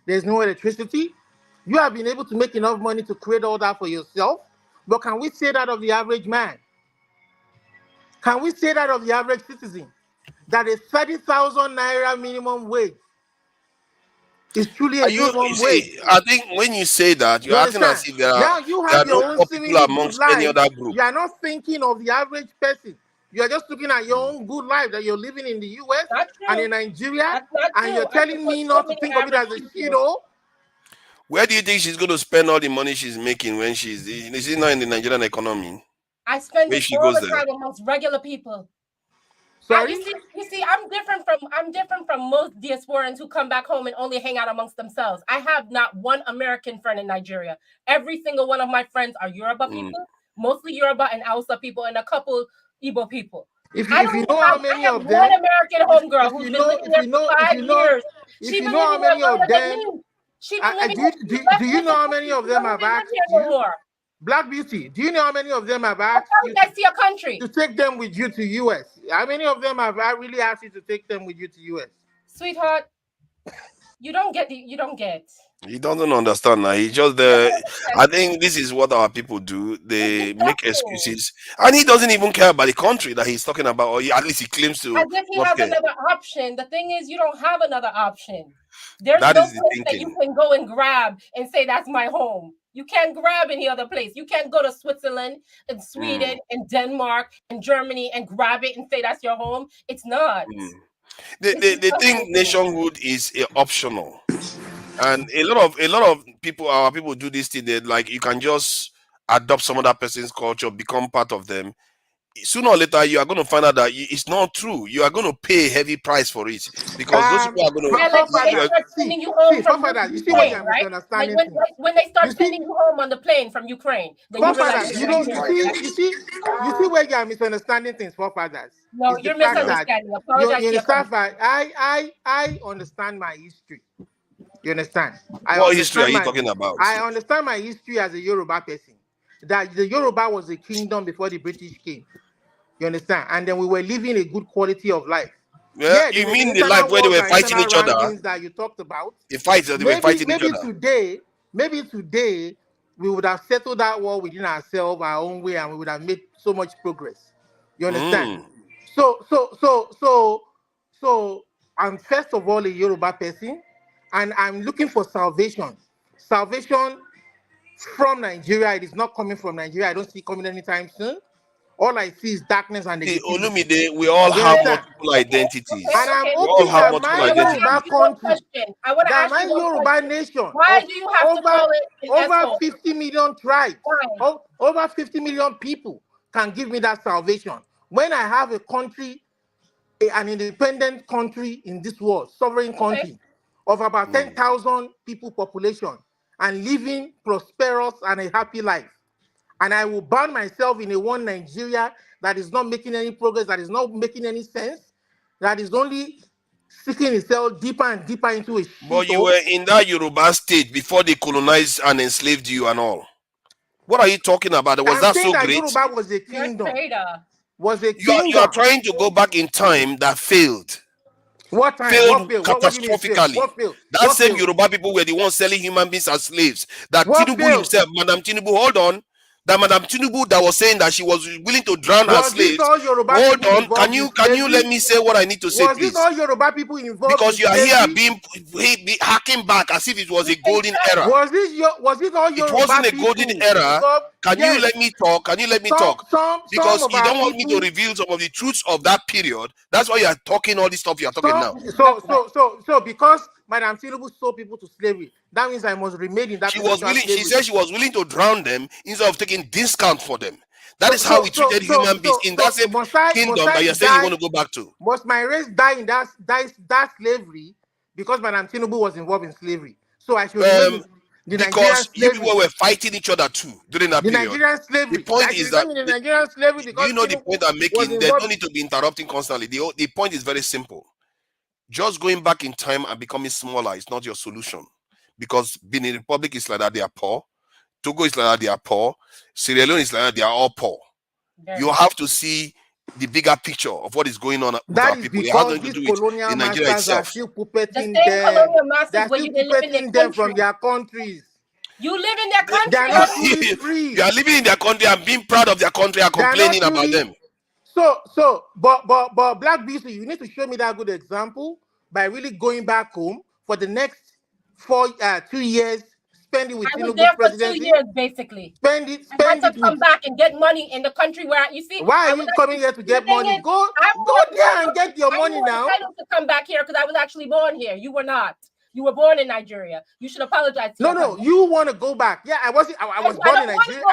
There's no electricity. You have been able to make enough money to create all that for yourself. But can we say that of the average man? Can we say that of the average citizen? That a 30,000 naira minimum wage is truly a minimum wage. I think when you say that, you're acting as if there are no poor people amongst any other group. You are not thinking of the average person. You are just looking at your own good life that you're living in the US and in Nigeria, and you're telling me not to think of it as a shido. Where do you think she's going to spend all the money she's making when she's not in the Nigerian economy? I spend it all the time amongst regular people. Sorry? You see, I'm different from most diasporans who come back home and only hang out amongst themselves. I have not one American friend in Nigeria. Every single one of my friends are Yoruba people, mostly Yoruba and Hausa people, and a couple Igbo people. I if don't you even know have. how many I have of one them, American homegirl who's you been know living there for 5 years. if She's you been know how living there many of longer than them, me. She's been living do there. She left you know how many Mississippi. of She them don't have even live asked here no you? more. Black Beauty, do you know how many of them have That's asked how you you guys see a country. to take them with you to US? How many of them have really asked you to take them with you to US? Sweetheart, you don't get. You don't get. He doesn't understand now. He just I think this is what our people do. They make excuses, and he doesn't even care about the country that he's talking about, or at least he claims to As if he not has care. another option. The thing is, you don't have another option. There's That no is the place that you thinking. can go and grab and say that's my home. You can't grab any other place. You can't go to Switzerland and Sweden and Denmark and Germany and grab it and say that's your home. It's not. They think nationhood is optional, and a lot of people, our people, do this thing. That like you can just adopt some other person's culture, become part of them. Sooner or later, you are going to find out that it's not true. You are going to pay a heavy price for it because those people are going to. Yeah, like when they start sending you home from you see what Ukraine, you're right? Like misunderstanding. when they start sending you home on the plane from Ukraine, then you realize Forefathers, you see where you are misunderstanding things, forefathers. No, It's the you're fact that misunderstanding. Apologize you to your understand. country. I understand my history. You understand? What history are you talking about? I understand my history as a Yoruba person. That the Yoruba was a kingdom before the British came. You understand? And then we were living a good quality of life. Yeah, you mean the life where they were fighting each other? That you talked about. The fights that they were fighting each other. Maybe today we would have settled that war within ourselves, our own way, and we would have made so much progress. You understand? So I'm first of all a Yoruba person, and I'm looking for salvation. Salvation from Nigeria. It is not coming from Nigeria. I don't see it coming anytime soon. All I see is darkness and negativity. Olumide, we all have multiple identities. And I'm we all hoping have that multiple my identities. Yoruba country, that my Yoruba nation, why do you have to call it over 50 million tribes, over 50 million people can give me that salvation. When I have a country, an independent country in this world, sovereign country, of about 10,000 people population, and living prosperous and a happy life. And I will ban myself in a one Nigeria that is not making any progress, that is not making any sense, that is only seeking itself deeper and deeper into a shit. But you were in that Yoruba state before they colonized and enslaved you and all. What are you talking about? Was that so great? Yoruba was a kingdom. You are trying to go back in time that failed. What time? Failed What catastrophically. That same Yoruba people were the ones selling human beings as slaves. That Tinubu himself, Madam Tinubu, hold on. That Madam Tinubu that was saying that she was willing to drown her slaves. Hold on, can you let me say what I need to say, please? Was it all Yoruba people involved? Because you are here being hacking back as if it was a golden era. Was it all Yoruba? It wasn't a golden era. Can you let me talk? Can you let me talk? Because you don't want me to reveal some of the truths of that period. That's why you are talking all this stuff you are talking now. So because Madam Tinubu sold people to slavery, that means I must remain in that. She was willing. She said she was willing to drown them instead of taking discount for them. That is how we treated human beings in that same kingdom that you're saying you want to go back to. Must my race die in that slavery because Madam Tinubu was involved in slavery? So I should because you people were fighting each other too during that period. Nigerian slavery. The point is that the Nigerian slavery because you know the point I'm making. They don't need to be interrupting constantly. The point is very simple. Just going back in time and becoming smaller is not your solution. Because Benin Republic is like that, they are poor. Togo is like that, they are poor. Sierra Leone is like that, they are all poor. You have to see the bigger picture of what is going on with our people. It has nothing to do with Nigeria itself. Are still puppeting them. They are still puppeting them from their countries. You live in their country. They are not fully free. You are living in their country and being proud of their country and complaining about them. But Black Beauty, you need to show me that good example by really going back home for the next 2 years, spending with Tinubu's presidency. For 2 years, basically. Spend it. Come back and get money in the country where you see. Why are you coming here to get money? Go there and get your money now. I to come back here because I was actually born here. You were not. You were born in Nigeria. You should apologize to No, you want to go back. Yeah, I was born in Nigeria.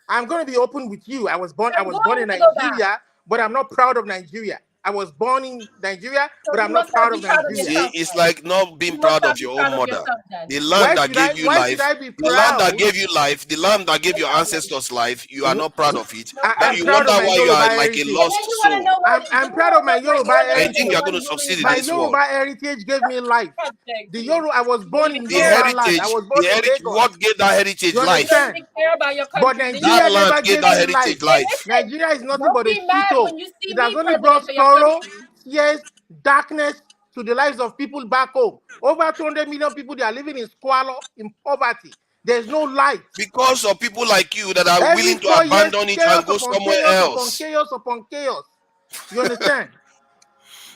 I'm gonna be open with you. I was born in Nigeria, but I'm not proud of Nigeria. I was born in Nigeria, So but you I'm not must not proud be of proud of Nigeria. See, yourself. it's Then. like not being You must proud not of be your proud own of mother. yourself then. The land that gave you Why should life, I be the land that proud? gave you life, the land that gave your ancestors life, you are not proud of it. No Now I'm you problem. proud wonder of my why you Yoruba are like a heritage. And then lost you want to soul. know what? I'm proud of my Yoruba And you think heritage. you're going to succeed in My this world. Yoruba heritage gave me life. The Yoruba, I was born in The Yoruba land. I heritage, was born in Lagos. what gave that heritage You You don't life? understand? even care about your But country. That Nigeria land never gave gave that me life. heritage life. Nigeria is nothing Don't but a be mad shithole. when you see It has me only president brought of your sorrow, country. tears, darkness to the lives of people back home. Over 200 million people, they are living in squalor, in poverty. There's no light. Because of people like you that are Every willing to 4 years, abandon it and chaos go upon somewhere chaos upon else. chaos upon chaos. You understand?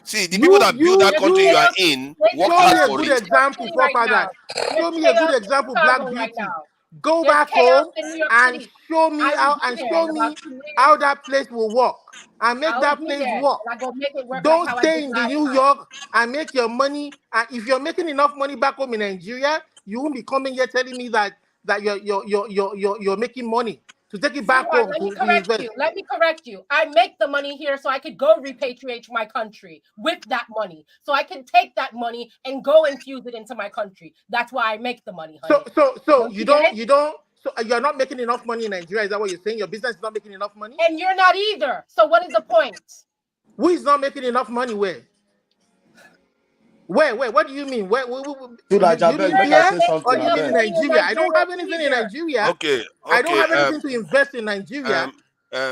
See, the people that build that country you are in work Show hard me a for good it. example, Right now. forefathers. There's Show me a good chaos in example, Black Chicago right Beauty. now. Go There's back chaos home in New York and City. show me I will be there in about 2 weeks. how that place will work and make I'll that be place there. work. And I go make it work like Don't how I stay did in the last New time. York and make your money. And if you're making enough money back home in Nigeria, you won't be coming here telling me that you're making money to take it back Sweetheart, home let me to correct invest. you. Let me correct you. I make the money here so I could go repatriate to my country with that money. So I can take that money and go infuse it into my country. That's why I make the money, honey. So you're not making enough money in Nigeria. Is that what you're saying? Your business is not making enough money? And you're not either. So what is the point? Who is not making enough money? Where? What do you mean? Where you live here or you live in Nigeria? I don't have anything in Nigeria. Okay, I don't okay. have anything to invest in Nigeria.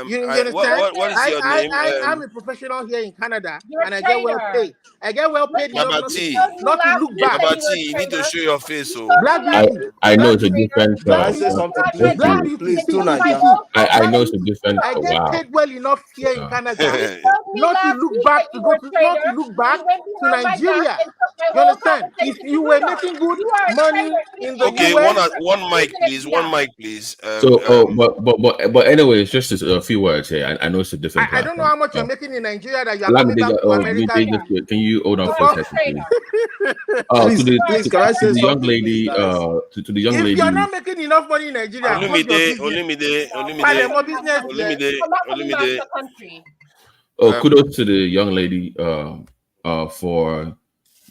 You understand? What is your name? I'm a professional here in Canada, You're and a I get well traitor. paid. I get well paid enough Babati, not to look back. Babati, you need to show your face. So Black Beauty. I know it's a different. Black Let's Black see. Beauty. I know it's a different. I get Wow. paid well enough here in Canada Me not to last look week back that you were a not to traitor. look back You went to behind my back Nigeria. and took my You whole understand? If compensation you to were New York. making good You are a money traitor. in the okay, US, one mic, please. One mic, please. So, but anyway, it's just a few words here. I know it's a different I don't know platform. how much you're making in Nigeria that you are Allow coming me back to, to America. can you hold on to for a come- second, please? Please, can I say to the young something, lady, guys? to the young If lady. you're not making enough money in Nigeria, mind your business. More business here. I'm not coming back to the country. Kudos to the young lady for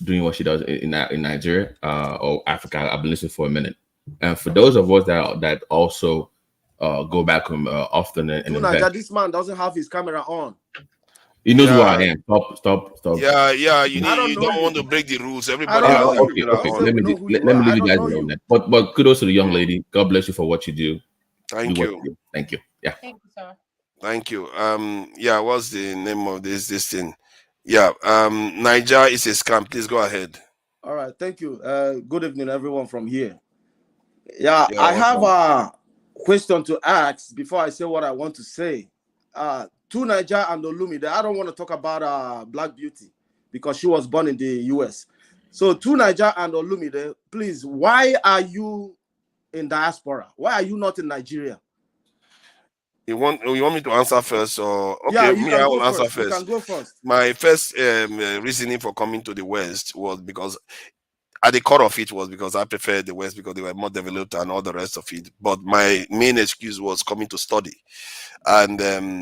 doing what she does in Nigeria or Africa. I've been listening for a minute, and for those of us that also go back home often and invest. This man doesn't have his camera on. He knows who I am. Stop. Yeah. You don't want to break the rules. Everybody okay. Let me leave you guys alone then. But kudos to the young lady. God bless you for what you do. Thank you. Thank you. Yeah. Thank you, sir. Thank you. Yeah. What's the name of this thing? Yeah. Niger is a scam. Please go ahead. All right. Thank you. Good evening, everyone from here. Yeah, I have a question to ask before I say what I want to say. To Niger and Olumide, I don't want to talk about Black Beauty because she was born in the US. So to Niger and Olumide, please, why are you in diaspora? Why are you not in Nigeria? You want me to answer first, or yeah, I will answer first. You can go first. My first reasoning for coming to the West was because at the core of it was because I preferred the West because they were more developed and all the rest of it. But my main excuse was coming to study. And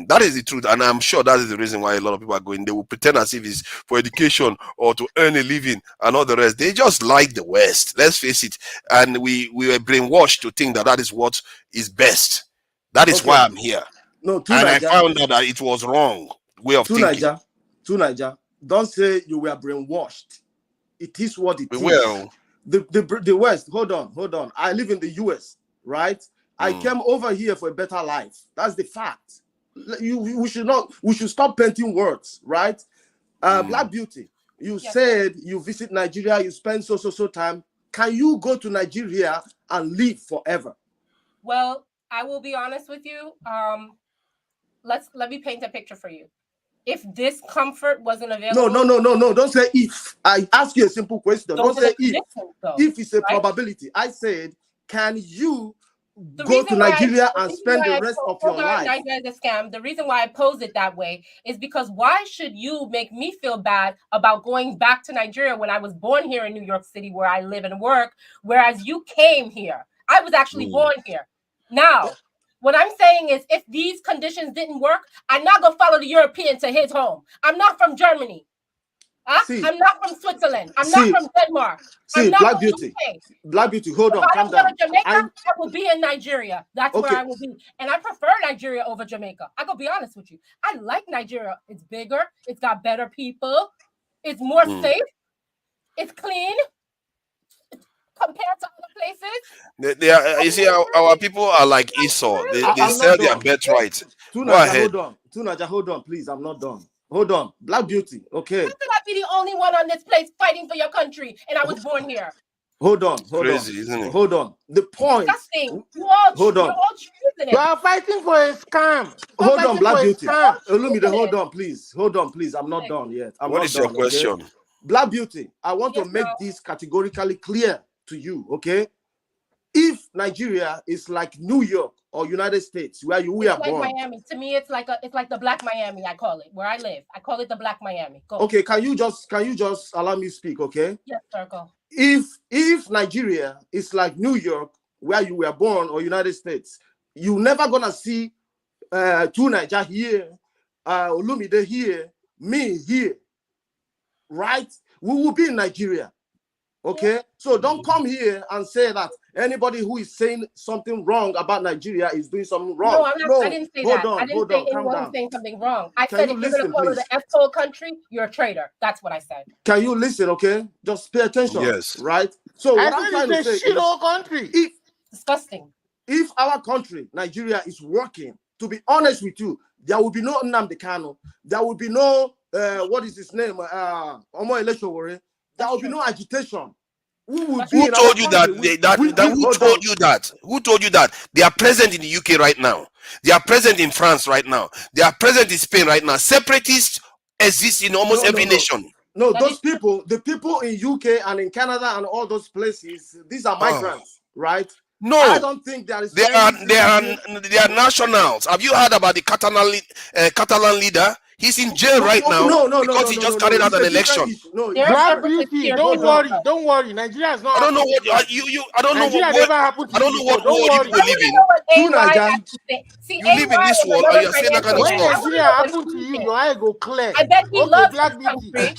that is the truth. And I'm sure that is the reason why a lot of people are going. They will pretend as if it's for education or to earn a living and all the rest. They just like the West. Let's face it. And we were brainwashed to think that is what is best. That is why I'm here. No, I found out that it was wrong way of thinking. To Niger, don't say you were brainwashed. It is what it is. Well, the West. Hold on. I live in the US, right? I came over here for a better life. That's the fact. We should stop painting words, right? Black Beauty, you said you visit Nigeria, you spend so time. Can you go to Nigeria and live forever? Well, I will be honest with you. Let me paint a picture for you. If this comfort wasn't available, no. Don't say if. I ask you a simple question. Don't say if. If it's a probability. I said, can you go to Nigeria and spend the rest of your life? Nigeria is a scam. The reason why I pose it that way is because why should you make me feel bad about going back to Nigeria when I was born here in New York City, where I live and work, whereas you came here? I was actually born here. Now, What I'm saying is, if these conditions didn't work, I'm not gonna follow the European to his home. I'm not from Germany. I'm not from Switzerland. I'm not from Denmark. I'm not Black from Beauty. UK. Black Beauty, hold If on, I calm don't go down. to Jamaica, I will be in Nigeria. That's where I will be. And I prefer Nigeria over Jamaica. I gotta be honest with you. I like Nigeria. It's bigger. It's got better people. It's more safe. It's clean compared to other places. You see, our people are like Esau. They sell their birthright. Go ahead. Tunaja, hold on, please. I'm not done. Hold on. Black Beauty, okay. How could I be the only one on this place fighting for your country and I was born here? Hold on. Crazy, isn't it? Hold on. The point. Disgusting. Hold on. You're all choosing it. You are fighting for a scam. Hold on, Black Beauty. Olumide, hold on, please. Hold on, please. I'm not done yet. What is your question? Okay? Black Beauty, I want to make this categorically clear to you, okay? If Nigeria is like New York or United States, where we are like born. Miami. To me, it's like the Black Miami. I call it where I live. I call it the Black Miami. Go. Okay, can you just allow me speak, okay? Yes, sir. Go. If Nigeria is like New York, where you were born, or United States, you're never gonna see Tunaja here, Olumide here, me here, right? We will be in Nigeria. Okay, so don't come here and say that anybody who is saying something wrong about Nigeria is doing something wrong. No, I'm not, I didn't say that. I didn't say anyone down. was saying something wrong. I said if you're going to call it an F-hole country, you're a traitor. That's what I said. Can you listen, okay? Just pay attention. Yes. Right? So what I'm trying to say is, country. Disgusting. If our country, Nigeria, is working, to be honest with you, there will be no Nnamdi Kanu. There will be no, what is his name? Electoral. There will be no agitation. Who told you that? Who told you that? Who told you that? They are present in the UK right now. They are present in France right now. They are present in Spain right now. Separatists exist in almost every nation. No, those people, the people in UK and in Canada and all those places, these are migrants, right? No, I don't think there is. They are nationals. Have you heard about the Catalan leader? He's in jail right now because he just carried out an election. Black Beauty, don't worry. Nigeria is not. I don't know what you. I don't know what. Never happened to I don't know what world you live in. You live in this world and you're saying that kind of stuff. When Nigeria happened to you, your eye go clear. I bet he loves his country.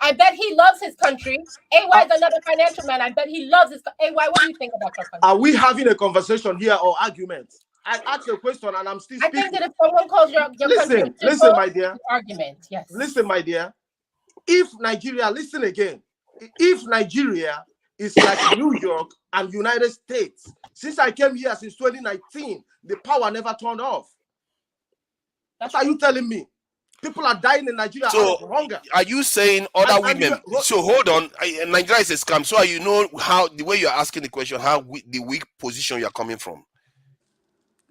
I bet he loves his country. AY is another financial man. I bet he loves his. AY, what do you think about your country? Are we having a conversation here or argument? I asked a question and I'm still speaking. I think that if someone calls your country, listen, my dear. Argument, yes. Listen, my dear. If Nigeria, listen again. If Nigeria is like New York and United States, since I came here since 2019, the power never turned off. What are you telling me? People are dying in Nigeria out of hunger. Are you saying other women? So hold on. Nigeria is a scam. So you know how the way you're asking the question, the weak position you're coming from.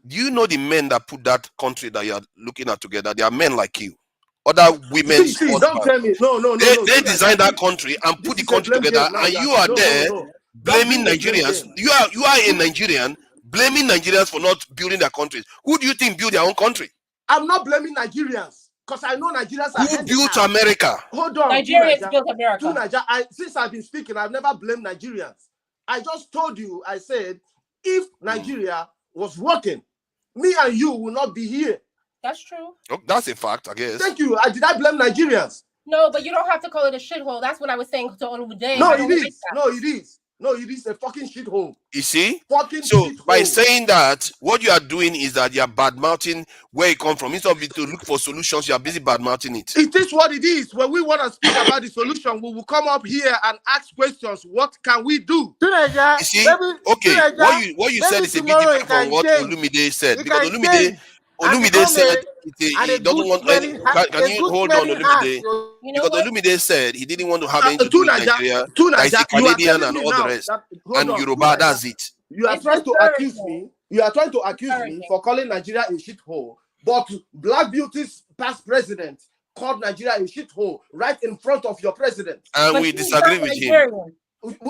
Do you know the men that put that country that you're looking at together? They are men like you. Other women. Don't tell me. No. They designed that country and put the country together, and you are blaming Nigerians. You are a Nigerian blaming Nigerians for not building their countries. Who do you think built their own country? I'm not blaming Nigerians because I know Nigerians are. Who built America? Hold on. Nigerians built America. Since I've been speaking, I've never blamed Nigerians. I just told you. I said if Nigeria was working, me and you will not be here. That's true. Oh, that's a fact, I guess. Thank you. Did I blame Nigerians? No, but you don't have to call it a shithole. That's what I was saying to Olumide. No, it is. No, it is a fucking shithole. You see? Fucking so shithole. By saying that, what you are doing is that you are bad-mouthing where you come from. Instead of you to look for solutions, you are busy bad-mouthing it. It is what it is. When we want to speak about the solution, we will come up here and ask questions. What can we do? You see? What you said is a bit different from what Olumide said. Because Olumide said he doesn't want any. Can you hold on, Olumide? Because Olumide said he didn't want to have anything to do with Nigeria. That is Canadian and all the rest. And Yoruba, that's it. You are trying to accuse me. You are trying to accuse me for calling Nigeria a shithole. But Black Beauty's past president called Nigeria a shithole right in front of your president. And we disagree with him.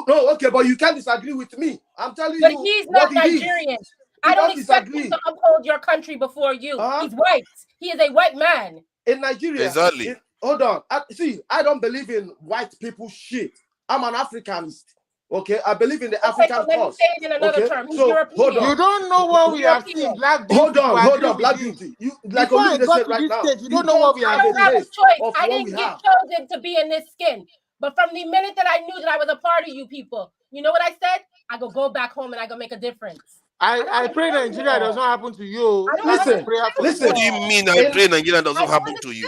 No, okay, but you can't disagree with me. I'm telling you. But he's not Nigerian. I don't expect him to uphold your country before you. He's white. He is a white man. In Nigeria. Exactly. Hold on. I don't believe in white people shit. I'm an Africanist. Okay, I believe in the African so let me cause. say it in another term. He's European. Hold on. You don't know what we have seen. Black beauty. Hold on, Black beauty. You like Before I Olumide got said to right this now. stage, you don't know what we have I don't have a choice. Of I what didn't we get have. chosen to be in this skin. But from the minute that I knew that I was a part of you people, you know what I said? I go back home and I go make a difference. I pray Nigeria doesn't happen to you. Listen. What do you mean I pray Nigeria doesn't happen to you?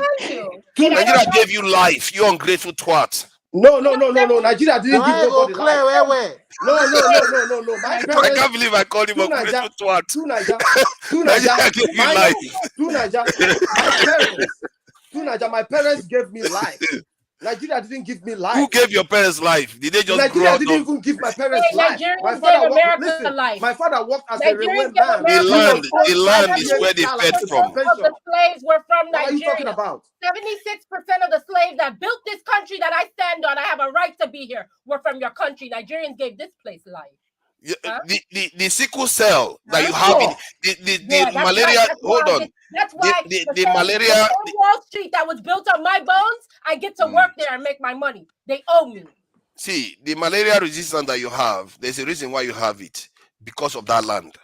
Nigeria gave you life, you ungrateful twat. No. Nigeria didn't give nobody life. Where? No. My I parents, can't believe I called him ungrateful twat. to Nigeria, Nigeria gave you life. my parents gave me life. Nigeria didn't give me life. Who gave your parents life? Did they just Nigeria grow didn't up? even give my parents life. Nigerians gave America life. My father worked as a railway man. The land is where they fed from. Of the slaves were from What are you talking Nigeria. about? 76% of the slaves that built this country that I stand on, I have a right to be here, were from your country. Nigerians gave this place life. The sickle cell that you have, the malaria. Hold on. That's why the malaria. Wall Street that was built on my bones, I get to work there and make my money. They owe me. See, the malaria resistance that you have, there's a reason why you have it, because of that land.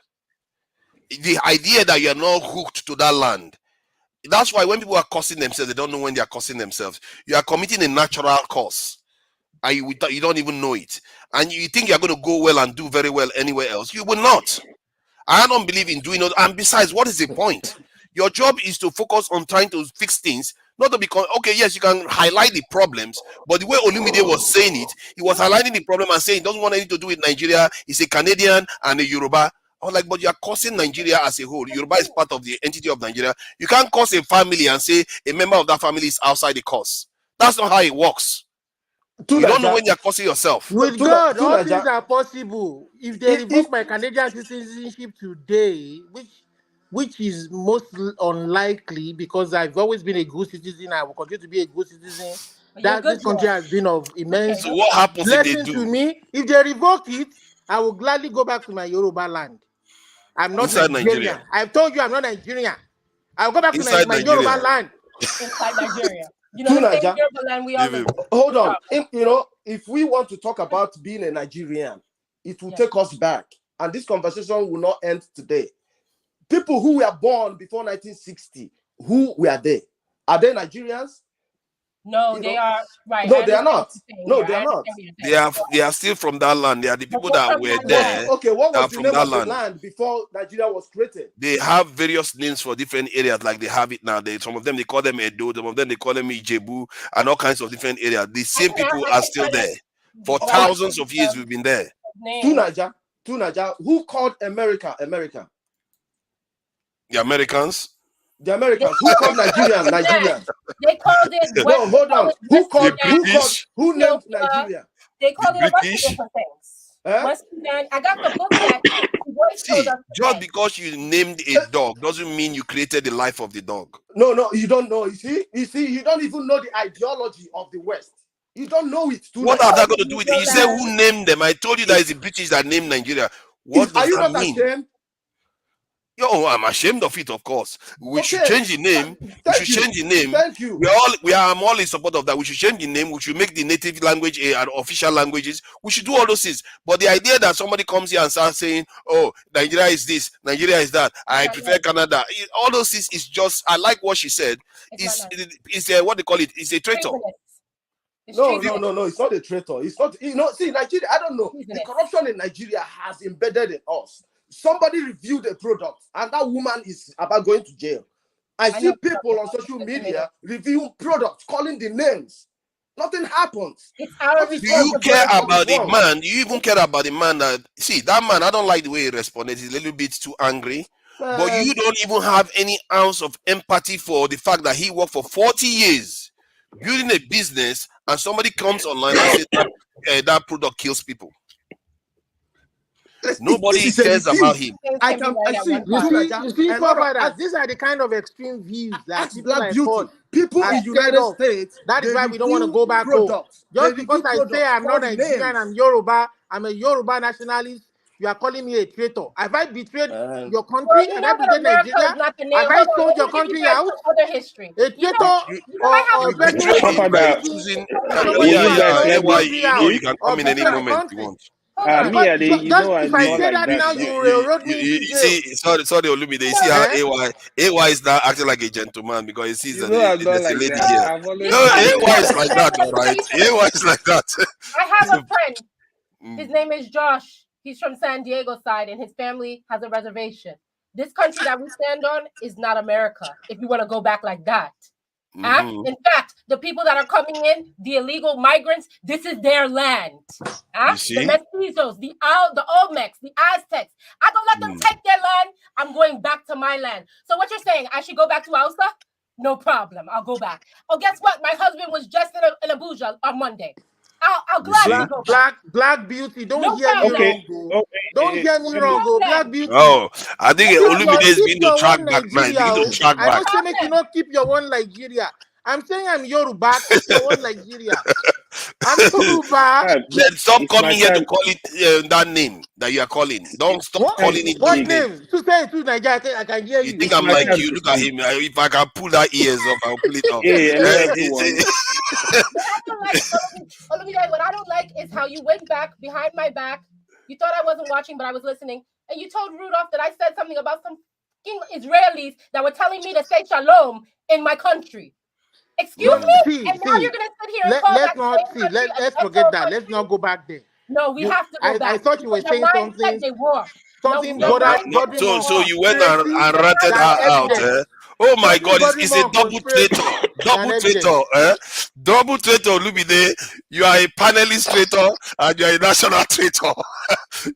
The idea that you're not hooked to that land. That's why when people are cursing themselves, they don't know when they are cursing themselves. You are committing a natural curse, and you don't even know it. And you think you're going to go well and do very well anywhere else. You will not. I don't believe in doing it. And besides, what is the point? Your job is to focus on trying to fix things, not to become, okay, yes, you can highlight the problems, but the way Olumide was saying it, he was highlighting the problem and saying he doesn't want anything to do with Nigeria. He's a Canadian and a Yoruba. I was like, but you are causing Nigeria as a whole. Yoruba is part of the entity of Nigeria. You can't cause a family and say a member of that family is outside the cause. That's not how it works. You don't know when you're causing yourself. With God, all things are possible. If they revoke my Canadian citizenship today, which is most unlikely because I've always been a good citizen, I will continue to be a good citizen. That this country has been of immense So what happens if they do? to me. If they revoke it, I will gladly go back to my Yoruba land. I'm not Inside Nigerian. Nigeria. I've told you I'm not Nigerian. I'll go back Inside to my Nigeria. Yoruba land. Inside Nigeria. You know, the same Yoruba land we all live in. Hold on. If we want to talk about being a Nigerian, it will take us back. And this conversation will not end today. People who were born before 1960, who were they? Are they Nigerians? No, they are right. No, they are not. No, they are not. They are still from that land. They are the people that were there. Okay, what was the from name that of the land before Nigeria was created? They have various names for different areas, like they have it now. Some of them they call them Edo, some of them they call them Ijebu, and all kinds of different areas. The same people are still there. For thousands of years, we've been there. To Niger, who called America? The Americans. The Americans. Who called Nigeria? They called it. No, hold on. Who named No, Nigeria? They called it a bunch of British. different things. West Sudan. I got the book that See, just because you named a dog doesn't mean you created the life of the dog. No, you don't know. You see, you don't even know the ideology of the West. You don't know it. What are that going to do with it? You say who named them? I told you that it's the British that named Nigeria. What does that mean? Ashamed? Yo, I'm ashamed of it, of course. We should change the name. Thank you. I'm all in support of that. We should change the name. We should make the native language an official languages. We should do all those things. But the idea that somebody comes here and starts saying, "Oh, Nigeria is this, Nigeria is that. I prefer Canada." All those things is just. I like what she said. It's what they call it. It's a traitor. No. It's not a traitor. It's not. See, Nigeria. I don't know. The corruption in Nigeria has embedded in us. Somebody reviewed a product, and that woman is about going to jail. I see people on social media reviewing products, calling the names. Nothing happens. Do you care about the man? Do you even care about the man that that man? I don't like the way he responded. He's a little bit too angry. But you don't even have any ounce of empathy for the fact that he worked for 40 years building a business, and somebody comes online and says that product kills people. Nobody cares about him. I see. You see, these are the kind of extreme views that people in the United States. That is why we don't want to go back home. Just because I say I'm not Nigerian, I'm Yoruba, I'm a Yoruba nationalist. you are calling me a traitor. Have I betrayed your Well, country? you Have know I that betrayed America Nigeria? is not the name. Have I Hold on, sold let your me give you country guys out? some other history. A traitor I have or a friend person who who By is choosing, someone yeah, who has sold the AY, country you know, out you can or come in any betrayed my moment you country? want. Hold on. Because just if I See, say that now, you will road me you into jail. see, sorry, Olumide. You see how AY is now acting like a gentleman because he sees that there's a lady here. No, AY is like that, all right? AY is like that. I have a friend. His name is Josh. He's from San Diego side, and his family has a reservation. This country that we stand on is not America, if you want to go back like that. In fact, the people that are coming in, the illegal migrants, this is their land. You see? The Mestizos, the Olmecs, the Aztecs. I don't let them take their land. I'm going back to my land. So what you're saying, I should go back to Hausa? No problem. I'll go back. Oh, guess what? My husband was just in Abuja on Monday. I'll gladly go back. Black beauty. Don't No hear me problem. wrong. Don't hear me wrong. Black beauty. Oh, I think Olumide is keep being to your track one back now. He's Nigeria. beginning to track I back. don't say make you not keep your one Nigeria. I'm saying I'm Yoruba. Keep your one Nigeria. I'm Yoruba. Then stop coming here to call it that name that you are calling. Don't stop calling it. What name? To say it to Nigeria, I can hear you. You think I'm like you? Look at him. If I can pull that ears off, I'll pull it off. What I don't like is how you went back behind my back. You thought I wasn't watching, but I was listening. And you told Rudolph that I said something about some Israelis that were telling me to say shalom in my country. Excuse me? And now you're going to sit here and call that let's forget that. Let's not go back there. No, we have to go back. I thought you were saying something. Something So you went and ratted her out. Oh my God, it's a double traitor. Double traitor. Double traitor, Olumide. You are a panelist traitor and you are a national traitor.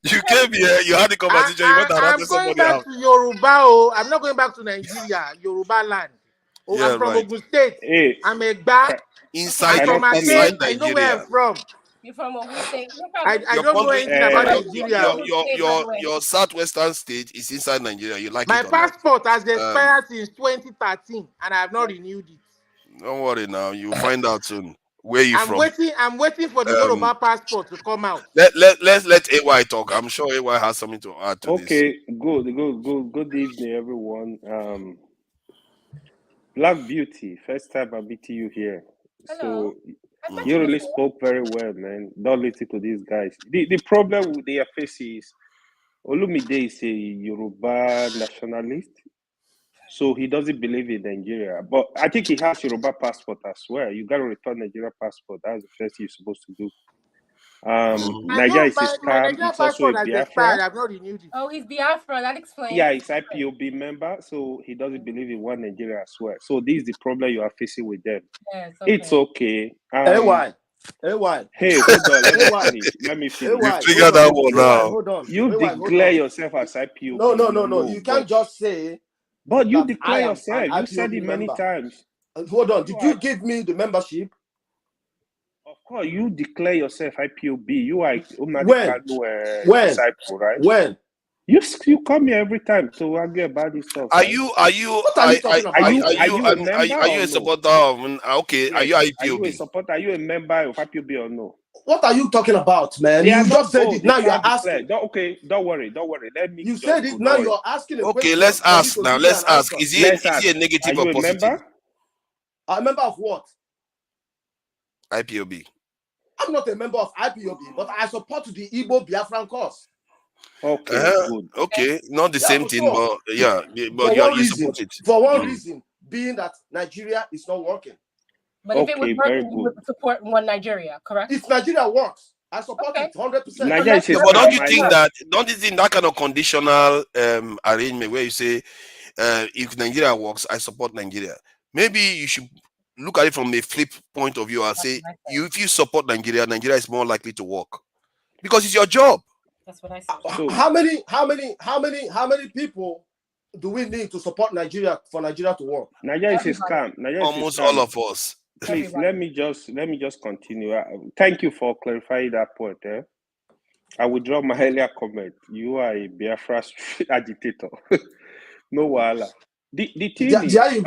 You came here, you had the conversation, you went and ratted somebody out. I'm going back to Yoruba. I'm not going back to Nigeria, Yoruba land. I'm from Ogun State. I'm a back. Inside Nigeria. I know where I'm from. You're from Ogun State. I don't know anything about Nigeria. Your southwestern state is inside Nigeria. You like my it? My passport has expired since 2013, and I have not renewed it. Don't worry now. You'll find out soon. Where you from? I'm waiting for the Yoruba passport to come out. Let's let AY talk. I'm sure AY has something to add to this. Okay, good evening, everyone. Black Beauty, first time I'm meeting you here. Hello. So you really spoke very well, man. Don't listen to these guys. The problem with their face is Olumide is a Yoruba nationalist, so he doesn't believe in Nigeria. But I think he has Yoruba passport as well. You got to return Nigeria passport. That's the first thing you're supposed to do. Nigeria is a scam. It's also a Biafra. I've not renewed it. Oh, he's Biafra. That explains. Yeah, he's IPOB member, so he doesn't believe in one Nigeria as well. So this is the problem you are facing with them. Yes, It's okay. AY. Hey, hold on. Let me finish. You figure that one out. Hold on. You declare yourself as IPOB. No. You can't just say. But you declare yourself. You said it many times. Hold on. Did you give me the membership? Of course, you declare yourself IPOB. You are Nnamdi Kanu disciple, right? When? You come here every time to argue about this stuff. Are right? you a supporter of? Okay, are you IPOB? Are you a supporter? Are you a member of IPOB or no? What are you talking about, man? You just said it. Now you're asking. Don't worry. Let me. You said it. Now you're asking. Okay, let's ask now. Let's ask. Is he a negative or positive? A member of what? IPOB. I'm not a member of IPOB, but I support the Igbo Biafran cause. Okay, good. Okay, not the same thing, but yeah, but you support it. For one reason, being that Nigeria is not working. But if it was working, you would support one Nigeria, correct? If Nigeria works, I support it 100%. But don't you think that kind of conditional arrangement where you say if Nigeria works, I support Nigeria? Maybe you should look at it from a flip point of view and say, if you support Nigeria, Nigeria is more likely to work because it's your job. That's what I said. How many people do we need to support Nigeria for Nigeria to work? Nigeria is a scam. Almost all of us. Please let me just continue. Thank you for clarifying that point. I withdraw my earlier comment. You are a Biafra agitator. No wala. The thing is, there you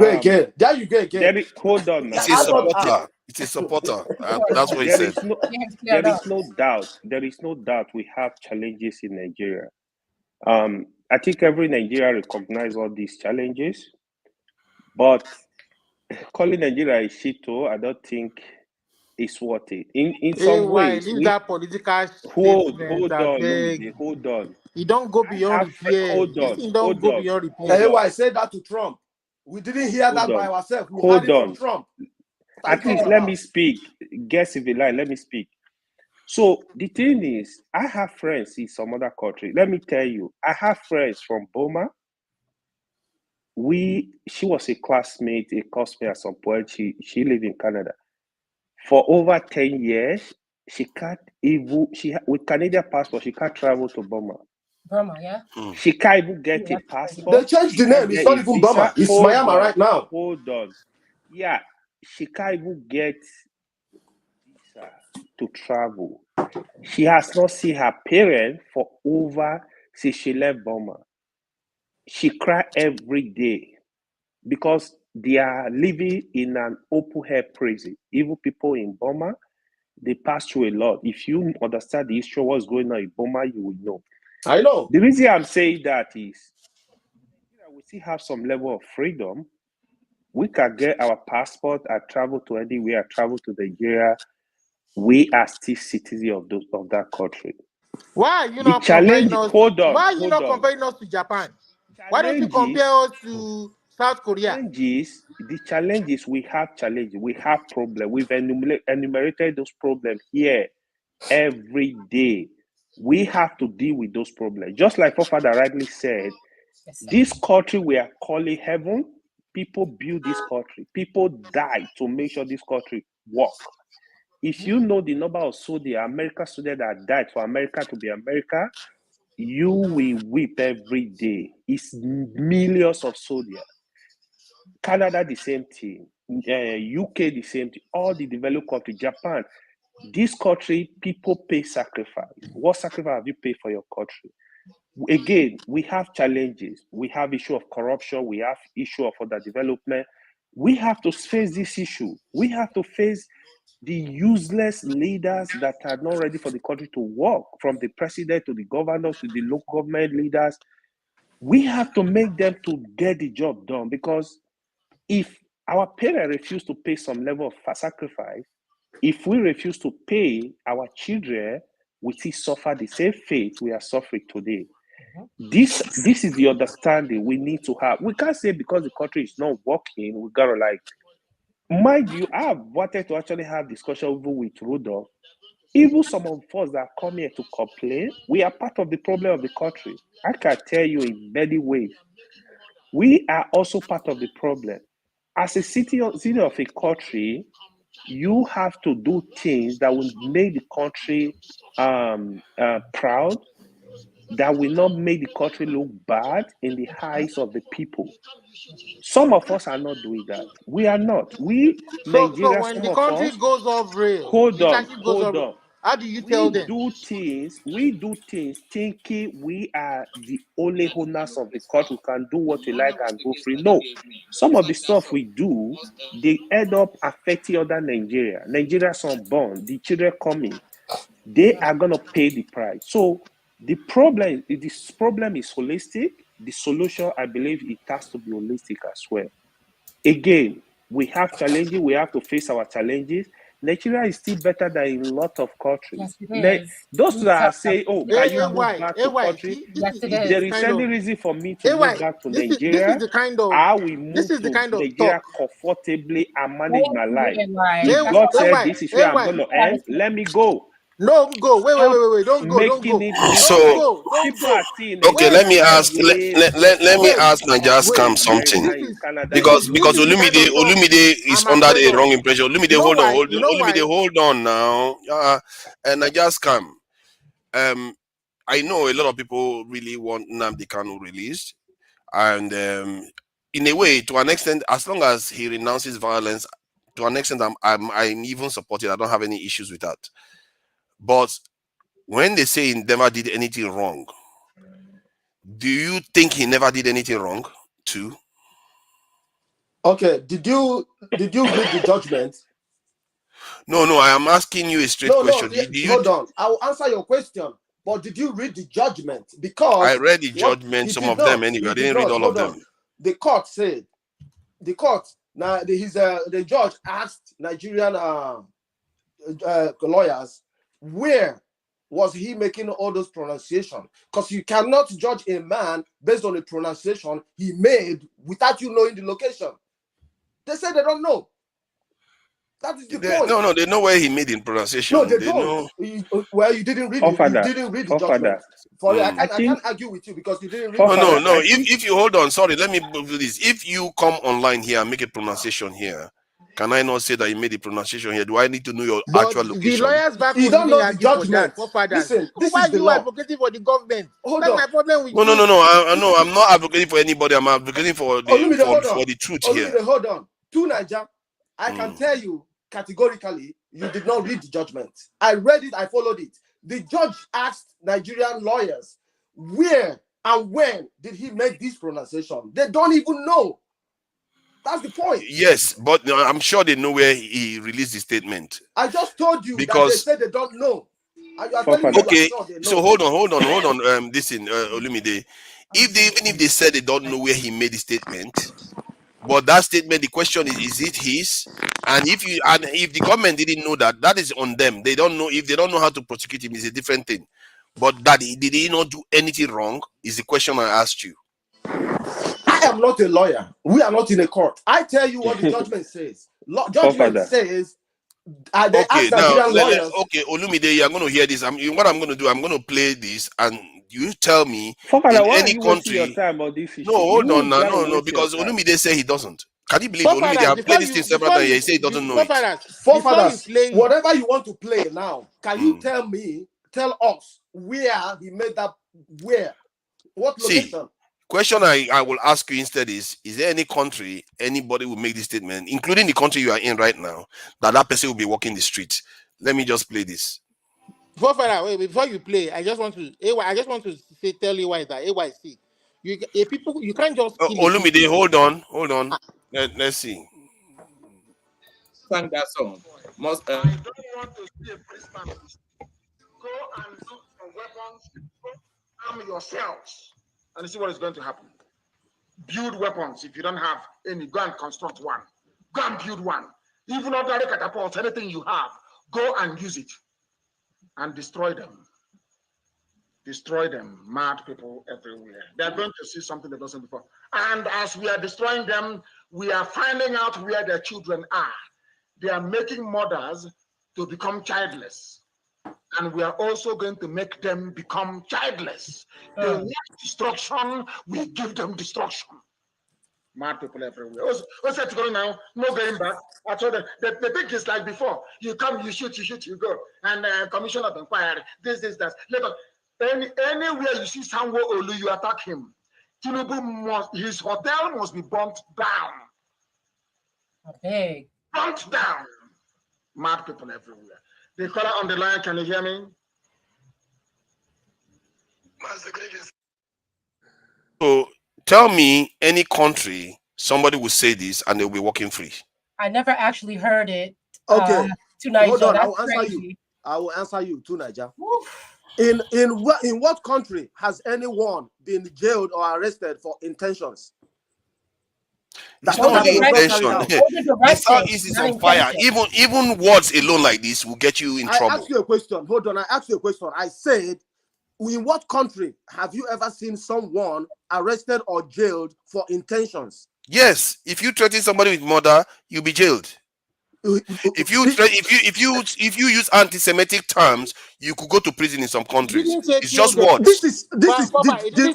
go again. Hold on. He's a supporter. It's a supporter. That's what he There said. is no doubt. There is no doubt we have challenges in Nigeria. I think every Nigerian recognizes all these challenges, but calling Nigeria a shithole, I don't think it's worth it. In some ways, leave that political hold statement. on, Lumide, hold on. You don't go beyond repair. Hold on, This thing don't go beyond repair. Hey, why I said that to Trump? We didn't hear that by ourselves. We heard it from Trump. At least let me speak. Guess if you like, let me speak. So the thing is, I have friends in some other country. Let me tell you, I have friends from Burma. She was a classmate, a classmate at some point. She lived in Canada. For over 10 years, she can't even, with Canadian passport, she can't travel to Burma. Burma, yeah. She can't even get a passport. They changed the name. It's not even Burma. It's Myanmar right now. Hold on. Yeah, she can't even get visa to travel. She has not seen her parents for over since she left Burma. She cried every day because they are living in an open air prison. Even people in Burma, they pass through a lot. If you understand the history of what's going on in Burma, you will know. I know. The reason I'm saying that is we still have some level of freedom. We can get our passport and travel to anywhere, travel to Nigeria. We are still citizens of that country. Why are you not comparing us? Why are you not comparing us to Japan? Why don't you compare us to South Korea? The challenges we have problems. We've enumerated those problems here every day. We have to deal with those problems. Just like Father rightly said, this country we are calling heaven, people build this country. People die to make sure this country works. If you know the number of American students that died for America to be America, you will weep every day. It's millions of soldiers. Canada, the same thing. UK, the same thing. All the developed countries, Japan. This country, people pay sacrifice. What sacrifice have you paid for your country? Again, we have challenges. We have issue of corruption. We have issue of other development. We have to face this issue. We have to face the useless leaders that are not ready for the country to work, from the president to the governors to the local government leaders. We have to make them to get the job done, because if our parents refuse to pay some level of sacrifice, if we refuse to pay, our children will still suffer the same fate we are suffering today. This is the understanding we need to have. We can't say because the country is not working, we gotta mind you, I have wanted to actually have discussion even with Rudolph. Even some of us that come here to complain, we are part of the problem of the country. I can tell you in many ways. We are also part of the problem. As a citizen of a country, you have to do things that will make the country proud, that will not make the country look bad in the eyes of the people. Some of us are not doing that. We are not. So when the country goes off rail, hold on. How do you tell them? We do things thinking we are the only owners of the country. We can do what we like and go free. No. Some of the stuff we do, they end up affecting other Nigeria. Nigerians unborn, the children coming, they are going to pay the price. So this problem is holistic. The solution, I believe, it has to be holistic as well. Again, we have challenges. We have to face our challenges. Nigeria is still better than in a lot of countries. Those that say, "Oh, can you move back to country?" If there is any reason for me to move back to Nigeria, I will move to Nigeria comfortably and manage my life. If God said this is where I'm going to end, let me go. No, go. Wait. Don't go. Okay, let me ask Naija Scam something. Because Olumide is under the wrong impression. Olumide, hold on now. Naija Scam. I know a lot of people really want Nnamdi Kanu released, and in a way, to an extent, as long as he renounces violence, to an extent, I'm even supportive. I don't have any issues with that. But when they say he never did anything wrong, do you think he never did anything wrong too? Okay, did you read the judgment? No, I am asking you a straight question. Hold on. I will answer your question. But did you read the judgment? Because I read the judgment, some of them anyway. I didn't read all of them. The court said, the judge asked Nigerian lawyers, where was he making all those pronunciations? Because you cannot judge a man based on the pronunciation he made without you knowing the location. They said they don't know. That is the point. No, they know where he made in pronunciation. No, they don't. Well, you didn't read it. You didn't read the judgment. I can't argue with you because you didn't read it. No. If you hold on, sorry, let me do this. If you come online here and make a pronunciation here, can I not say that you made the pronunciation here? Do I need to know your actual location? The lawyers back you don't know the judgment. Listen, why are you advocating for the government? That's my problem with you. No. I know. I'm not advocating for anybody. I'm advocating for the truth here. Hold on. To Niger, I can tell you categorically, you did not read the judgment. I read it. I followed it. The judge asked Nigerian lawyers, where and when did he make this pronunciation? They don't even know. That's the point. Yes, but I'm sure they know where he released the statement. I just told you because they said they don't know. Okay, so hold on. Listen, Olumide. Even if they said they don't know where he made the statement, but that statement, the question is it his? And if the government didn't know that is on them. They don't know. If they don't know how to prosecute him, it's a different thing. But did he not do anything wrong? Is the question I asked you. I am not a lawyer. We are not in a court. I tell you what the judgment says. Judgment says. Okay, Olumide, you're going to hear this. What I'm going to do, I'm going to play this, and you tell me in any country. No, hold on, no, because Olumide said he doesn't. Can you believe Olumide? I've played this thing several times. He said he doesn't know it. Forefathers, whatever you want to play now, can you tell us where he made that? Where? What location? See, question I will ask you instead is there any country anybody will make this statement, including the country you are in right now, that person will be walking the street? Let me just play this. Before you play, I just want to tell you why that AYC. You can't just Olumide, hold on. Let's see. Sang that song. I don't want to see a policeman. Go and look for weapons. Arm yourselves. And see what is going to happen. Build weapons. If you don't have any, go and construct one. Go and build one. Even ordinary catapults, anything you have, go and use it. And destroy them. Destroy them. Mad people everywhere. They're going to see something they've not seen before. And as we are destroying them, we are finding out where their children are. They are making mothers to become childless. And we are also going to make them become childless. They need destruction, we give them destruction. Mad people everywhere. What's that going now? No going back. I told them, the thing is like before. You come, you shoot, you go. And commission of inquiry, this, that. Anywhere you see Sanwo Olu, you attack him. Tinubu his hotel must be burnt down. Okay. Burnt down. Mad people everywhere. The caller on the line, can you hear me? So tell me any country somebody will say this and they'll be walking free. I never actually heard it. Okay. To Niger. Hold on, I will answer you to Niger. In what country has anyone been jailed or arrested for intentions? That's not the intention. The Southeast is on fire. Even words alone like this will get you in trouble. I asked you a question. Hold on. I asked you a question. I said, in what country have you ever seen someone arrested or jailed for intentions? Yes. If you threaten somebody with murder, you'll be jailed. If you use anti-Semitic terms, you could go to prison in some countries. It's just words.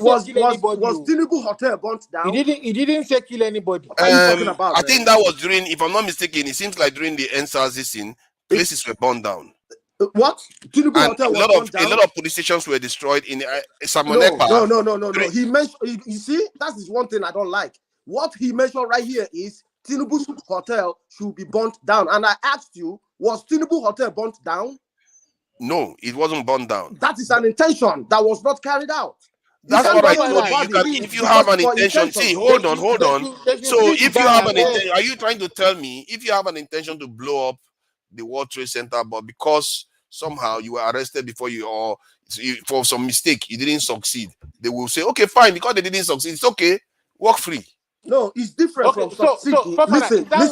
Was Tinubu hotel burnt down? He didn't say kill anybody. What are you talking about? I think that was during, if I'm not mistaken, it seems like during the NSAS scene, places were burned down. What? Tinubu hotel was burned down? A lot of police stations were destroyed in Samonekpa. No. He mentioned. You see, that is one thing I don't like. What he mentioned right here is Tinubu's hotel should be burnt down. And I asked you, was Tinubu hotel burnt down? No, it wasn't burnt down. That is an intention that was not carried out. That's what I told you. If you have an intention, see, hold on. So if you have an intention, are you trying to tell me if you have an intention to blow up the World Trade Center, but because somehow you were arrested before for some mistake, you didn't succeed. They will say, okay, fine, because they didn't succeed, it's okay, walk free. No, it's different from succeeding. Listen, have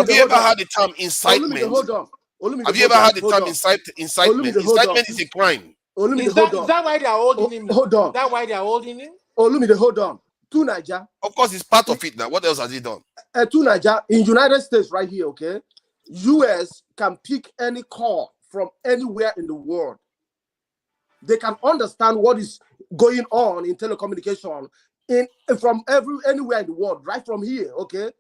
you ever had the term incitement? Have you ever had the term incitement? Incitement is a crime. Is that why they are holding him? Hold on. Is that why they are holding him? Olumide, hold on. To Niger. Of course, it's part of it now. What else has he done? To Niger, in United States right here, okay? US can pick any call from anywhere in the world. They can understand what is going on in telecommunication from anywhere in the world, right from here, okay?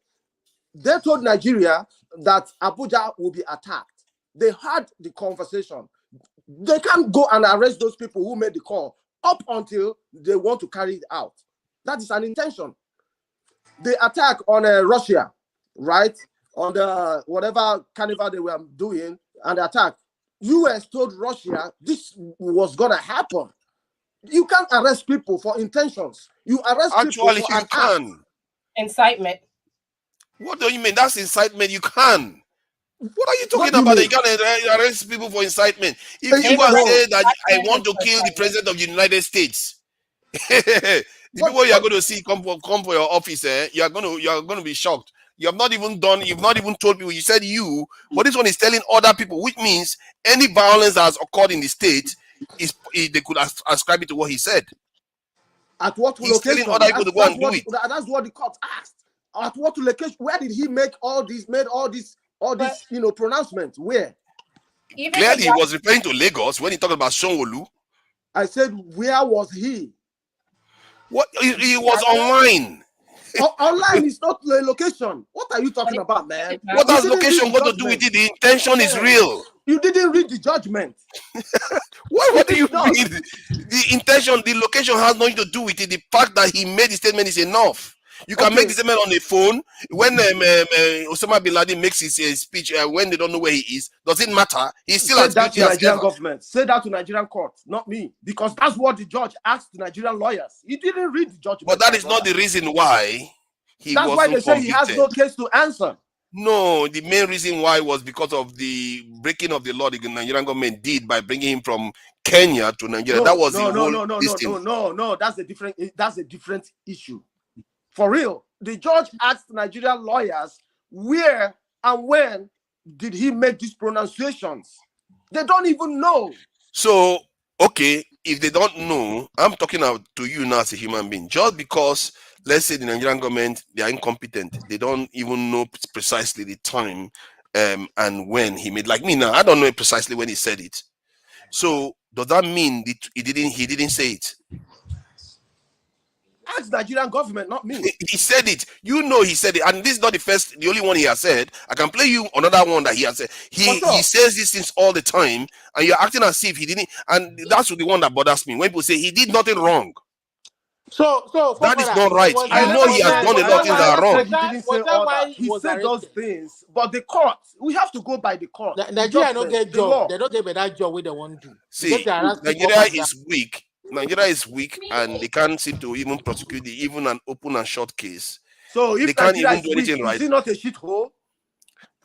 They told Nigeria that Abuja will be attacked. They had the conversation. They can't go and arrest those people who made the call up until they want to carry it out. That is an intention. The attack on Russia, right? On the whatever carnival they were doing, and the attack. US told Russia this was gonna happen. You can't arrest people for intentions. You arrest people for you can. Incitement. What do you mean? That's incitement. You can. What are you talking about? You can't arrest people for incitement. If you go say that I want to kill the president of the United States, the people you are going to see come for your office, you are going to be shocked. You have not even done. You've not even told people. You said you, but this one is telling other people, which means any violence that has occurred in the state they could ascribe it to what he said. At what He's location? Telling other people to go and do it. That's what the court asked. At what location? Where did he make all these pronouncements? Where? Clearly, he was referring to Lagos when he talked about Sanwo-Olu. I said, where was he? What? He was online. Online is not the location. What are you talking about, man? What has location got to do with it? The intention is real. You didn't read the judgment. What do you mean? The intention, the location has nothing to do with it. The fact that he made the statement is enough. You can make the statement on the phone. When Osama bin Laden makes his speech, when they don't know where he is, does it matter? He's still as guilty as Nigerian government. Say that to Nigerian court, not me, because that's what the judge asked the Nigerian lawyers. He didn't read the judgment. But that is not the reason why he That's why they say convicted. he has no case to answer. No, the main reason why was because of the breaking of the law the Nigerian government did by bringing him from Kenya to Nigeria. That was no. That's a different issue. For real, the judge asked Nigerian lawyers where and when did he make these pronunciations. They don't even know. So, okay, if they don't know, I'm talking out to you now as a human being. Just because, let's say the Nigerian government, they are incompetent. They don't even know precisely the time and when he made. Like me now, I don't know precisely when he said it. So, does that mean that he didn't say it? Ask the Nigerian government, not me. He said it. You know he said it. And this is not the only one he has said. I can play you another one that he has said. He says these things all the time, and you're acting as if he didn't. And that's the one that bothers me. When people say he did nothing wrong. So that is not right. You know he has done a lot of things that are wrong. He said those things, but the court, we have to go by the court. Nigeria don't get job. They don't get better job where they want to. See, Nigeria is weak. Nigeria is weak, and they can't seem to even prosecute even an open and short case. So if they can't even do anything right. Is it not a shithole?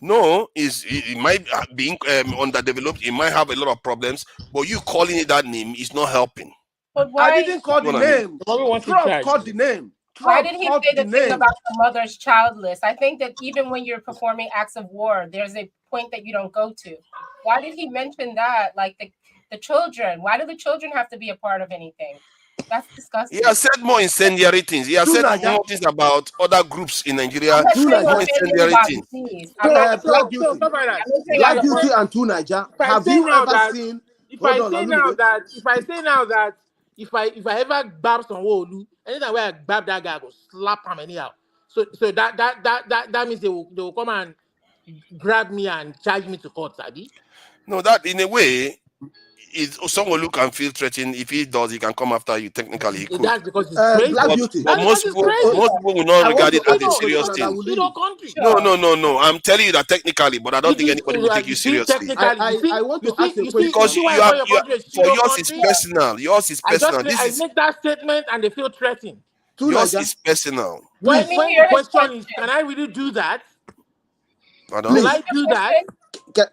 No, it might be underdeveloped. It might have a lot of problems, but you calling it that name is not helping. But why? I didn't call the name. Trump called the name. Why did he say the thing about the mother's child list? I think that even when you're performing acts of war, there's a point that you don't go to. Why did he mention that? Like the children. Why do the children have to be a part of anything? That's disgusting. He has said more incendiary things. He has said more things about other groups in Nigeria. More incendiary things. Black Beauty and Two Niger. Have you ever seen? If I say now that if I ever gbab Sanwo-Olu, anytime where I gbab that guy, I go slap him anyhow. So that means they will come and grab me and charge me to court, Sadi. No, that in a way. Someone who can feel threatened. If he does, he can come after you. Technically, he could. That's because it's crazy. But most people will not regard it as a serious thing. No. I'm telling you that technically, but I don't think anybody will take you seriously. I want to ask you because yours is personal. Yours is personal. I make that statement and they feel threatened. Yours is personal. The question is, can I really do that? Please. Will I do that?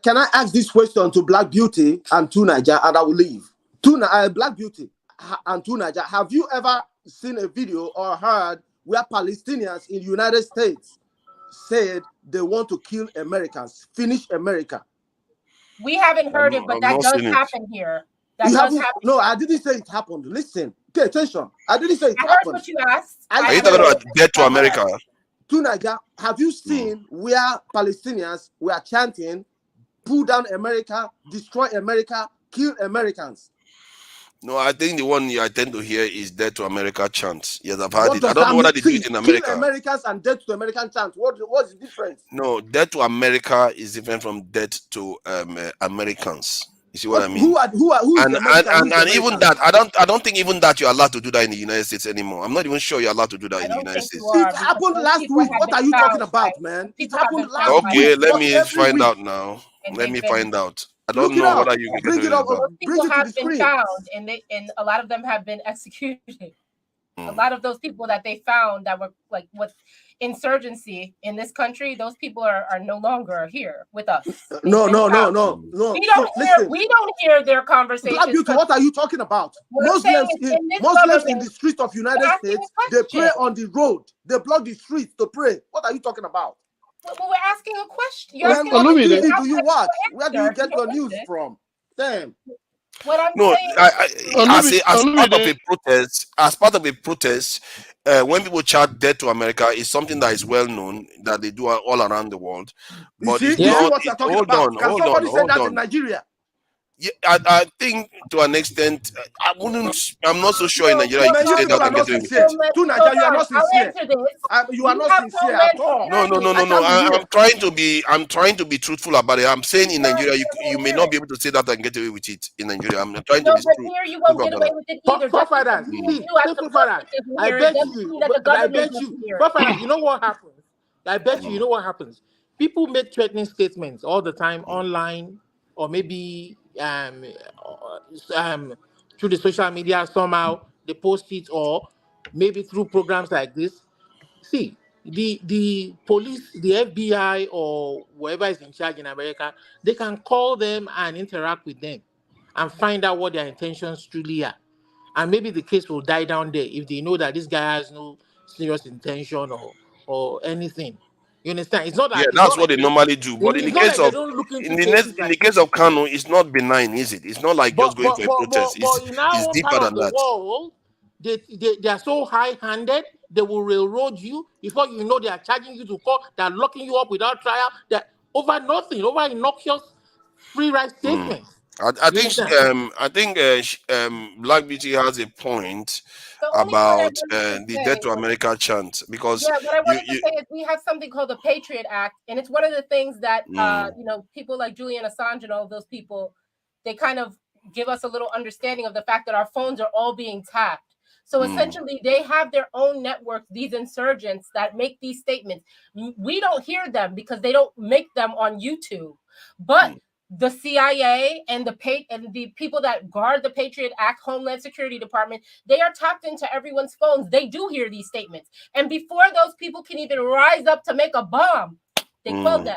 Can I ask this question to Black Beauty and to Niger, and I will leave. Black Beauty and to Niger, have you ever seen a video or heard where Palestinians in the United States said they want to kill Americans, finish America? We haven't heard it, but that does happen here. That does happen. No, I didn't say it happened. Listen, pay attention. I didn't say it happened. I heard what you asked. Are you talking about death to America? To Niger, have you seen where Palestinians were chanting, pull down America, destroy America, kill Americans? No, I think the one I tend to hear is death to America chant. Yes, I've heard it. I don't know whether they do it in America. Kill Americans and death to American chant. What's the difference? No, death to America is different from death to Americans. You see what I mean? Who is and even that, I don't think even that you're allowed to do that in the United States anymore. I'm not even sure you're allowed to do that in the United States. It happened last week. What are you talking about, man? It happened last week. Okay, let me find out now. Let me find out. I don't know whether you can bring it up. People have been found, and a lot of them have been executed. A lot of those people that they found that were like with insurgency in this country, those people are no longer here with us. No. We don't hear their conversations. Black Beauty, what are you talking about? Muslims in the streets of United States, they pray on the road. They block the streets to pray. What are you talking about? Well, we're asking a question. What do you watch? Where do you get your news from? Damn. What I'm saying, as part of a protest, when people chant "death to America," is something that is well known that they do all around the world. But you see what you're talking about? Can somebody say that in Nigeria? Yeah, I think to an extent, I'm not so sure in Nigeria you can say that and get away with it. To Nigeria, you are not sincere. You are not sincere at all. No. I'm trying to be truthful about it. I'm saying in Nigeria, you may not be able to say that and get away with it in Nigeria. I'm trying to be true. Here you won't get away with it either. I bet you. You know what happens? I bet you know what happens. People make threatening statements all the time online, or maybe through the social media somehow they post it, or maybe through programs like this. See, the police, the FBI, or whoever is in charge in America, they can call them and interact with them and find out what their intentions truly are. And maybe the case will die down there if they know that this guy has no serious intention or anything. You understand? It's not like that's what they normally do. But in the case of Kanu, it's not benign, is it? It's not like just going for a protest. It's deeper than that. World, they are so high-handed. They will railroad you before you know they are charging you to court. They are locking you up without trial. They're over nothing, over innocuous free right statements. I think Black Beauty has a point about the death to America chant, because what I wanted to say is we have something called the Patriot Act, and it's one of the things that people like Julian Assange and all of those people, they kind of give us a little understanding of the fact that our phones are all being tapped. So essentially, they have their own networks, these insurgents that make these statements. We don't hear them because they don't make them on YouTube, but the CIA and the people that guard the Patriot Act, Homeland Security Department, they are tapped into everyone's phones. They do hear these statements. And before those people can even rise up to make a bomb, they quell them.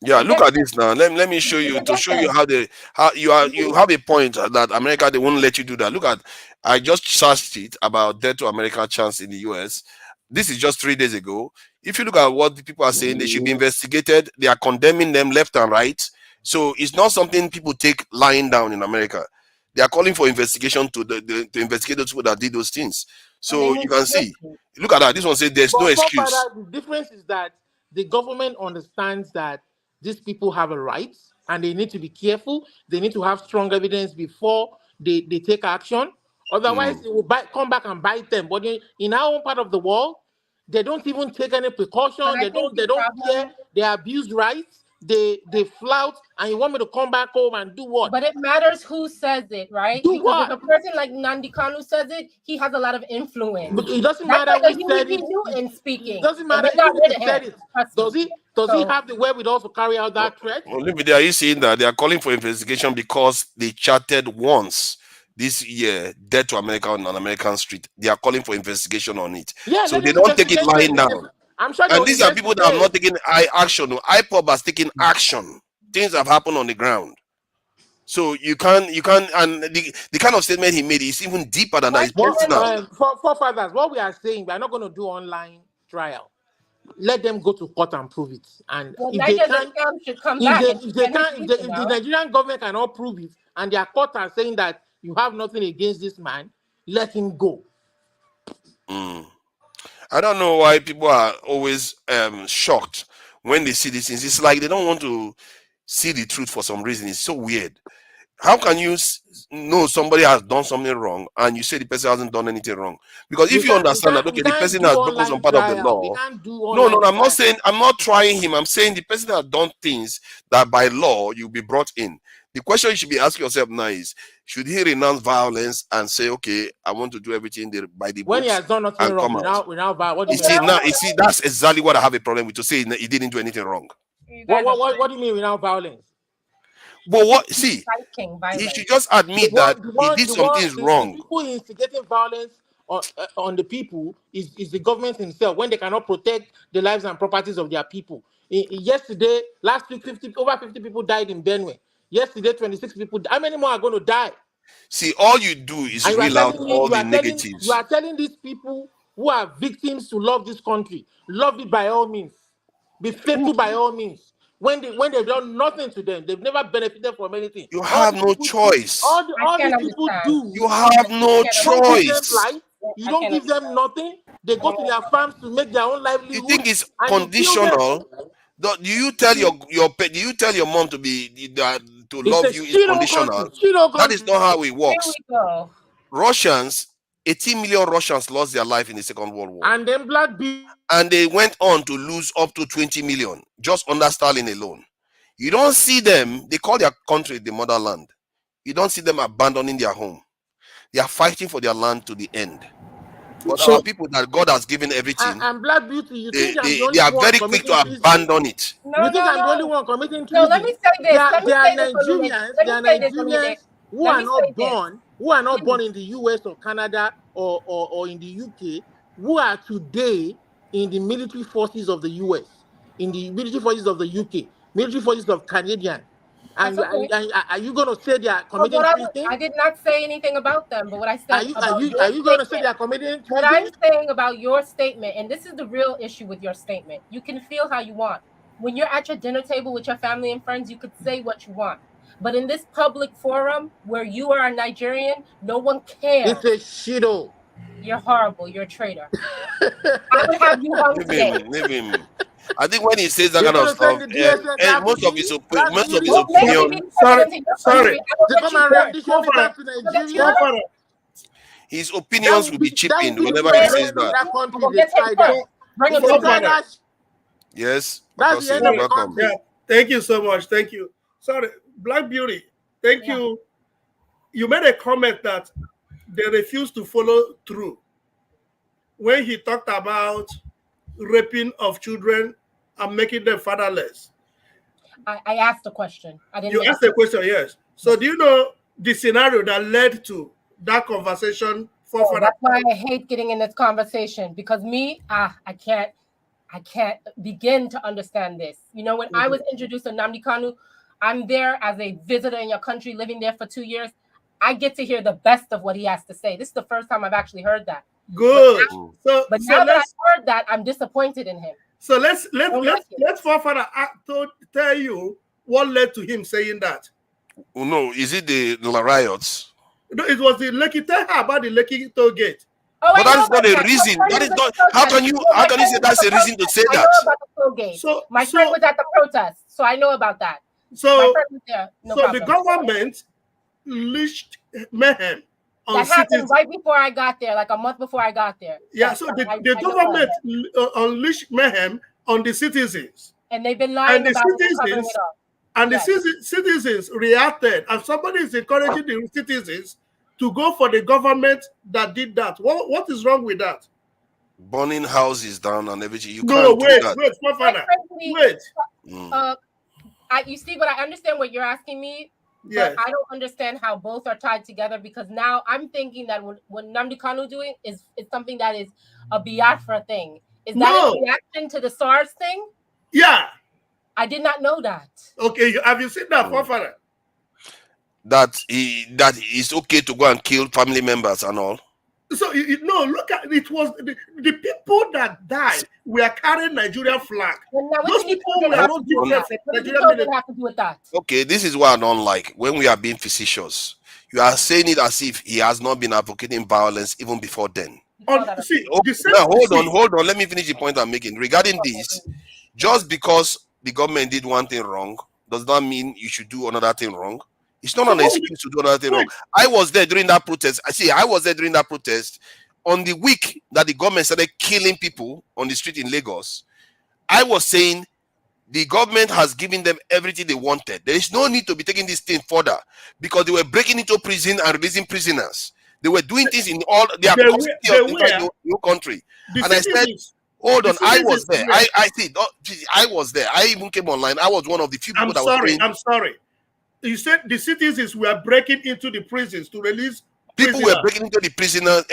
Yeah, look at this now. Let me show you to show you how you have a point that America, they won't let you do that. Look at, I just searched it about death to America chance in the US. This is just 3 days ago. If you look at what the people are saying, they should be investigated. They are condemning them left and right. So it's not something people take lying down in America. They are calling for investigation to investigate those people that did those things. So you can see, look at that. This one says there's no excuse. The difference is that the government understands that these people have a right and they need to be careful. They need to have strong evidence before they take action. Otherwise, it will come back and bite them. But in our own part of the world, they don't even take any precaution. They don't care. They abuse rights. They flout, and you want me to come back home and do what? But it matters who says it, right? Do because what? If a person like Nnamdi Kanu says it, he has a lot of influence. But it doesn't matter who said it. Speaking. It doesn't matter who said it. Does he have the wherewithal to carry out that threat? Olivia, are you saying that they are calling for investigation because they chatted once this year, death to America on an American street? They are calling for investigation on it. Yeah, so they don't take it lying down. I'm sure. And these are people that have not taken action. IPOB has taken action. Things have happened on the ground. So you can't, and the kind of statement he made is even deeper than that. It's personal. For fathers, what we are saying, we are not going to do online trial. Let them go to court and prove it. And if they can, if the Nigerian government cannot prove it, and their court are saying that you have nothing against this man, let him go. I don't know why people are always shocked when they see these things. It's like they don't want to see the truth for some reason. It's so weird. How can you know somebody has done something wrong and you say the person hasn't done anything wrong? Because if you understand that, okay, the person has broken some part of the law. No, I'm not saying, I'm not trying him. I'm saying the person has done things that by law you'll be brought in. The question you should be asking yourself now is, should he renounce violence and say, okay, I want to do everything by the books? When he has done nothing wrong without violence, you see, that's exactly what I have a problem with, to say he didn't do anything wrong. What do you mean without violence? But what, see, he should just admit that he did some things wrong. The people instigating violence on the people is the government himself, when they cannot protect the lives and properties of their people. Yesterday, last week, over 50 people died in Benue. Yesterday, 26 people. How many more are going to die? See, all you do is reel out all the negatives. You are telling these people who are victims to love this country. Love it by all means. Be faithful by all means. When they've done nothing to them, they've never benefited from anything. You have no choice. All these people do. You have no choice. You don't give them nothing. They go to their farms to make their own livelihood. You think it's conditional? Do you tell your mom to love you is conditional? That is not how it works. Russians, 18 million Russians lost their life in the Second World War. And then black people. And they went on to lose up to 20 million just under Stalin alone. You don't see them, they call their country the motherland. You don't see them abandoning their home. They are fighting for their land to the end. But our people that God has given everything, and Black Beauty, you think they are very quick to abandon it. You think I'm the only one committing treason? No, let me say this. There are Nigerians who are not born in the US or Canada or in the UK, who are today in the military forces of the US, in the military forces of the UK, military forces of Canadian. And are you going to say they are committing treason? I did not say anything about them, but what I said are you going to say they are committing treason? What I'm saying about your statement, and this is the real issue with your statement, you can feel how you want. When you're at your dinner table with your family and friends, you could say what you want. But in this public forum where you are a Nigerian, no one cares. It's a shitto. You're horrible. You're a traitor. I would have you hung today. Leave him. I think when he says that kind of stuff, and most of his opinion. His opinions will be cheapened whenever he says that. Yes. That's the end of the country. Yeah. Thank you so much. Thank you. Sorry, Black Beauty. Thank you. You made a comment that they refused to follow through when he talked about raping of children and making them fatherless. I asked a question. You asked a question, yes. So do you know the scenario that led to that conversation? That's why I hate getting in this conversation, because I can't begin to understand this. You know, when I was introduced to Nnamdi Kanu, I'm there as a visitor in your country, living there for 2 years. I get to hear the best of what he has to say. This is the first time I've actually heard that. Good. But now that I've heard that, I'm disappointed in him. So let's Forefather tell you what led to him saying that. Oh, no, is it the riots? No, it was the Lekki. Tell her about the Lekki toll gate. Oh, but that's not a reason. That is not. How can you say that's a reason to say that? I know about the toll gate. My friend was at the protest, so I know about that. So, the government unleashed mayhem on that happened right before I got there, like a month before I got there. Yeah, so the government unleashed mayhem on the citizens. And they've been lying about covering it up. And the citizens reacted, and somebody is encouraging the citizens to go for the government that did that. What is wrong with that? Burning houses down and everything. You can't do that. Wait, my father. Wait. You see, but I understand what you're asking me. Yes. But I don't understand how both are tied together, because now I'm thinking that what Nnamdi Kanu doing is something that is a Biafra thing. Is that a reaction to the SARS thing? Yeah. I did not know that. Okay, have you seen that, forefather? That it's okay to go and kill family members and all. So no, look at it. Was the people that died were carrying Nigerian flag. Those people were not different from Nigerian military. Have to do with that. Okay, this is what I don't like. When we are being facetious, you are saying it as if he has not been advocating violence even before then. Hold on. Let me finish the point I'm making. Regarding this, just because the government did one thing wrong, does not mean you should do another thing wrong. It's not an excuse to do another thing wrong. I was there during that protest. I was there during that protest on the week that the government started killing people on the street in Lagos. I was saying the government has given them everything they wanted. There is no need to be taking this thing further because they were breaking into prison and releasing prisoners. They were doing things in all their new country. And I said, hold on, I was there. I was there. I even came online. I was one of the few people that was saying, I'm sorry. You said the citizens were breaking into the prisons to release people were breaking into the prison to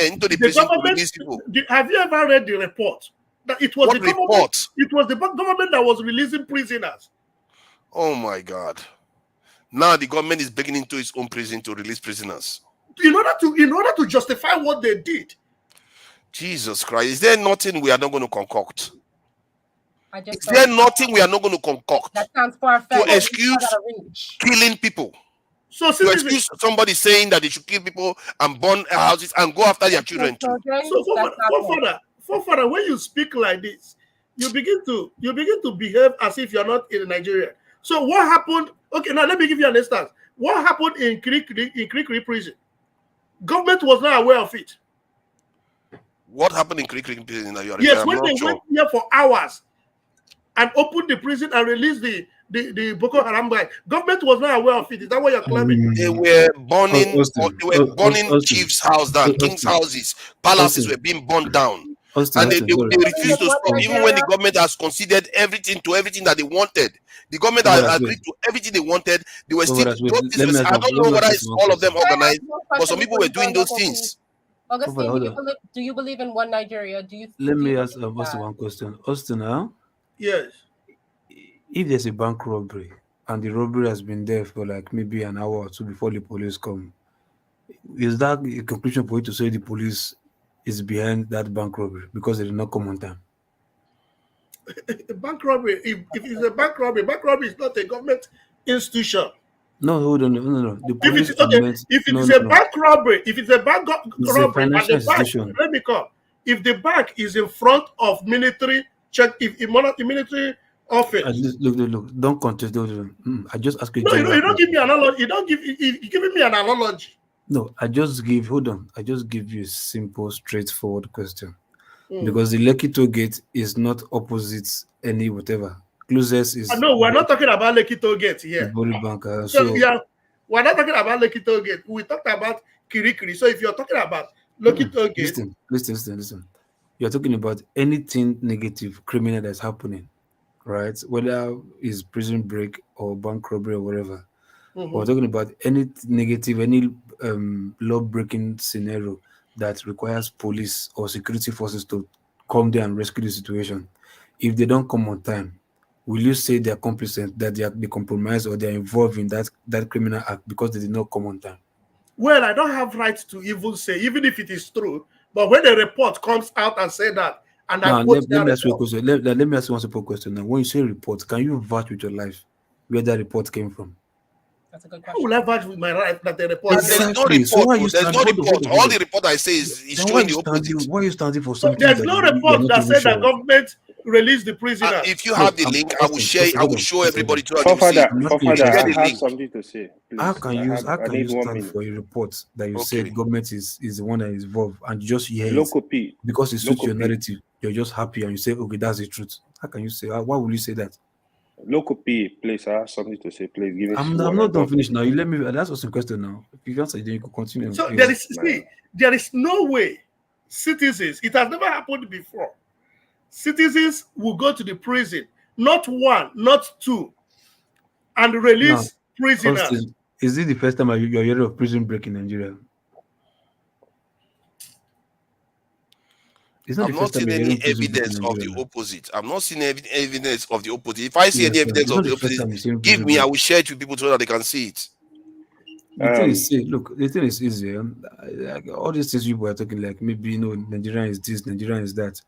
release people. Have you ever read the report? That it was the government. It was the government that was releasing prisoners. Oh my God! Now the government is breaking into its own prison to release prisoners. In order to justify what they did. Jesus Christ! Is there nothing we are not going to concoct? Is there nothing we are not going to concoct that sounds far-fetched to excuse killing people? So to excuse somebody saying that they should kill people and burn houses and go after their children too. So, forefather, when you speak like this, you begin to behave as if you're not in Nigeria. So what happened? Okay, now let me give you an instance. What happened in Kirikiri prison? Government was not aware of it. What happened in Kirikiri prison? Yes, when they went here for hours and opened the prison and released the Boko Haram guy. Government was not aware of it. Is that what you're claiming? They were burning chiefs' house down, kings' houses, palaces were being burned down. And they refused to stop. Even when the government has conceded everything that they wanted, the government has agreed to everything they wanted, they were still. I don't know whether it's all of them organized, but some people were doing those things. Augustine, do you believe in one Nigeria? Let me ask Austin one question. Austin, yes. If there's a bank robbery and the robbery has been there for like maybe an hour or two before the police come, is that a conclusion for you to say the police is behind that bank robbery because they did not come on time? Bank robbery, if it's a bank robbery is not a government institution. No, hold on, no. The police if it's a bank robbery, if it's a bank robbery, and the bank, let me come. If the bank is in front of military check, if military office. Look, don't contest those. I just ask you. No, you don't give me an analogy. You're giving me an analogy. No, I just give you a simple, straightforward question. Because the Lekki toll gate is not opposite any whatever. Closest is. No, we're not talking about Lekki toll gate here. We're not talking about Lekki toll gate. We talked about Kirikiri. So if you're talking about Lekki toll gate. Listen. You're talking about anything negative, criminal that's happening, right? Whether it's prison break or bank robbery or whatever. We're talking about any negative, any law-breaking scenario that requires police or security forces to come there and rescue the situation. If they don't come on time, will you say they're complicit, that they compromise or they're involved in that criminal act because they did not come on time? Well, I don't have right to even say, even if it is true, but when the report comes out and say that, and now, let me ask you a question. Let me ask you one simple question. Now, when you say report, can you vouch with your life where that report came from? That's a good question. How will I vouch with my life that the report? There's no report. There's no report. All the report I say is showing the opposite. Why are you standing for something? There's no report that said that government released the prisoner. If you have the link, I will share. I will show everybody to Father, I have something to say. Please. How can you stand for a report that you said government is the one that is involved and you just hear it because it suits your narrative? You're just happy and you say, okay, that's the truth. How can you say? Why will you say that? Local P, please. I have something to say. Please give me. I'm not done finished now. You let me. That's also a question now. If you can't say, then you can continue. So there is no way citizens. It has never happened before. Citizens will go to the prison, not one, not two, and release prisoners. Austin, is this the first time you're hearing of prison break in Nigeria? It's not I've the not first time seen you're any hearing prison break in evidence of the Nigeria. opposite. I'm not seeing evidence of the opposite. If I see any Yes, evidence it's of not the the first opposite, time you're seeing give prison me. I break. will share it with people so that they can see it. The thing is, see, look, the thing is easy. Like, all these things people are talking, like maybe Nigerian is this, Nigerian is that.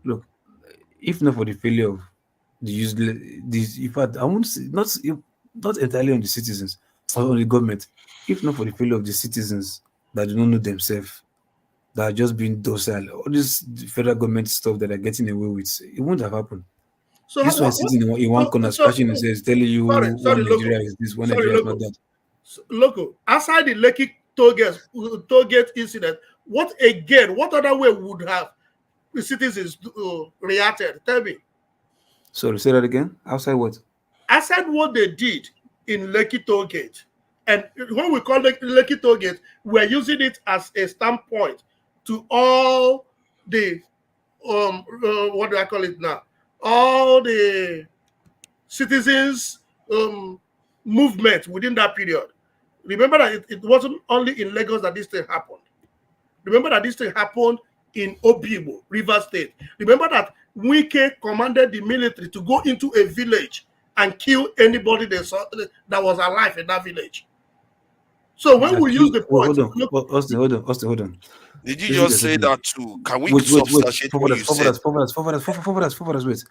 Look, if not for the failure of the useless, this, in fact, I won't say not entirely on the citizens or on the government. If not for the failure of the citizens that do not know themselves, that are just being docile, all this federal government stuff that are getting away with, it won't have happened. So This one sitting in one corner, scratching himself, telling you one Nigeria is this, one Nigeria is not that. Local, aside the Lekki toll gate incident, what other way would have the citizens reacted? Tell me. Sorry, say that again. Outside what? Aside what they did in Lekki toll gate, and when we call it Lekki toll gate, we're using it as a standpoint to all the what do I call it now? All the citizens movement within that period. Remember that it wasn't only in Lagos that this thing happened. Remember that this thing happened in Obibo, River State. Remember that Wike commanded the military to go into a village and kill anybody they saw that was alive in that village. So when we use the point, hold on. Did you just say that too? Can we substantiate what you said? Wait.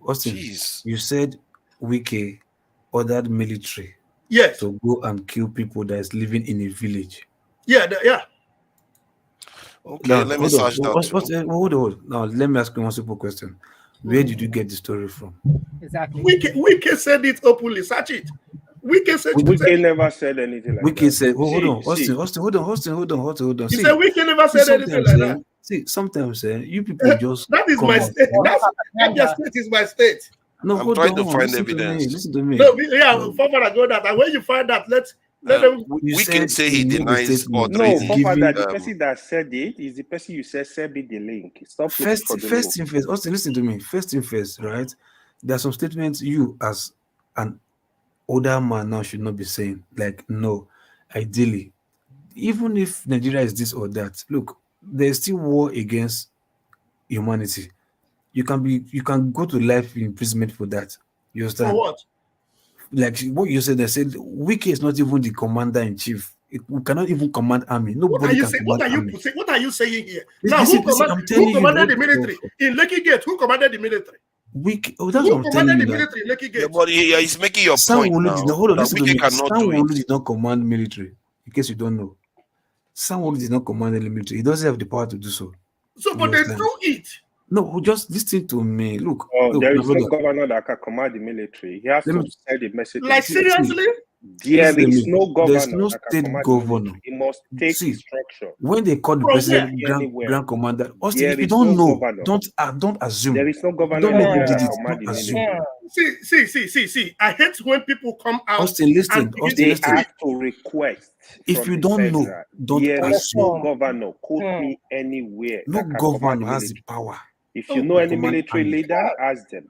Austin, you said Wike ordered military to go and kill people that is living in a village. Yeah. Okay, now, let me search that. Hold. Now, let me ask you one simple question. Where did you get the story from? Exactly. Wike said it openly. Search it. Wike never said anything like Wike that. Said, hold on. Austin. He said Wike never said anything like that. See, sometimes you people just that is my state. That state is my state. No, I'm trying to find evidence. Listen to me. No, Fafara go that. And when you find that, let them. We can say he denies or no, Fafara, the person that said it is the person you said send me the link. Stop first thing first. Austin, listen to me. First thing first, right? There are some statements you as an older man now should not be saying. Like, no, ideally, even if Nigeria is this or that, look, there's still war against humanity. You can go to life imprisonment for that. You understand? For what? Like what you said, they said Wike is not even the commander in chief. We cannot even command army. Nobody can command army. What are you saying here? Listen, now, who commanded the military in Lekki Gate? Who commanded the military? Wike. Oh, that's what I'm telling you. Military in Lekki Gate? Yeah, but he's making your point now. Hold on, listen to me. Sanwo-Olu did not command military. In case you don't know, Sanwo-Olu did not command any military. He doesn't have the power to do so. So, but they do it. No, just listen to me. Look, there is no governor that can command the military. He has to send the message. Like, seriously? There is no governor. There's no state governor. He must take instruction. When they call the president grand commander, Austin, if you don't know, don't assume. There is no governor. Don't assume. See. I hate when people come out. Austin, listen. They have to request. If you don't know, don't there is assume. no governor. Quote me anywhere. No governor has the power. If you know any military leader, ask them.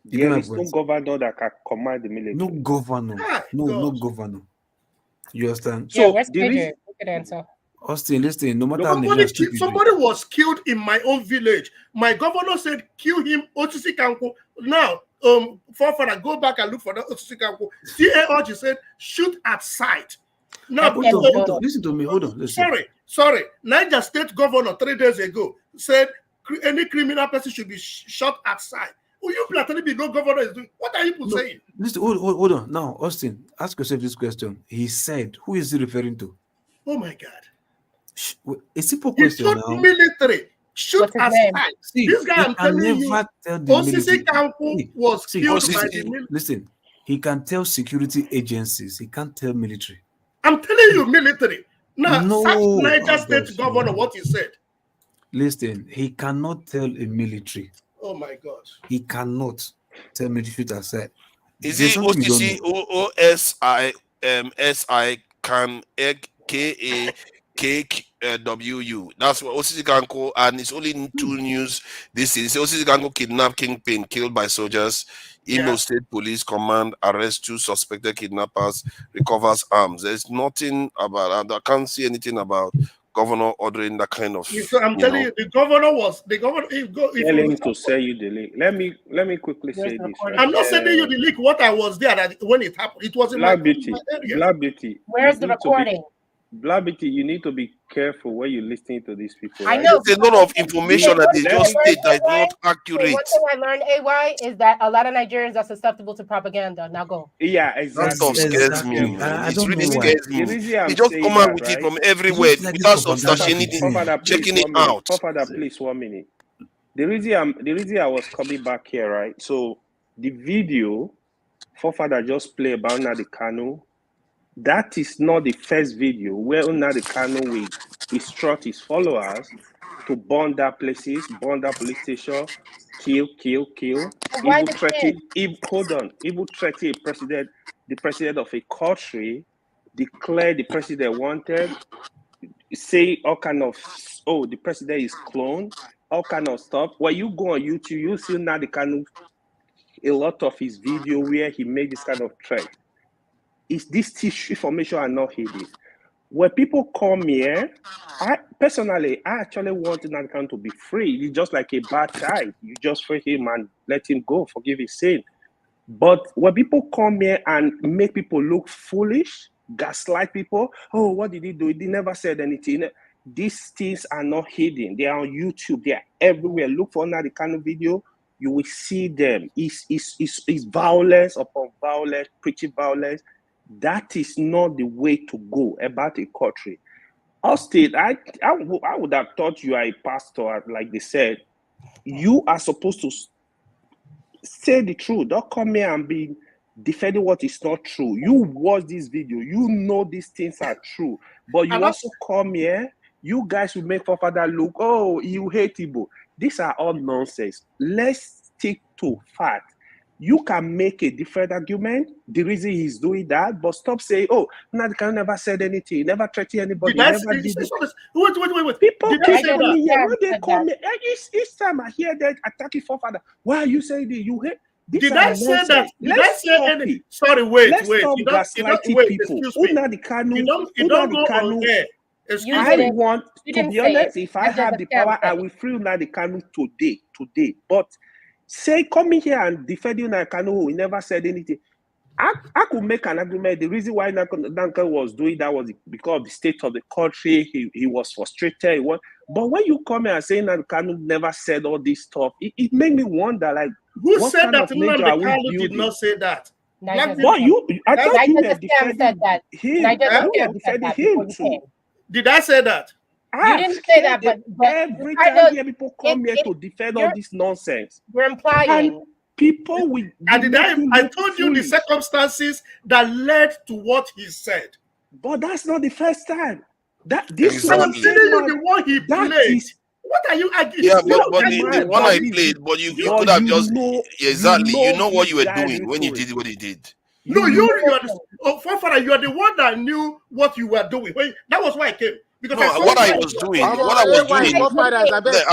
There is no governor that can command the military. No governor. No governor. You understand? So where's good answer. Austin, listen, no matter how somebody was killed in my own village. My governor said, kill him, Otisi Kanku. Now, Fafara, go back and look for that Otisi Kanku. CAOG said, shoot at sight. Now, hold on. Listen to me. Hold on. Listen. Sorry. Niger State governor 3 days ago said any criminal person should be shot at sight. Will you telling me no governor is doing? What are you saying? Listen, hold on. Now, Austin, ask yourself this question. He said, who is he referring to? Oh my God. A simple question now. Military. Shoot at sight. This guy, I'm telling you, Osisi Kanku was killed by the military. Listen, he can tell security agencies. He can't tell military. I'm telling you, military. Now, Niger State governor, what he said. Listen, he cannot tell a military. Oh my God. He cannot tell military to aside. Is it OCC OSI can KAKWU? That's what OCC Kanko, and it's only in 2 news this is OCC Kanko kidnap kingpin killed by soldiers. Imo State Police Command arrests 2 suspected kidnappers, recovers arms. There's nothing about, I can't see anything about governor ordering that kind of. I'm telling you, the governor was the governor. Tell him to sell you the link. Let me quickly say this. Right? I'm not sending you the link. What I was there when it happened. It was in my area. Black Beauty. Where's the recording? Black Beauty, you need to be careful when you're listening to these people. I right? know. There's a lot of information that they just state that is not accurate. One thing I learned, AY, is that a lot of Nigerians are susceptible to propaganda. Now go. Yeah, That stuff scares me. It really scares me. They just come out with it from everywhere without substantiating, checking it out. Father, please 1 minute. The reason I was coming back here, right? So the video Father just play about Nnamdi Kanu. That is not the first video where Nnamdi Kanu will instruct his followers to burn that places, burn that police station, kill. Even threaten the president of a country, declare the president wanted, say all kind of, the president is cloned, all kind of stuff. When you go on YouTube, you see Nnamdi Kanu, a lot of his video where he made this kind of threat. Is this information are not hidden? When people come here, I actually want Nnamdi Kanu to be free. He's just like a bad child. You just free him and let him go, forgive his sin. But when people come here and make people look foolish, gaslight people, oh, what did he do? He never said anything. These things are not hidden. They are on YouTube. They are everywhere. Look for Nnamdi Kanu video. You will see them. It's violence upon violence, preaching violence. That is not the way to go about a country. Austin, I would have thought you are a pastor, like they said. You are supposed to say the truth. Don't come here and be defending what is not true. You watch this video. You know these things are true. But you also come here. You guys will make Father look, oh, you hate Igbo. These are all nonsense. Let's stick to fact. You can make a different argument, the reason he's doing that, but stop saying, oh, Nnamdi Kanu never said anything, never threatened anybody, never did it. Wait. People keep coming here. When they come here, each time I hear that attacking Father, why are you saying that you hate? Did I say that? Did I say any? Sorry, wait. Stop gaslighting people. Nnamdi Kanu, I want, to be honest, if I have the power, I will free Nnamdi Kanu today. But say coming here and defending Nnamdi Kanu who never said anything. I could make an argument. The reason why Nnamdi Kanu was doing that was because of the state of the country. He was frustrated. But when you come here and say Nnamdi Kanu never said all this stuff, it made me wonder, like, who said that Nnamdi Kanu did not say that? I thought you were defending him too. Did I say that? You didn't say that, but every time people come here to defend all this nonsense, you're implying. And people will. And I told you the circumstances that led to what he said. But that's not the first time. I'm telling you the one he played. What are you arguing? Yeah, but the one I played, but you could have just exactly. You know what you were doing when you did what you did. No, you are the one that knew what you were doing. That was why I came. Because what I was doing, I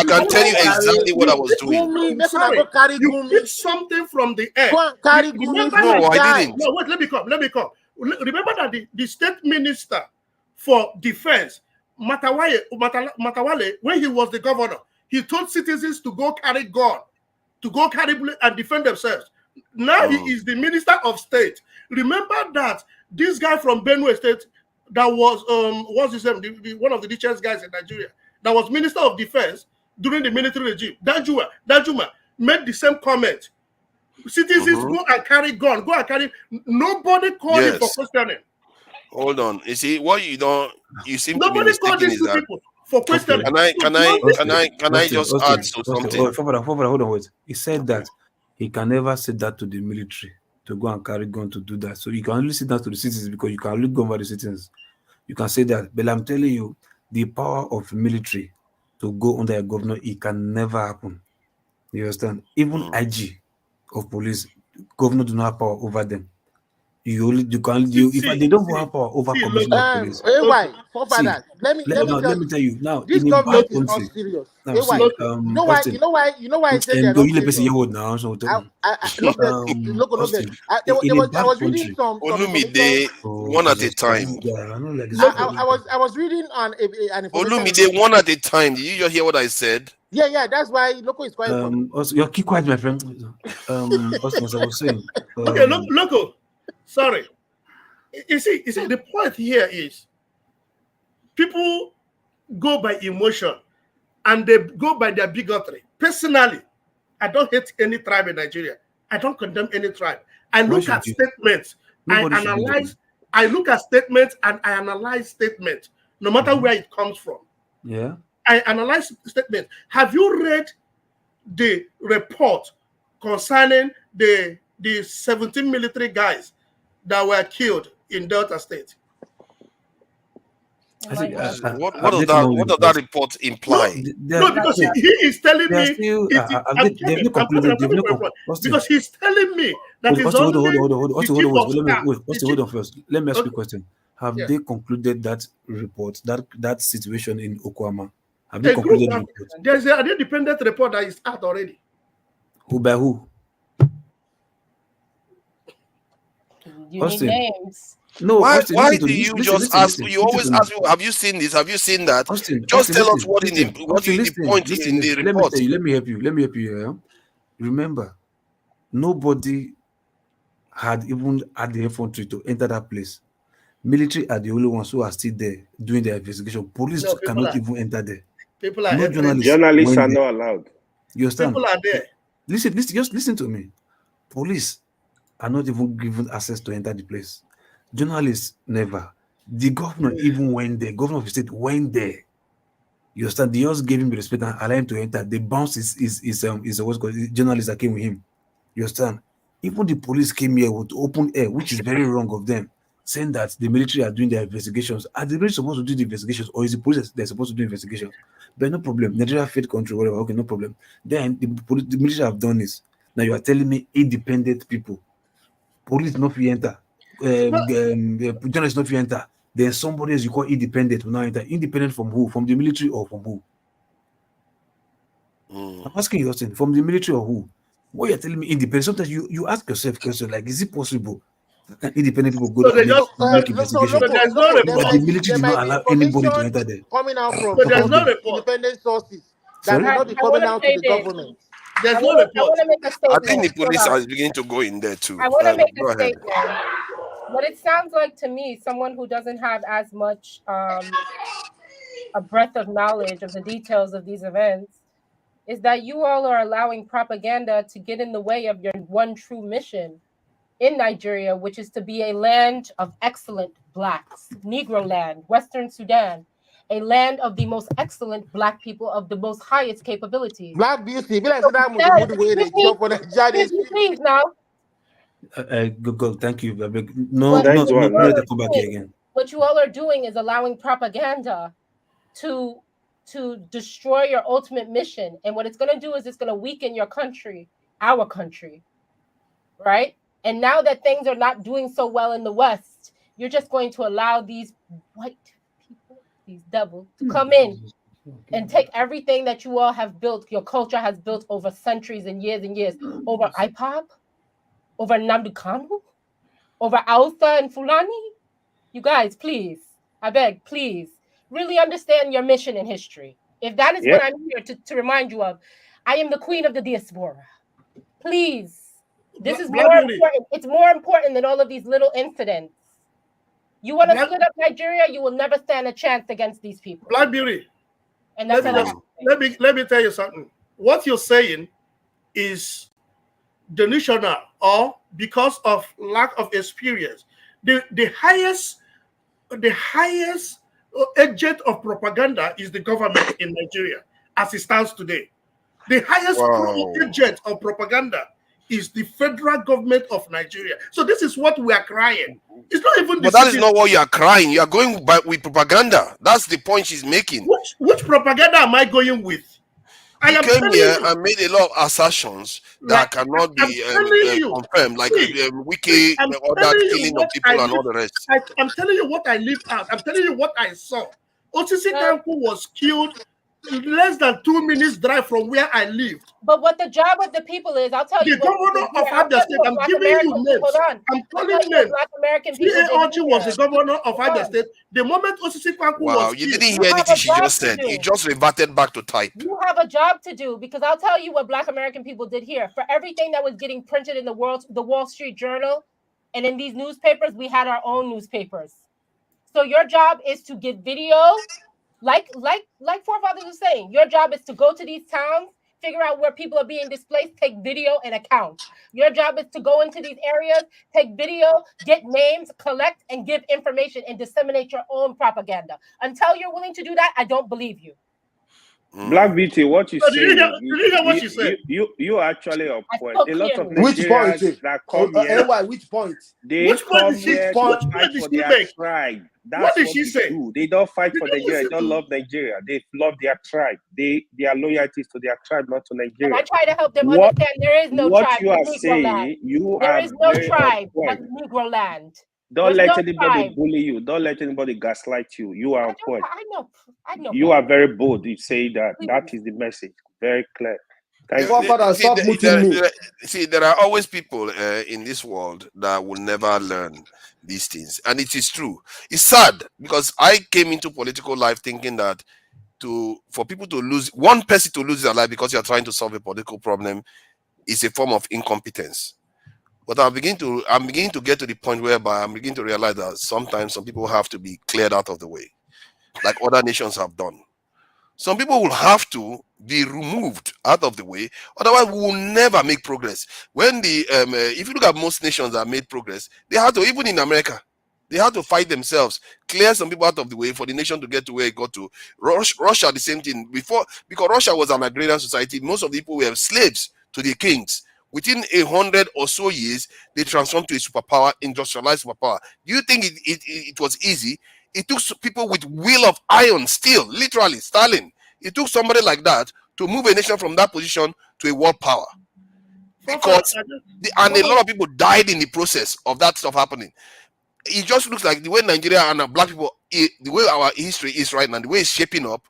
can tell you exactly what I was doing. You did something from the air. I didn't. No, wait, let me come. Remember that the state minister for defense, Matawale, when he was the governor, he told citizens to go carry gun, to go carry bullet and defend themselves. Now he is the minister of state. Remember that this guy from Benue State, that was what's his name? One of the richest guys in Nigeria, that was Minister of Defense during the military regime. Danjuma made the same comment. Citizens go and carry gun, go and carry. Nobody called him for questioning. Hold on. You see what you don't. You seem nobody to be called these two people for questioning. Can I just add to something? Hold on, wait. He said that he can never say that to the military, to go and carry gun to do that. So you can only say that to the citizens because you can only go over the citizens. You can say that. But I'm telling you, the power of military to go under a governor, it can never happen. You understand? Even IG of police, governor do not have power over them. If they don't have power over commissioner of police. AY, forefathers, let me let me tell you now. this In a government bad is not country, serious. now AY, see, Austin, you know why I said they're and go not you serious. now. So Look, Austin, I was reading some Olumide, one at a time. I was reading on an information. Olumide, one at a time. Did you just hear what I said? Yeah, that's why Loco is quiet for me. Also, you're keep quiet, my friend. Austin, as I was saying. Okay, Loco, sorry. You see, the point here is people go by emotion and they go by their bigotry. Personally, I don't hate any tribe in Nigeria. I don't condemn any tribe. I look at statements. I look at statements and I analyze statements, no matter where it comes from. Yeah. I analyze statements. Have you read the report concerning the 17 military guys that were killed in Delta State? What does that report imply? No, because he is telling me because he's telling me that it's only hold on first. Let me ask you a question. Have they concluded that report, that situation in Okwama? Have they concluded the report? There's an independent report that is out already. Who by who? You need names. No, why Austin, do you just ask? You always ask me, have you seen this? Have you seen that? Just tell us what the point is in the report. Let me help you here. Remember, nobody had even had the infantry to enter that place. Military are the only ones who are still there doing their investigation. Police cannot even enter there. People are journalists are not allowed. You understand? People are there. Listen, just listen to me. Police are not even given access to enter the place. Journalists never. The governor even went there. Governor of the state went there. You understand? They just gave him the respect and allowed him to enter. The bounce is what's called journalist that came with him. You understand? Even the police came here with open air, which is very wrong of them, saying that the military are doing their investigations. Are the military supposed to do the investigations, or is the police they're supposed to do investigations? But no problem. Nigeria failed country, whatever. Okay, no problem. Then the military have done this. Now you are telling me independent people, police not free enter, journalists not free enter. Then somebody else you call independent will now enter. Independent from who? From the military or from who? I'm asking you, Austin, from the military or who? What you're telling me independent? Sometimes you ask yourself question like, is it possible? Independent people go there and make investigation. The military did not allow anybody to enter there. Coming out from independent sources that will not be coming out to the government. There's no report. I think the police are beginning to go in there too. I want to make a statement. What it sounds like to me, someone who doesn't have as much a breadth of knowledge of the details of these events, is that you all are allowing propaganda to get in the way of your one true mission in Nigeria, which is to be a land of excellent blacks, Negro land, Western Sudan, a land of the most excellent black people of the most highest capabilities. Black beauty, please now. Go, thank you. No, come back here again. What you all are doing is allowing propaganda to destroy your ultimate mission. And what it's going to do is it's going to weaken your country, our country, right? And now that things are not doing so well in the West, you're just going to allow these white people, these devils, to come in and take everything that you all have built, your culture has built over centuries and years, over IPOB, over Nnamdi Kanu, over Ausa and Fulani. You guys, please, I beg, please, really understand your mission in history. If that is what I'm here to remind you of, I am the queen of the diaspora. Please. This is more important. It's more important than all of these little incidents. You want to split up Nigeria, you will never stand a chance against these people. Black Beauty. And that's let me tell you something. What you're saying is delusional or because of lack of experience. The highest agent of propaganda is the government in Nigeria as it stands today. The highest agent of propaganda is the federal government of Nigeria. So this is what we are crying. It's not even. But that is not what you are crying. You are going by with propaganda. That's the point she's making. Which propaganda am I going with? He came here and made a lot of assertions that cannot be confirmed, like Wiki or that killing of people and all the rest. I'm telling you what I lived out. I'm telling you what I saw. Osisi Kanku was killed less than 2 minutes drive from where I lived. But what the job of the people is, I'll tell you. The governor of Abia State, I'm giving you names. I'm calling names. Black American people. Ochi was the governor of Abia State. The moment Osisi Kanku was killed. You didn't hear anything she just said. You just reverted back to type. You have a job to do, because I'll tell you what Black American people did here. For everything that was getting printed in the Wall Street Journal and in these newspapers, we had our own newspapers. So your job is to get video, like forefathers were saying. Your job is to go to these towns, figure out where people are being displaced, take video and account. Your job is to go into these areas, take video, get names, collect, and give information and disseminate your own propaganda. Until you're willing to do that, I don't believe you. Black Beauty, what you say? Did you hear what she said? You actually are point. A lot of which point? That come here. Which point? They come here to fight for their tribe. That's what did she say? Do. They don't fight for Nigeria. They don't love Nigeria. They love their tribe. Their loyalty is to their tribe, not to Nigeria. And I try to help them understand there is no tribe. What you are saying, there is no tribe but Negro land. Don't let anybody bully you. Don't let anybody gaslight you. You are on point. I know. You are very bold. You say that. That is the message. Very clear. See, there are always people in this world that will never learn these things. And it is true. It's sad because I came into political life thinking that for people to lose, one person to lose their life because you're trying to solve a political problem is a form of incompetence. But I'm beginning to get to the point whereby I'm beginning to realize that sometimes some people have to be cleared out of the way, like other nations have done. Some people will have to be removed out of the way, otherwise we will never make progress. When if you look at most nations that made progress, they had to, even in America, they had to fight themselves, clear some people out of the way for the nation to get to where it got to. Russia, the same thing. Because Russia was an agrarian society, most of the people were slaves to the kings. Within 100 or so years, they transformed to a superpower, industrialized superpower. Do you think it was easy? It took people with will of iron, steel, literally, Stalin. It took somebody like that to move a nation from that position to a world power. Because, and a lot of people died in the process of that stuff happening. It just looks like the way Nigeria and Black people, the way our history is right now, the way it's shaping up,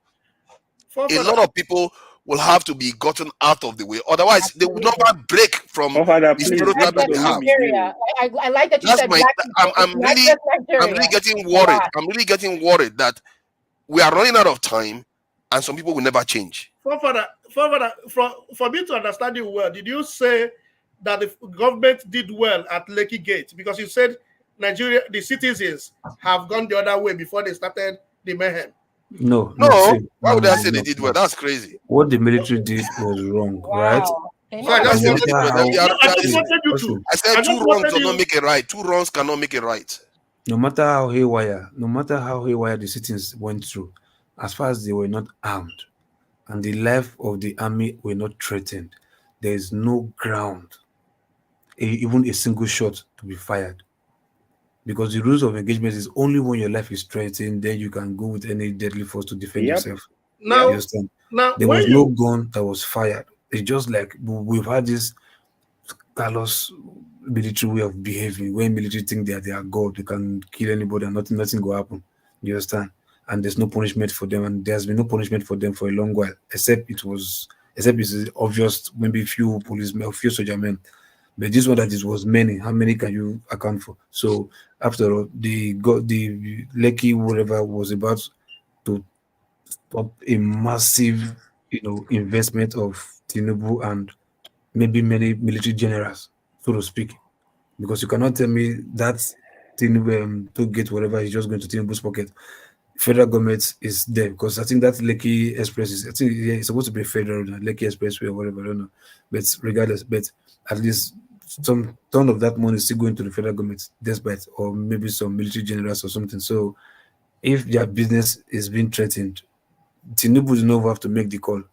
a lot of people will have to be gotten out of the way. Otherwise, they will never break from the stereotype that they have. I like that you said I'm really getting worried. I'm really getting worried that we are running out of time and some people will never change. For me to understand you well, did you say that the government did well at Lekki Gate? Because you said Nigeria, the citizens have gone the other way before they started the mayhem. No. Why would I say they did well? That's crazy. What the military did was wrong, right? I said 2 wrongs do not make it right. 2 wrongs cannot make it right. No matter how haywire the citizens went through, as far as they were not armed and the life of the army were not threatened, there is no ground, even a single shot to be fired. Because the rules of engagement is only when your life is threatened, then you can go with any deadly force to defend yourself. Now, there was no gun that was fired. It's just like we've had this callous military way of behaving. When military think that they are God, they can kill anybody and nothing will happen. You understand? And there's no punishment for them, and there's been no punishment for them for a long while, except it's obvious, maybe few policemen, a few soldier men. But this one that it was many. How many can you account for? So after all, the Lekki whatever was about to stop a massive, investment of Tinubu and maybe many military generals, so to speak. Because you cannot tell me that Tinubu to get whatever is just going to Tinubu's pocket. Federal government is there, because I think that Lekki Express it's supposed to be federal, Lekki Expressway or whatever, I don't know. But regardless, at least some ton of that money is still going to the federal government, despite, or maybe some military generals or something. So if their business is being threatened, Tinubu does not have to make the call.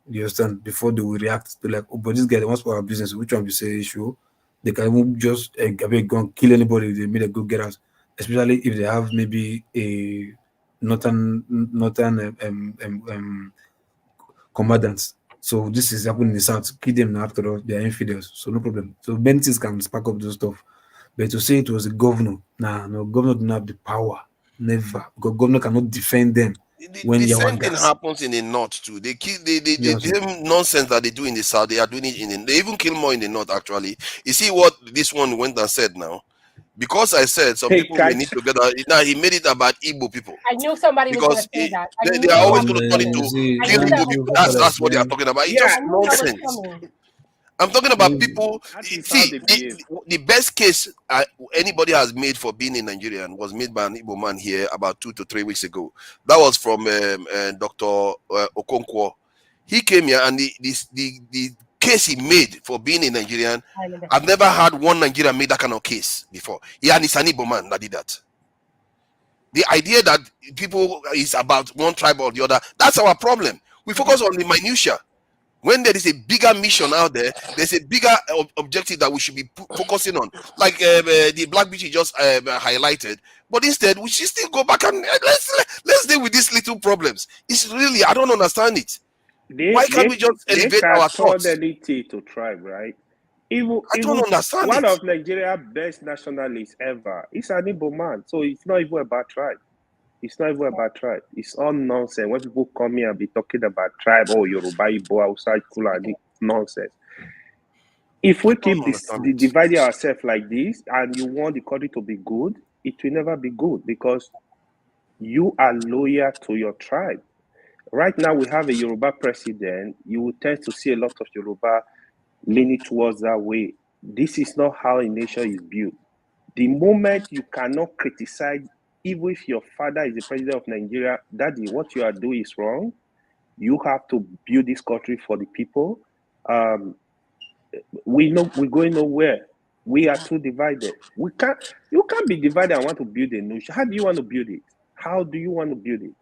You understand? Before they will react to like, oh, but this guy wants for our business, which one we say issue? They can even just go and kill anybody they made a good get out. Especially if they have maybe a northern commandants So this is happening in the south. Kill them now after all. They are infidels. So no problem. So many things can spark up those stuff. But to say it was a governor, no, governor do not have the power. Never. Because governor cannot defend them when The you same are thing gas. happens in the north too. They kill the Yes. same nonsense that they do in the south. They are doing it in the, they even kill more in the north. Actually, you see what this one went and said now. Because I said some Hey, people may need to get out. Now he made it about Igbo people. I knew somebody was going Because to say that. I they knew are that always was going to turn it you to see, I kill knew that Igbo was people. coming. That's what they are talking about. It's Yeah, just I knew that was nonsense. coming. I'm talking about people. that is how See, they behave. the best case anybody has made for being a Nigerian was made by an Igbo man here about 2 to 3 weeks ago. That was from Dr. Okonkwo. He came here and the case he made for being a Nigerian, I've never had one Nigerian made that kind of case before. Yeah, and it's an Igbo man that did that. The idea that people is about one tribe or the other, that's our problem. We focus on the minutiae. When there is a bigger mission out there, there's a bigger objective that we should be focusing on, like the Black Beauty just highlighted. But instead, we should still go back and let's deal with these little problems. It's really, I don't understand it. Why can't we just elevate can our turn thoughts? anything to tribe, right? Even I don't understand one it. of Nigeria's best nationalists ever. It's an Igbo man, so it's not even about tribe. It's not even about tribe. It's all nonsense. When people come here and be talking about tribe, oh, Yoruba, Igbo, outside Fulani, nonsense. If we keep dividing ourselves like this and you want the country to be good, it will never be good because you are loyal to your tribe. Right now, we have a Yoruba president. You will tend to see a lot of Yoruba leaning towards that way. This is not how a nation is built. The moment you cannot criticize, even if your father is the president of Nigeria, Daddy, what you are doing is wrong. You have to build this country for the people. We know we're going nowhere. We are too divided. You can't be divided and want to build a nation. How do you want to build it? How do you want to build it?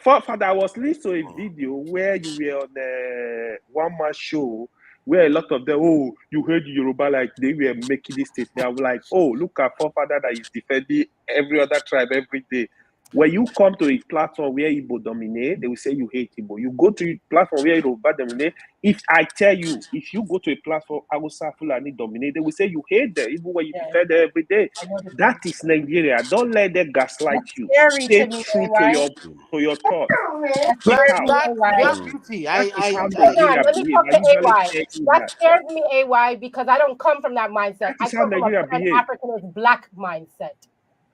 Father, I was listening to a video where you were on a one-man show where a lot of them, oh, you heard Yoruba, like they were making this statement. I was like, oh, look at forefather that is defending every other tribe every day. When you come to a platform where Igbo dominate, they will say you hate Igbo. You go to a platform where Yoruba dominate. If I tell you, if you go to a platform Hausa Fulani dominate, they will say you hate them, even when you defend them every day. That is Nigeria. Don't let them gaslight you. Stay true to your thoughts. Black Beauty. Hold on, let me talk to AY. That scares me, AY, because I don't come from that mindset. I come from a Pan-Africanist black mindset.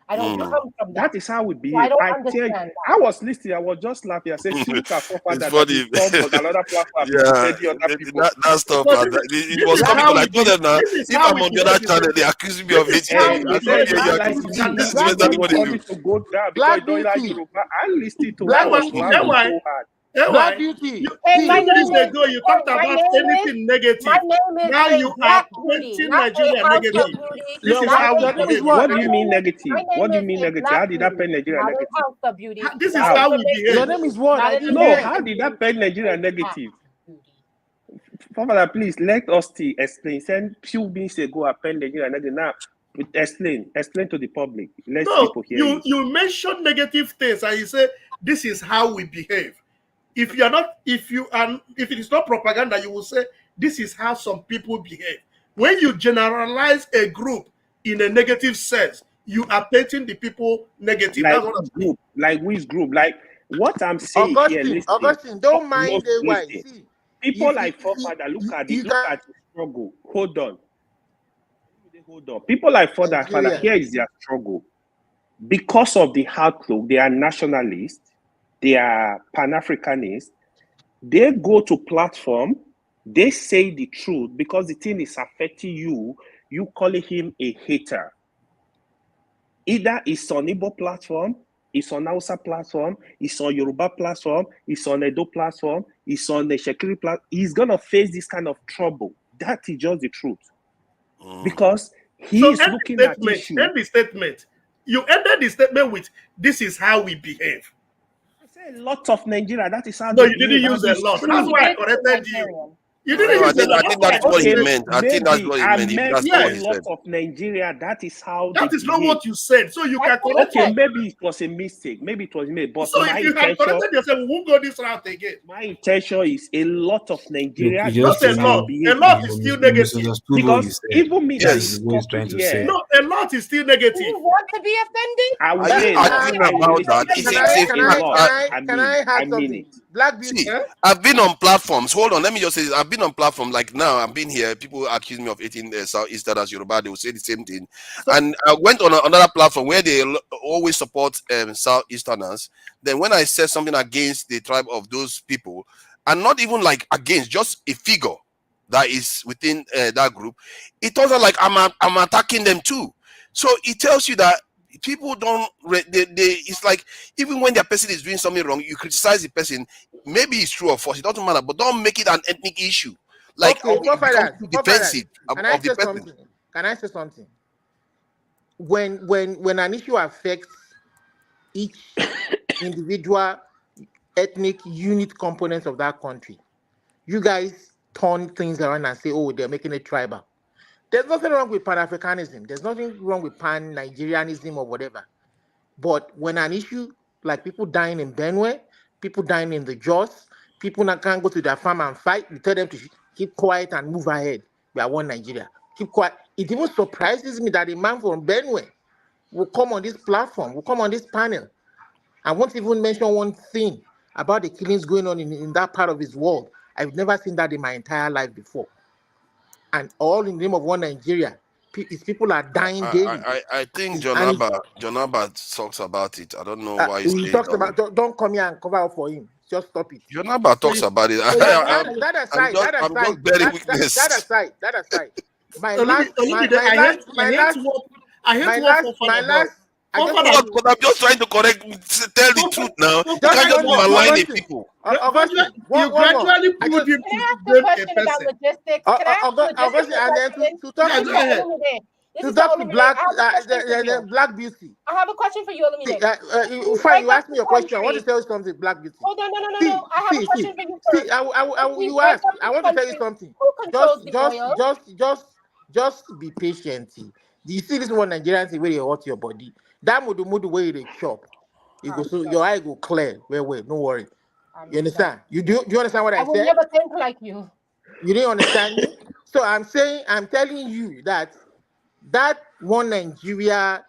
I don't come from that. That is how we behave. So I don't I understand that. I was listening. I was just laughing. I said, "See, look at forefather It's that funny. is come on another platform." Yeah, other people. that stuff. It was coming. I told them now. If I'm on the other channel, they accuse me of hating. I said, yeah, this is exactly what they do. To go down because don't like Yoruba. I listened to Black that. Beauty. Black Beauty. Hey, my name ago, you talked about anything negative. My name is now you are Beauty, painting not Nigeria negative. This is how we behave. What do you mean negative? What do you mean negative? How did that paint Nigeria not negative? Beauty. This is how we behave. Your name is what? I didn't No, hear. how did that paint Nigeria negative? Father, please let us explain. Send few minutes ago, I paint Nigeria negative. Now, explain to the public. Let people hear you mention negative things and you say this is how we behave. If it is not propaganda, you will say this is how some people behave. When you generalize a group in a negative sense, you are painting the people negative. Like That's what I'm saying. Like which group? Like what I'm saying here. Augustine, don't mind AY. See, people like forefather, look at the struggle. Hold on. People like father, here is their struggle. Because of the outlook, they are nationalists, they are Pan-Africanists. They go to platform, they say the truth because the thing is affecting you. You calling him a hater. Either it's on Igbo platform, it's on Hausa platform, it's on Yoruba platform, it's on Edo platform, it's on the Shekiri platform. He's gonna face this kind of trouble. That is just the truth. Because he is looking at issue. End the statement. You ended the statement with "This is how we behave." I said a lot of Nigeria. That is how. No, you didn't use a lot. That's why I corrected you. You didn't No, use a lot. I think that's what he meant. I think that's maybe what he I meant. meant That's a what he lot said. of Nigeria. That is how That they is not behave. what you said. So you can correct Okay, it. maybe it was a mistake. Maybe it was made. But So my if you had intention, corrected yourself, we won't go this route again. my intention is a lot of Nigeria. You Not just a lot. A lot is still negative. misunderstood what he Because said. even me that Yes. is What he's talking trying to here, say. No, a lot is still negative. Do you want to be offended? I will Are you say a lot. arguing I will about say that? a It's lot. a Can A lot. I I have mean something? it. Black Beauty. See, I've been on platforms. Hold on, let me just say this. I've been on platforms like now. I've been here. People accuse me of eating Southeasterners, Yoruba. They will say the same thing. And I went on another platform where they always support Southeasterners. Then when I said something against the tribe of those people, and not even like against, just a figure that is within that group, it turns out like I'm attacking them too. So it tells you that people don't. It's like even when their person is doing something wrong, you criticize the person. Maybe it's true or false. It doesn't matter, but don't make it an ethnic issue. Like Okay, it becomes too defensive Can I of the say person. something? Can I say something? When an issue affects each individual ethnic unit components of that country, you guys turn things around and say, oh, they're making it tribal. There's nothing wrong with Pan-Africanism. There's nothing wrong with Pan-Nigerianism or whatever. But when an issue like people dying in Benue, people dying in the Jaws, people that can't go to their farm and fight, we tell them to keep quiet and move ahead. We are one Nigeria. Keep quiet. It even surprises me that a man from Benue will come on this platform, will come on this panel, and won't even mention one thing about the killings going on in that part of his world. I've never seen that in my entire life before. And all in the name of one Nigeria. His people are dying daily. I think And John Abba talks about it. I don't know why he's he saying talks about don't come here and cover up for him. Just stop it. John Abba talks about it. That I'm just bearing witness. That aside. My last. But I'm just trying to tell the truth now. You can't just malign people. You gradually put him Can I ask a question about logistics? Can I ask logistics and then to talk to Black Beauty. I have a question for you, Olumide. Fine, you ask me a question. I want to tell you something, Black Beauty. Hold on, no. I have a question for you first. You ask. I want to tell you something. Who controls the oil? Just be patient. Do you see this one Nigerian thing where you hurt your body? That mudu way they chop. You go so your eye go clear. Wait, no worry. You understand? Do you understand what I said? I will never think like you. You didn't understand me? So I'm telling you that one Nigeria,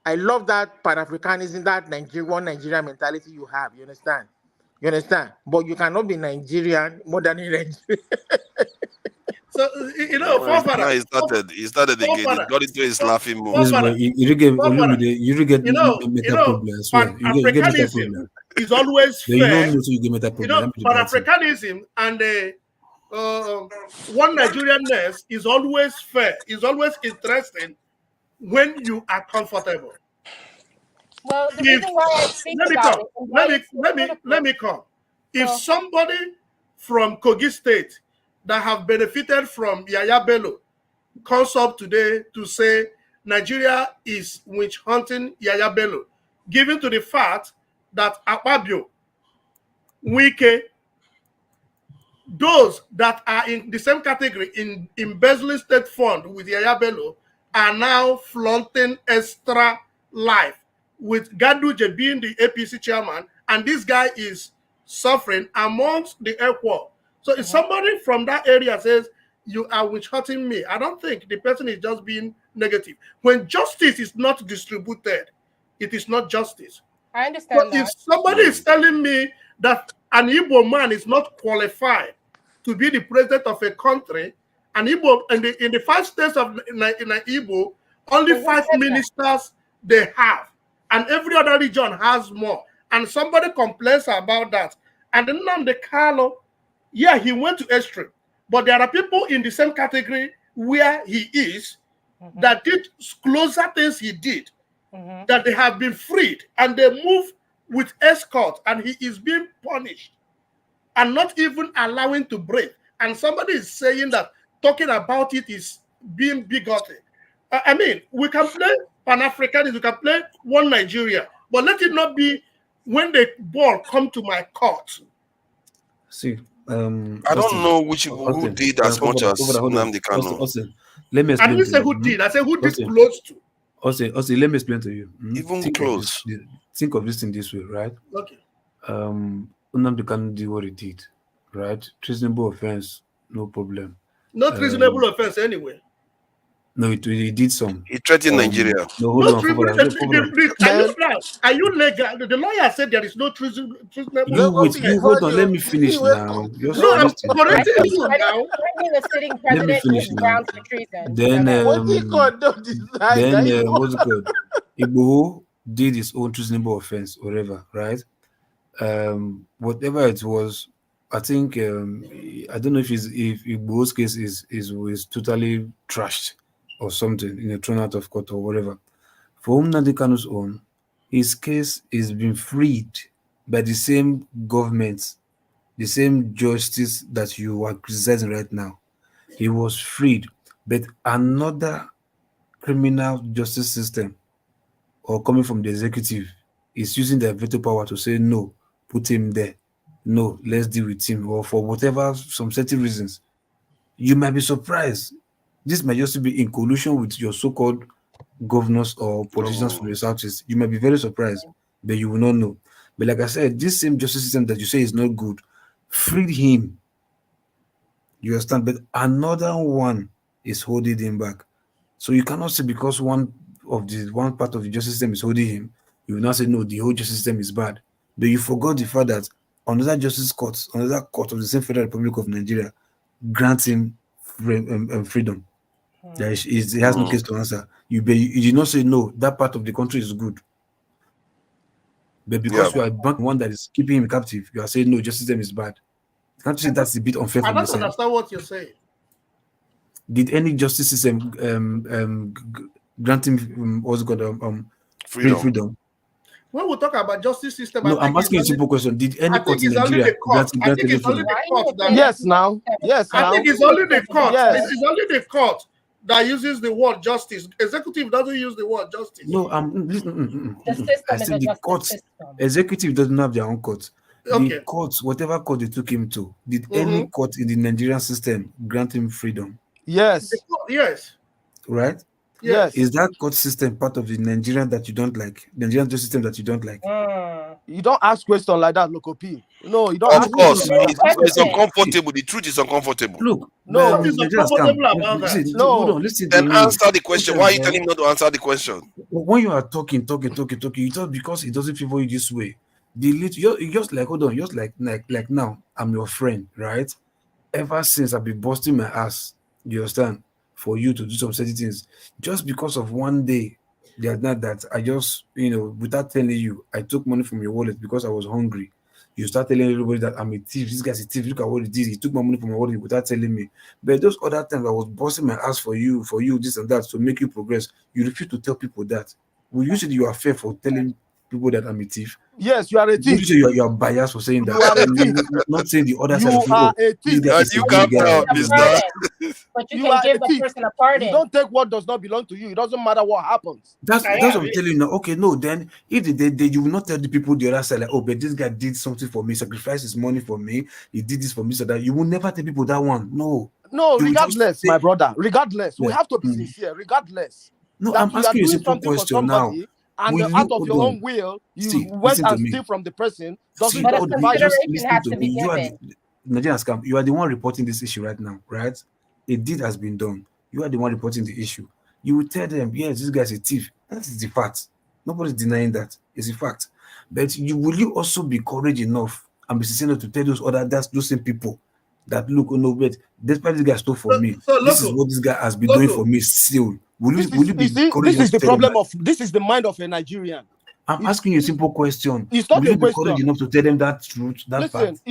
I love that Pan-Africanism, that one Nigeria mentality you have. You understand? But you cannot be Nigerian more than a Nigerian. So he started again. He got into his laughing mode. You get meta problem as well. You get meta problem. Is always fair. Pan-Africanism and one Nigerianness is always fair. Is always interesting when you are comfortable. Well, the reason why I think about it. Let me come. If somebody from Kogi State that have benefited from Yaya Bello comes up today to say Nigeria is witch hunting Yaya Bello, given to the fact that Akpabio, Wike, those that are in the same category in embezzling state fund with Yaya Bello are now flaunting extra life, with Gaduje being the APC chairman, and this guy is suffering amongst the equal. So if somebody from that area says, you are witch hunting me, I don't think the person is just being negative. When justice is not distributed, it is not justice. I understand that. If somebody is telling me that an Igbo man is not qualified to be the president of a country, an Igbo in the 5 states of Igbo, only 5 ministers they have, and every other region has more. And somebody complains about that. And then Nnamdi Kanu, yeah, he went to extreme, but there are people in the same category where he is that did closer things he did, that they have been freed and they move with escort, and he is being punished and not even allowing to breathe. And somebody is saying that talking about it is being bigoted. I mean, we can play Pan-Africanism, we can play one Nigeria, but let it not be when the ball come to my court. See, I don't know which who did as much as Nnamdi Kanu. Let me explain. I didn't say who did. I said who did close to. Let me explain to you. Even close. Think of this in this way, right? Okay. Nnamdi Kanu did what he did, right? Treasonable offense, no problem. Not reasonable offense anyway. No, he did some. He threatened Nigeria. No, hold on. Are you legal? The lawyer said there is no treasonable. You hold on. Let me finish now. No, I'm correcting you now. Let me finish now. Then what's it called? Igboho did his own treasonable offense, whatever, right? Whatever it was, I think I don't know if Igboho's case is totally trashed or something, thrown out of court or whatever. For Nnamdi Kanu's own, his case is being freed by the same government, the same justice that you are criticizing right now. He was freed, but another criminal justice system or coming from the executive is using their veto power to say, no, put him there. No, let's deal with him, or for whatever, some certain reasons. You might be surprised. This might just be in collusion with your so-called governors or politicians from the Southeast. You might be very surprised, but you will not know. But like I said, this same justice system that you say is not good, freed him. You understand? But another one is holding him back. So you cannot say because one part of the justice system is holding him, you will not say, no, the whole justice system is bad. But you forgot the fact that another justice court, another court of the same Federal Republic of Nigeria, grants him freedom. He has no case to answer. You did not say, no, that part of the country is good. But because you are banking one that is keeping him captive, you are saying, no, justice system is bad. Can't you say that's a bit unfair for I don't understand what you're saying. Did any justice system grant him what's called freedom? When we talk about justice system, no, I'm asking a simple question. Did any court in Nigeria grant him freedom? Yes, now. Yes, now. I think it's only the court. Yes. It is only the court that uses the word justice. Executive doesn't use the word justice. No, I said the court. Executive doesn't have their own court. Okay. The courts, whatever court they took him to, did any court in the Nigerian system grant him freedom? Yes. Yes. Right? Yes. Is that court system part of the Nigerian that you don't like? Nigerian justice system that you don't like? You don't ask questions like that, Loco P. No, you don't Of ask course. questions. It's uncomfortable. The truth is uncomfortable. Look, no, it's uncomfortable about that. No, listen then to me. answer the question. Why are you telling me not to answer the question? When you are talking, you talk because it doesn't favor you this way. You just like, hold on, just like now, I'm your friend, right? Ever since I've been busting my ass, you understand, for you to do some certain things, just because of one day, that I just, without telling you, I took money from your wallet because I was hungry. You start telling everybody that I'm a thief. This guy's a thief. Look at what he did. He took my money from my wallet without telling me. But those other times I was busting my ass for you, this and that, to make you progress. You refuse to tell people that. Will you say you are fair for telling people that I'm a thief? Yes, you are a thief. You say you are biased for saying that. You are a thief. Not saying the other side You of you. are a thief. You can't tell, mister. But you can give a person a pardon. You don't take what does not belong to you. It doesn't matter what happens. That's what I'm telling you now. Okay, no, then if they you will not tell the people the other side, like, oh, but this guy did something for me, sacrificed his money for me, he did this for me, so that you will never tell people that one. No. No, regardless, my brother. Regardless. We have to be sincere, regardless. No, I'm asking you a simple question now. And out of your own will, you went and steal from the person. Doesn't justify Nigerian, you are the one reporting this issue right now, right? A deed has been done. You are the one reporting the issue. You will tell them, yes, this guy's a thief. That is the fact. Nobody's denying that. It's a fact. But will you also be courage enough and be sincere enough to tell those same people that, look, no, wait, despite this guy stole from me, this is what this guy has been doing for me still. Will you be courageous? This is the problem this is the mind of a Nigerian. I'm asking you a simple question. It's not will a you be question. courageous enough to tell them that truth, that fact?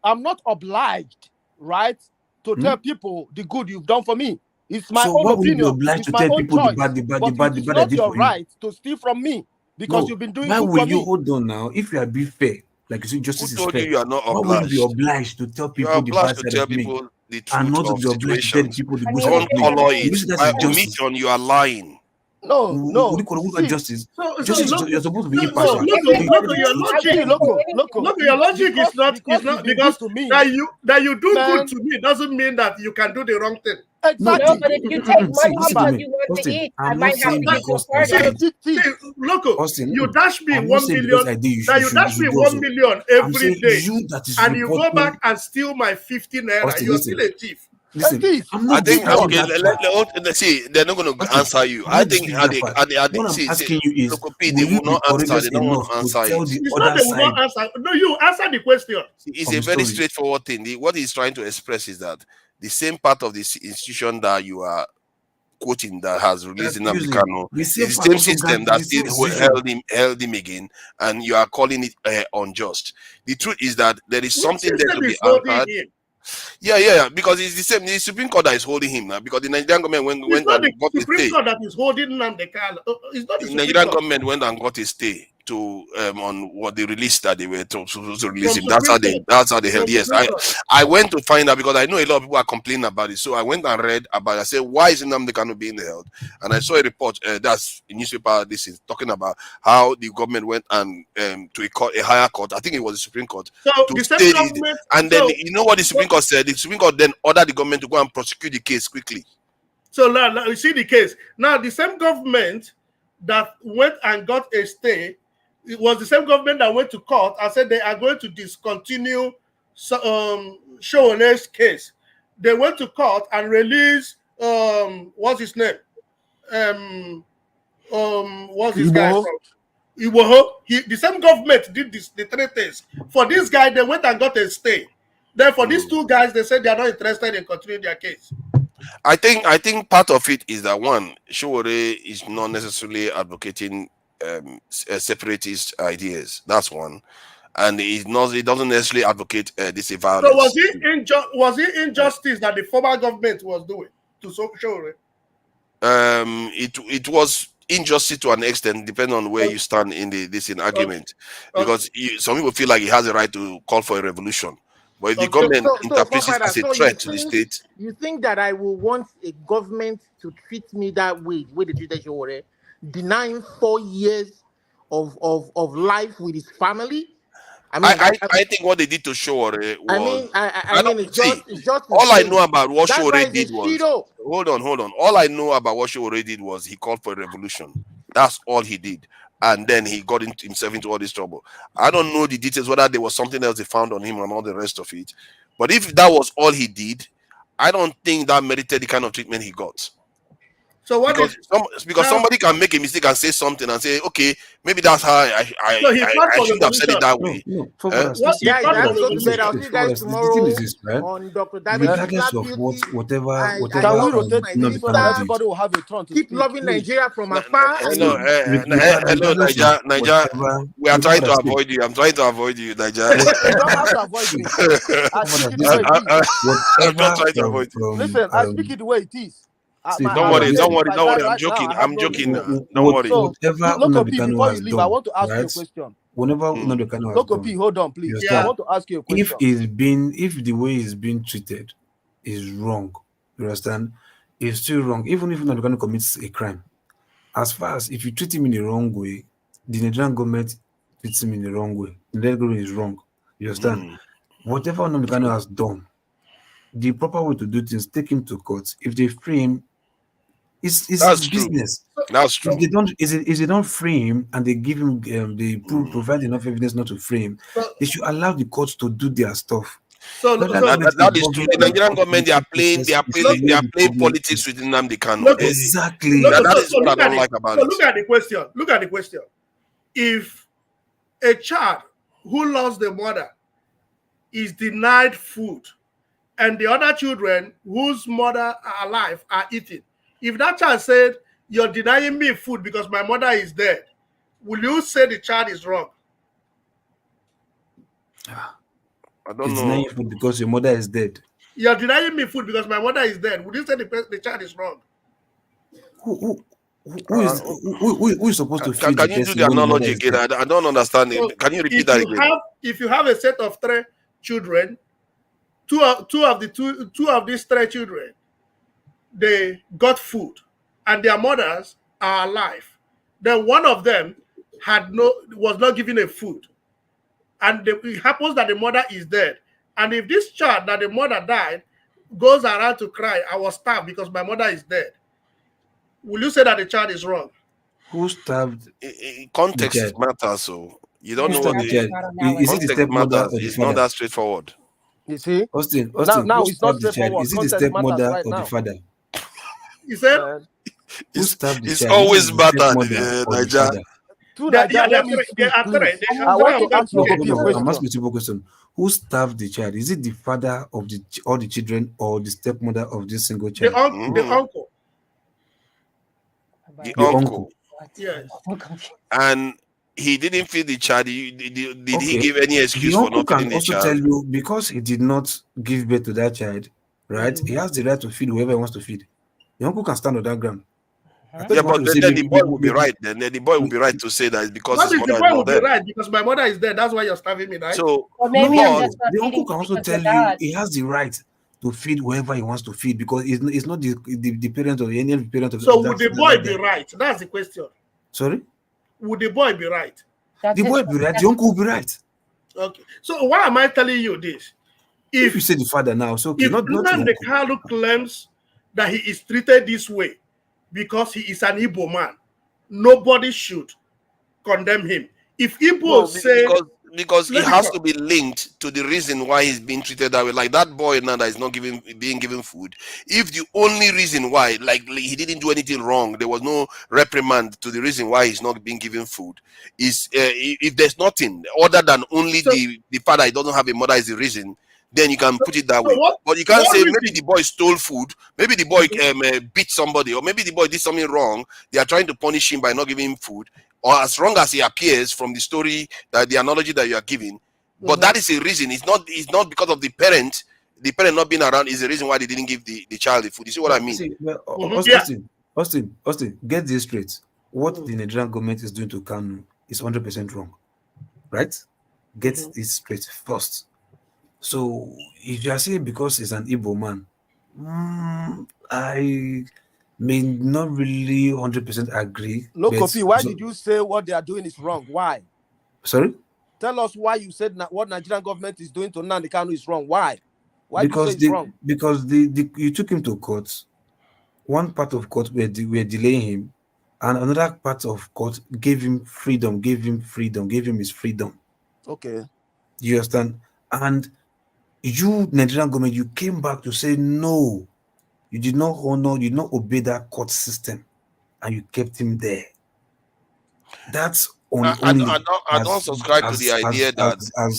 I'm not obliged, right, to tell people the good you've done for me. It's my own opinion. Will you be obliged to tell people the bad I did for you? It's not your right to steal from me because you've been doing good for me. Why will you hold on now? If you are being fair, like you say, justice is fair. You are not obliged? Why will you be obliged to tell people the bad side of me? The truth and not of to be obliged to tell people the good side of me? By omission, you are lying. No. Who got justice? Justice, you're supposed to be Look, impartial. your logic is not because to me, that you do man, good to me doesn't mean that you can do the wrong thing. Exactly. No, but if you take money listen to because me. you want Austin, to eat, I'm I not might have saying to give you a because part of it. Look, Austin, you dash me I'm not 1 saying million. because I did, Now you dash me do 1 also. million I'm every saying day, you that is and you go reporting. back and steal my 50 naira. Austin, You're listen. still a thief. Listen, I'm I not think disputing okay. that. Let's see. They're not going to Austin, answer you. I'm I not think disputing that part. What I'm see, asking you is, Lokopi, will they you will be not answer. courageous They don't want enough to to answer tell it. the It's other not they will side not answer. No, you answer the question. It's of a the very story? straightforward thing. What he's trying to express is that the same part of this institution that you are quoting that has released Nnamdi Accusing Kanu the is same the part same also system got that the same still decision. held him again, and you are calling it unjust. The truth is that there is Which something there system to be is holding answered. him? Yeah, because it's the same. The Supreme Court that is holding him now, because the Nigerian government It's went not the and got a Supreme stay. Court that is holding Nnamdi Kanu. It's not the The Supreme Nigerian Court. government went and got a stay to on what they released that they were supposed to release From him. That's Supreme how Court. they held. From Yes, Supreme Court. I went to find out because I know a lot of people are complaining about it. So I went and read about it. I said, why is Nnamdi Kanu being held? And I saw a report that's a newspaper. This is talking about how the government went and to a higher court. I think it was the Supreme Court So to the stay same it. government. And then you know what the Supreme Court said? The Supreme Court then ordered the government to go and prosecute the case quickly. So now you see the case. Now the same government that went and got a stay, it was the same government that went to court and said they are going to discontinue Showone's case. They went to court and released what's his name? What's this guy from? The same government did the 3 things. For this guy, they went and got a stay. Then for these 2 guys, they said they are not interested in continuing their case. I think part of it is that one, Showore is not necessarily advocating separatist ideas. That's one, and he doesn't necessarily advocate this violence. So was it injustice that the former government was doing to Showore? It was injustice to an extent, depending on where you stand in this argument, because some people feel like he has a right to call for a revolution. But if the government interprets it as a threat to the state, you think that I will want a government to treat me that way, the way they treated Showore, denying 4 years of life with his family? I mean, I think what they did to Showore was. it's just all I know about what Showore did was. Shido. Hold on. All I know about what Showore did was he called for a revolution. That's all he did. And then he got himself into all this trouble. I don't know the details, whether there was something else they found on him and all the rest of it. But if that was all he did, I don't think that merited the kind of treatment he got. So what because somebody can make a mistake and say something and say, okay, maybe that's how I should have said it that way. I'll see you guys tomorrow on Dr. Regardless of whatever everybody will have a turn to keep loving Nigeria from afar. Hello, Nigeria. We are trying to avoid you. I'm trying to avoid you, Nigeria. You don't have to avoid me. I'm not trying to avoid you. Listen, I speak it the way it is. Don't worry. I'm joking. Don't worry. Lokopi, before you leave, I want to ask you a question. Whenever Nnamdi Kanu has Lokopi, hold on, please. I want to ask you a question. If the way he's being treated is wrong, you understand? It's still wrong. Even if Nnamdi Kanu commits a crime, as far as if you treat him in the wrong way, the Nigerian government treats him in the wrong way. The Nigerian government is wrong. You understand? Whatever Nnamdi Kanu has done, the proper way to do things, take him to court. If they free him, it's his business. That's true. If they don't free him and they give him, they provide enough evidence not to free him, they should allow the courts to do their stuff. That is true. The Nigerian government, they are playing politics with Nnamdi Kanu. Exactly. That is what I don't like about it. Look at the question. If a child who lost their mother is denied food, and the other children whose mother are alive are eating, if that child said, "You're denying me food because my mother is dead," will you say the child is wrong? I don't know. Food because your mother is dead. You're denying me food because my mother is dead. Would you say the child is wrong? Who is supposed to feed Can you do the analogy again? I don't understand it. So can you repeat that again? If you have a set of 3 children, two of these 3 children, they got food, and their mothers are alive. Then one of them was not given a food. And it happens that the mother is dead. And if this child that the mother died goes around to cry, I was starved because my mother is dead, will you say that the child is wrong? Who stabbed context matters, so you don't know what the child. Is it the context stepmother matters. or the It's not father? that straightforward. You see? Austin, Now who it's not stabbed the child? straightforward. Is it the Context matters stepmother right or the now. father? You said? Who stabbed the It's child? always Is it the mattered, stepmother or the Niger. father? To Nigeria, let me speak, please. I want to ask Lokopi a I'm question. asking a simple question. Who stabbed the child? Is it the father of all the children or the stepmother of this single child? The uncle. The The uncle. Yes. And he didn't feed the child. Did he give any excuse The for uncle not feeding can the also child? tell you because he did not give birth to that child, right? He has the right to feed whoever he wants to feed. The uncle can stand on that ground. Yeah, but then the boy will be right. Then the boy will be right to say that it's because What his is the mother boy is will not be there. right because my mother is dead. That's why you're starving me, right? So, Or maybe I'm just not the feeding uncle can also because tell you're you bad. he has the right to feed whoever he wants to feed because it's not the parent of any parent of So of would that, the boy that be right? That's the question. Sorry? Would the boy be right? The boy be right, the uncle will be right. Okay. So why am I telling you this? If you say the father now, it's okay. If Not the Nnamdi uncle. Kanu claims that he is treated this way because he is an Igbo man, nobody should condemn him. If Igbo No, say because it let me has talk. to be linked to the reason why he's being treated that way. Like that boy now that is not being given food. If the only reason why, like he didn't do anything wrong, there was no reprimand to the reason why he's not being given food, is if there's nothing other than only the father he doesn't have a mother is the reason, then you can put it that way. But you can't say maybe the boy stole food, maybe the boy beat somebody, or maybe the boy did something wrong. They are trying to punish him by not giving him food, or as wrong as he appears from the story, that the analogy that you are giving. But that is a reason. It's not because of the parent not being around is the reason why they didn't give the child the food. You see what I mean? See, well, Austin, get this straight. What the Nigerian government is doing to Kanu is 100% wrong, right? Get this straight first. So if you are saying because he's an Igbo man, I may not really 100% agree. Lokopi, why did you say what they are doing is wrong? Why? Sorry? Tell us why you said what Nigerian government is doing to Nnamdi Kanu is wrong. Why? Why do you say it's wrong? Because you took him to court. One part of court were delaying him, and another part of court gave him freedom, gave him his freedom. Okay. You understand? And you, Nigerian government, you came back to say no. You did not honor, you did not obey that court system, and you kept him there. That's I don't subscribe to the idea that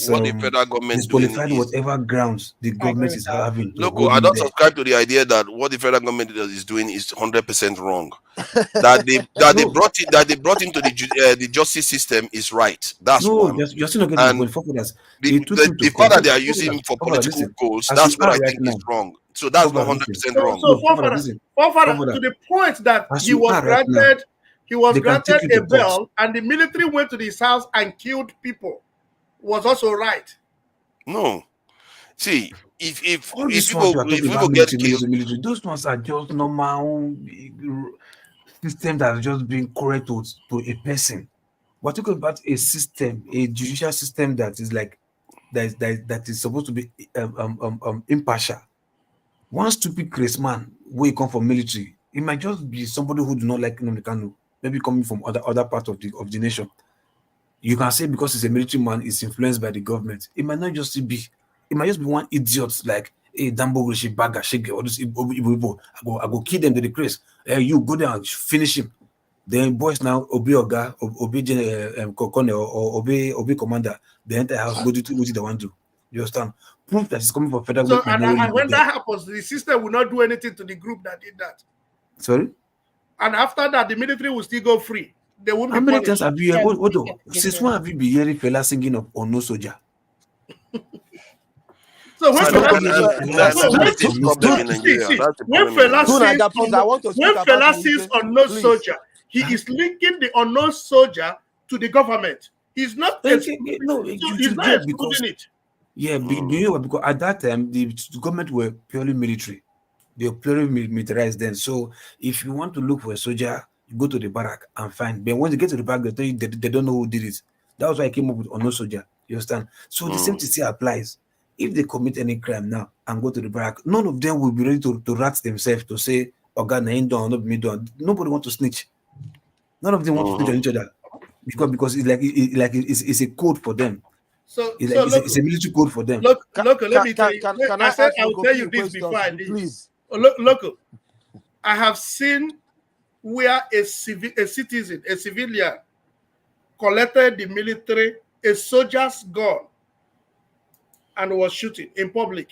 what the federal government is doing disqualified is whatever grounds the government is having to look. hold I him don't there. subscribe to the idea that what the federal government is doing is 100% wrong. that they brought him to the justice system is right. That's one. You're still not getting the point. Focus. The fact that they are using for political goals, that's what I think is wrong. So that's not 100% wrong. So to the point that he was granted a bail and the military went to his house and killed people was also right. No. See, if people get killed, military, those ones are just normal system that is just being correct to a person. We're talking about a system, a judicial system that is like that is supposed to be impartial. One stupid crazy man where he come from military, it might just be somebody who do not like Nnamdi Kanu, maybe coming from other parts of the nation. You can say because he's a military man, he's influenced by the government. It might not just be. It might just be one idiot like hey Dambo Rishi Baga Shege or this Igbo. I go kill them to the craze. You go there and finish him. Then boys now obey Oga, obey Kokone or obey commander. The entire house go do what they want to. You understand? Proof that it's coming from federal So government. and when that happens, the system will not do anything to the group that did that. Sorry? And after that, the military will still go free. They won't How be many punished. times have you since when have you been hearing fella singing of no soldier? So when Fela says unknown soldier, he is linking the unknown soldier to the government. He's not excluding it. Yeah, because at that time the government were purely military. They were purely militarized then. So if you want to look for a soldier, go to the barrack and find. But when they get to the barrack, they tell you they don't know who did it. That was why I came up with no soldier. You understand? So the same thing still applies. If they commit any crime now and go to the barrack, none of them will be ready to rat themselves to say, "Oh God, I ain't done, not me done." Nobody want to snitch. None of them want to snitch on each other because it's like it's a code for them. So, it's a military code for them. Look, let me tell you. Can I said ask I will tell you this before I leave. Please. Look, I have seen where a citizen, a civilian, collected the military, a soldier's gun, and was shooting in public.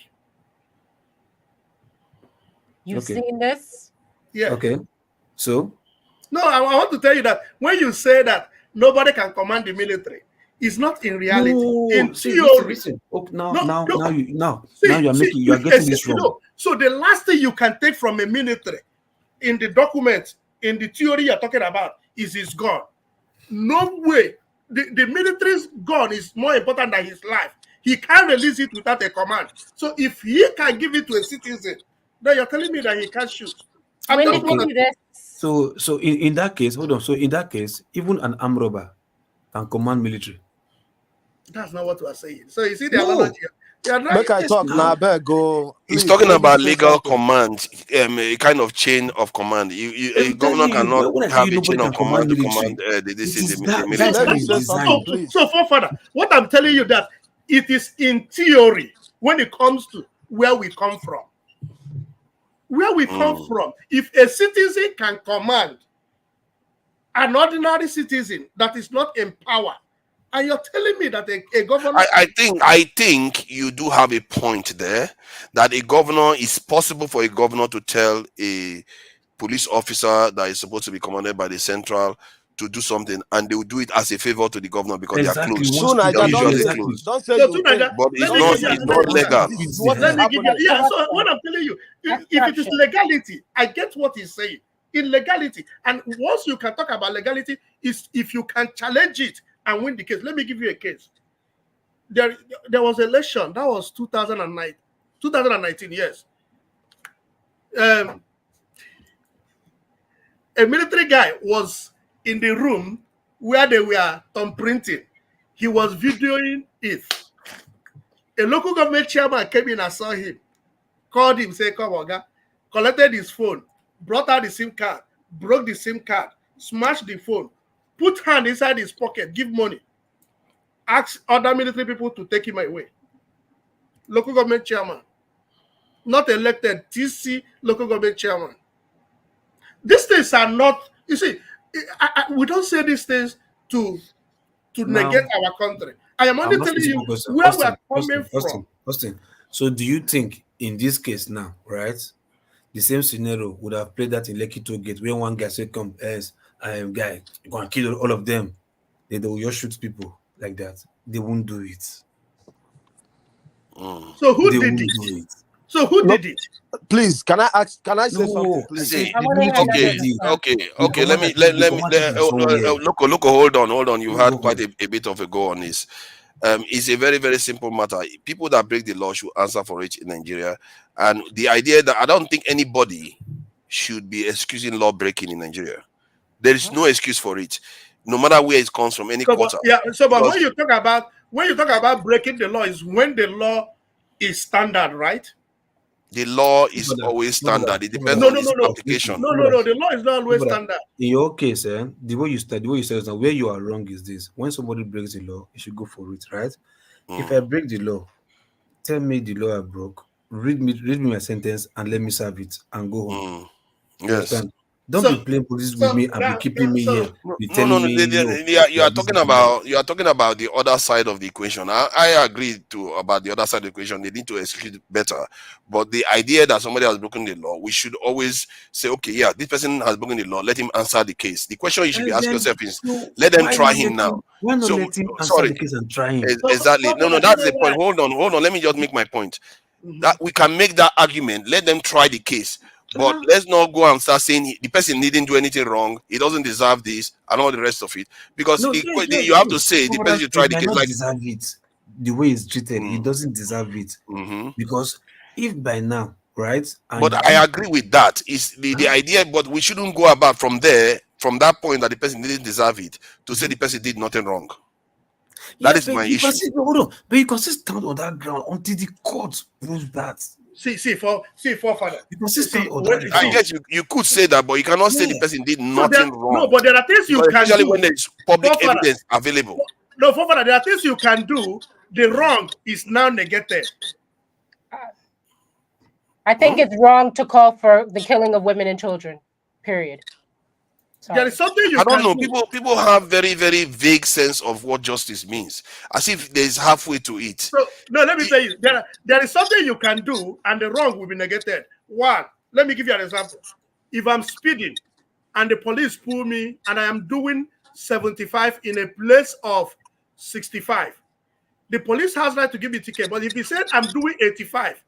You've seen this? Yeah. Okay. So? No, I want to tell you that when you say that nobody can command the military, it's not in reality. No, in see, theory. listen. Oh, now See, you are getting this wrong. So the last thing you can take from a military in the document, in the theory you're talking about, is his gun. No way. The military's gun is more important than his life. He can't release it without a command. So if he can give it to a citizen, then you're telling me that he can't shoot. So in that case, hold on. So in that case, even an armed robber can command military. That's not what we are saying. So you see the analogy. Make I talk now, go. He's talking about legal command, a kind of chain of command. A governor cannot have a chain of command to command the military. So, Father, what I'm telling you that it is in theory when it comes to where we come from. Where we come from, if a citizen can command an ordinary citizen that is not in power, and you're telling me that a governor... I think you do have a point there, that a governor, is possible for a governor to tell a police officer that is supposed to be commanded by the central to do something, and they will do it as a favor to the governor because they are close. Don't say but it's not legal. Let me give you... Yeah, so what I'm telling you, if it is legality, I get what he's saying. In legality, and once you can talk about legality, is if you can challenge it and win the case. Let me give you a case. There was an election. That was 2019, yes. A military guy was in the room where they were thumb printing. He was videoing it. A local government chairman came in and saw him, called him, said, "Come on, guy," collected his phone, brought out the SIM card, broke the SIM card, smashed the phone, put hand inside his pocket, give money, ask other military people to take him away. Local government chairman, not elected, TC local government chairman. These things are not, you see, we don't say these things to negate our country. I am only telling you where we are coming from. Austin, so do you think in this case now, right, the same scenario would have played that in Lekki Toll Gate where one guy said, "Come, as I am guy, you're going to kill all of them." They will just shoot people like that. They won't do it. So who did it? So who did it? Please, can I say something? Please? Okay. Let me. Look. Hold on. You've had quite a bit of a go on this. It's a very, very simple matter. People that break the law should answer for it in Nigeria. And the idea that I don't think anybody should be excusing law breaking in Nigeria. There is no excuse for it, no matter where it comes from, any quarter. But when you talk about breaking the law, is when the law is standard, right? The law is always standard. It depends on its application. No. The law is not always standard. In your case, the way you said now, where you are wrong is this: when somebody breaks the law, you should go for it, right? If I break the law, tell me the law I broke, read me my sentence, and let me serve it and go home. Yes. Don't be playing police with me and be keeping me here. You are talking about the other side of the equation. I agree about the other side of the equation. They need to execute better. But the idea that somebody has broken the law, we should always say, okay, yeah, this person has broken the law. Let him answer the case. The question you should be asking yourself is, let them try him now. Why not let him answer the case and try him? Exactly. No, that's the point. Hold on. Let me just make my point. That we can make that argument. Let them try the case. But let's not go and start saying the person didn't do anything wrong, he doesn't deserve this, and all the rest of it. Because you have to say the person should try the case. Like deserve it. The way he's treated, he doesn't deserve it. Because if by now, right? But I agree with that. It's the idea, but we shouldn't go about from there from that point that the person didn't deserve it to say the person did nothing wrong. That is my issue. Hold on, but you can still stand on that ground until the court proves that. Forefather. I guess you could say that, but you cannot say the person did nothing wrong. No, but there are things you can especially do. when there's public evidence available. No, forefather, there are things you can do. The wrong is now negated. I think it's wrong to call for the killing of women and children. Period. Sorry. There is something you I don't know. do. People have very, very vague sense of what justice means, as if there's halfway to it. So no, let me tell you, there is something you can do, and the wrong will be negated. One, let me give you an example. If I'm speeding, and the police pull me, and I am doing 75 in a place of 65, the police has right to give me a ticket. But if he said I'm doing 85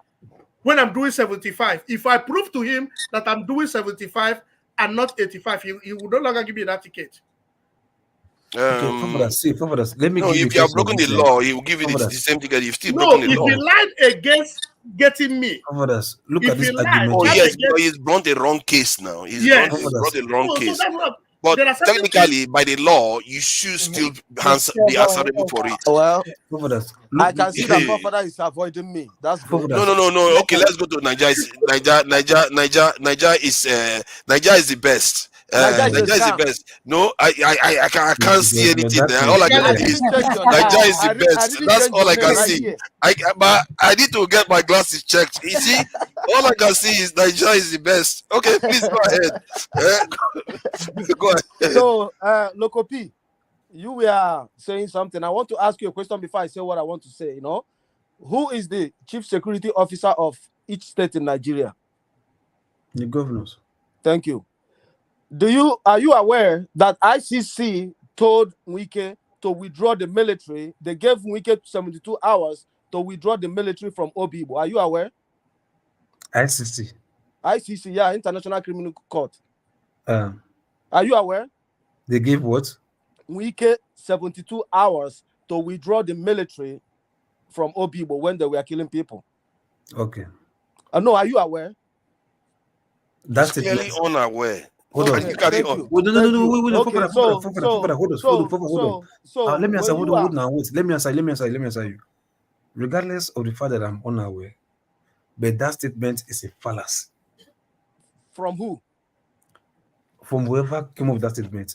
when I'm doing 75, if I prove to him that I'm doing 75 and not 85, he will no longer give me that ticket. Let me no, if you have broken the law, he will give you the same ticket. You've still broken the law. No, if he lied against getting me. Look at this argument. Oh, yes, he's brought a wrong case now. He's brought a wrong case. But technically, by the law, you should still be answerable for it. Well, I can see that my father is avoiding me. That's good. No. Okay, let's go to Nigeria. Nigeria is the best. Nigeria is the best. No, I can't see anything there. All I can see is Nigeria is the best. That's all I can see. But I need to get my glasses checked. You see, all I can see is Nigeria is the best. Okay, please go ahead. Go ahead. So, Lokopi, you were saying something. I want to ask you a question before I say what I want to say. You know, who is the chief security officer of each state in Nigeria? The governors. Thank you. Are you aware that ICC told Wike to withdraw the military? They gave Wike 72 hours to withdraw the military from Obibo. Are you aware? ICC, yeah, International Criminal Court. Are you aware? They gave what? Wike 72 hours to withdraw the military from Obibo when they were killing people. Okay. No, are you aware? That's clearly unaware. Hold on. Carry on. No. Let me answer. Let me answer you. Regardless of the fact that I'm unaware, but that statement is a fallacy. From who? From whoever came up with that statement.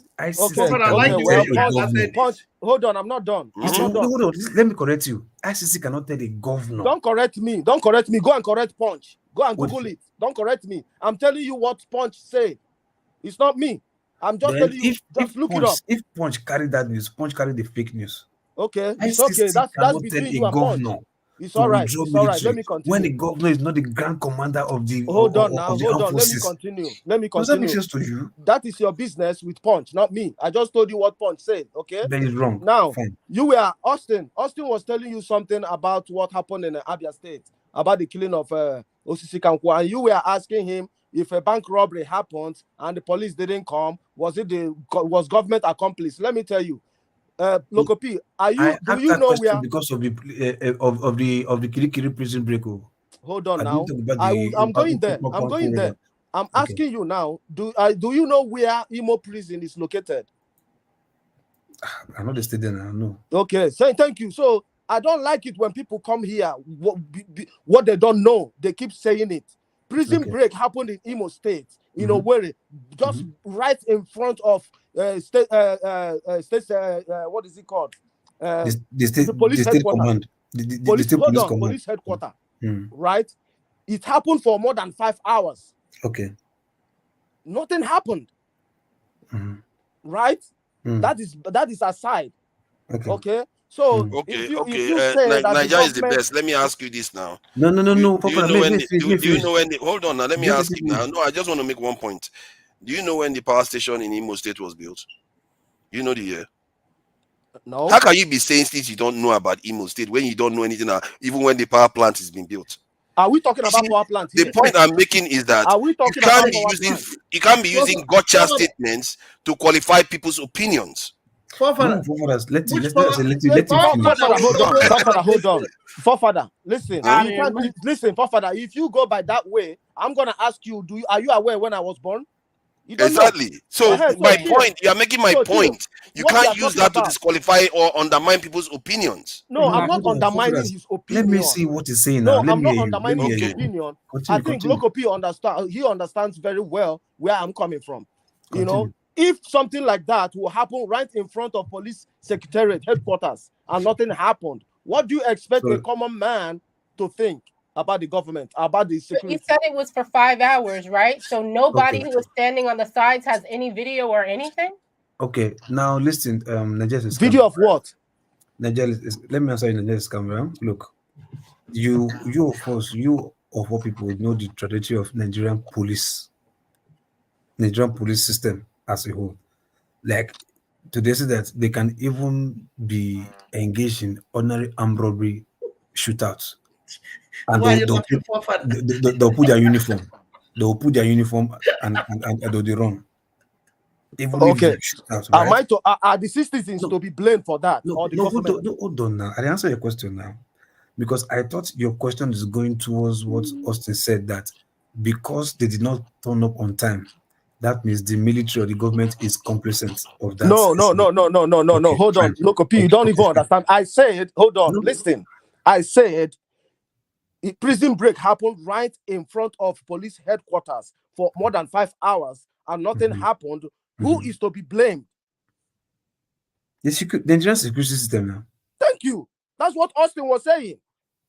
Hold on, I'm not done. Hold on. Let me correct you. ICC cannot tell the governor. Don't correct me. Go and correct Punch. Go and Google it. Don't correct me. I'm telling you what Punch said. It's not me. I'm just telling you. Just look it up. If Punch carried that news, Punch carried the fake news. Okay, it's okay. That's between you and Punch. It's all right. It's all right. Let me continue. When the governor is not the grand commander of the Hold on. Let me continue. Does that make sense to you? That is your business with Punch, not me. I just told you what Punch said. Okay. That is wrong. Now, you were Austin. Austin was telling you something about what happened in Abia State, about the killing of Osisi Kankwa, and you were asking him if a bank robbery happened and the police didn't come, was government accomplice? Let me tell you. Lokopi, do you know where? Because of the Kirikiri prison break. Hold on now. I'm going there. I'm asking you now. Do you know where Imo prison is located? I know the state there now. No. Okay. So thank you. So I don't like it when people come here. What they don't know, they keep saying it. Prison break happened in Imo State. Owerri, just right in front of what is it called? The police headquarters. Police headquarters. Right? It happened for more than 5 hours. Okay. Nothing happened. Right? That is aside. Okay. So if you say that Nigeria is the best, let me ask you this now. No. Do you know when? Hold on now. Let me ask you now. No, I just want to make one point. Do you know when the power station in Imo State was built? You know the year? No. How can you be saying things you don't know about Imo State when you don't know anything, even when the power plant is being built? Are we talking about power plant here? The point I'm making is that you can't be using gotcha statements to qualify people's opinions. Forefather, listen. Listen, Forefather. If you go by that way, I'm gonna ask you: are you aware when I was born? You don't exactly. know. So my Chill. point, you are making my So, Chill, point. You what can't you are use talking that to about. disqualify or undermine people's opinions. No, I'm not Hold on, undermining his opinion. let me see what he's saying now. No, Let I'm me not hear you. Let undermining me his hear you. opinion. Continue, I think continue. Loco P understand. He understands very well where I'm coming from. You know, Continue. if something like that will happen right in front of police secretariat headquarters and nothing happened, what do you expect a common man to think about the government, about the But security? you said it was for 5 hours, right? So nobody Okay. who was standing on the sides has any video or anything? Okay, now listen, Nigeria is Video of what? Nigeria is, let me answer you, Nigeria is scam. Look, you of course, you of all people know the trajectory of Nigerian police system as a whole. Like, today say that they can even be engaged in ordinary armed robbery shootouts. And Why are you laughing for? they'll put their uniform. They'll put their uniform and they'll run. Even if Okay. it's shootouts, right? Am I to are the citizens to be blamed for that or the government? Hold on now. I answer your question now. Because I thought your question is going towards what Austin said, that because they did not turn up on time, that means the military or the government is complacent of that. No. Hold on. Loco P, you don't even understand. I said, hold on, listen. I said a prison break happened right in front of police headquarters for more than 5 hours and nothing happened. Who is to be blamed? The Nigerian security system now. Thank you. That's what Austin was saying.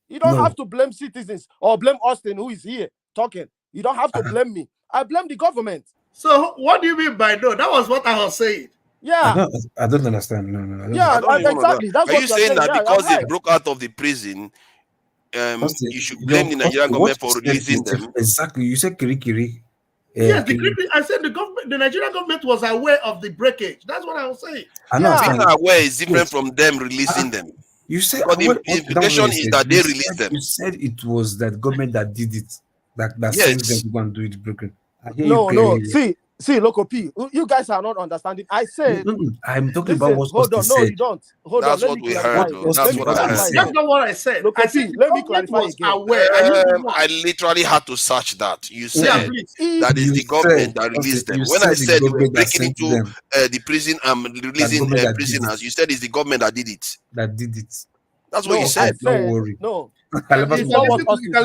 You don't have to blame citizens or blame Austin, who is here talking. You don't have to blame me. I blame the government. So what do you mean by no? That was what I was saying. Yeah. I don't understand. No. Exactly. That's Are what you you're saying that Yeah, because right. they broke out of the prison, Austin, you should blame the Nigerian government for releasing them? Exactly. You said kiri. Yes, I said the Nigerian government was aware of the breakage. That's what I was saying. Being aware is different from them releasing them. You said the implication is that they released them. You said it was that government that did it, that Yes. sent them to go and do it broken. No. See, Loco P, you guys are not understanding. I said, I'm talking about what hold on. said. No, you don't. Hold That's on. what we heard. That's what I heard. That's not what I said. Loco I P, said let me clarify again. Aware. I literally had to search that. You said that is the government that released them. When I said you were breaking into the prison and releasing prisoners, you said it's the government that did it. That's what you said. Don't worry. No. You can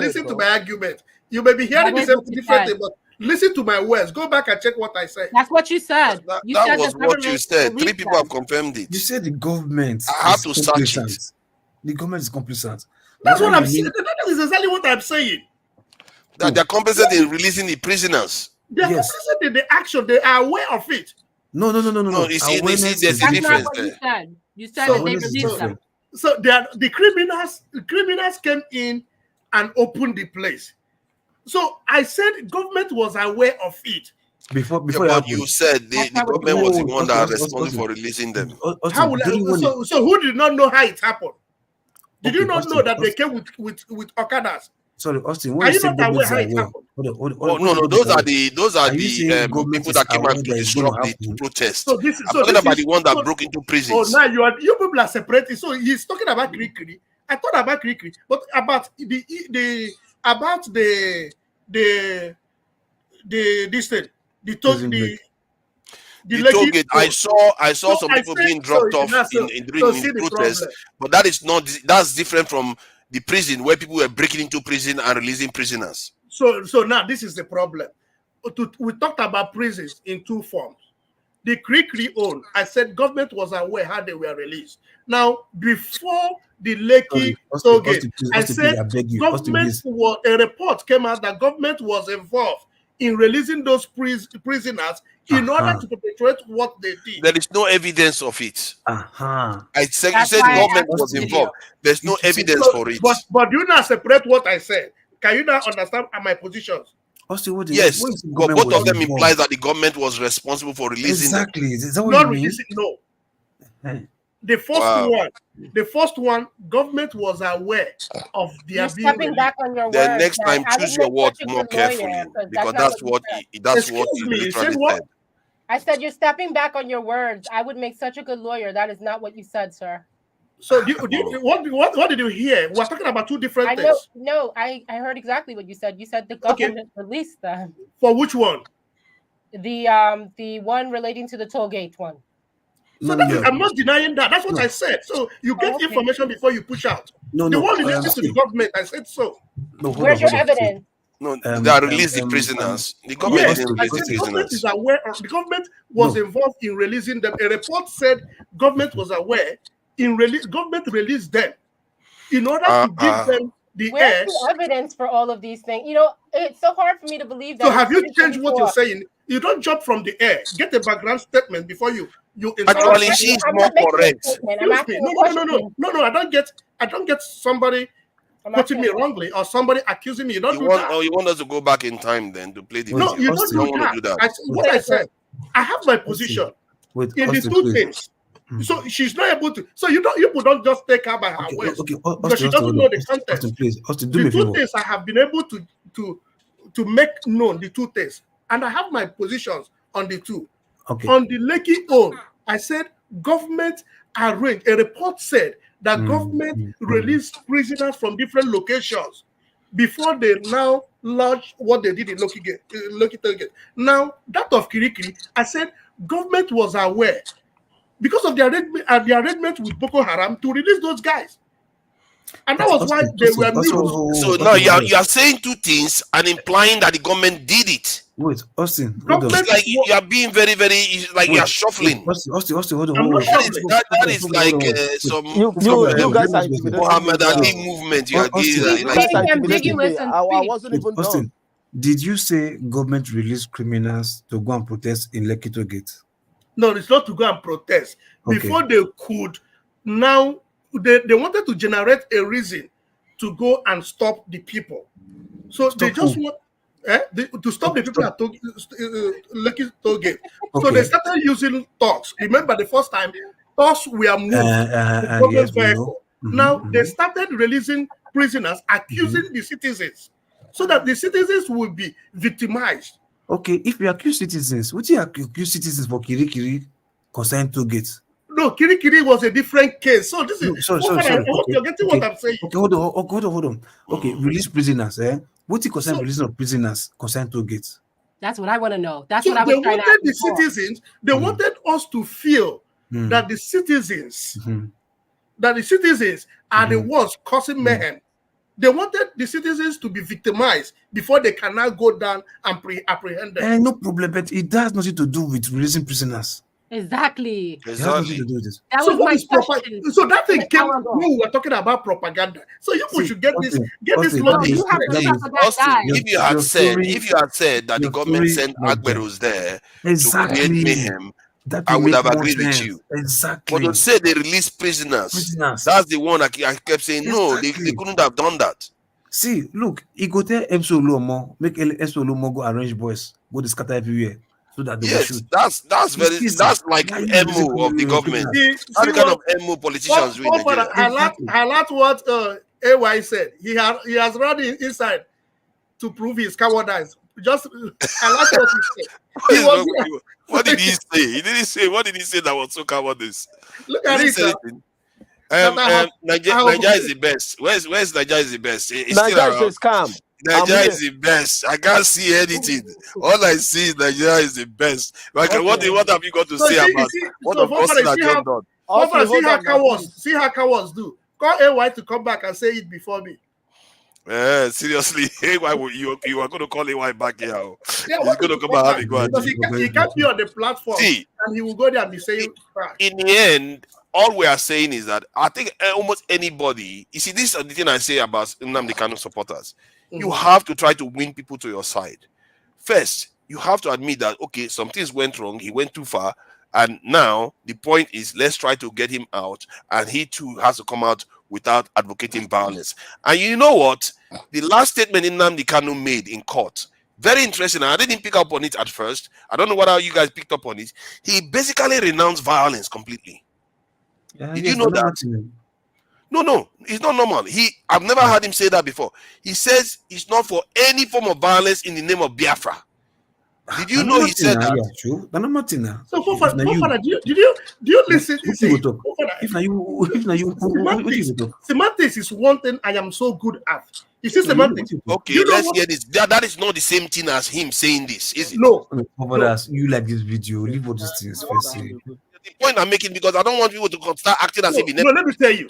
listen to my argument. You may be hearing the same different thing, but listen to my words. Go back and check what I said. That's what you said. That was what you said. 3 people have confirmed it. You said the government. I had to search it. The government is complicit. That's what I'm saying. That is exactly what I'm saying. That they're complicit in releasing the prisoners. They're complicit in the action. They are aware of it. No. You see, there's a difference there. You said that they released them. So the criminals came in and opened the place. So I said government was aware of it. Before but you said the government was the one that was responsible for releasing them. How will so who did not know how it happened? Did you not know that they came with Okadas? Sorry, Austin. Are you not aware how it happened? No. Those are the people that came out to disrupt the protest. So I'm talking about the one that broke into prisons. Oh, now you people are separated. So he's talking about Krikri. I thought about Krikri, but about the toll gate. I saw some people being dropped off during the protest, but that's different from the prison where people were breaking into prison and releasing prisoners. So now this is the problem. We talked about prisons in 2 forms. The Krikri own, I said government was aware how they were released. Now, before the Lekki toll gate, I said a report came out that government was involved in releasing those prisoners in order to perpetrate what they did. There is no evidence of it. I said you said government was involved. There's no evidence for it. But do you not separate what I said? Can you now understand my positions? Yes, but both of them implies that the government was responsible for releasing them. Is that what you mean? No. The first one, government was aware of their being stepping back on your then words. Next time, choose your words more carefully, because that's what he literally said. I said you're stepping back on your words. I would make such a good lawyer. That is not what you said, sir. So what did you hear? We're talking about 2 different things. No, I heard exactly what you said. You said the government released them. For which one? The one relating to the toll gate one. So I'm not denying that. That's what I said. So you get information before you push out. The one related to the government, I said so. Where's your evidence? No, they released the prisoners. The government Yes, didn't I release said the the government prisoners. is aware. The government was involved in releasing them. A report said government was aware in release. Government released them in order to give them the Where's the evidence for all of these things? You know, it's so hard for me to believe that. So have you changed what you're saying? You don't jump from the air. Get a background statement before you. Actually, she's more correct. Excuse me. No. I don't get somebody quoting me wrongly or somebody accusing me. You don't do that. Oh, you want us to go back in time then to play the No, video? you don't want to do that. What I said, I have my position in the two things. So she's not able to. So you don't just take her by her words because she doesn't know the context. The two things I have been able to make known the two things, and I have my positions on the two. On the Lekki own, I said government arranged. A report said that government released prisoners from different locations before they now lodge what they did in Lekki. Now that of Kirikiri, I said government was aware because of the arrangement with Boko Haram to release those guys. And that was why they were moved. So now you are saying two things and implying that the government did it. Wait, Austin. It's like you are being very, you are shuffling. Austin, hold on. That is like some you guys are intimidating Muhammad Ali movement. You are doing. I wasn't even done. Did you say government released criminals to go and protest in Lekki Toll Gate? No, it's not to go and protest. Before they could, now they wanted to generate a reason to go and stop the people. So they just want to stop the people at Lekki Toll Gate. So they started using thugs. Remember the first time thugs were moved to government vehicle. Now they started releasing prisoners, accusing the citizens, so that the citizens will be victimized. Okay, if you accuse citizens, would you accuse citizens for Kirikiri concerning Toll Gate? No, Kirikiri was a different case. So this is sorry. You're getting what I'm saying. Okay, hold on. Okay, release prisoners. What you concern releasing of prisoners concerning Toll Gate? That's what I want to know. That's so what I was trying to ask the citizens. They wanted us to feel that the citizens, are the ones causing mayhem. They wanted the citizens to be victimized before they can now go down and apprehend them. No problem, but it has nothing to do with releasing prisoners. Exactly. It has nothing to do with this. That was my question. So that thing came when we were talking about propaganda. So you should get this logic. If you had said that the government sent Agberos there to create mayhem, I would have agreed with you. Exactly. But to say they released prisoners, that's the one I kept saying, no, they couldn't have done that. See, look, he go tell MC Oluomo, make MC Oluomo go arrange boys, go to scatter everywhere. So that they yes, that's like MO of the government. That's the kind of MO politicians doing. I like what AY said. He has run inside to prove his cowardice. Just I like what he said. What did he say? He didn't say. What did he say that was so cowardice? Look at it. Nigeria is the best. Where's Nigeria is the best? Nigeria is calm. Nigeria is the best. I can't see anything. All I see is Nigeria is the best. Like, what have you got to say about what the person has just done? See how cowards do. Call AY to come back and say it before me. Seriously, AY, you are going to call AY back here. He's going to come and have a go at you. He can't be on the platform and he will go there and be saying trash. In the end, all we are saying is that I think almost anybody, you see, this is the thing I say about Nnamdi Kanu supporters. You have to try to win people to your side. First, you have to admit that, okay, some things went wrong, he went too far, and now the point is let's try to get him out, and he too has to come out without advocating violence. And you know what? The last statement Nnamdi Kanu made in court, very interesting. I didn't pick up on it at first. I don't know whether you guys picked up on it. He basically renounced violence completely. Did you know that? No, it's not normal. I've never heard him say that before. He says it's not for any form of violence in the name of Biafra. Did you know he said that? Yeah, true. Martina. So Fofana, do you listen? Semantics is one thing I am so good at. You see semantics. Okay, let's hear this. That is not the same thing as him saying this, is it? No. You like this video? Leave all these things first. The point I'm making, because I don't want people to start acting as if. No, let me tell you.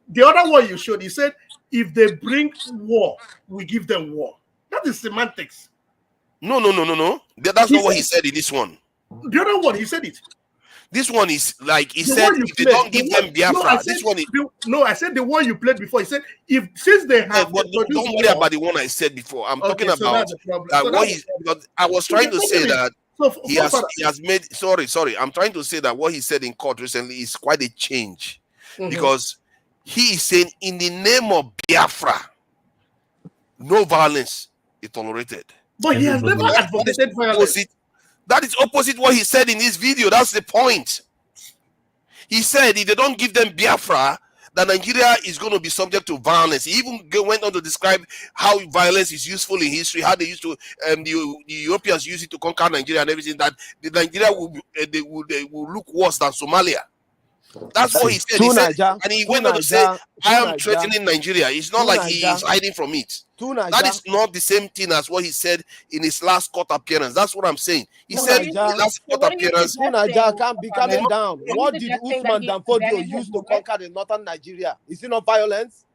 The other one you showed, he said, if they bring war, we give them war. That is semantics. No. That's not what he said in this one. The other one, he said it. This one is like he said, if they don't give them Biafra, this one is. I said the one you played before. He said, since they have. But don't worry about the one I said before. I'm talking about what he. I was trying to say that he has made. Sorry. I'm trying to say that what he said in court recently is quite a change, because he is saying, in the name of Biafra, no violence is tolerated. But he has never advocated violence. That is opposite what he said in this video. That's the point. He said if they don't give them Biafra, that Nigeria is going to be subject to violence. He even went on to describe how violence is useful in history, how they used to, the Europeans used it to conquer Nigeria and everything, that Nigeria will look worse than Somalia. That's what he said. And he went on to say, I am threatening Nigeria. It's not like he is hiding from it. That is not the same thing as what he said in his last court appearance. That's what I'm saying. He said in the last court appearance. Nigeria can't be coming down. What did Usman Danfodio use to conquer the northern Nigeria? Is it not violence?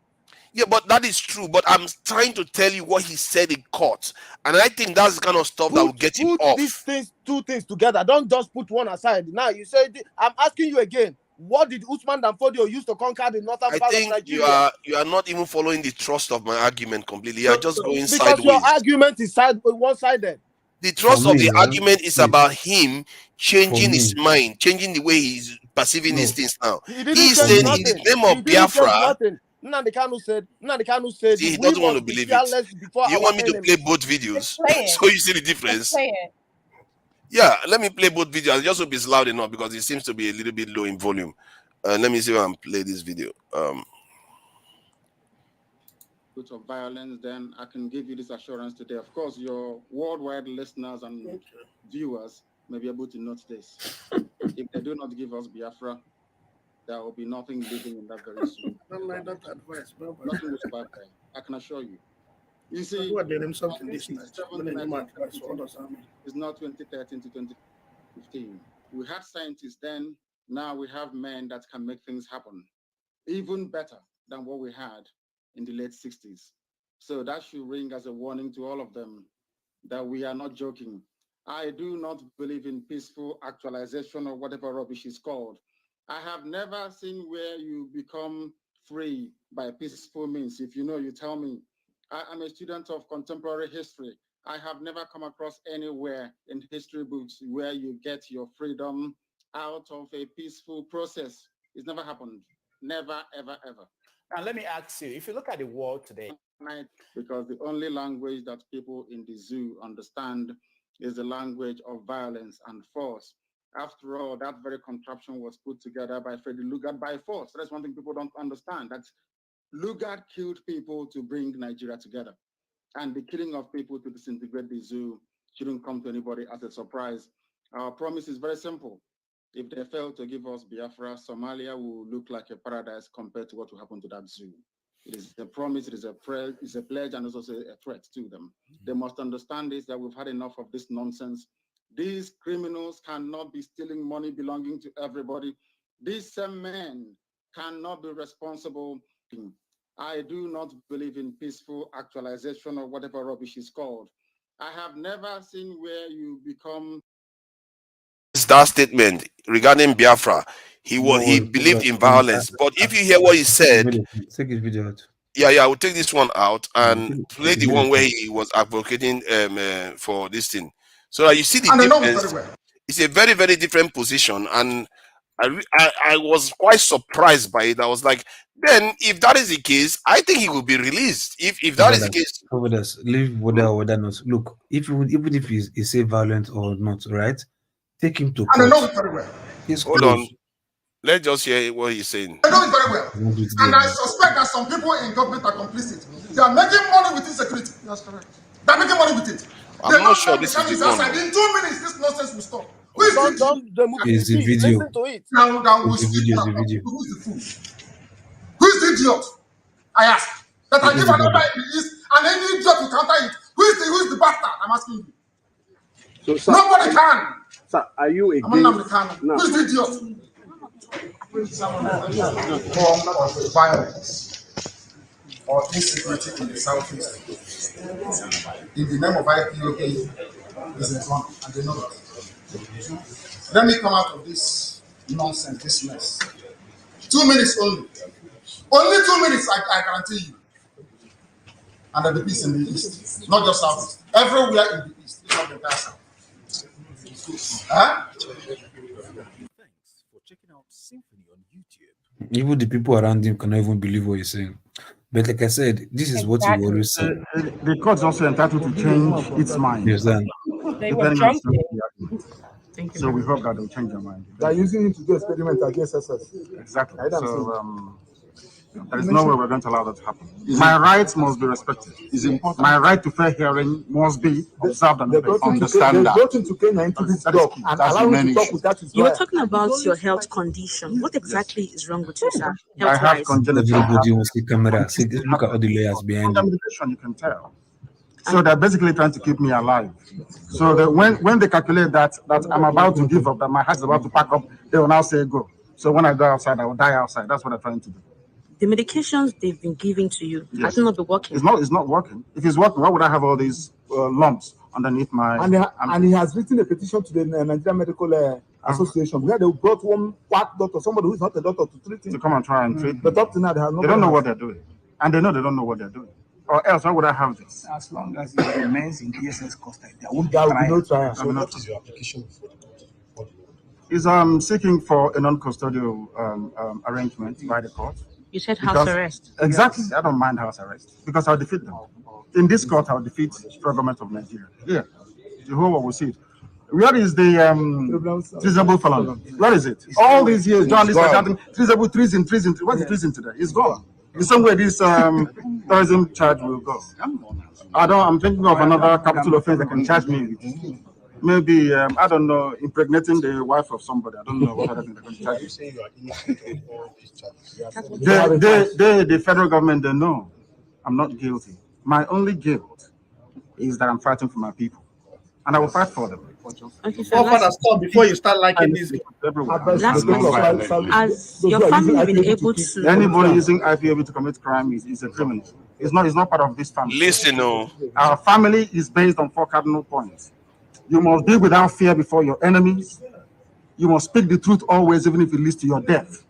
Yeah, but that is true. But I'm trying to tell you what he said in court. And I think that's the kind of stuff that will get him off. These two things together. Don't just put one aside. Now, you said, I'm asking you again. What did Usman Danfodio use to conquer the northern part of Nigeria? You are not even following the thrust of my argument completely. You are just going because sideways. Your argument is one-sided. The thrust of the argument is about him changing his mind, changing the way he's perceiving these things now. He said in the name of Biafra. Nnamdi Kanu said he doesn't want to believe it. You want me to play both videos so you see the difference? Yeah, let me play both videos. I just hope it's loud enough because it seems to be a little bit low in volume. Let me see if I can play this video. Of violence, then I can give you this assurance today. Of course, your worldwide listeners and viewers may be able to note this. If they do not give us Biafra, there will be nothing living in that very soon. Don't like that advice, bro. Nothing will survive there. I can assure you. You see, it's not 2013 to 2015. We had scientists then. Now we have men that can make things happen, even better than what we had in the late 60s. So that should ring as a warning to all of them that we are not joking. I do not believe in peaceful actualization or whatever rubbish is called. I have never seen where you become free by peaceful means. If you know, you tell me. I am a student of contemporary history. I have never come across anywhere in history books where you get your freedom out of a peaceful process. It's never happened. Never, ever, ever. Now, let me ask you, if you look at the world today. Because the only language that people in the zoo understand is the language of violence and force. After all, that very contraption was put together by Freddie Lugard by force. That's one thing people don't understand. That's Lugard killed people to bring Nigeria together. And the killing of people to disintegrate the zoo shouldn't come to anybody as a surprise. Our promise is very simple. If they fail to give us Biafra, Somalia will look like a paradise compared to what will happen to that zoo. It is a promise, it is a prayer, it's a pledge, and it's also a threat to them. They must understand this, that we've had enough of this nonsense. These criminals cannot be stealing money belonging to everybody. These same men cannot be responsible. I do not believe in peaceful actualization or whatever rubbish is called. I have never seen where you become. That statement regarding Biafra, he believed in violence. But if you hear what he said, take his video out. Yeah, I will take this one out and play the one where he was advocating for this thing, so that you see the difference. It's a very, very different position, and I was quite surprised by it. I was like, then if that is the case, I think he will be released. If that is the case, leave whether not. Look, even if he's say violent or not, right? Take him to court. I know it very well. Hold on. Let's just hear what he's saying. I know it very well. And I suspect that some people in government are complicit. They are making money with insecurity. That's correct. They're making money with it. I'm not sure this is the one. In 2 minutes, this nonsense will stop. Who is the It's the video. Now we It's the speak video. It's now. the video. Who is the fool? Who is the idiot? I ask. That I It is give the another video. in the east, and any idiot will counter it. Who is the bastard? I'm asking you. So, sir, Nobody can. Sir, are you I'm against? Nnamdi Kanu. No. Who is the idiot? Form of violence or insecurity in the southeast in the name of IPOK is a gun, and they know that. Let me come out of this nonsense, this mess. 2 minutes only. Only 2 minutes, I guarantee you. And then the peace in the east, not just southeast. Everywhere in the east, it's not the entire south. Huh? Even the people around him cannot even believe what he's saying. But like I said, this is what you always say. The court's also entitled to change its mind. Yes, then. They were jumping. So we hope that they'll change their mind. They're using it to do experiments against SS. Exactly. So there is no way we're going to allow that to happen. My rights must be respected. Is important. My right to fair hearing must be observed and understand that. They brought him to Kenya into this dock and allowed him to talk without his You were lawyer. talking about your health condition. What exactly is wrong with you, sir? I have Health-wise? congenital Everybody wants the camera. See, look at all the layers behind you. contamination, you can tell. So they're basically trying to keep me alive. So that when they calculate that I'm about to give up, that my heart is about to pack up, they will now say go. So when I go outside, I will die outside. That's what they're trying to do. The medications they've been giving to you, Yes. has it not been working? It's not working. If it's working, why would I have all these lumps underneath my? And he has written a petition to the Nigerian Medical Association where they brought one quack doctor, somebody who is not a doctor, to treat him. To come and try and treat. But up to now, they have They don't know what they're doing, and they know they don't know what they're doing. Or else, why would I have this? As long as it remains in DSS custody, there will be no trial. So what is your application for the court? Is seeking for a non-custodial arrangement by the court. You said house arrest. Exactly. I don't mind house arrest because I'll defeat them. In this court, I'll defeat the government of Nigeria. Here, the whole world will see it. Where is the treasonable felon? Where is it? All these years, journalists are shouting treasonable, treason. What is treason today? It's gone. The same way this terrorism charge will go. I'm thinking of another capital offense that can charge me with. Maybe, I don't know, impregnating the wife of somebody. I don't know what other thing they're going to charge me. The federal government, they know I'm not guilty. My only guilt is that I'm fighting for my people. And I will fight for them. Okay, Father, stop before you start liking this. Last question. Has your family been able to... Anybody using IPOB to commit crime is a criminal. It's not part of this family. Listen, no. Our family is based on 4 cardinal points. You must be without fear before your enemies. You must speak the truth always, even if it leads to your death.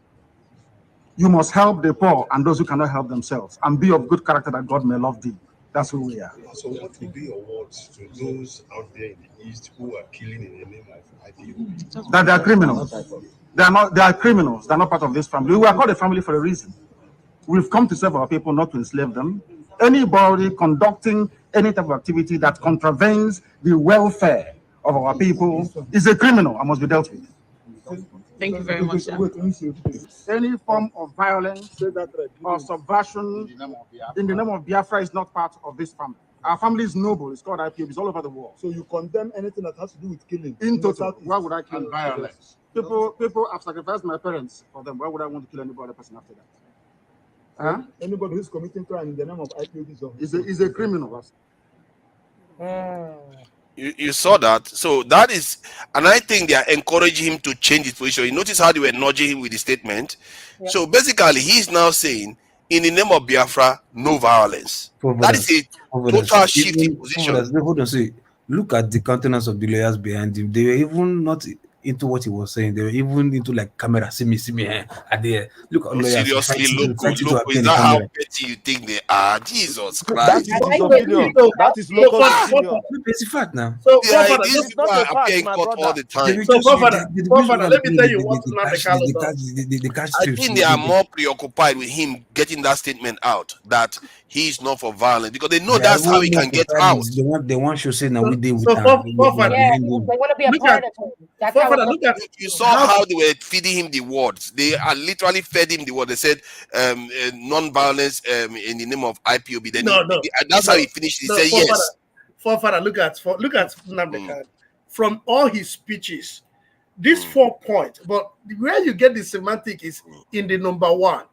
You must help the poor and those who cannot help themselves, and be of good character that God may love thee. That's who we are. So what will be your words to those out there in the East who are killing in the name of IPOB? That they are criminals. They are criminals. They are not part of this family. We are called a family for a reason. We've come to serve our people, not to enslave them. Anybody conducting any type of activity that contravenes the welfare of our people is a criminal and must be dealt with. Thank you very much, sir. Any form of violence or subversion in the name of Biafra is not part of this family. Our family is noble. It's called IPOB. It's all over the world. So you condemn anything that has to do with killing? In total, why would I kill? And violence. People have sacrificed my parents for them. Why would I want to kill any other person after that? Huh? Anybody who's committing crime in the name of IPOB is a criminal. You saw that. So that is, and I think they are encouraging him to change his position. You notice how they were nudging him with the statement. Yeah. So basically, he's now saying, in the name of Biafra, no violence. That is a total shift in position. Look at the countenance of the lawyers behind him. They were even not into what he was saying. They were even into like camera, see me, at the look at lawyers. Seriously, look, is that how petty you think they are? Jesus Christ. That is local opinion. It's a fact now. So these people are appearing court all the time. So let me tell you what Nnamdi I think they are more preoccupied with him getting that statement out that he's not for violence because they know that's how he can get out. They want to say now we deal with they want to be a part of it. That's how you saw how they were feeding him the words. They are literally fed him the word. They said non-violence in the name of IPOB. Then that's how he finished. He said yes. Forefather, look at Nnamdi Kanu. From all his speeches, this 4 points, but where you get the semantic is in the number 1.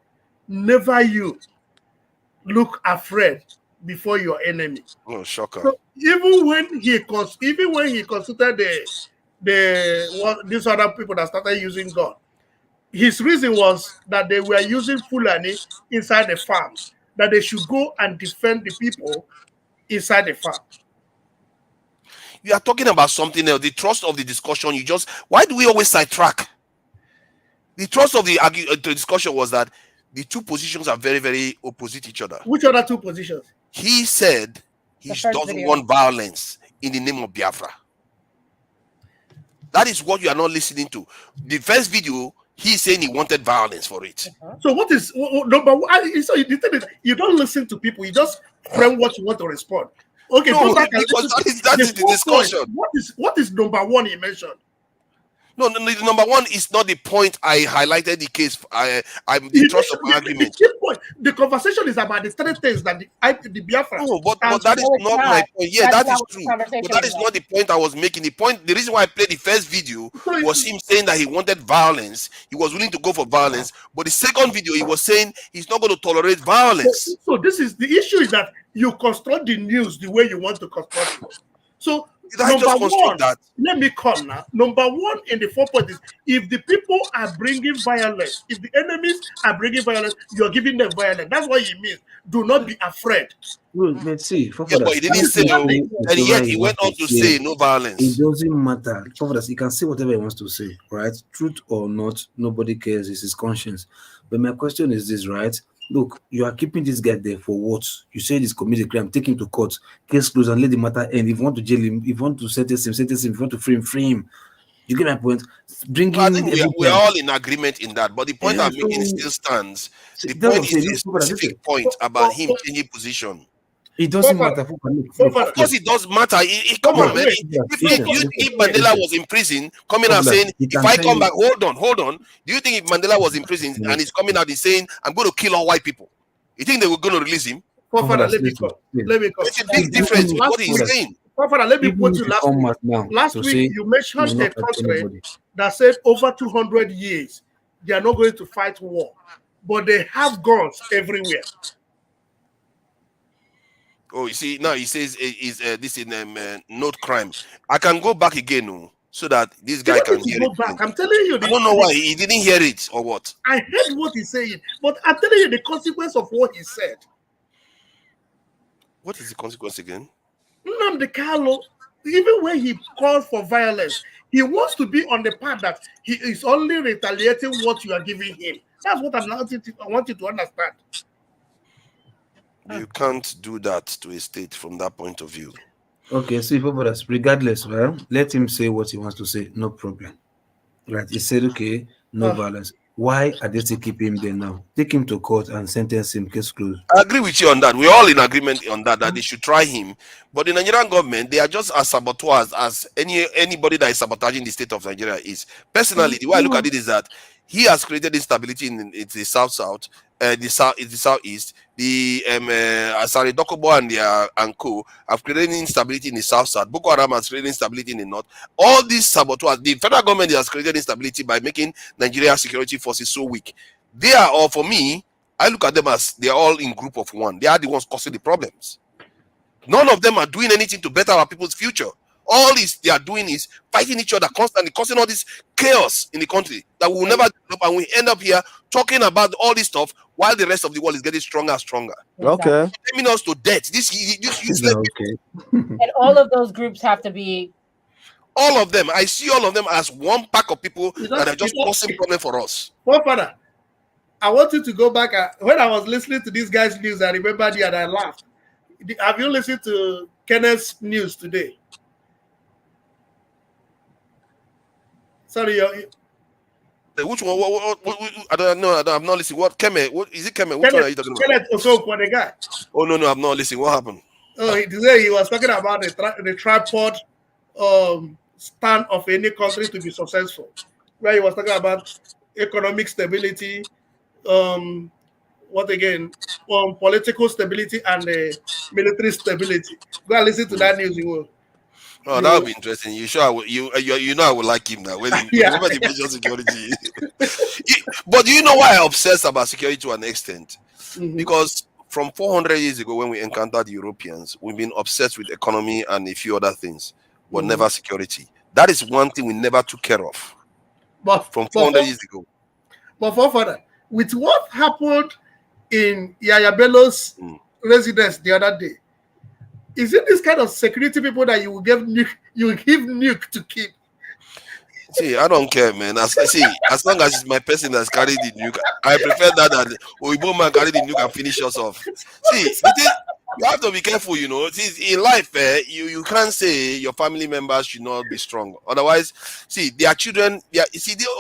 Never you look afraid before your enemy. Oh, shocker. So even when he consulted these other people that started using gun, his reason was that they were using Fulani inside the farms, that they should go and defend the people inside the farm. You are talking about something else. The thrust of the discussion, why do we always sidetrack? The thrust of the discussion was that the two positions are very, very opposite each other. Which other two positions? He said he doesn't want violence in the name of Biafra. That is what you are not listening to. The first video, he's saying he wanted violence for it. So what is number 1? So you don't listen to people. You just frame what you want to respond. Okay, no, because that is the discussion. What is number 1 he mentioned? No, the number 1 is not the point. I highlighted the case. I'm the thrust of argument. The conversation is about the 3 things that the Biafra. No, but that is not my point. Yeah, that is true. But that is not the point I was making. The reason why I played the first video was him saying that he wanted violence. He was willing to go for violence. But the second video, he was saying he's not going to tolerate violence. So this is the issue, is that you construct the news the way you want to construct it. So number 1, let me come now. Number 1 in the 4 points is, if the people are bringing violence, if the enemies are bringing violence, you're giving them violence. That's what he means. Do not be afraid. Well, let's see. Yeah, but he didn't say no, and yet he went on to say no violence. It doesn't matter. He can say whatever he wants to say, right? Truth or not, nobody cares. It's his conscience. But my question is this, right? Look, you are keeping this guy there for what? You said he's committed a crime, take him to court, case closed, and let the matter end. If you want to jail him, if you want to sentence him, if you want to free him. You get my point? I think we're all in agreement in that, but the point I'm making still stands. The point is a specific point about him changing position. It doesn't matter. Of course, it does matter. Come on, man. If Mandela was in prison, coming out saying, if I come back, hold on. Do you think if Mandela was in prison and he's coming out and saying, I'm going to kill all white people, you think they were going to release him? Let me come. It's a big difference with what he's saying. Let me put you last week. You mentioned a country that said over 200 years they are not going to fight war, but they have guns everywhere. Oh, you see, now he says this in note crime. I can go back again so that this guy can hear it. I'm telling you. I don't know why he didn't hear it or what. I heard what he's saying, but I'm telling you the consequence of what he said. What is the consequence again? Nnamdi Kanu, even when he calls for violence, he wants to be on the path that he is only retaliating what you are giving him. That's what I want you to understand. You can't do that to a state from that point of view. Okay, so regardless, well, let him say what he wants to say, no problem. Right? He said, okay, no violence. Why are they still keeping him there now? Take him to court and sentence him, case closed. I agree with you on that. We're all in agreement on that they should try him. But the Nigerian government, they are just as saboteurs as anybody that is sabotaging the state of Nigeria is. Personally, the way I look at it is that he has created instability in the south-south, the southeast. The Asari Dokobo and co have created instability in the south-south. Boko Haram has created instability in the north. All these saboteurs, the federal government has created instability by making Nigeria security forces so weak. They are all, for me, I look at them as they are all in group of one. They are the ones causing the problems. None of them are doing anything to better our people's future. All they are doing is fighting each other constantly, causing all this chaos in the country that we will never develop, and we end up here talking about all this stuff while the rest of the world is getting stronger and stronger. Okay. Taking us to death. This useless And all of those groups have to be. All of them. I see all of them as one pack of people that are just causing problem for us. Father, I want you to go back. When I was listening to this guy's news, I remembered you and I laughed. Have you listened to Kenneth's news today? Sorry, which one? I don't know. I'm not listening. What Keme? What is it? Keme? Which one are you talking about? Kenneth Osoko, the guy. Oh no, I'm not listening. What happened? Oh, he was talking about the tripod stand of any country to be successful. Where he was talking about economic stability, what again, on political stability and military stability. Go and listen to that news. Oh, that would be interesting. You sure? You know I would like him now. When Yeah. whenever they mention security. But do you know why I obsess about security to an extent? Because from 400 years ago, when we encountered the Europeans, we've been obsessed with economy and a few other things, but never security. That is one thing we never took care of. From 400 years ago. But forefather, with what happened in Yaya Bello's residence the other day, is it this kind of security people that you will give nuke to keep? See, I don't care, man. As long as it's my person that's carried the nuke, I prefer that than Oibo man carry the nuke and finish us off. See, you have to be careful, you know. See, in life, you can't say your family members should not be strong. Otherwise, see, their children, the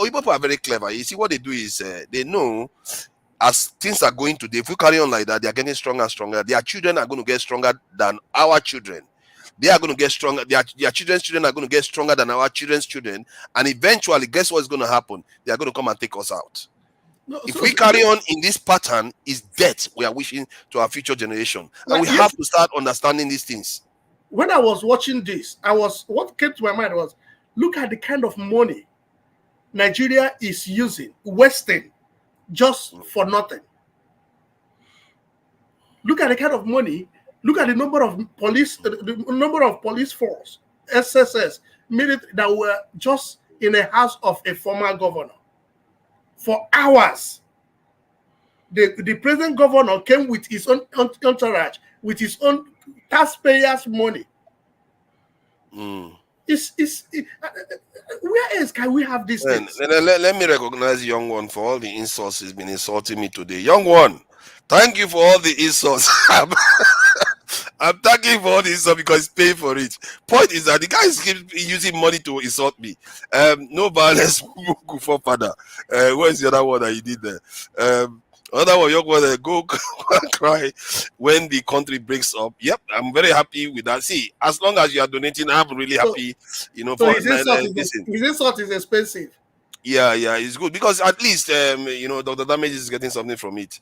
Oibo people are very clever. You see, what they do is they know as things are going today, if we carry on like that, they are getting stronger and stronger. Their children are going to get stronger than our children. They are going to get stronger. Their children's children are going to get stronger than our children's children. And eventually, guess what's going to happen? They are going to come and take us out. No, if we carry on in this pattern, is death we are wishing to our future generation. And we have to start understanding these things. When I was watching this, what came to my mind was, look at the kind of money Nigeria is using, wasting, just for nothing. Look at the kind of money. Look at the number of police force, SSS, military that were just in the house of a former governor for hours. The present governor came with his own entourage, with his own taxpayers' money. Where else can we have this? Let me recognize young one for all the insults he's been insulting me today. Young one, thank you for all the insults. I'm thanking for all this stuff because he's paying for it. Point is that the guy is using money to insult me. No violence, for father. Where's the other one that you did there? Another one, young one, go cry when the country breaks up. Yep, I'm very happy with that. See, as long as you are donating, I'm really happy. You know, so his insult is expensive. Yeah, it's good because at least you know, Dr. Damage is getting something from it.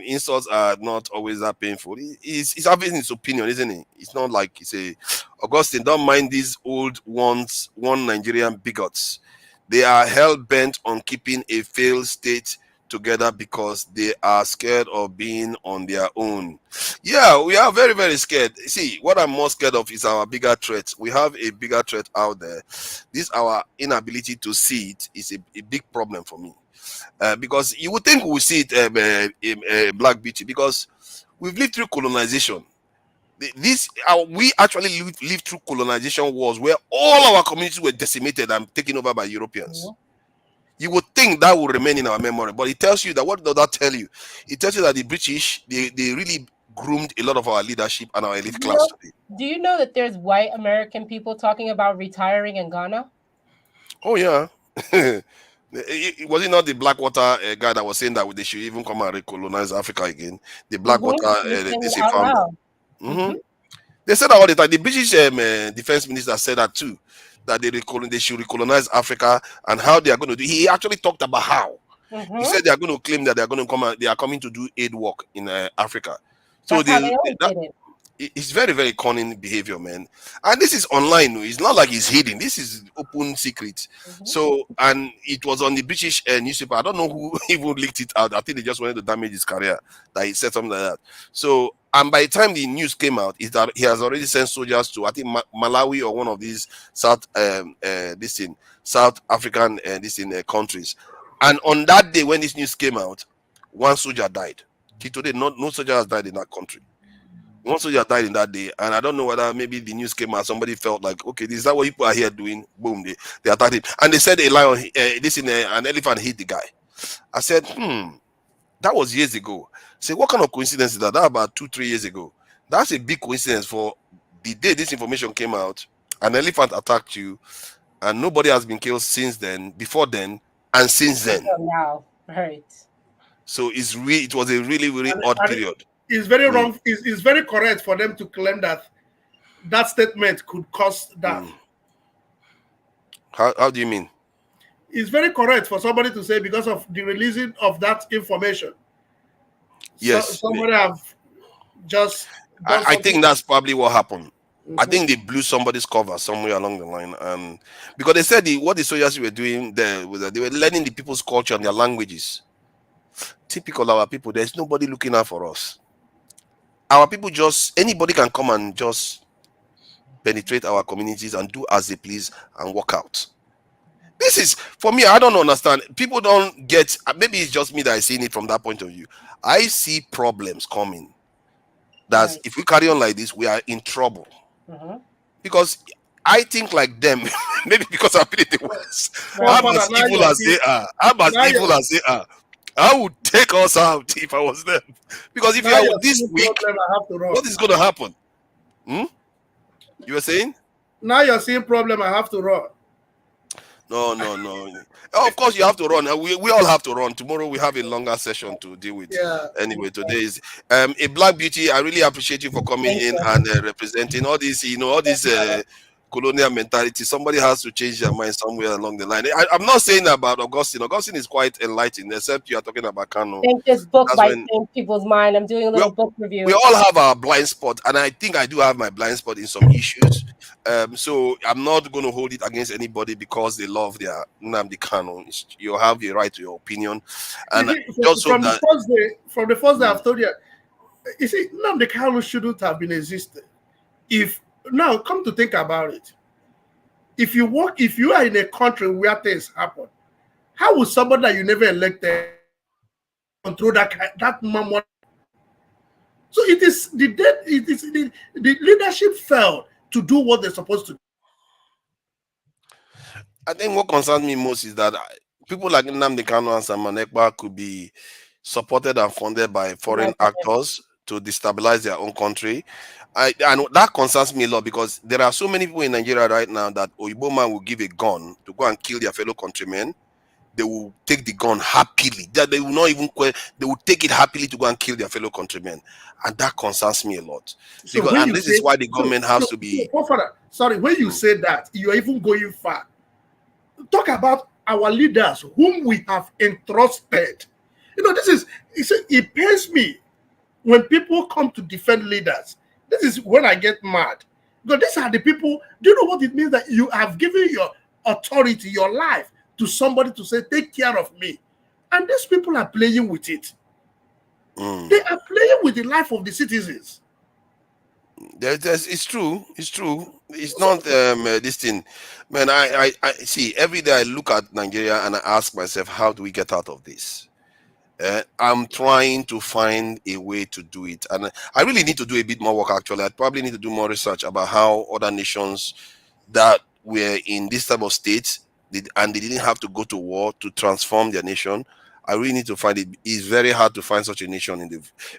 Insults are not always that painful. He's having his opinion, isn't it? It's not like he say, Augustine, don't mind these old ones, one Nigerian bigots. They are hell bent on keeping a failed state together because they are scared of being on their own. Yeah, we are very, very scared. See, what I'm more scared of is our bigger threat. We have a bigger threat out there. This our inability to see it is a big problem for me. Because you would think we see it Black Beauty, because we've lived through colonization. We actually lived through colonization wars where all our communities were decimated and taken over by Europeans. Yeah. You would think that will remain in our memory, but it tells you that, what does that tell you? It tells you that the British, they really groomed a lot of our leadership and our elite class today. Do you know that there's white American people talking about retiring in Ghana? Oh, yeah. Was it not the Blackwater guy that was saying that they should even come and recolonize Africa again? The Blackwater, they said that all the time. The British defense minister said that too, that they should recolonize Africa, and how they are going to do. He actually talked about how. He said they are going to claim that they are going to come and they are coming to do aid work in Africa. So it's very, very cunning behavior, man. And this is online. It's not like it's hidden. This is open secret. So, and it was on the British newspaper. I don't know who even leaked it out. I think they just wanted to damage his career, that he said something like that. So, and by the time the news came out, is that he has already sent soldiers to, I think, Malawi or one of these South African countries. And on that day when this news came out, one soldier died. Till today, no soldier has died in that country. One soldier died in that day, and I don't know whether maybe the news came out. Somebody felt like, okay, this is that what people are here doing. Boom, they attacked him, and they said a lion, an elephant hit the guy. I said, that was years ago. Say, what kind of coincidence is that? That about 2-3 years ago. That's a big coincidence. For the day this information came out, an elephant attacked you, and nobody has been killed since then, before then, and since then. Now, right. So it was a really, really odd period. It's very wrong. It's very correct for them to claim that that statement could cause that. How do you mean? It's very correct for somebody to say because of the releasing of that information Yes. Somebody have just done I something. think that's probably what happened. I think they blew somebody's cover somewhere along the line, because they said what the soldiers were doing there was that they were learning the people's culture and their languages. Typical our people. There's nobody looking out for us. Our people anybody can come and just penetrate our communities and do as they please and walk out. This is, for me, I don't understand. People don't get, maybe it's just me that is seeing it from that point of view. I see problems coming. That's if we carry on like this, we are in trouble. Because I think like them, maybe because I've been in the West. I'm as evil as they are. I'm as evil as they are. I would take us out if I was them. Because if you are this week, what is going to happen? You were saying? Now you're seeing problem, I have to run. No. Oh, of course you have to run. We all have to run. Tomorrow we have a longer session to deal with. Yeah. Anyway, today is a Black Beauty. I really appreciate you for coming in and representing all this, all this colonial mentality. Somebody has to change their mind somewhere along the line. I'm not saying about Augustine. Augustine is quite enlightened, except you are talking about Kanu. I think this book might change people's mind. I'm doing a little book review. We all have our blind spot, and I think I do have my blind spot in some issues. So I'm not going to hold it against anybody because they love their Nnamdi Kanu. You have the right to your opinion, and from the first day I've told you, you see, Nnamdi Kanu shouldn't have been existed. Now come to think about it, if you are in a country where things happen, how would somebody that you never elected control that money? So it is the leadership failed to do what they're supposed to do. I think what concerns me most is that people like Nnamdi Kanu and Simon Ekpa could be supported and funded by foreign actors to destabilize their own country. And that concerns me a lot because there are so many people in Nigeria right now that Oyibo man will give a gun to go and kill their fellow countrymen. They will take the gun happily. They will not even they will take it happily to go and kill their fellow countrymen, and that concerns me a lot. Because this is why the government has to be. Sorry, when you say that, you are even going far. Talk about our leaders whom we have entrusted. It pains me when people come to defend leaders. This is when I get mad. Because these are the people, do you know what it means that you have given your authority, your life, to somebody to say, take care of me. And these people are playing with it. They are playing with the life of the citizens. It's true. It's not this thing. Man, I see, every day I look at Nigeria and I ask myself, how do we get out of this? I'm trying to find a way to do it. And I really need to do a bit more work, actually. I probably need to do more research about how other nations that were in this type of state and they didn't have to go to war to transform their nation. I really need to find it. It's very hard to find such a nation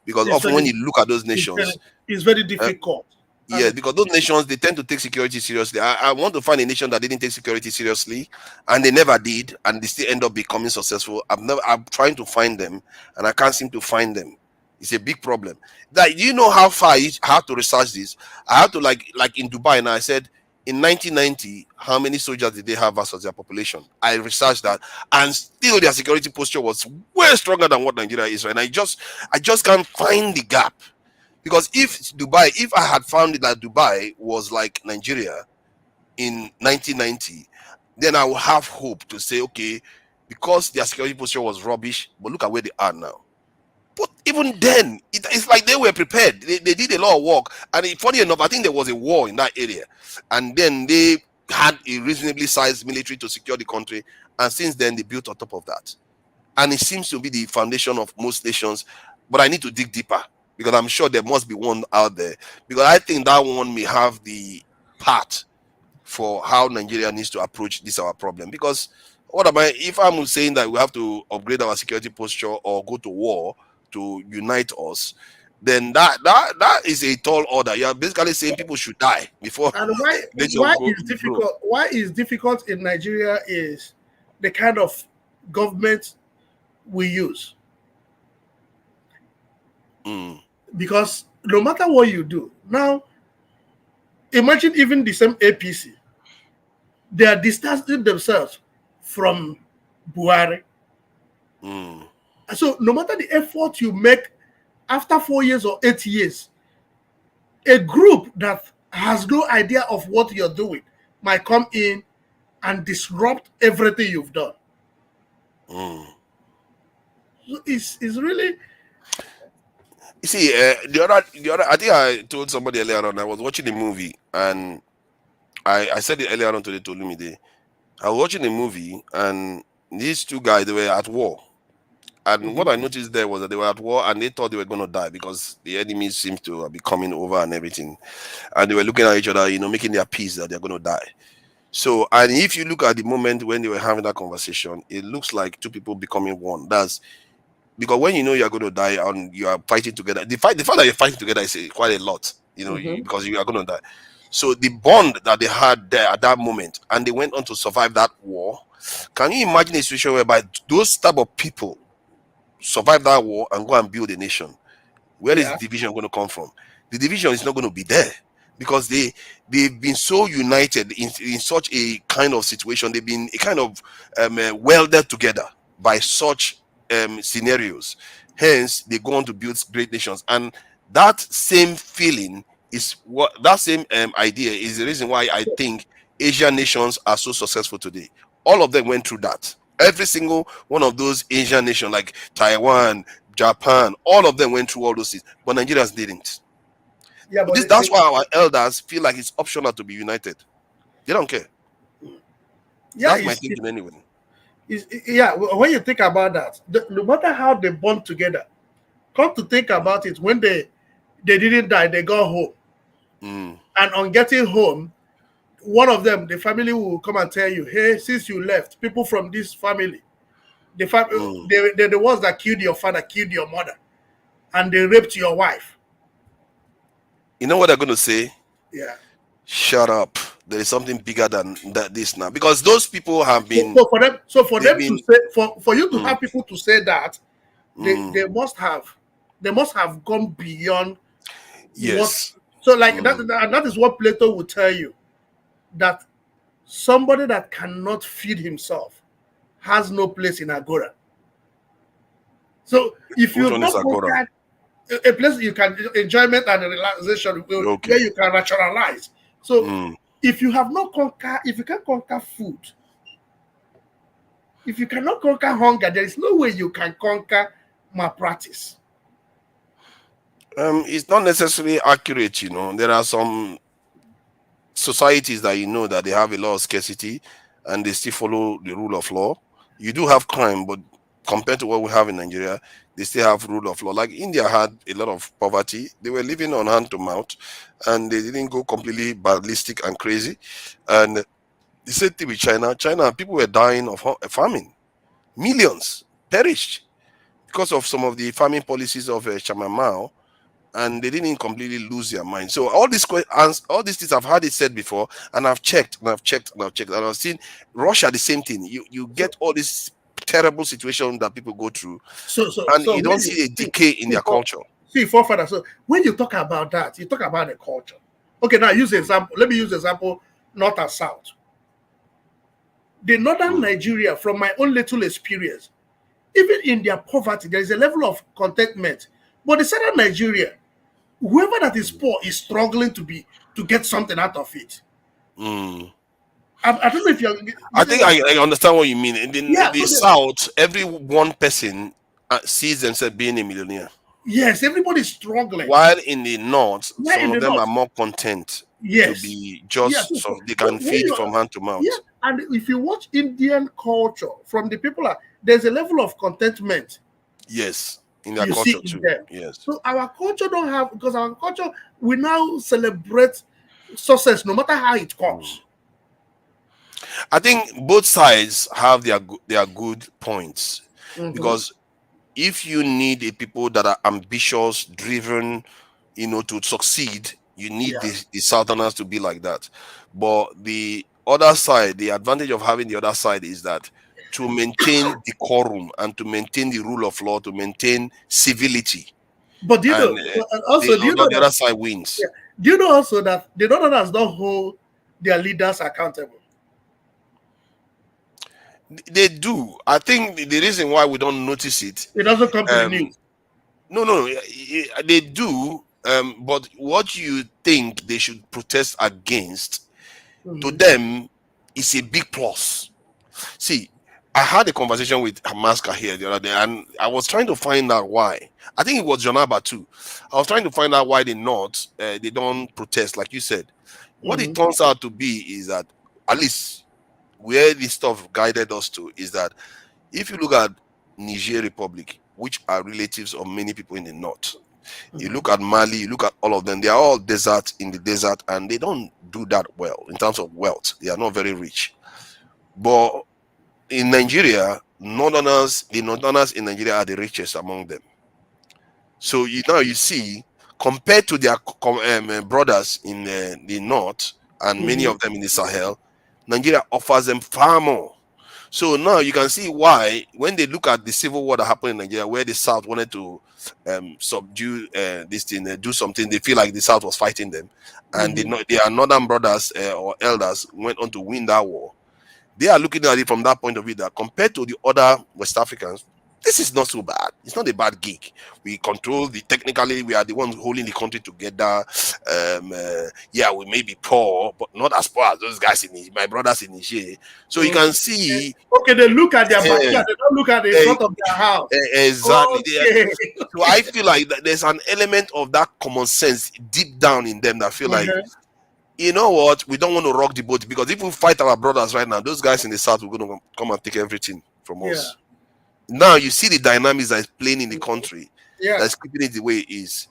because often when you look at those nations, it's very difficult. Yeah, because those nations, they tend to take security seriously. I want to find a nation that didn't take security seriously, and they never did, and they still end up becoming successful. I'm trying to find them, and I can't seem to find them. It's a big problem. Do you know how far I have to research this? I have to like in Dubai, now I said, in 1990, how many soldiers did they have versus their population? I researched that, and still their security posture was way stronger than what Nigeria is right now. I just can't find the gap. Because if I had found that Dubai was like Nigeria in 1990, then I would have hope to say, okay, because their security posture was rubbish, but look at where they are now. But even then, it's like they were prepared. They did a lot of work. And funny enough, I think there was a war in that area. And then they had a reasonably sized military to secure the country. And since then, they built on top of that. And it seems to be the foundation of most nations. But I need to dig deeper, because I'm sure there must be one out there. Because I think that one may have the part for how Nigeria needs to approach this our problem. Because if I'm saying that we have to upgrade our security posture or go to war to unite us, then that is a tall order. You're basically saying people should die before. And why is difficult in Nigeria is the kind of government we use. Because no matter what you do, now imagine even the same APC, they are distancing themselves from Buhari. So no matter the effort you make after 4 years or 8 years, a group that has no idea of what you're doing might come in and disrupt everything you've done. It's really. You see, the other, I think I told somebody earlier on. I was watching a movie, and I said it earlier on today to Olumide. I was watching a movie, and these two guys, they were at war. And what I noticed there was that they were at war, and they thought they were going to die because the enemy seems to be coming over and everything. And they were looking at each other, making their peace that they're going to die. So, and if you look at the moment when they were having that conversation, it looks like two people becoming one. That's because when you know you're going to die and you are fighting together, the fact that you're fighting together is quite a lot, because you are going to die. So the bond that they had there at that moment, and they went on to survive that war. Can you imagine a situation whereby those type of people survive that war and go and build a nation? Where is the division going to come from? The division is not going to be there because they've been so united in such a kind of situation. They've been a kind of welded together by such scenarios. Hence, they go on to build great nations, and that same feeling is that same idea is the reason why I think Asian nations are so successful today. All of them went through that. Every single one of those Asian nations, like Taiwan, Japan, all of them went through all those things, but Nigerians didn't. Yeah, but that's why our elders feel like it's optional to be united. They don't care. Yeah, that's my thinking anyway. When you think about that, no matter how they bond together, come to think about it, when they didn't die, they got home. And on getting home, one of them, the family will come and tell you, hey, since you left, people from this family, they're the ones that killed your father, killed your mother, and they raped your wife. You know what they're going to say? Yeah. Shut up. There is something bigger than this now, because those people have been. So for them to say, for you to have people to say that, they must have gone beyond. Yes. That is what Plato would tell you, that somebody that cannot feed himself has no place in Agora. So if you not conquer a place you can enjoyment and relaxation where you can rationalize. So if you have not conquer, if you can't conquer food, if you cannot conquer hunger, there is no way you can conquer malpractice. It's not necessarily accurate, There are some societies that that they have a lot of scarcity and they still follow the rule of law. You do have crime, but compared to what we have in Nigeria, they still have rule of law. Like India had a lot of poverty. They were living on hand to mouth, and they didn't go completely ballistic and crazy. And the same thing with China. People were dying of famine. Millions perished because of some of the farming policies of Chairman Mao, and they didn't completely lose their mind. So all these things, I've had it said before, and I've checked, and I've seen Russia, the same thing. You get all this terrible situation that people go through, and you don't see a decay in their culture. See, forefather. So when you talk about that, you talk about the culture. Okay, now use example. Let me use example north and south. The northern Nigeria, from my own little experience, even in their poverty, there is a level of contentment. But the southern Nigeria, whoever that is poor is struggling to get something out of it. I don't know if you're. I think I understand what you mean. In the south, every one person sees themselves being a millionaire. Yes, everybody's struggling. While in the north, some of them are more content to be just so they can feed from hand to mouth. Yeah, and if you watch Indian culture from the people, there's a level of contentment. Yes, in their culture too. Yes. So our culture don't have, because our culture, we now celebrate success no matter how it comes. I think both sides have their good points, because if you need a people that are ambitious, driven, to succeed, you need the Southerners to be like that. But the other side, the advantage of having the other side is that to maintain decorum and to maintain the rule of law, to maintain civility. But do you know, also, the other side wins. Yeah. Do you know also that the Northerners don't hold their leaders accountable? They do. I think the reason why we don't notice it. It doesn't come to the news. No, they do. But what you think they should protest against, to them, is a big plus. See, I had a conversation with Hamaska here the other day, and I was trying to find out why. I think it was Jonaba too. I was trying to find out why they don't protest, like you said. What it turns out to be is that, at least where this stuff guided us to, is that if you look at Niger Republic, which are relatives of many people in the north, you look at Mali, you look at all of them, they are all desert in the desert, and they don't do that well in terms of wealth. They are not very rich. But in Nigeria, the northerners in Nigeria are the richest among them. So now you see, compared to their brothers in the north and many of them in the Sahel, Nigeria offers them far more. So now you can see why, when they look at the civil war that happened in Nigeria, where the South wanted to subdue this thing, do something, they feel like the South was fighting them, and their northern brothers or elders went on to win that war. They are looking at it from that point of view, that compared to the other West Africans, this is not so bad. It's not a bad gig. We control technically, we are the ones holding the country together. Yeah, we may be poor, but not as poor as those guys my brothers in Niger. So you can see. Okay, they look at their backyard, they don't look at the front of their house. Exactly. Okay. So I feel like there's an element of that common sense deep down in them that feel like, you know what, we don't want to rock the boat, because if we fight our brothers right now, those guys in the South are going to come and take everything from us. Now you see the dynamics that is playing in the country, that's keeping it the way it is.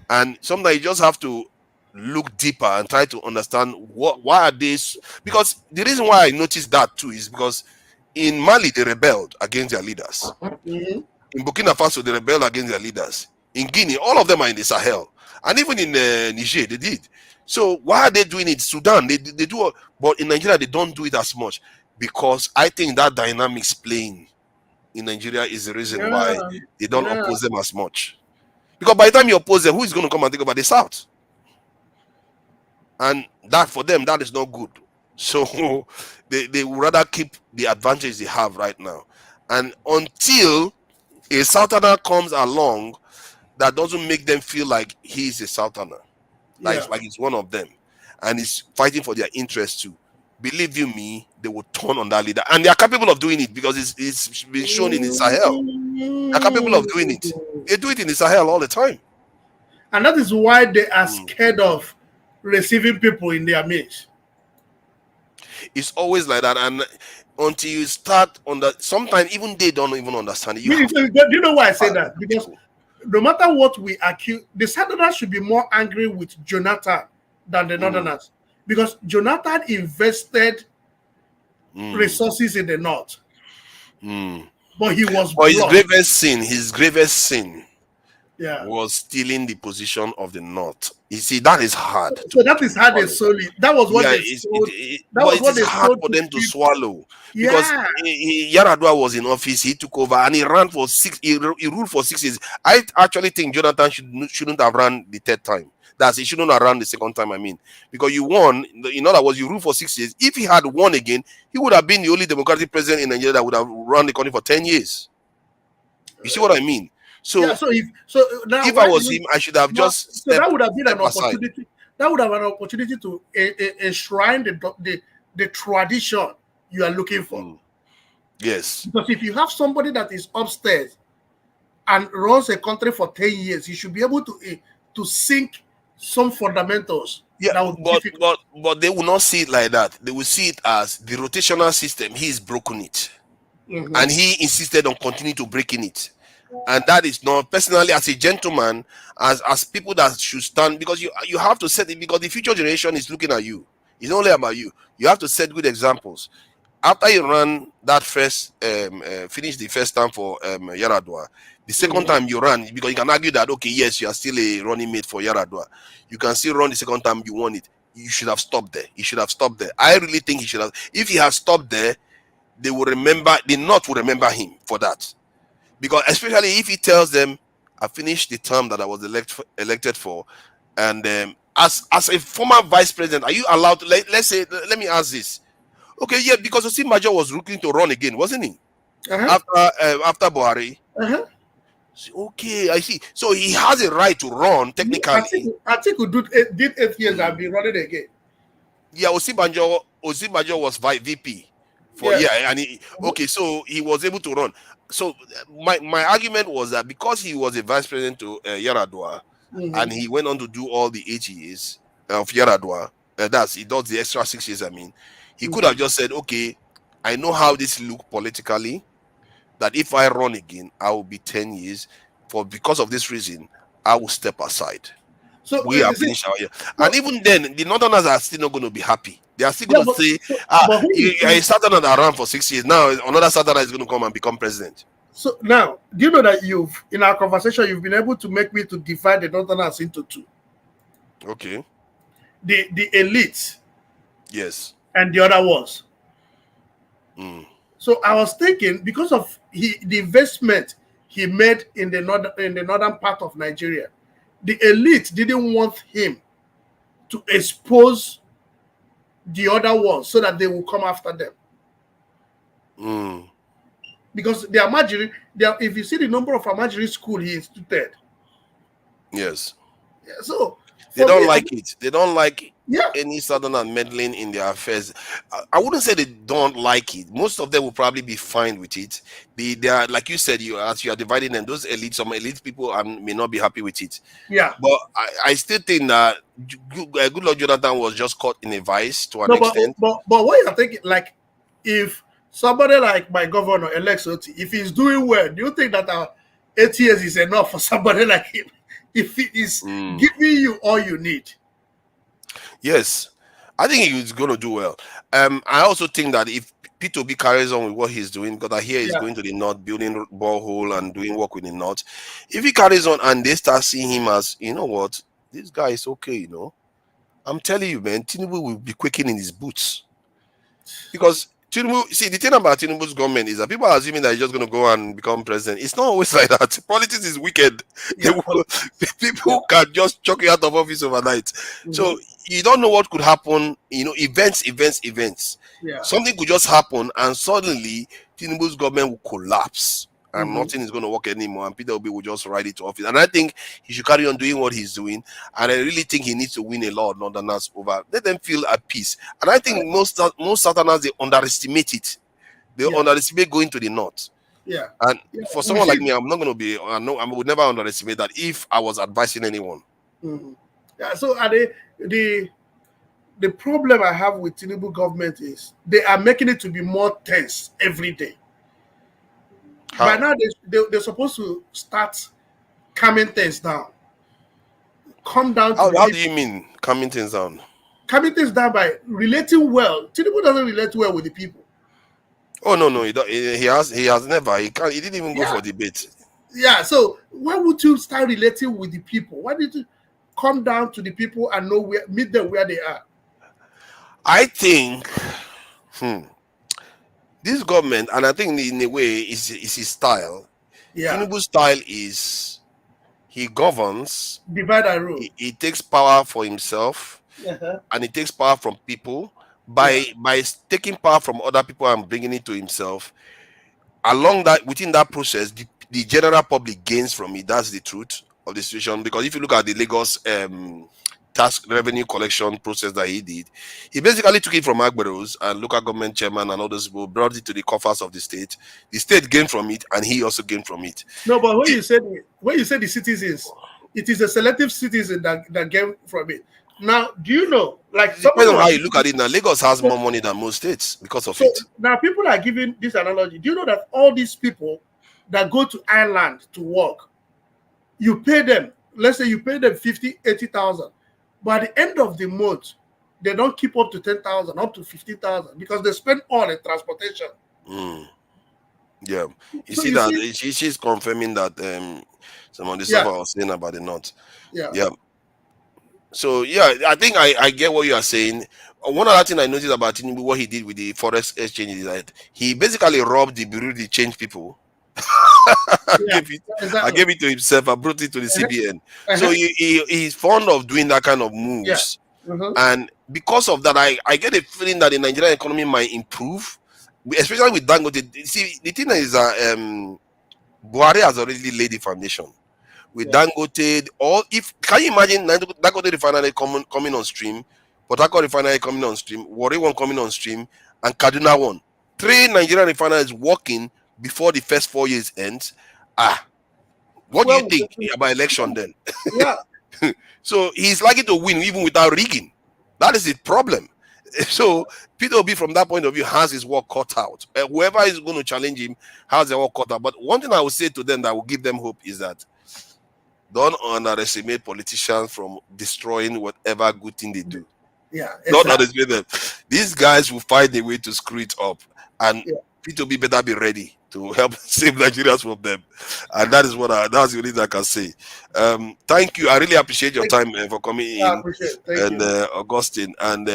And sometimes you just have to look deeper and try to understand why are they. Because the reason why I noticed that too is because in Mali they rebelled against their leaders. In Burkina Faso they rebelled against their leaders. In Guinea, all of them are in the Sahel, and even in Niger they did. So why are they doing it? Sudan they do, but in Nigeria they don't do it as much, because I think that dynamics playing in Nigeria is the reason why they don't oppose them as much. Because by the time you oppose them, who is going to come and take over the South? And that, for them, that is not good. So they would rather keep the advantage they have right now. And until a Southerner comes along that doesn't make them feel like he's a Southerner, like he's one of them, and he's fighting for their interests too, believe you me, they will turn on that leader. And they are capable of doing it, because it's been shown in the Sahel. They're capable of doing it. They do it in the Sahel all the time. And that is why they are scared of receiving people in their midst. It's always like that. And until you start sometimes even they don't even understand it. Do you know why I say that? Because no matter what we accuse, the Southerners should be more angry with Jonathan than the Northerners. Because Jonathan invested resources in the North. But he was his gravest sin was stealing the position of the North. You see, that is hard. So that is hard to swallow. That was what they hard for them to swallow. Because Yaradua was in office, he took over, and he ran for he ruled for 6 years. I actually think Jonathan shouldn't have run the third time. He shouldn't have run the second time, because you won. In other words, you ruled for 6 years. If he had won again, he would have been the only democratic president in Nigeria that would have run the country for 10 years. You see what I mean? So, if I was him, I should have just. So that would have been an opportunity. Aside. That would have been an opportunity to enshrine the tradition you are looking for. Yes. Because if you have somebody that is upstairs and runs a country for 10 years, you should be able to sink some fundamentals. But they will not see it like that. They will see it as the rotational system. He's broken it, and he insisted on continuing to breaking it. And that is not, personally, as a gentleman, as people that should stand, because you have to set it, because the future generation is looking at you. It's not only about you. You have to set good examples. After you run that finish the first time for Yaradua, the second time you run, because you can argue that, okay, yes, you are still a running mate for Yaradua. You can still run the second time you won it. You should have stopped there. He should have stopped there. I really think he should have. If he had stopped there, they will remember, the North will remember him for that. Because especially if he tells them, I finished the term that I was elected for, and as a former vice president, are you allowed to, let's say, let me ask this. Okay, yeah, because Osim Major was looking to run again, wasn't he? After Buhari. Okay, I see. So he has a right to run technically. Atiku did 8 years and been running again. Yeah, Osinbajo was VP for and okay, so he was able to run. So my argument was that because he was a vice president to Yaradua, and he went on to do all the 8 years of Yaradua, he does the extra 6 years. I mean, he could have just said, okay, I know how this look politically, that if I run again, I will be 10 years. Because of this reason, I will step aside. So we are finished our year. And even then, the Northerners are still not going to be happy. They are still going to say, a Southerner that ran for 6 years, now another Southerner is going to come and become president. So now, do you know that in our conversation, you've been able to make me to divide the Northerners into two? Okay. The elite. Yes. And the other ones. So I was thinking, because of the investment he made in the northern part of Nigeria, the elite didn't want him to expose the other ones so that they will come after them. Because the Amajiri, if you see the number of Amajiri school he instituted. Yes. Yeah, so they don't like it. They don't like any Southerner meddling in their affairs. I wouldn't say they don't like it. Most of them will probably be fine with it. They are, like you said, as you are dividing them, those some elite people may not be happy with it. Yeah. But I still think that Goodluck Jonathan was just caught in a vice to an extent. But what you're thinking, like, if somebody like my governor, Alex Oti, if he's doing well, do you think that 8 years is enough for somebody like him? If he is giving you all you need. Yes, I think he's going to do well. I also think that if P2B carries on with what he's doing, because I hear he's going to the north, building borehole and doing work with the north. If he carries on and they start seeing him as, you know what, this guy is okay, I'm telling you, man, Tinubu will be quaking in his boots. Because Tinubu, see, the thing about Tinubu's government is that people are assuming that he's just going to go and become president. It's not always like that. Politics is wicked. People can just chuck you out of office overnight. So you don't know what could happen. Events. Yeah. Something could just happen, and suddenly Tinubu's government will collapse, and nothing is going to work anymore. And Peter Obi will just ride it to office. And I think he should carry on doing what he's doing. And I really think he needs to win a lot of Northerners over. Let them feel at peace. And I think most Southerners, they underestimate it. They underestimate going to the north. Yeah. And for someone like me, I'm not going to be. I would never underestimate that if I was advising anyone. Yeah. So the problem I have with Tinubu government is they are making it to be more tense every day. By now, they're supposed to start calming things down. Come down. How do you mean calming things down? Calming things down by relating well. Tinubu doesn't relate well with the people. Oh no, he has never. He didn't even go for debate. Yeah. So why would you start relating with the people? Why did you come down to the people and meet them where they are? I think. This government, and I think in a way, is his style. Yeah. Tinubu's style is he governs, divide and rule. He takes power for himself, and he takes power from people by taking power from other people and bringing it to himself. Within that process, the general public gains from it. That's the truth of the situation. Because if you look at the Lagos tax revenue collection process that he did, he basically took it from Agberos and local government chairman and others people, brought it to the coffers of the state gained from it, and he also gained from it. No, but when you say the citizens, it is a selective citizen that gained from it. Now, do you know, like, depends on how you look at it. Now Lagos has more money than most states because of it. Now people are giving this analogy. Do you know that all these people that go to Ireland to work, you pay them, let's say you pay them 50,000, 80,000. But at the end of the month, they don't keep up to 10,000, up to 50,000 because they spend all in transportation. Yeah, she's confirming that some of the stuff I was saying about the north. Yeah. So I think I get what you are saying. One other thing I noticed about Tinubu, what he did with the forex exchange, is that he basically robbed the bureau de change people. I gave it to himself. I brought it to the CBN. So he's fond of doing that kind of moves. And because of that, I get a feeling that the Nigerian economy might improve, especially with Dangote. See, the thing is that Buhari has already laid the foundation. With Dangote, can you imagine Dangote refinery coming on stream, Port Harcourt refinery coming on stream, Warri one coming on stream, and Kaduna one? 3 Nigerian refineries working before the first 4 years ends. What do you think about election then? Yeah. So he's likely to win even without rigging. That is the problem. So Peter Obi, from that point of view, has his work cut out. Whoever is going to challenge him has their work cut out. But one thing I will say to them that will give them hope is that don't underestimate politicians from destroying whatever good thing they do. Yeah, don't underestimate them. These guys will find a way to screw it up, and P2B better be ready to help save Nigerians from them. And that is that's the only thing I can say. Thank you. I really appreciate your time for coming in. I appreciate it. Thank you. Augustine. And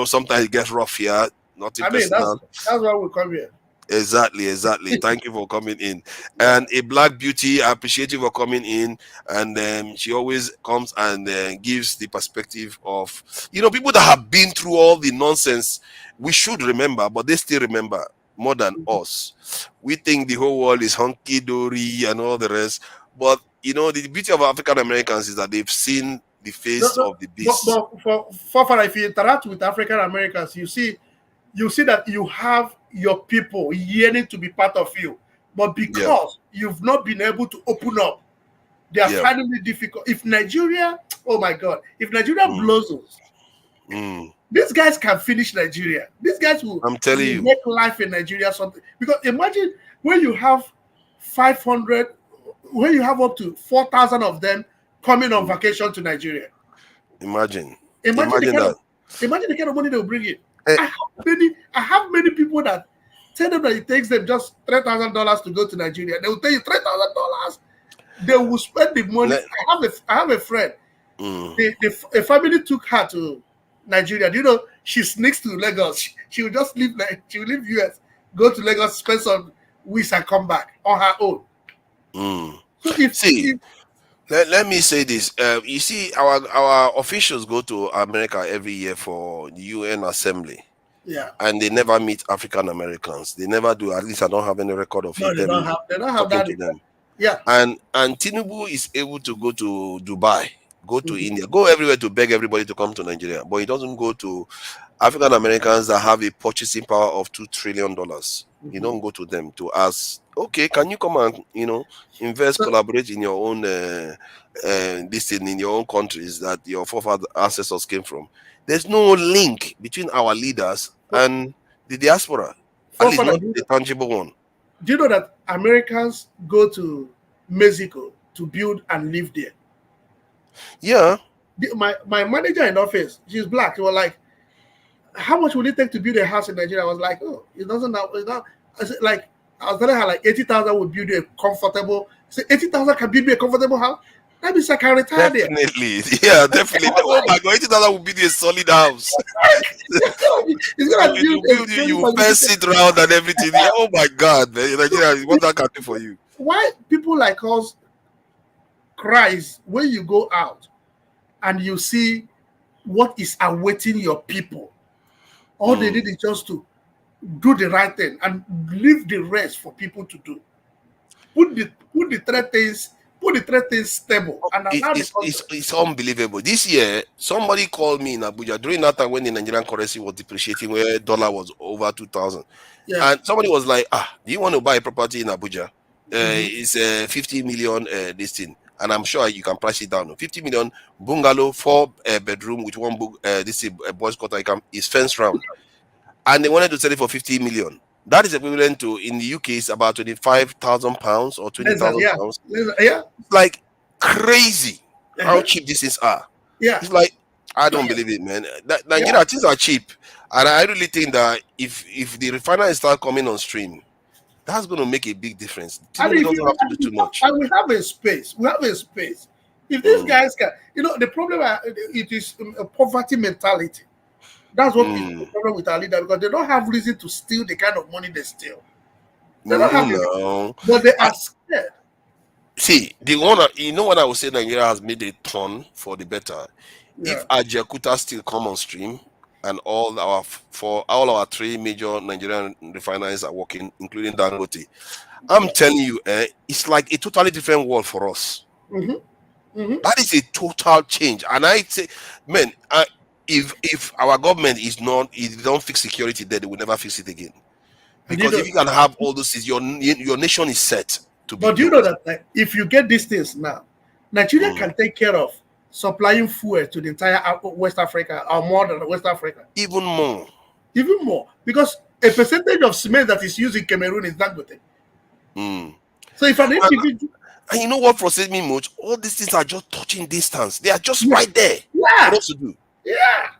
sometimes it gets rough here. Nothing personal. That's why we come here. Exactly. Thank you for coming in. And a Black Beauty, I appreciate you for coming in. And she always comes and gives the perspective of people that have been through all the nonsense. We should remember, but they still remember more than us. We think the whole world is hunky-dory and all the rest, but the beauty of African Americans is that they've seen the face of the beast. But for if you interact with African Americans, you see that you have your people yearning to be part of you, but because you've not been able to open up, they are finding it difficult. If Nigeria, oh my God, if Nigeria blows us, these guys can finish Nigeria. These guys will, make life in Nigeria something. Because imagine when you have 500, when you have up to 4,000 of them coming on vacation to Nigeria. Imagine the kind of money they'll bring in. I have many people that tell them that it takes them just $3,000 to go to Nigeria. They will tell you $3,000. They will spend the money. I have a friend. A family took her to Nigeria. She sneaks to Lagos. She will just leave. She will leave US, go to Lagos, spend some weeks, and come back on her own. So let me say this. You see, our officials go to America every year for the UN Assembly. Yeah. And they never meet African Americans. They never do. At least I don't have any record of them. They don't have that. To them. Yeah. And Tinubu is able to go to Dubai, go to India, go everywhere to beg everybody to come to Nigeria. But he doesn't go to African Americans that have a purchasing power of $2 trillion. You don't go to them to ask, okay, can you come and invest, collaborate in your own this thing in your own countries that your forefathers ancestors came from. There's no link between our leaders and the diaspora. At least not the tangible one. Do you know that Americans go to Mexico to build and live there? Yeah. My manager in office, she's black. She was like, how much would it take to build a house in Nigeria? I was like, oh, it doesn't. I said, like, I was telling her, like, 80,000 would build you a comfortable. I said, 80,000 can build me a comfortable house? That means I can retire there. Definitely. Yeah, definitely. Oh my God, 80,000 would build you a solid house. It's gonna build you first sit around and everything. Oh my God, man. Nigeria, what that can do for you? Why people like us cries when you go out and you see what is awaiting your people? All they need is just to do the right thing and leave the rest for people to do. Put the three things stable. And it's unbelievable. This year, somebody called me in Abuja during that time when the Nigerian currency was depreciating, where dollar was over 2,000. Yeah. And somebody was like, do you want to buy a property in Abuja? It's 50 million this thing. And I'm sure you can price it down. 50 million bungalow, 4 bedroom with one boys' quarter is fenced round. And they wanted to sell it for 50 million. That is equivalent to, in the UK, it's about £25,000 or 20,000 pounds. Yeah. It's like crazy how cheap these things are. Yeah. It's like, I don't believe it, man. Nigeria, things are cheap. And I really think that if the refineries start coming on stream, that's going to make a big difference. And we don't have to do too much. And we have a space. If these guys can, the problem, it is a poverty mentality. That's what is the problem with our leader, because they don't have reason to steal the kind of money they steal. They don't have it, but they are scared. See, what I would say, Nigeria has made a turn for the better. Yeah. If Ajaokuta still come on stream and all our 3 major Nigerian refineries are working, including Dangote, I'm telling you, it's like a totally different world for us. That is a total change. And I say, man, if our government is not, if they don't fix security, then they will never fix it again. Because if you can have all those things, your nation is set to be. But do you know that if you get these things now, Nigeria can take care of supplying fuel to the entire West Africa, or more than West Africa. Even more. Even more. Because a percentage of cement that is used in Cameroon is Dangote. So if an individual... And you know what frustrates me much? All these things are just touching distance. They are just right there for us to do. Yeah.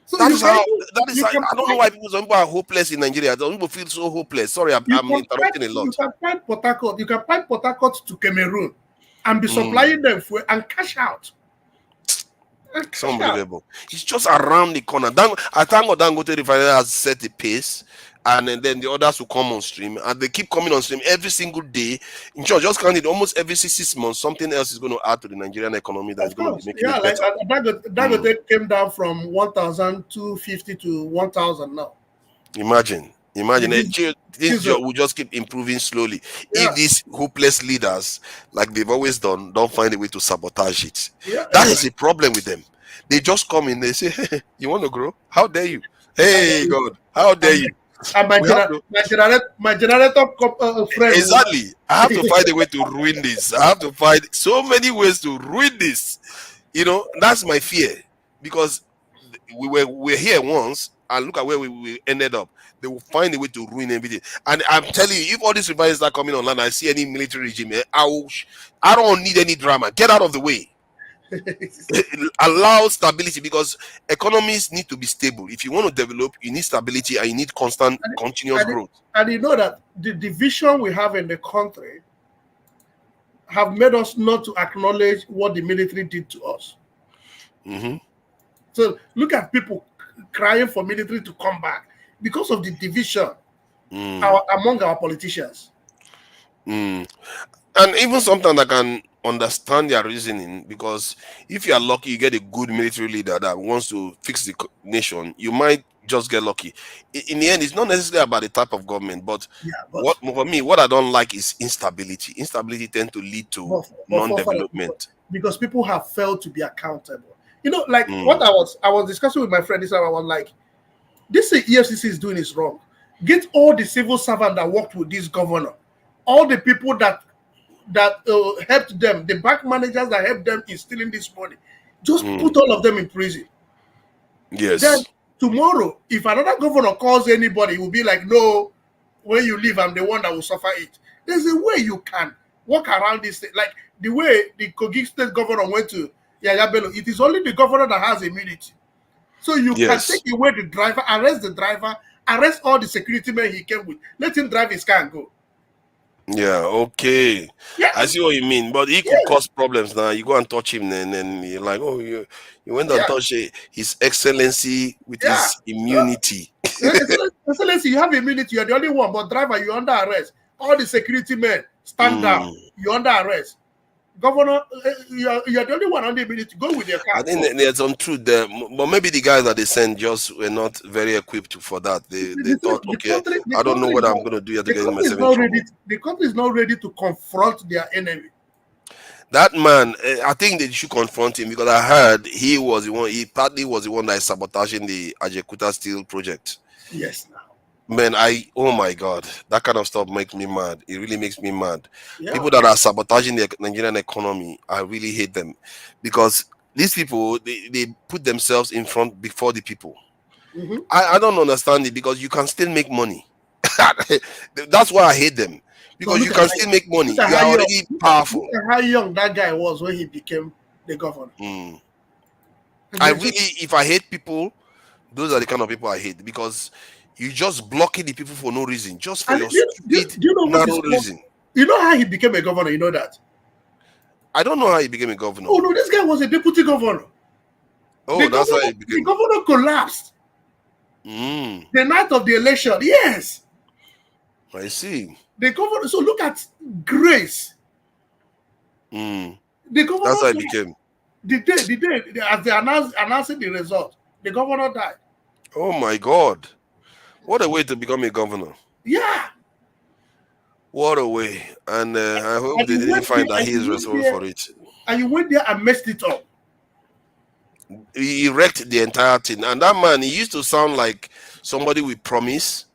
So that is how. I don't know why some people are hopeless in Nigeria. Some people feel so hopeless. Sorry, I'm interrupting a lot. You can find Port Harcourt. You can find Port Harcourt to Cameroon and be supplying them fuel and cash out. It's unbelievable. It's just around the corner. I thank God Dangote Refinery has set the pace, and then the others will come on stream, and they keep coming on stream every single day. In short, just counted almost every 6 months, something else is going to add to the Nigerian economy that's going to be making it better. Dangote came down from 1,250 to 1,000 now. Imagine. This job will just keep improving slowly. If these hopeless leaders, like they've always done, don't find a way to sabotage it. That is a problem with them. They just come in, they say, hey, you want to grow? How dare you? Hey, God, how dare you? And my generator friend. Exactly. I have to find a way to ruin this. I have to find so many ways to ruin this. You know, that's my fear. Because we're here once, and look at where we ended up. They will find a way to ruin everything. And I'm telling you, if all these refineries start coming online, I see any military regime, I don't need any drama. Get out of the way. Allow stability, because economies need to be stable. If you want to develop, you need stability and you need constant, continuous growth. And you know that the division we have in the country have made us not to acknowledge what the military did to us. So look at people crying for military to come back because of the division among our politicians. And even sometimes I can understand their reasoning, because if you are lucky, you get a good military leader that wants to fix the nation, you might just get lucky. In the end, it's not necessarily about the type of government, but for me, what I don't like is instability. Instability tends to lead to non-development. Because people have failed to be accountable. You know, like what I was discussing with my friend this time, I was like, this EFCC is doing is wrong. Get all the civil servants that worked with this governor, all the people that helped them, the bank managers that helped them in stealing this money, just put all of them in prison. Yes. Then tomorrow, if another governor calls anybody, it will be like, no, when you leave, I'm the one that will suffer it. There's a way you can walk around this thing. Like the way the Kogi State governor went to Yaya Bello, it is only the governor that has immunity. So you can take away the driver, arrest the driver, arrest all the security men he came with, let him drive his car and go. Yeah, okay. I see what you mean, but he could cause problems now. You go and touch him, and then you're like, oh, you went and touched His Excellency with his immunity. Excellency, you have immunity, you're the only one, but driver, you're under arrest. All the security men, stand down, you're under arrest. Governor, you're the only one under immunity. Go with your car. I think there's some truth there, but maybe the guys that they sent just were not very equipped for that. They thought, okay, I don't know what I'm going to do. The country is not ready to confront their enemy. That man, I think they should confront him, because I heard he was the one. He partly was the one that is sabotaging the Ajekuta Steel project. Yes. Man, oh my God, that kind of stuff makes me mad. It really makes me mad. People that are sabotaging the Nigerian economy, I really hate them, because these people, they put themselves in front before the people. I don't understand it, because you can still make money. That's why I hate them, because you can still make money. You are already powerful. Look at how young that guy was when he became the governor. I really, if I hate people, those are the kind of people I hate, because you just blocking the people for no reason, just for your stupid, narrow reason. You know how he became a governor? You know that? I don't know how he became a governor. Oh no, this guy was a deputy governor. Oh, that's how he became. The governor collapsed. The night of the election. Yes. I see. The governor. So look at Grace. The governor. That's how he became. The day as they announcing the result, the governor died. Oh my God. What a way to become a governor. Yeah. What a way. And I hope And they you didn't went find there, that and he you is went responsible there, for it. and you went there and messed it up. He wrecked the entire thing. And that man, he used to sound like somebody with promise.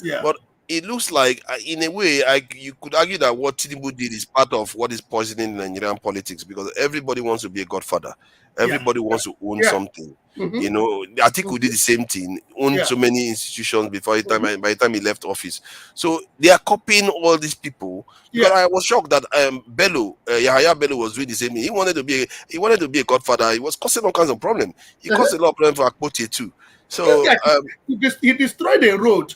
Yeah. But it looks like, in a way, you could argue that what Tinubu did is part of what is poisoning Nigerian politics, because everybody wants to be a godfather. Everybody wants to own something. You know, Atiku did the same thing, owned so many institutions by the time he left office. So they are copying all these people. Because I was shocked that Bello, Yahaya Bello, was doing the same thing. He wanted to be a godfather. He was causing all kinds of problems. He caused a lot of problems for Akpoti too. So he destroyed the road.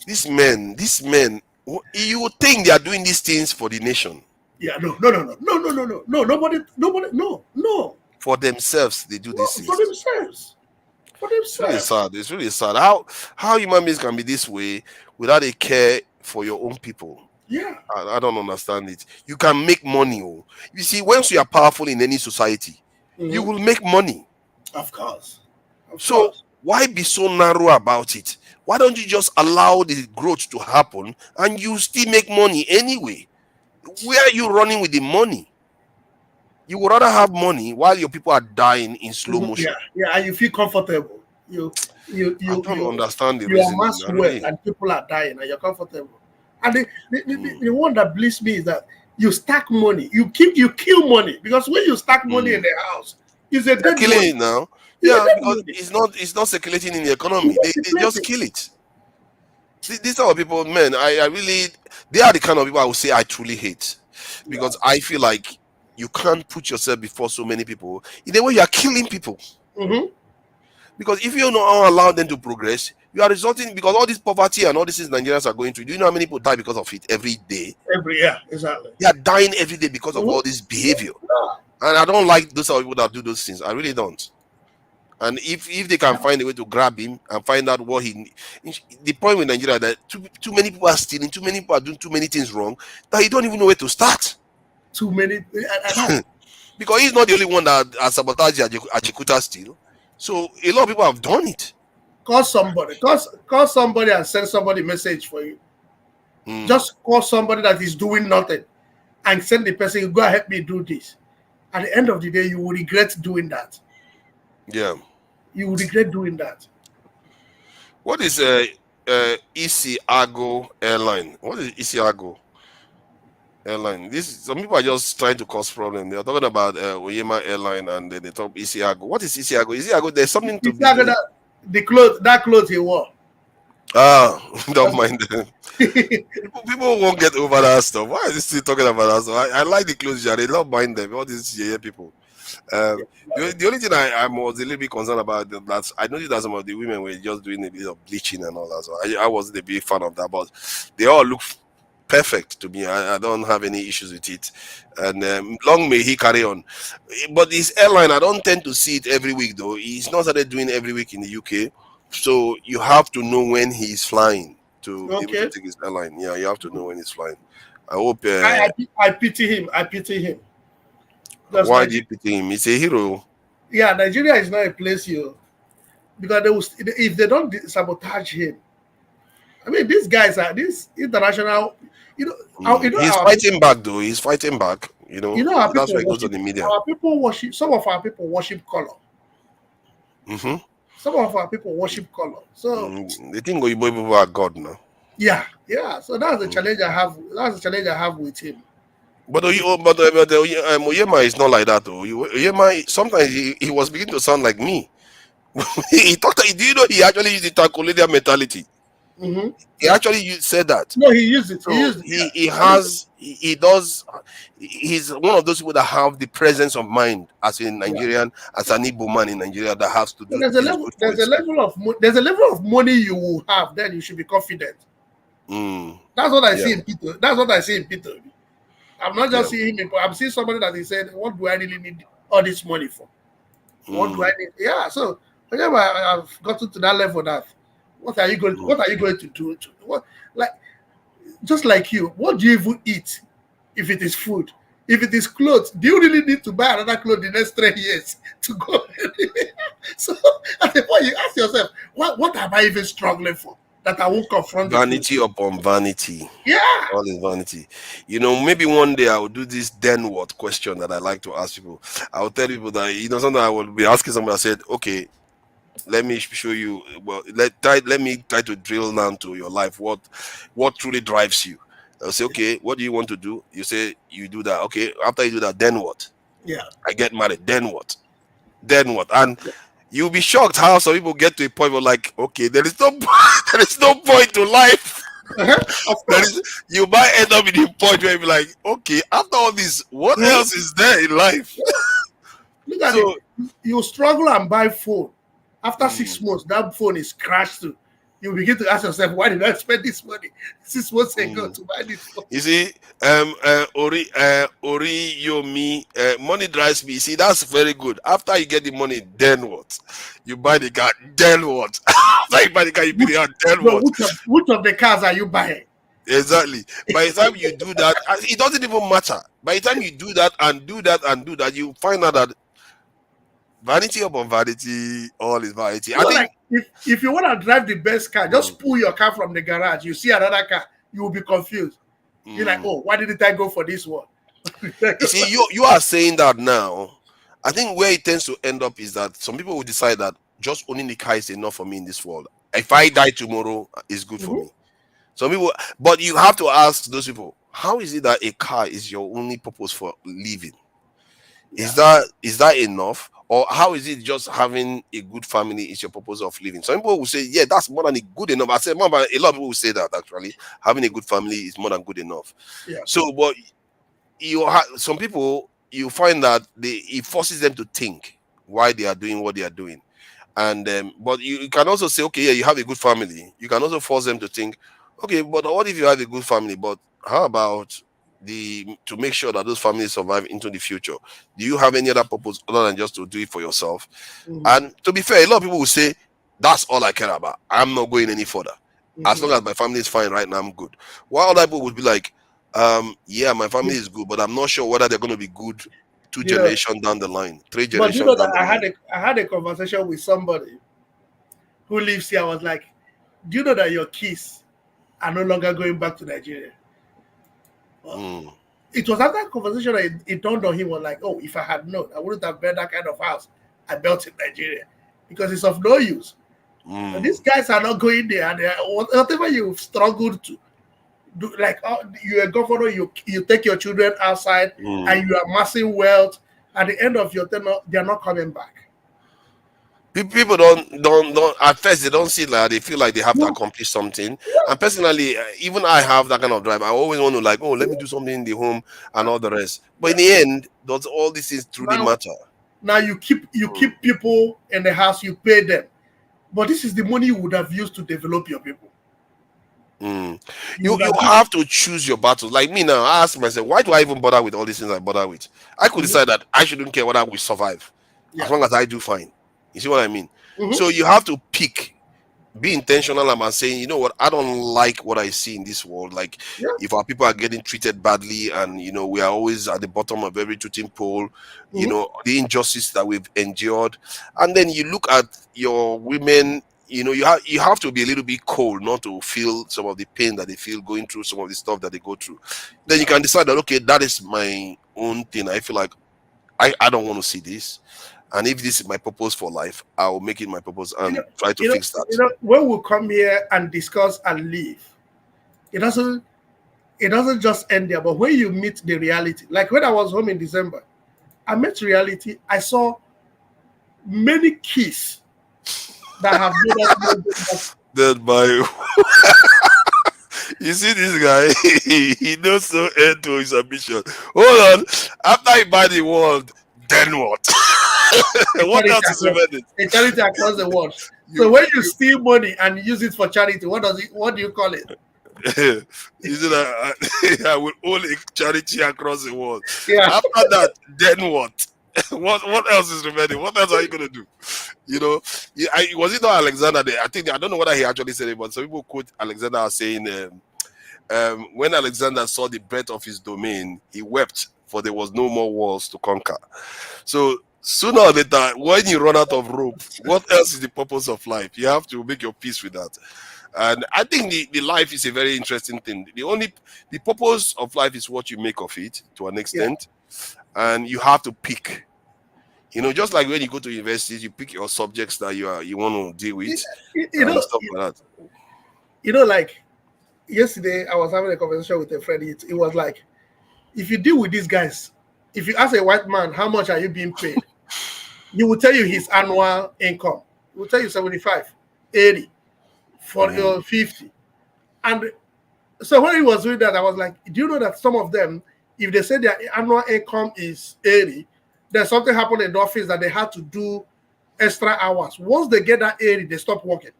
These men, you would think they are doing these things for the nation. Yeah, no. Nobody, no. For themselves, they do these things. For themselves. It's really sad. How human beings can be this way without a care for your own people. Yeah. I don't understand it. You can make money. You see, once you are powerful in any society, you will make money. Of course. Why be so narrow about it? Why don't you just allow the growth to happen and you still make money anyway? Where are you running with the money? You would rather have money while your people are dying in slow motion. Yeah, and you feel comfortable. I don't understand the you reason. You amass wealth and people are dying and you're comfortable. And the one that bleeds me is that you stack money. You kill money, because when you stack money in the house, it's a dead killing money. it now. Yeah, because it's not circulating in the economy. They just kill it. These type of people, man, they are the kind of people I would say I truly hate, because I feel like you can't put yourself before so many people in the way you are killing people. Because if you don't allow them to progress, you are resulting, because all this poverty and all these things Nigerians are going through. Do you know how many people die because of it every day? Every year, exactly. They are dying every day because of all this behavior. And I don't like those people that do those things. I really don't. And if they can find a way to grab him and find out what the point with Nigeria that too many people are stealing, too many people are doing too many things wrong, that you don't even know where to start. Too many. Because he's not the only one that has sabotaged Ajikuta still. So a lot of people have done it. Call somebody and send somebody a message for you. Just call somebody that is doing nothing and send the person, go help me do this. At the end of the day, you will regret doing that. Yeah. You will regret doing that. What is Isiago airline? What is Isiago airline? Some people are just trying to cause problem. They are talking about Oyema airline, and then they talk Isiago. What is Isiago? Isiago, there's something to be doing. That clothes he wore. Don't mind them. People won't get over that stuff. Why is he still talking about that stuff? I like the clothes, they don't mind them. All these people. The only thing I was a little bit concerned about that I noticed that some of the women were just doing a bit of bleaching and all that. So I wasn't a big fan of that, but they all look perfect to me. I don't have any issues with it, and long may he carry on. But this airline, I don't tend to see it every week though. He's not started doing every week in the UK, so you have to know when he's flying to be able to take his airline. Yeah, you have to know when he's flying. I hope. I pity him. Why do you pity him? He's a hero. Yeah, Nigeria is not a place because if they don't sabotage him. I mean, these guys are this international. He's fighting back though. He's fighting back. That's why it goes to the media. Some of our people worship color. Some of our people worship color. So they think Oyibo people are God now. Yeah. So that's the challenge I have. That's the challenge I have with him. But Oyema is not like that though. Oyema, sometimes he was beginning to sound like me. He talked. Do you know he actually used the Takoledia mentality? He actually said that. No, he used it. So he does. He's one of those people that have the presence of mind as a Nigerian, as an Igbo man in Nigeria that has to do. There's a level of money you will have, then you should be confident. That's what I see in Peter. I'm not just seeing him. I'm seeing somebody that is saying, "What do I really need all this money for? What do I need?" Yeah. So whenever I've gotten to that level, that what are you going to do? Just like you, what do you even eat if it is food? If it is clothes, do you really need to buy another clothes the next 3 years to go? So at the point you ask yourself, what am I even struggling for that I won't confront vanity the truth? upon vanity. Yeah. All is vanity. You know, maybe one day I will do this then what question that I like to ask people. I will tell people that, you know, sometimes I will be asking somebody, I said, okay, let me show you, well, let me try to drill down to your life. What truly drives you? I'll say, okay, what do you want to do? You say you do that. Okay, after you do that, then what? Yeah. I get married, then what? Then what? And you'll be shocked how some people get to a point where, like, okay, there is no point to life. You might end up in a point where you be like, okay, after all this, what else is there in life? Look at it. You struggle and buy phone. After 6 months, that phone is crashed too. You begin to ask yourself, why did I spend this money 6 months ago to buy this phone? You see, Ori Yomi, money drives me. See, that's very good. After you get the money, then what? You buy the car, then what? After you buy the car, you buy the car, then what? Which of the cars are you buying? Exactly. By the time you do that, it doesn't even matter. By the time you do that and do that and do that, you find out that vanity upon vanity, all is vanity. I think, like if you want to drive the best car, just pull your car from the garage. You see another car, you will be confused. You're like, oh, why didn't I go for this one? You see, you are saying that now. I think where it tends to end up is that some people will decide that just owning the car is enough for me in this world. If I die tomorrow, it's good for me. Some people, but you have to ask those people, how is it that a car is your only purpose for living? Is that enough? Or how is it just having a good family is your purpose of living? Some people will say, yeah, that's more than good enough. I said, a lot of people will say that actually. Having a good family is more than good enough. Yeah. So, but some people, you find that it forces them to think why they are doing what they are doing. And but you can also say, okay, yeah, you have a good family. You can also force them to think, okay, but what if you have a good family? But how about to make sure that those families survive into the future? Do you have any other purpose other than just to do it for yourself? And to be fair, a lot of people will say, that's all I care about. I'm not going any further. As long as my family is fine right now, I'm good. While other people would be like, yeah, my family is good, but I'm not sure whether they're going to be good 2 generations down the line, 3 generations but you know down that the line. I had a conversation with somebody who lives here. I was like, do you know that your kids are no longer going back to Nigeria? It was after that conversation that it dawned on him, was like, oh, if I had known, I wouldn't have built that kind of house I built in Nigeria, because it's of no use. And these guys are not going there, and whatever you've struggled to do, like you're a governor, you take your children outside and you are amassing wealth. At the end of your tenure, they're not coming back. People don't at first they don't see like they feel like they have to accomplish something. And personally, even I have that kind of drive. I always want to like, oh, let me do something in the home and all the rest. But in the end, does all these things truly matter? Now you keep people in the house, you pay them, but this is the money you would have used to develop your people. You have to choose your battles. Like me now, I ask myself, why do I even bother with all these things I bother with? I could decide that I shouldn't care whether we survive, as long as I do fine. You see what I mean? So you have to pick, be intentional about saying, you know what, I don't like what I see in this world. Like if our people are getting treated badly, and you know we are always at the bottom of every totem pole, you know, the injustice that we've endured, and then you look at your women. You know, you have to be a little bit cold not to feel some of the pain that they feel going through, some of the stuff that they go through. Then you can decide that, okay, that is my own thing. I feel like I don't want to see this. And if this is my purpose for life, I will make it my purpose and try to fix that. You know, when we come here and discuss and leave, it doesn't just end there. But when you meet the reality, like when I was home in December, I met reality. I saw many keys that have made us that by you see this guy, he knows no end to his ambition. Hold on, after he buy the world, then what? What else is remaining? A charity across the world. So when you steal money and use it for charity, what do you call it? Is it I will own a charity across the world. Yeah. After that, then what? What else is remaining? What else are you gonna do? You know, was it not Alexander there? I don't know whether he actually said it, but some people quote Alexander as saying, when Alexander saw the breadth of his domain, he wept for there was no more walls to conquer. So sooner or later, when you run out of rope, what else is the purpose of life? You have to make your peace with that. And I think the life is a very interesting thing. The purpose of life is what you make of it to an extent, and you have to pick. You know, just like when you go to universities, you pick your subjects that you want to deal with, and stuff like that. You know, like yesterday, I was having a conversation with a friend. It was like, if you deal with these guys, if you ask a white man how much are you being paid, he will tell you his annual income. He will tell you 75, 80, 40, or 50. And so when he was doing that, I was like, do you know that some of them, if they say their annual income is 80, there's something happened in the office that they had to do extra hours. Once they get that 80, they stop working.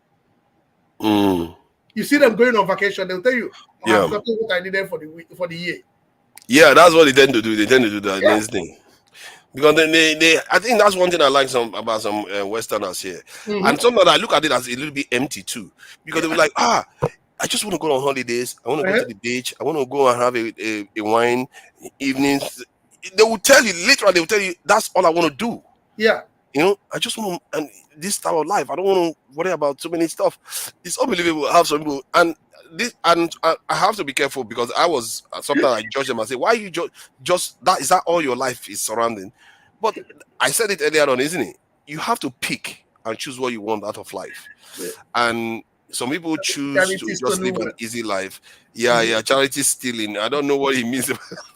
You see them going on vacation, they'll tell you, I've gotten what I needed for the year. Yeah, that's what they tend to do. They tend to do that next thing. Because they I think that's one thing I like about some Westerners here. And sometimes I look at it as a little bit empty too. Because they were like, I just want to go on holidays. I want to go to the beach. I want to go and have a wine evenings. They will tell you, literally, they will tell you, that's all I want to do. Yeah. You know, I just want to, and this type of life, I don't want to worry about so many stuff. It's unbelievable. I have some people, and I have to be careful because sometimes I judge them and say, why you just that? Is that all your life is surrounding? But I said it earlier on, isn't it? You have to pick and choose what you want out of life. And some people choose to just live an easy life. Charity stealing. I don't know what he means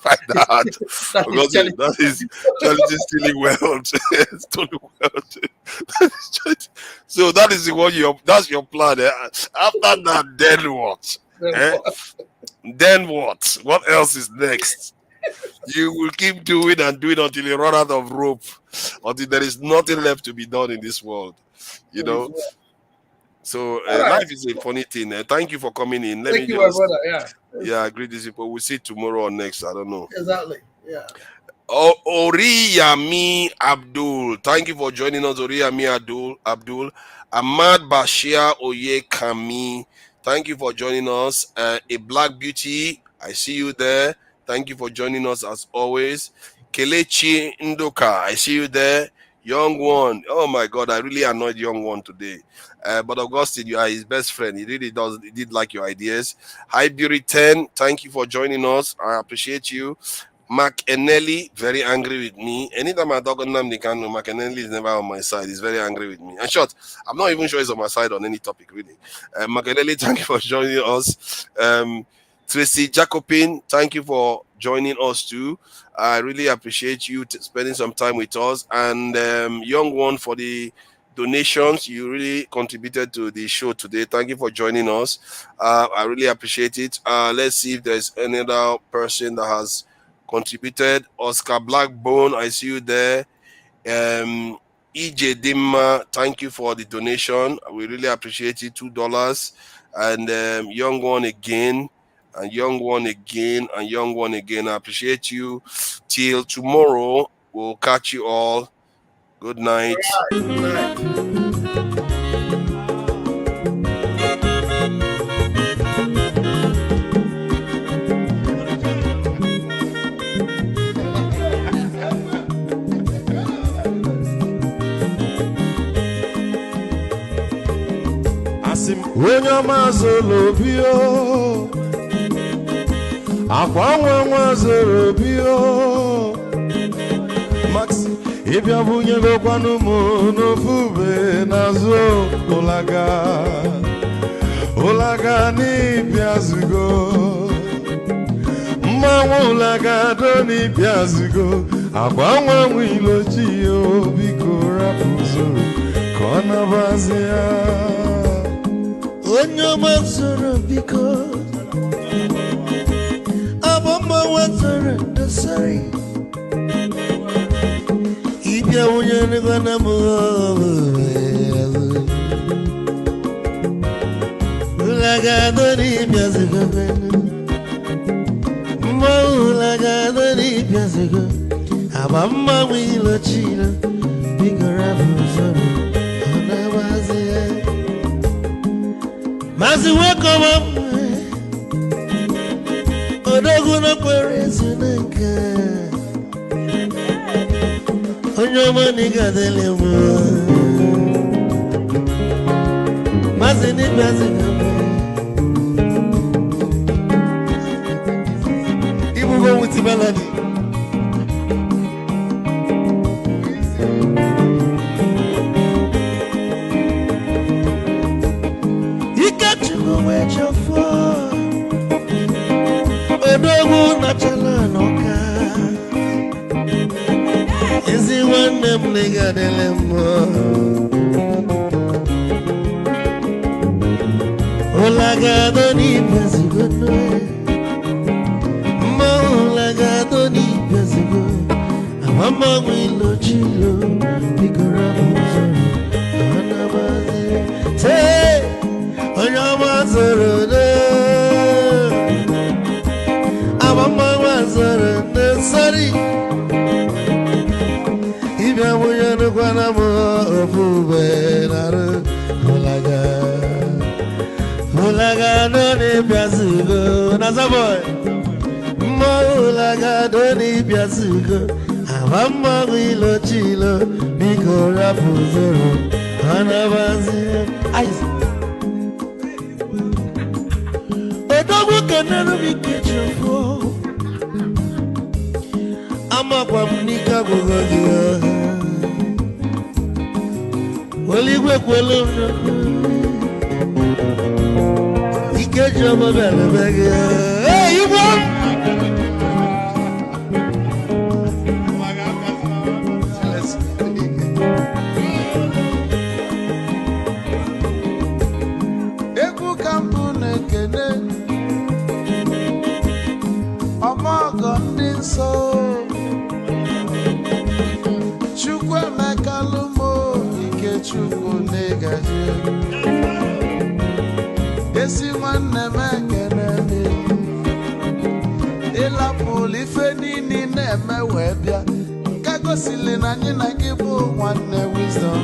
by that. Because that is charity stealing wealth. So that is that's your plan. After that, then what? Then what? What else is next? You will keep doing and doing until you run out of rope, until there is nothing left to be done in this world. You know. So life is a funny thing. Thank you for coming in. Thank you, my brother. Yeah, great people. We'll see tomorrow or next. I don't know. Exactly. Yeah. Oriyami Abdul. Thank you for joining us, Oriyami Abdul. Ahmad Bashir Oyekami. Thank you for joining us. A Black Beauty. I see you there. Thank you for joining us as always. Kelechi Ndoka. I see you there. Young One. Oh my God, I really annoyed Young One today. But Augustine, you are his best friend. He really did like your ideas. Hi, Beauty 10. Thank you for joining us. I appreciate you. Mark Enelli, very angry with me. Anytime I talk on Nnamdi Kanu, Mark Enelli is never on my side. He's very angry with me. In short, I'm not even sure he's on my side on any topic, really. Mark Enelli, thank you for joining us. Tracy Jacobin, thank you for joining us too. I really appreciate you spending some time with us. And Young One, for the donations, you really contributed to the show today. Thank you for joining us. I really appreciate it. Let's see if there's any other person that has contributed. Oscar Blackbone, I see you there. EJ Dimma, thank you for the donation. We really appreciate it. $2. And Young One again. And Young One again, and Young One again. I appreciate you. Till tomorrow, we'll catch you all. Good night. Good night. When your mazolo bio, akwa mazolo bio, Max, if you bunye go kwanu mo no fube nazo olaga ni piazugo, ulaga do ni piazugo, akwa wilo chio biko rapuzo, kona bazia. Onyo mazoro biko abamba wazoro dasari ibya unyane gana mo ulaga dori biazigo mo ulaga dori biazigo abamba wilo chila bigora buzoro ona wazia. Mazi wako mwe Odogu no kwere zinenke maniga dele mo mazini mazini ibu go with melody ikachugo wechofo odogu nachala noka Ezi nwanne m n'ịgadele mmụọ ụlagado n'ibezigo mma ụlagado n'ibezigo amammanwụ ilochilo bigoro ụzọ anabazi tee onye ọma zoro ne amammanwụ azoro ne sorry Ibyamunyanu kwanamo ofube naru Mulaga doni biazugo Nazaboy Mulaga doni biazugo Awamma wilo chilo Biko rapuzoro Anabazi Aiz Odogu kananu mikechofo Ama kwa mnika bugogia Oligwe kwelo Ikejo mabele bege Hey you want Ebu kampu nekene Ama gondin so Chukwe mekalumo Chukwu negaji Esi nwanne m ekene ịlapụlụ ife niile na-eme wee bịa nke gosili na anyị na gị bụ nwanne wisdom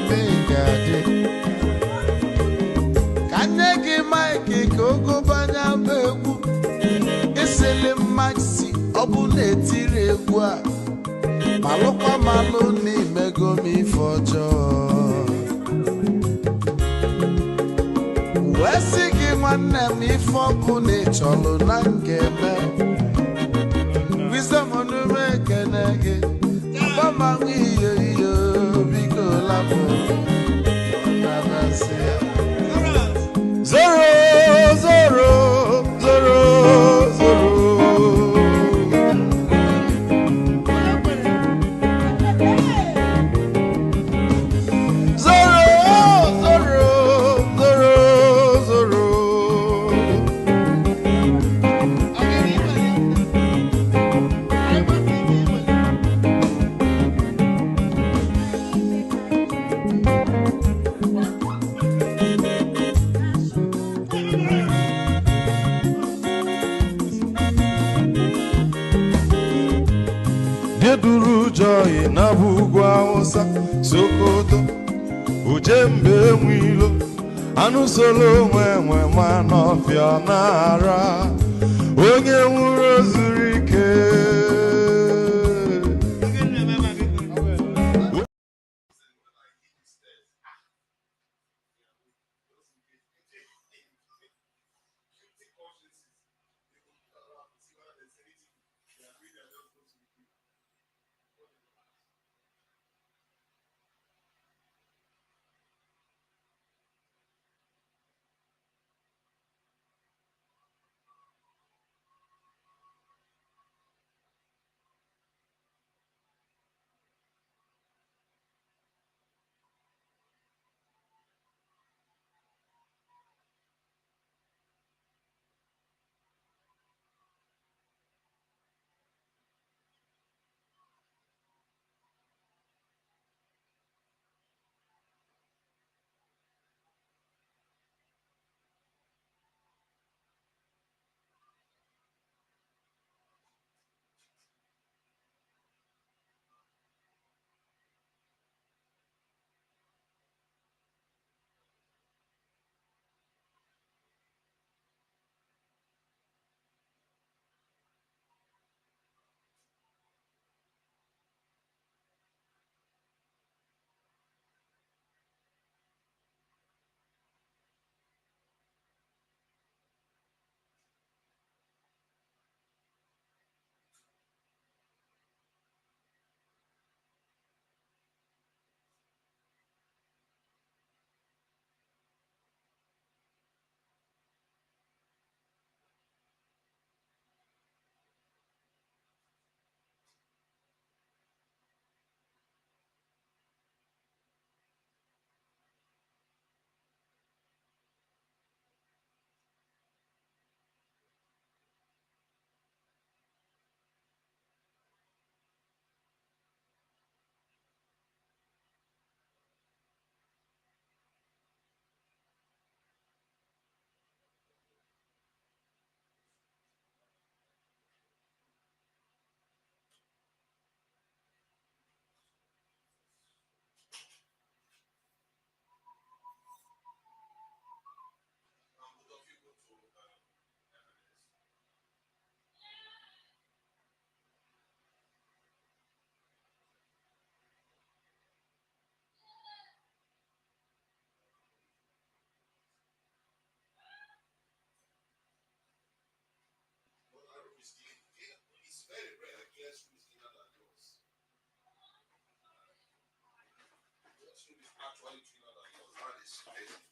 ga-adị ka nye gị maịkị ka ogobanya bụ egwu isili maxi ọ bụ na-etiri egwu a malụkwa malụ n'imego m ife ọjọọ wee sị gị nwanne m ife ọkụ na ịchọlụ na ngeme wisdom onume ekene gị agbamanwe iyo iyo biko lapụ nabasị ya zoro zoro zoro zoro Geduru joy na bugwa Hausa Sokoto Ujembe mwilo Anu solo nwe ma n'ọfịa n'ara Onye nwụrụ zuru ike actually triggered that.